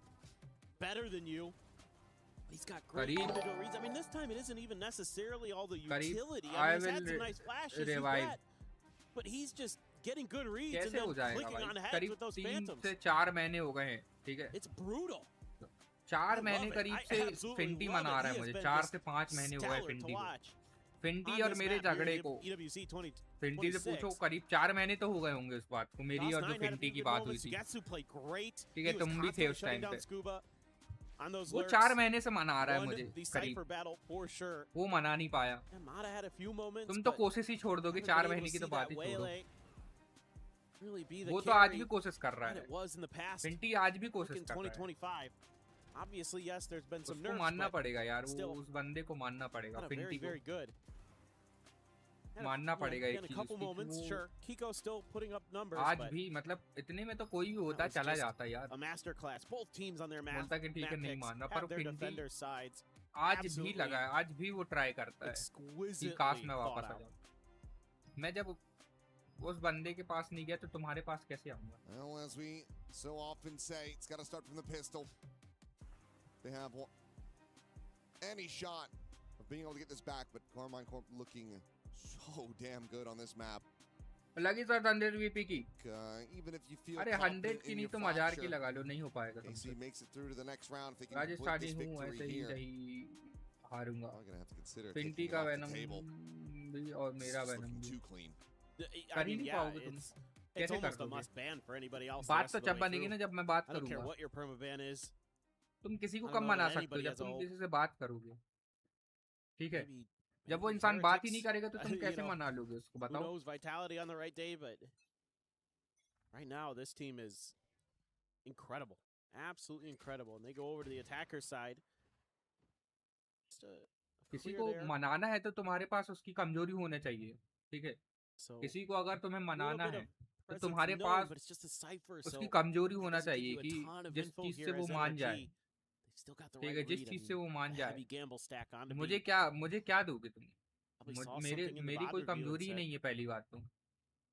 better than you. He's got great individual reads. I mean, this time it isn't even necessarily all the utility. I mean, he's had some nice flashes, you bet, but he's just getting good reads and then clicking on heads with those phantoms. 3 से 4 महीने हो गए हैं, ठीक है? It's brutal. 4 महीने करीब से फिंटी मना रहा है मुझे. 4 से 5 महीने हो गए फिंटी को. फिंटी और मेरे झगड़े को. फिंटी से पूछो करीब 4 महीने तो हो गए होंगे उस बात को. मेरी और जो फिंटी की बात हुई थी. ठीक है, तुम भी थे उस टाइम पे. वो 4 महीने से मना रहा है मुझे करीब. वो मना नहीं पाया. तुम तो कोशिश ही छोड़ दोगे. 4 महीने की तो बात ही छोड़ो. वो तो आज भी कोशिश कर रहा है. फिंटी आज भी कोशिश कर रहा है. Obviously, yes, there's been some उसको nerfs, मानना but पड़ेगा यार, वो still उस बंदे को मानना पड़ेगा, very, फिंटी को very good. मानना पड़ेगा एक In a चीज couple उसकी कि moments, वो sure, Kiko still putting up numbers, आज but भी मतलब इतने में तो कोई भी होता that was चला just जाता यार, a master class. Both teams on their map, बोलता कि ठीक है map नहीं picks मानना, have पर their फिंटी defender sides. आज भी Absolutely लगा है, आज भी वो ट्राई करता है कि काश मैं वापस आ जाऊं. मैं जब उस बंदे के पास नहीं गया तो तुम्हारे पास कैसे आऊंगा? Well, as we so often say, it's got to start from the pistol. They have any shot of being able to get this back, but Karmine Corp looking so damn good on this map. लगी sir 100 VP की. Even if you feel अरे 100 की नहीं तो 1000 की लगा लो, नहीं हो पाएगा तुमसे. makes it through to the next round if they can complete Rajasthani this हूँ, ऐसे victory ही here. नहीं हारूंगा. Gonna have to consider पिंटी taking का it off the venom table. भी और मेरा This is वेनम looking भी. too clean. कर ही नहीं पाओगे तुम. It's कैसे कर almost a दोगे? must ban for anybody else. बात तो जब बनेगी ना जब मैं बात I don't care करूंगा. what your perma ban is. तुम किसी को I don't कम know मना that सकते हो anybody जब as a तुम whole. किसी से बात करोगे. ठीक है. जब वो maybe इंसान बात ही heretics, नहीं करेगा तो तुम you कैसे know, मना लोगे उसको, Who बताओ. knows Vitality on the right day, but right now this team is incredible. Absolutely incredible. And they go over to the attacker side. Just a किसी clear को there. मनाना है तो तुम्हारे पास उसकी कमजोरी होनी चाहिए. ठीक है. So किसी को अगर तुम्हें मनाना bit है of तो presence तुम्हारे known, pass but it's just a cipher, उसकी so कमजोरी होना doesn't give चाहिए you a कि ton of जिस info चीज here से वो as मान NRG. जाए. They've still got the ठीक right है, जिस read. I चीज mean, से वो मान the जाए. heavy gamble stack on to मुझे beat. क्या दोगे तुम? Probably saw मेरे something in the मेरी VOD कोई review and कमजोरी ही said, नहीं है पहली बात तो.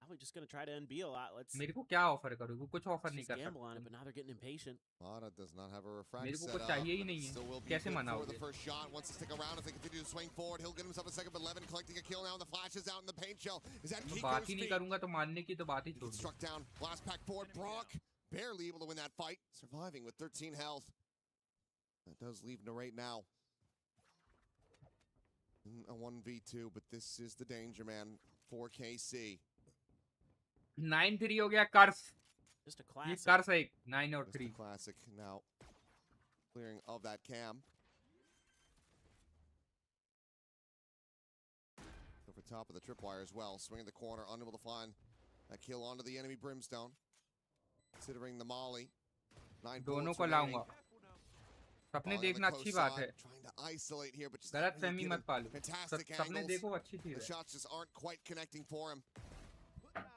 probably just going to try to NB a lot. Let's मेरे को क्या ऑफर करोगे? कुछ ऑफर नहीं just कर gamble on it, सकते. but now they're getting impatient. Mata does not have a refract मेरे को set कुछ up. चाहिए ही नहीं है. Still will be कैसे good for मनाओगे? the first shot. Wants to stick around as they continue to swing forward. He'll get himself a second, but Levin collecting a kill now, and the flash is out in the paint shell. Is that मैं Kiko's बात ही नहीं feet? करूंगा तो मानने की तो बात ही छोड़ दो. Struck down. Last pack forward. Brock barely able to win that fight. Surviving with 13 health. That does leave Narrate now. A 1v2, but this is the danger man for KC. 9-3 हो गया कर्स. Just a ये classic. कर्स है 9 और Just a 3. classic now. Clearing of that cam. Over top of the tripwire as well. Swinging the corner, unable to find a kill onto the enemy Brimstone. Considering the Molly. 9 दोनों bullets को remaining. लाऊंगा. सपने Molly on the देखना अच्छी बात coast है. side, trying to isolate here, but just गलत not फहमी really मत पालो. given fantastic सपने angles. देखो अच्छी चीज The है. shots just aren't quite connecting for him.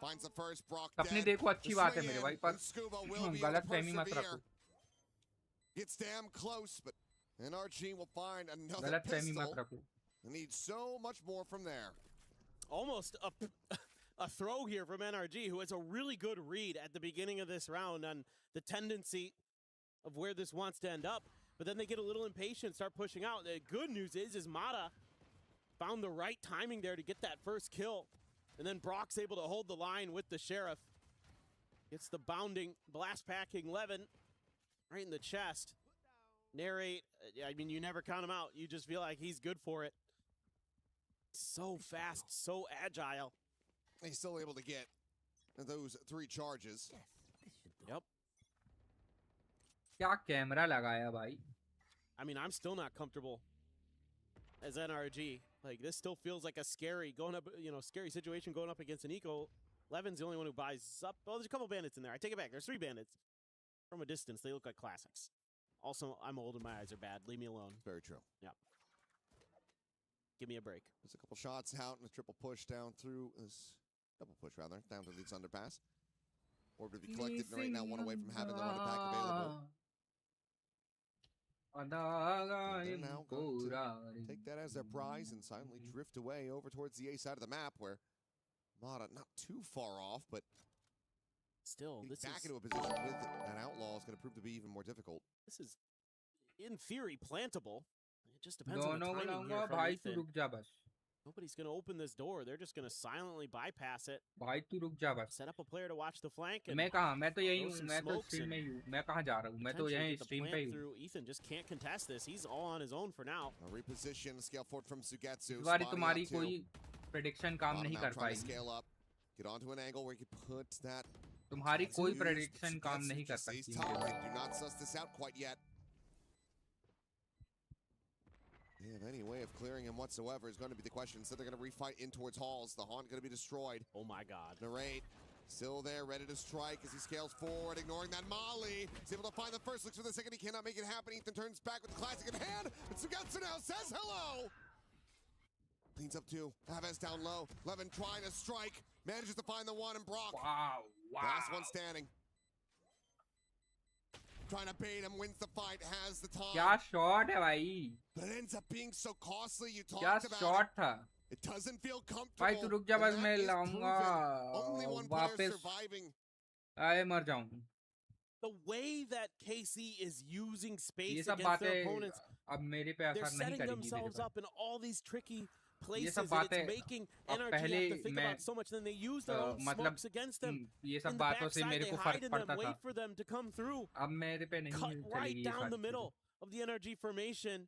Finds the first, Brock सपने dead. देखो अच्छी The बात है swing मेरे in, भाई, पर and Scuba will be able to गलत फहमी मत persevere. रखो. Gets damn close, but NRG will find another गलत फहमी pistol. मत रखो. They need so much more from there. Almost a throw here from NRG, who has a really good read at the beginning of this round on the tendency of where this wants to end up. But then they get a little impatient, start pushing out. The good news is Mata found the right timing there to get that first kill. And then Brock's able to hold the line with the Sheriff. Gets the bounding, blast packing Levin right in the chest. Narrate, I mean, you never count him out. You just feel like he's good for it. So fast, so agile. He's still able to get those 3 charges. Yep. क्या camera लगाया भाई? I mean, I'm still not comfortable as NRG. Like, this still feels like a scary scary situation going up against an eco. Levin's the only one who buys up. Well, there's a couple bandits in there. I take it back. There's 3 bandits. From a distance, they look like classics. Also, I'm old and my eyes are bad. Leave me alone. Very true. Yeah. Give me a break. There's a couple shots out and a triple push down through this double push rather down to this underpass. Orb to be collected and right now 1 away from having the run pack available. And they're now going to take that as their prize and silently drift away over towards the A side of the map where Mata not too far off, but still this back is into a position with an outlaw is going to prove to be even more difficult. This is in theory plantable. It just depends on the दोनों को timing लाऊंगा here from भाई, तू Ethan. रुक जा बस. Nobody's going to open this door. They're just going to silently bypass it. भाई तू रुक जा बस. Set up a player to watch the flank. And मैं कहाँ? मैं तो यही throw हूँ. some मैं तो smokes स्ट्रीम and में ही हूँ. मैं कहाँ जा रहा हूँ? मैं तो potentially यहीं get the स्ट्रीम पे plant ही हूँ. through. Ethan just can't contest this. He's all on his own for now. A reposition, scale forward from Sugetsu. इस बार spotting तुम्हारी out two. कोई prediction काम Bottom नहीं now कर trying to पाएगी. scale up. Get onto an angle where you can put that. तुम्हारी कोई Tattoos, prediction काम Sugetsu नहीं कर just stays सकती top मेरे right. भाई. Do not suss this out quite yet. They have any way of clearing him whatsoever is going to be the question. So they're going to refight in towards halls. The Haunt going to be destroyed. Oh my god. Narrate Still there, ready to strike as he scales forward, ignoring that molly. He's able to find the first, looks for the second, he cannot make it happen. Ethan turns back with the classic in hand, and Sugetsu now says hello! Cleans up two, Havez down low. Levin trying to strike, manages to find the one, and Brock. Wow. Last one standing. Trying to bait him, wins the fight, has the time. क्या shot है भाई? But it ends up being so costly, you talked क्या about shot it. था? It doesn't feel comfortable. भाई तू रुक जा बस मैं लाऊंगा Only one player वापस surviving. आए मर जाऊं The way that KC is using ये space सब against their बातें opponents, अब मेरे पे they're असर नहीं setting करेगी themselves मेरे up in all these tricky ये places, सब and बातें it's making अब NRG पहले have to think मैं about so much. Then they use their own मतलब smokes against them. ये सब In the बातों से backside, मेरे they को hide फर्क in पड़ता them, था wait for them to come through. अब मेरे पे नहीं Cut right चलेगी ये down the सारी middle of the NRG formation.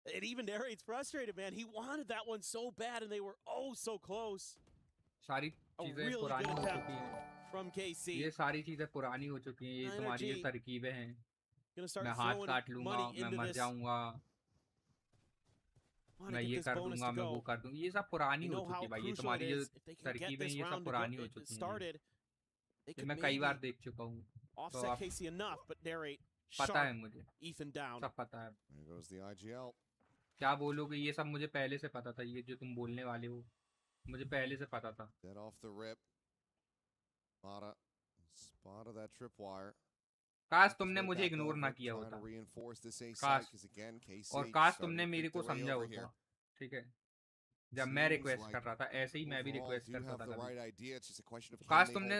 It even narrates frustrated, man. He wanted that one so bad, and they were oh so close. सारी A चीजें really पुरानी good हो attempt चुकी हैं from KC. ये सारी चीजें पुरानी हो चुकी हैं ये तुम्हारी ये NRG तरकीबें हैं gonna start मैं हाथ throwing काट लूंगा money मैं into मर this. जाऊंगा Wanna मैं get ये this कर bonus दूंगा to मैं go. वो कर दूंगा ये सब पुरानी You हो know how चुकी है भाई ये crucial तुम्हारी it जो is if they can get तरकीबें this ये सब round to पुरानी go, हो it चुकी हैं started. They ये could मैं कई बार maybe देख चुका हूँ तो offset अब KC enough, but narrate पता है sharp मुझे Ethan down. सब पता है There goes the IGL. क्या बोलोगे ये सब मुझे पहले से पता था ये जो तुम बोलने वाले हो मुझे पहले से पता था Dead off the rip. Spot of that tripwire. काश तुमने मुझे इग्नोर ना किया होता काश और काश तुमने मेरे को समझा होता ठीक है जब मैं रिक्वेस्ट कर रहा था ऐसे ही मैं भी रिक्वेस्ट करता था कभी काश तुमने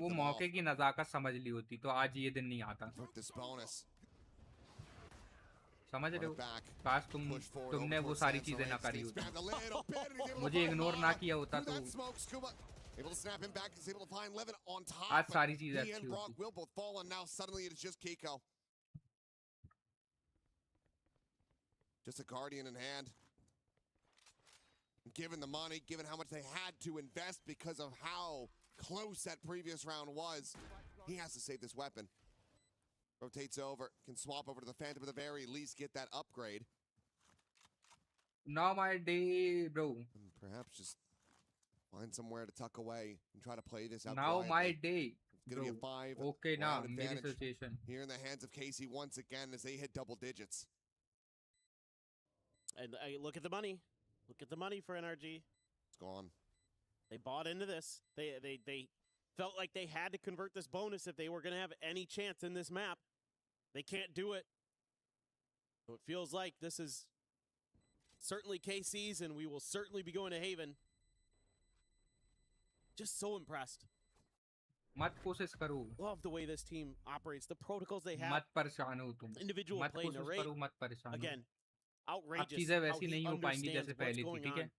वो मौके की नजाकत समझ ली होती तो आज ये दिन नहीं आता समझ रहे हो काश तुमने वो सारी चीजें ना करी होती मुझे इग्नोर ना किया होता तो Able to snap him back, he's able to find Levin on top. आज सारी चीजें He अच्छी and Brock होती will both fall, and now suddenly it is just Kiko. Just a Guardian in hand. Given the money, given how much they had to invest because of how close that previous round was, he has to save this weapon. Rotates over, can swap over to the Phantom at the very least, get that upgrade. Now my day, bro. And perhaps just find somewhere to tuck away and try to play this out. Now my day. It's going to be a 5 okay, now advantage here in the hands of Casey once again as they hit double digits. And look at the money. Look at the money for NRG. It's gone. They bought into this. They felt like they had to convert this bonus if they were going to have any chance in this map. They can't do it. So it feels like this is certainly KC's, and we will certainly be going to Haven. Just so impressed. मत कोशिश करो Love the way this team operates, the protocols they have. मत परेशान हो तुम Individual मत play, कोशिश narrate. करो मत परेशान हो Again, अब outrageous चीजें how वैसी he नहीं हो पाएंगी understands जैसे what's पहले थी going ठीक है on.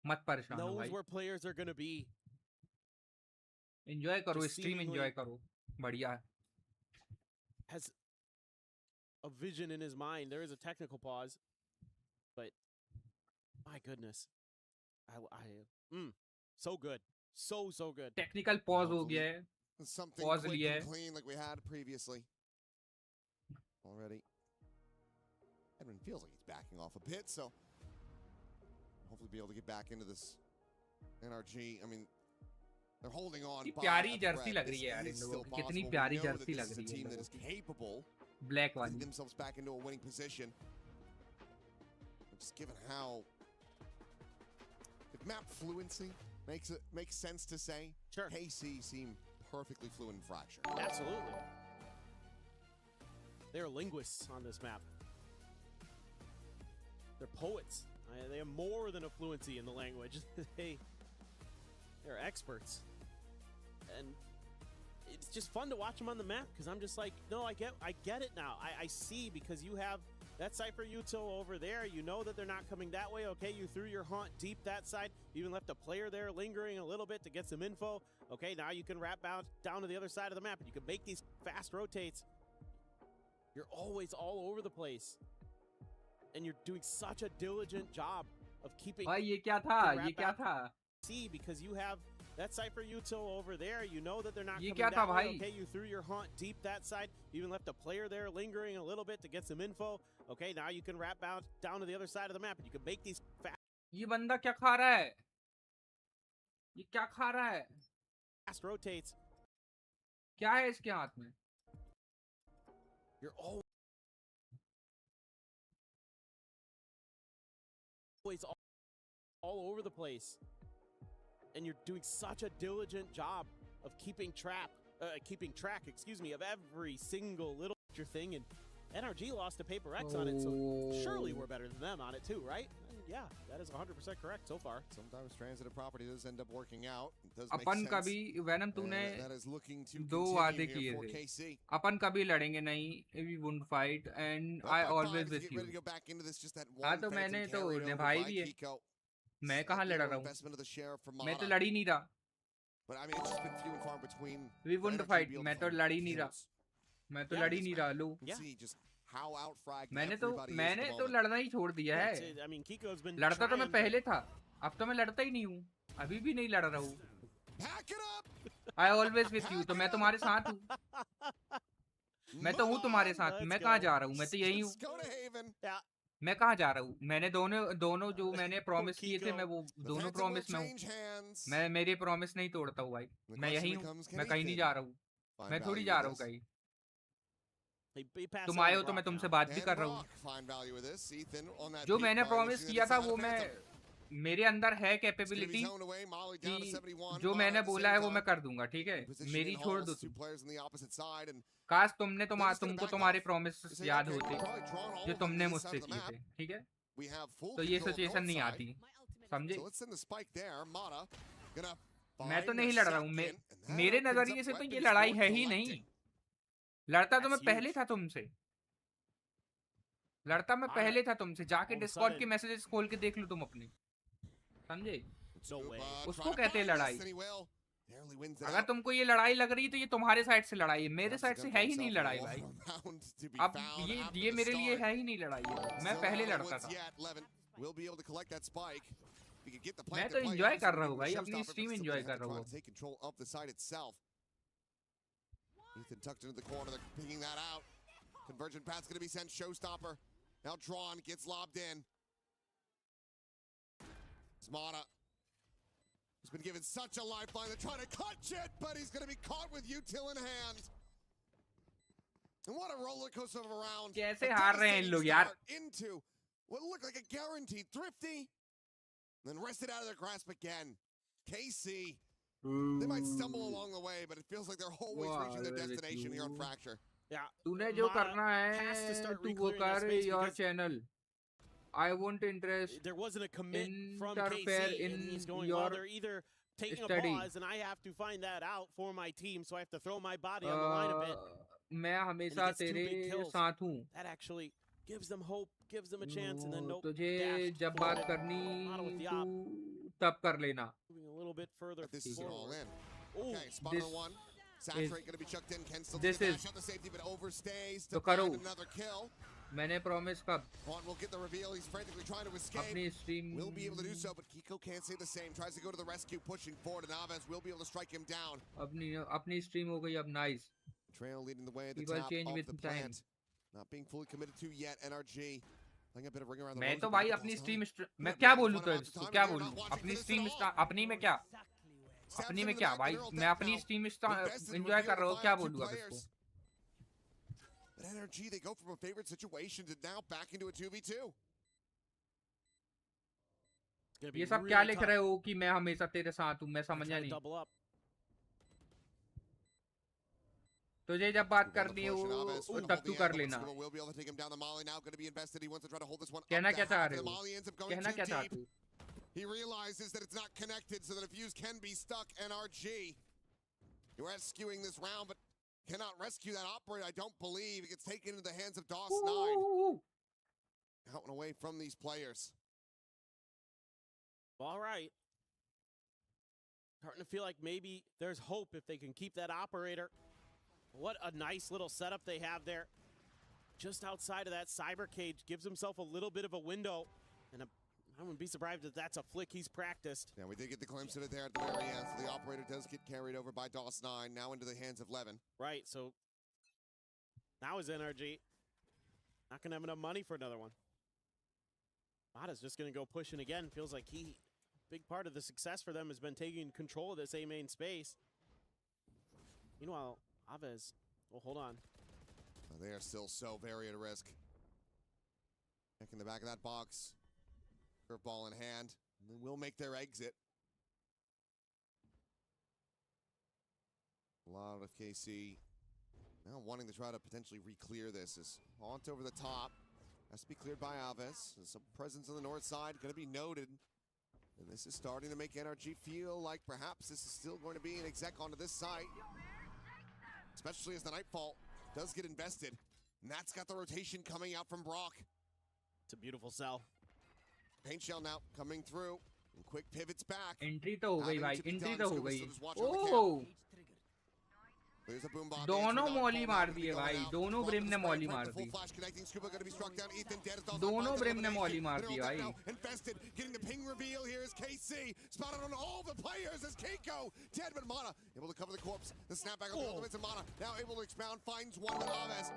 मत परेशान हो Knows भाई where players are going to be. Enjoy करो Just स्ट्रीम seemingly एंजॉय करो बढ़िया has a vision in his mind. There is a technical pause, but my goodness, so good, so good. Technical pause हो गया है Something pause quick लिया and है clean like we had previously. Already. Edwin feels like he's backing off a bit, so hopefully be able to get back into this NRG. I mean, they're holding on. कितनी प्यारी Jersey लग रही है यार इन लोगों की कितनी प्यारी जर्सी लग रही है team that is capable black of वाली getting themselves back into a winning position. Just given how if map fluency makes sense to say, sure. KC seem perfectly fluent in Fracture. Absolutely. They're linguists on this map. They're poets. They have more than a fluency in the language. They're experts. And it's just fun to watch them on the map because I'm just like, no, I get it now. I see because you have that Cypher util over there. You know that they're not coming that way. Okay, you threw your haunt deep that side. You even left a player there lingering a little bit to get some info. Okay, now you can wrap down to the other side of the map and you can make these fast rotates. You're always all over the place. And you're doing such a diligent job of keeping भाई ये क्या था ये क्या था see because you have that Cypher util over there. You know that they're not ये coming क्या that था way. भाई Okay, you threw your haunt deep that side. You even left a player there lingering a little bit to get some info. Okay, now you can wrap down to the other side of the map and you can make these fast. ये बंदा क्या खा रहा है ये क्या खा रहा है fast rotates. क्या है इसके हाथ में? You're always all over the place, and you're doing such a diligent job of keeping track, excuse me, of every single little thing. And NRG lost a Paper X on it, so surely we're better than them on it too, right? And yeah, that is 100% correct so far. Sometimes transitive property does end up working out. It does make upon sense. कभी Venom तूने That is looking to दो continue वादे here किए for थे. KC. अपन कभी लड़ेंगे नहीं. We won't fight, and I always with you. हाँ तो मैंने तो निभाई भी है. मैं कहाँ लड़ रहा हूँ? मैं तो लड़ ही नहीं रहा. But I mean, it's just been few and far between. We won't fight. मैं तो लड़ ही नहीं रहा. मैं तो लड़ ही नहीं रहा. लो. मैंने तो लड़ना ही छोड़ दिया है. लड़ता तो मैं पहले था. अब तो मैं लड़ता ही नहीं हूँ. अभी भी नहीं लड़ रहा हूँ. I always with you. तो मैं तुम्हारे साथ हूँ. मैं तो हूँ तुम्हारे साथ. मैं कहाँ जा रहा हूँ? मैं तो यही हूँ. मैं कहाँ जा रहा हूँ? मैंने दोनों जो मैंने प्रॉमिस किए थे, मैं वो दोनों प्रॉमिस में हूँ. मैं मेरे प्रॉमिस नहीं तोड़ता हूँ भाई. मैं यही हूँ. मैं कहीं नहीं जा रहा हूँ. मैं थोड़ी जा रहा हूँ कहीं. तुम आए हो तो मैं तुमसे बात भी कर रहा हूँ. जो मैंने प्रॉमिस किया था वो मैं, मेरे अंदर है कैपेबिलिटी कि जो मैंने बोला है वो मैं कर दूंगा. ठीक है, मेरी छोड़ दो. काश तुमको तुम्हारे प्रॉमिस याद होते जो तुमने मुझसे किए थे. ठीक है, तो ये सिचुएशन नहीं आती. समझे? मैं तो नहीं लड़ रहा हूँ. मेरे नजरिए से तो ये लड़ाई है ही नहीं. लड़ता तो मैं पहले था तुमसे. जाके डिस्कॉर्ड के मैसेजेस खोल के देख लो तुम अपने. समझे? उसको कहते हैं लड़ाई. अगर तुमको ये लड़ाई लग रही है तो ये तुम्हारे साइड से लड़ाई है. मेरे साइड से है ही नहीं लड़ाई भाई. अब ये मेरे लिए है ही नहीं लड़ाई. मैं पहले लड़ता था. मैं तो एंजॉय कर रहा हूँ भाई. अपनी स्ट्रीम एंजॉय कर रहा हूँ. Ethan tucked into the corner, they're picking that out. Convergent path's gonna be sent, Showstopper. Now drawn, gets lobbed in. Smata. He's been given such a lifeline, they're trying to clutch it, but he's gonna be caught with util in hand. And what a roller coaster of a round. कैसे हार रहे हैं इन लोग यार? Into what looked like a guaranteed thrifty. Then wrested out of their grasp again. KC. They might stumble along the way, but it feels like they're always reaching their destination here on Fracture. Yeah. तूने जो करना है तू वो कर. Your channel. I won't interest. There wasn't a commit from interfere KC, in and he's going, your well, they're either taking study. a pause, and I have to find that out for my team, so I have to throw my body on the line a bit. मैं हमेशा तेरे साथ हूँ. That actually gives them hope, gives them a chance, and then nope. तुझे जब बात करनी तू तब कर लेना. Moving a little bit further. This is all in. Ooh, okay, spot on one. Saturate gonna be chucked in. Ken still this dash out the safety, but overstays तो to find another kill. मैंने promise कब Vaughn will get the reveal. He's frantically trying to escape. अपनी stream will be able to do so, but Kiko can't say the same. Tries to go to the rescue, pushing forward, and Aves will be able to strike him down. अपनी stream हो गई अब. Nice. Trail leading the way at the top of the plant. Not being fully committed to yet. NRG playing a bit of ring around the मैं तो भाई अपनी stream मैं क्या बोलूं तो इसको क्या बोलूं. अपनी स्ट्रीम अपनी में क्या भाई. मैं अपनी स्ट्रीम एंजॉय कर रहा हूं. क्या बोलूं अब इसको. But NRG, they go from a favorite situation to now back into a 2v2. ये सब क्या लिख रहे हो कि मैं हमेशा तेरे साथ हूं. मैं समझा नहीं. तुझे जब बात करनी है वो तब तू कर लेना. कहना क्या चाह रहे हो. कहना क्या चाहते हो. He realizes that it's not connected, so that a fuse can be stuck. NRG rescuing this round, but cannot rescue that operator. I don't believe it gets taken into the hands of DOS9. Out and away from these players. All right. Starting to feel like maybe there's hope if they can keep that operator. What a nice little setup they have there. Just outside of that cyber cage, gives himself a little bit of a window. And I wouldn't be surprised if that's a flick he's practiced. Yeah, we did get the glimpse of it there at the very end. So the operator does get carried over by DOS9, now into the hands of Levin. Right, so now is NRG not going to have enough money for another one. Mata's just going to go pushing again. Feels like big part of the success for them has been taking control of this A main space. Meanwhile, Aves, well, hold on. They are still so very at risk. Back in the back of that box. Curveball in hand. And they will make their exit. A lot of KC now wanting to try to potentially re-clear this. As Haunt over the top. Has to be cleared by Aves. There's some presence on the north side. Going to be noted. And this is starting to make NRG feel like perhaps this is still going to be an exec onto this side. Especially as the Nightfall does get invested. And that's got the rotation coming out from Brock. It's a beautiful sell. Paint shell now coming through. And quick pivots back. Entry तो हो गई भाई, entry तो हो गई. Oh! There's a boombox. दोनों मौली मार दिए भाई, दोनों ब्रिम ने मौली मार दी. दोनों ब्रिम ने मौली मार दी भाई. Invested, getting the ping reveal here is KC. Spotted on all the players as Keiko. Dead, but Mana able to cover the corpse. The snapback on the ultimates of Mana. Now able to expound, finds one with Aves.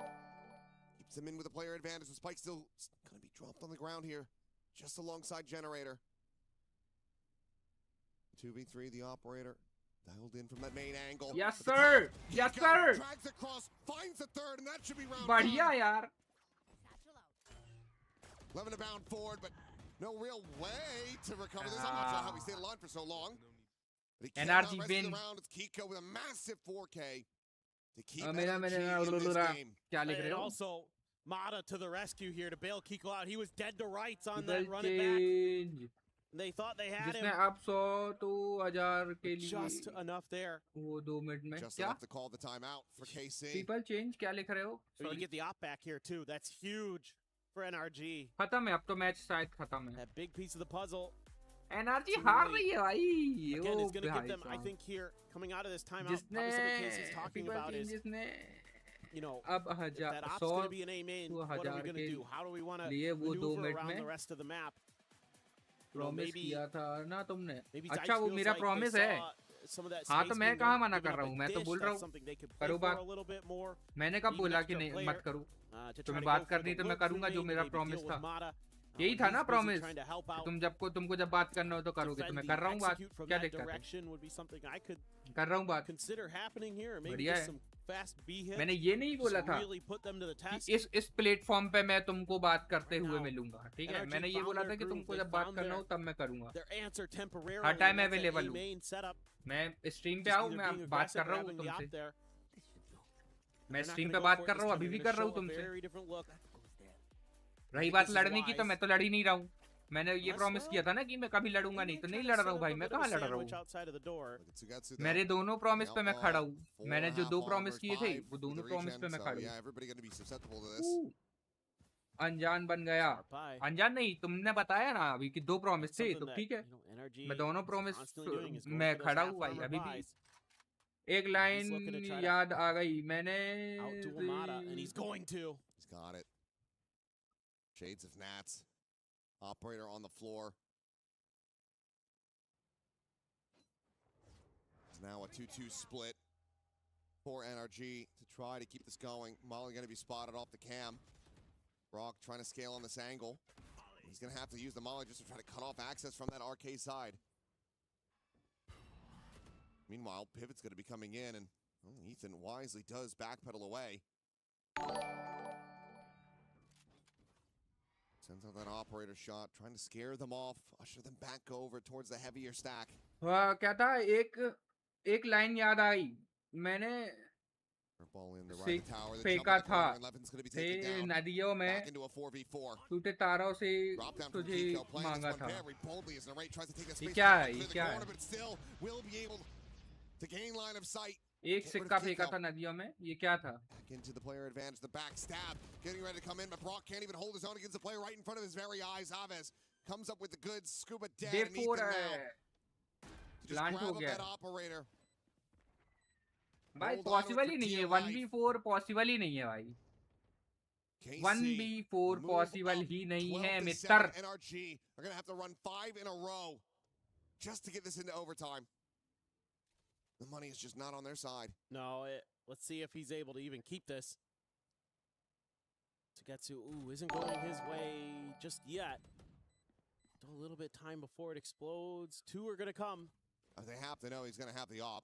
Keeps him in with a player advantage. The spike still going to be dropped on the ground here. Just alongside Generator. 2v3, the operator. Dialed in from that main angle. Yes, sir. Yes, sir. Drags across, finds the third, and that should be round बढ़िया 5. यार. 11 to bound forward, but no real way to recover this. I'm not sure how he stayed alive for so long. But he NRG cannot win. rest around. It's Kiko with a massive 4K to keep मेरा NRG in this game. क्या लिख रहे And हो? also, Mata to the rescue here to bail Kiko out. He was dead to rights on that run it back. They thought they had him. जिसने आप 100 तो 1000 के लिए Just enough there. वो 2 मिनट में Just क्या? enough to call the timeout for KC. People change क्या लिख रहे हो? So you get the op back here too. That's huge for NRG. खत्म है अब तो मैच शायद खत्म है. That big piece of the puzzle. NRG हार रही है भाई. Again, it's going to give them, I think, here coming out of this timeout. Probably something Casey's talking about is, you know, अब if that op's going to be an A main, what are we going to do? How do we want to maneuver around the rest of the map? Promise किया था ना तुमने. maybe अच्छा Dice वो feels मेरा like promise they है. saw some of that हाँ space तो मैं being कहाँ मना given कर up रहा a हूँ. मैं तो dish. बोल रहा That's हूँ something they could play करो for बात. a little bit more. मैंने कब बोला कि नहीं player, मत करूँ. to try तुम्हें to बात go for करनी the तो मैं look करूँगा through जो lane, मेरा maybe प्रॉमिस deal था. with Mata. यही था ना He's busy promise. trying to help out. तुमको जब बात करना हो तो करोगे. तो मैं कर रहा हूँ बात. Execute from क्या that दिक्कत है? direction would be something I could कर रहा हूँ बात. consider happening here. Maybe बढ़िया just है. some fast B hits. मैंने ये नहीं बोला था really put them to the test. कि इस प्लेटफॉर्म पे मैं तुमको बात करते हुए मिलूंगा. ठीक है. मैंने ये बोला था कि तुमको जब बात करना हो तब मैं करूँगा. Their answer temporarily. Her time and that's available an हूँ. A-main setup. मैं स्ट्रीम पे Just आऊँ. either मैं being बात aggressive कर रहा or हूँ having the op तुमसे. there. मैं They're not स्ट्रीम gonna पे go बात for it कर this रहा हूँ. time. अभी They're भी gonna कर रहा हूँ show a तुमसे. very different look. रही बात लड़ने की तो मैं तो लड़ ही नहीं रहा हूँ. मैंने ये प्रॉमिस किया था ना कि मैं कभी लड़ूंगा नहीं. तो नहीं लड़ रहा हूँ भाई. मैं कहाँ लड़ रहा हूँ. मेरे दोनों प्रॉमिस पे मैं खड़ा हूँ. मैंने जो 2 प्रॉमिस किए थे वो दोनों प्रॉमिस पे मैं खड़ा हूँ. अनजान बन गया. अनजान नहीं, तुमने बताया ना अभी कि 2 प्रॉमिस थे. तो ठीक है. मैं दोनों प्रॉमिस में खड़ा हूँ भाई. अभी भी एक लाइन याद आ गई. मैंने He's got it. Shades of Nats. Operator on the floor. It's now a 2-2 split for NRG to try to keep this going. Molly going to be spotted off the cam. Brock trying to scale on this angle. He's going to have to use the Molly just to try to cut off access from that RK side. Meanwhile, Pivot's going to be coming in, and Ethan wisely does backpedal away. Sends out that operator shot, trying to scare them off, usher them back over towards the heavier stack. क्या था. एक line याद आई. मैंने फेंका था नदियों में टूटे तारों से तुझे मांगा था. ये क्या है. ये क्या है. एक सिक्का फेंका था नदियों में. ये क्या था. Into the player advantage, the back stab, getting ready to come in, but Brock can't even hold his own against the player right in front of his very eyes. Aves comes up with the goods, Scuba dead, and Ethan now to just grab up that operator. भाई possible ही नहीं है. 1v4 possible ही नहीं है भाई. 1v4 possible ही नहीं है मित्र. NRG are going to have to run 5 in a row just to get this into overtime. The money is just not on their side. No, let's see if he's able to even keep this. Tagetsu, isn't going his way just yet. Still a little bit time before it explodes. 2 are going to come. They have to know he's going to have the op.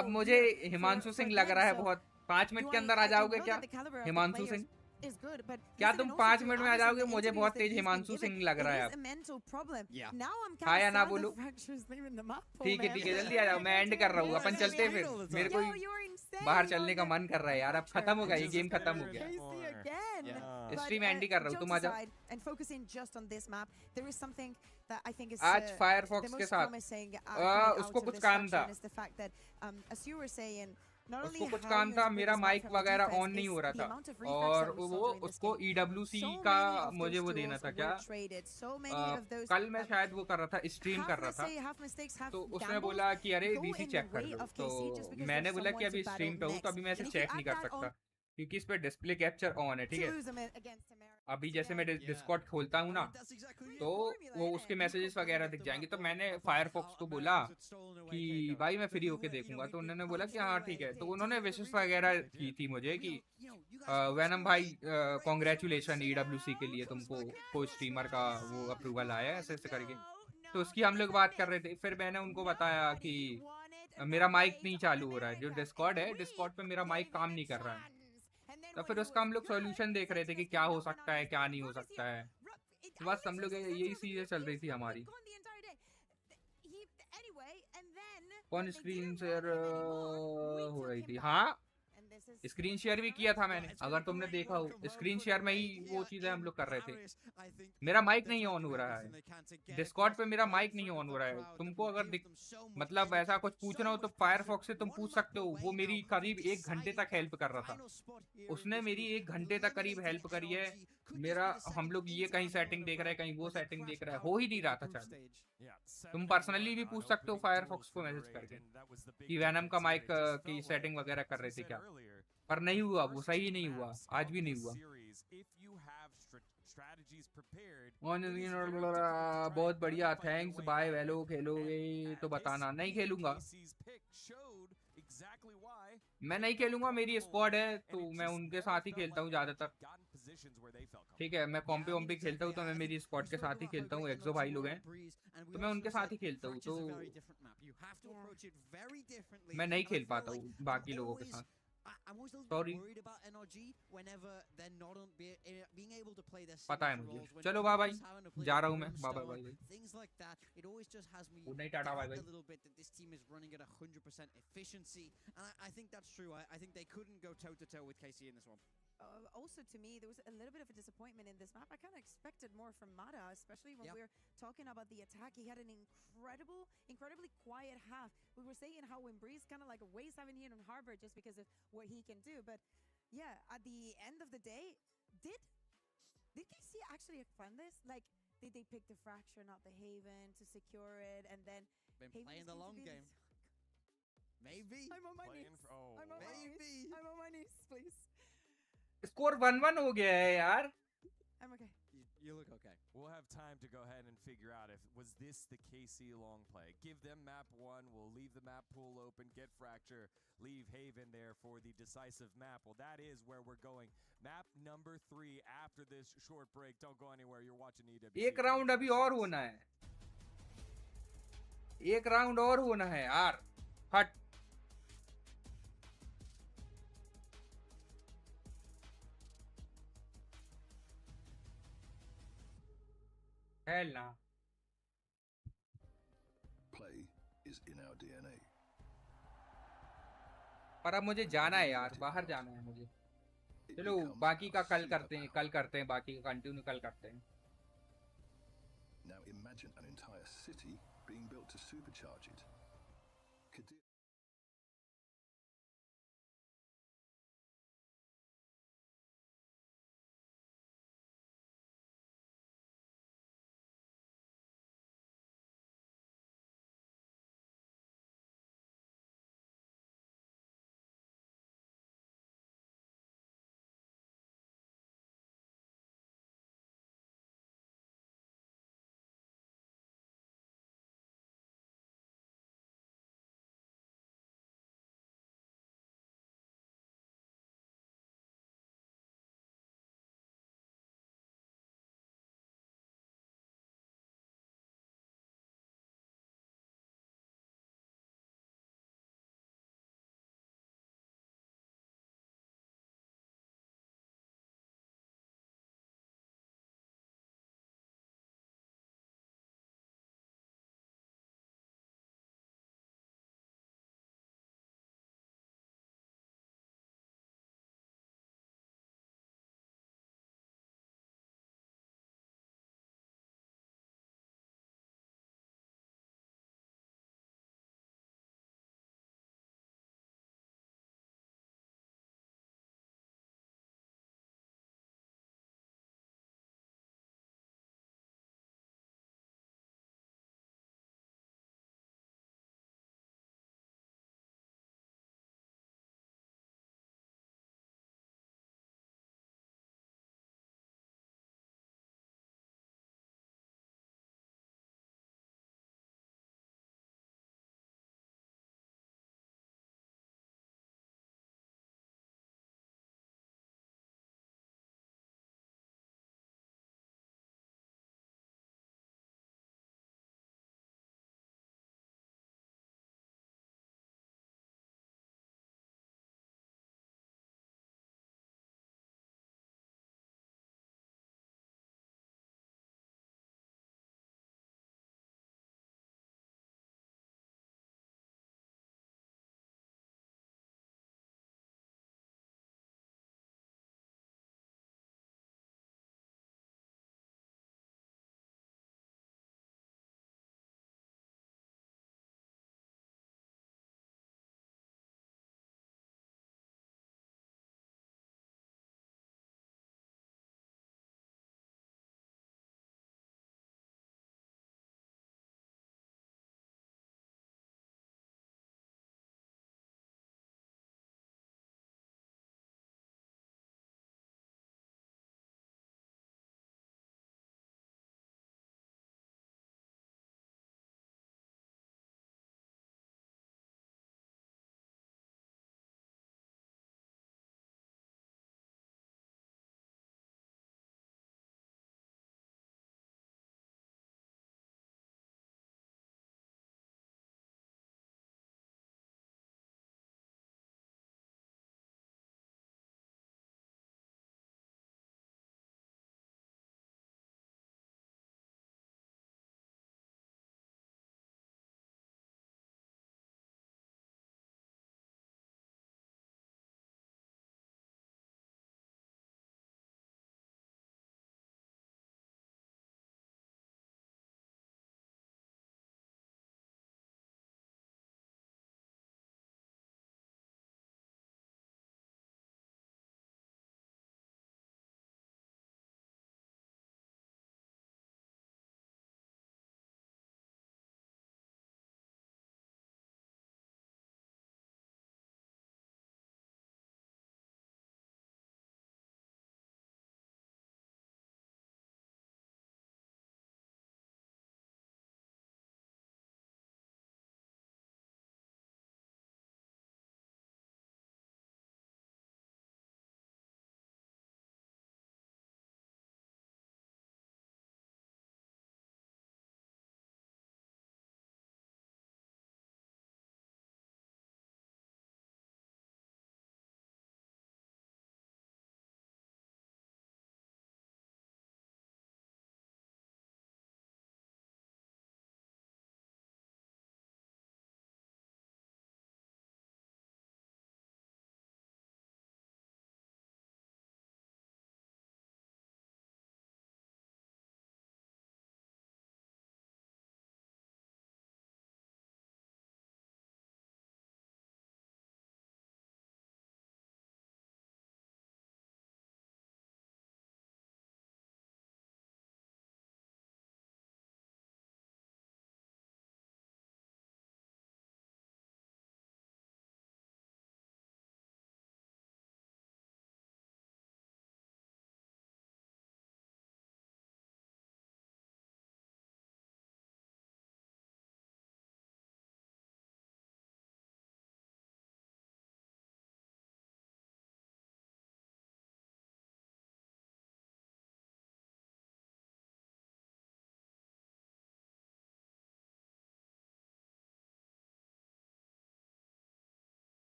अब मुझे हिमांशु सिंह लग रहा है बहुत 5 minute के अंदर आ जाओगे क्या हिमांशु सिंह? क्या तुम 5 मिनट में आ जाओगे? मुझे बहुत तेज हिमांशु सिंह लग रहा है अब। हाँ या ना बोलो? ठीक है जल्दी आ जाओ, मैं एंड कर रहा हूँ, अपन चलते हैं फिर। मेरे को बाहर चलने का मन कर रहा है यार, अब खत्म हो गया ये गेम, खत्म हो गया। स्ट्रीम एंड ही कर रहा हूँ, तुम आ जाओ। आज फायरफॉक्स के साथ उसको कुछ काम था, उसको कुछ काम था, मेरा माइक वगैरह ऑन नहीं हो रहा था, और वो उसको EWC का मुझे वो देना था क्या, कल मैं शायद वो कर रहा था, स्ट्रीम कर रहा था, तो उसने बोला कि अरे DC चेक कर लो, तो मैंने बोला कि अभी स्ट्रीम पे हूँ तो अभी मैं ऐसे चेक नहीं कर सकता क्योंकि इस पे डिस्प्ले कैप्चर ऑन है, ठीक है। अभी जैसे मैं डिस्कॉर्ड खोलता हूँ ना, तो वो उसके मैसेजेस वगैरह दिख जाएंगे, तो मैंने फायरफॉक्स को बोला कि भाई मैं फ्री होके देखूंगा, तो उन्होंने बोला कि हाँ ठीक है, तो उन्होंने विशेष वगैरह की थी मुझे कि वैनम भाई कॉन्ग्रेचुलेशन EWC के लिए, तुमको को स्ट्रीमर का वो अप्रूवल आया ऐसे ऐसे करके, तो उसकी हम लोग बात कर रहे थे। फिर मैंने उनको बताया कि मेरा माइक नहीं चालू हो रहा है, जो डिस्कॉर्ड है, डिस्कॉर्ड पे मेरा माइक काम नहीं कर रहा है, तो फिर उसका हम लोग सॉल्यूशन देख रहे थे कि क्या हो सकता है क्या नहीं हो सकता है, तो बस हम लोग यही चीजें चल रही थी हमारी। कौन स्क्रीन शेयर हो रही थी? हाँ स्क्रीन शेयर भी किया था मैंने, अगर तुमने देखा हो, स्क्रीन शेयर में ही वो चीजें हम लोग कर रहे थे। मेरा माइक नहीं ऑन हो रहा है, डिस्कॉर्ड पे मेरा माइक नहीं ऑन हो रहा है। तुमको अगर मतलब ऐसा कुछ पूछना हो तो फायरफॉक्स से तुम पूछ सकते हो, वो मेरी करीब 1 घंटे तक हेल्प कर रहा था, उसने मेरी 1 घंटे तक करीब हेल्प करी है। मेरा हम लोग ये कहीं सेटिंग देख रहे हैं, कहीं वो सेटिंग देख रहा है, हो ही नहीं रहा था चालू। तुम पर्सनली भी पूछ सकते हो फायरफॉक्स को मैसेज करके कि वैनम का माइक की सेटिंग वगैरह कर रहे थे क्या, पर नहीं हुआ, वो सही नहीं हुआ, आज भी नहीं हुआ। बहुत बढ़िया, थैंक्स, बाय वेलो। खेलोगे तो बताना। नहीं खेलूंगा, मैं नहीं खेलूंगा, मेरी स्क्वाड है तो मैं उनके साथ ही खेलता हूँ ज्यादातर, ठीक है। मैं कॉम्पे वॉम्पे खेलता हूँ तो मैं मेरी स्क्वाड के साथ ही खेलता हूँ, एक्सो भाई लोग हैं तो मैं उनके साथ ही खेलता हूँ, तो मैं नहीं खेल पाता हूँ बाकी लोगों के साथ, सॉरी। पता है मुझे, चलो बाय बाय, जा रहा हूँ मैं, bye bye bye, good night, tata bye bye. Also, to me, there was a little bit of a disappointment in this map. I kind of expected more from Mata, especially when we were talking about the attack. He had an incredibly quiet half. We were saying how when Breeze kind of like wastes having here on Harbor just because of what he can do. But yeah, at the end of the day, did KC actually fund this? Like, did they pick the Fracture, not the Haven, to secure it, and then been playing the long game? Maybe. I'm on my knees. I'm on my knees, please. Score 1-1 हो गया है यार। I'm okay. You look okay. We'll have time to go ahead and figure out if was this the KC long play. Give them map 1, we'll leave the map pool open, get Fracture, leave Haven there for the decisive map. Well, that is where we're going. Map number 3 after this short break. Don't go anywhere. You're watching EWC. एक round अभी और होना है, एक round और होना है यार, हट। Hell no. Play is in our DNA. पर अब मुझे जाना है यार, बाहर जाना है मुझे। चलो बाकी का कल करते हैं, बाकी का कंटिन्यू कल करते हैं। Now imagine an entire city being built to supercharge it.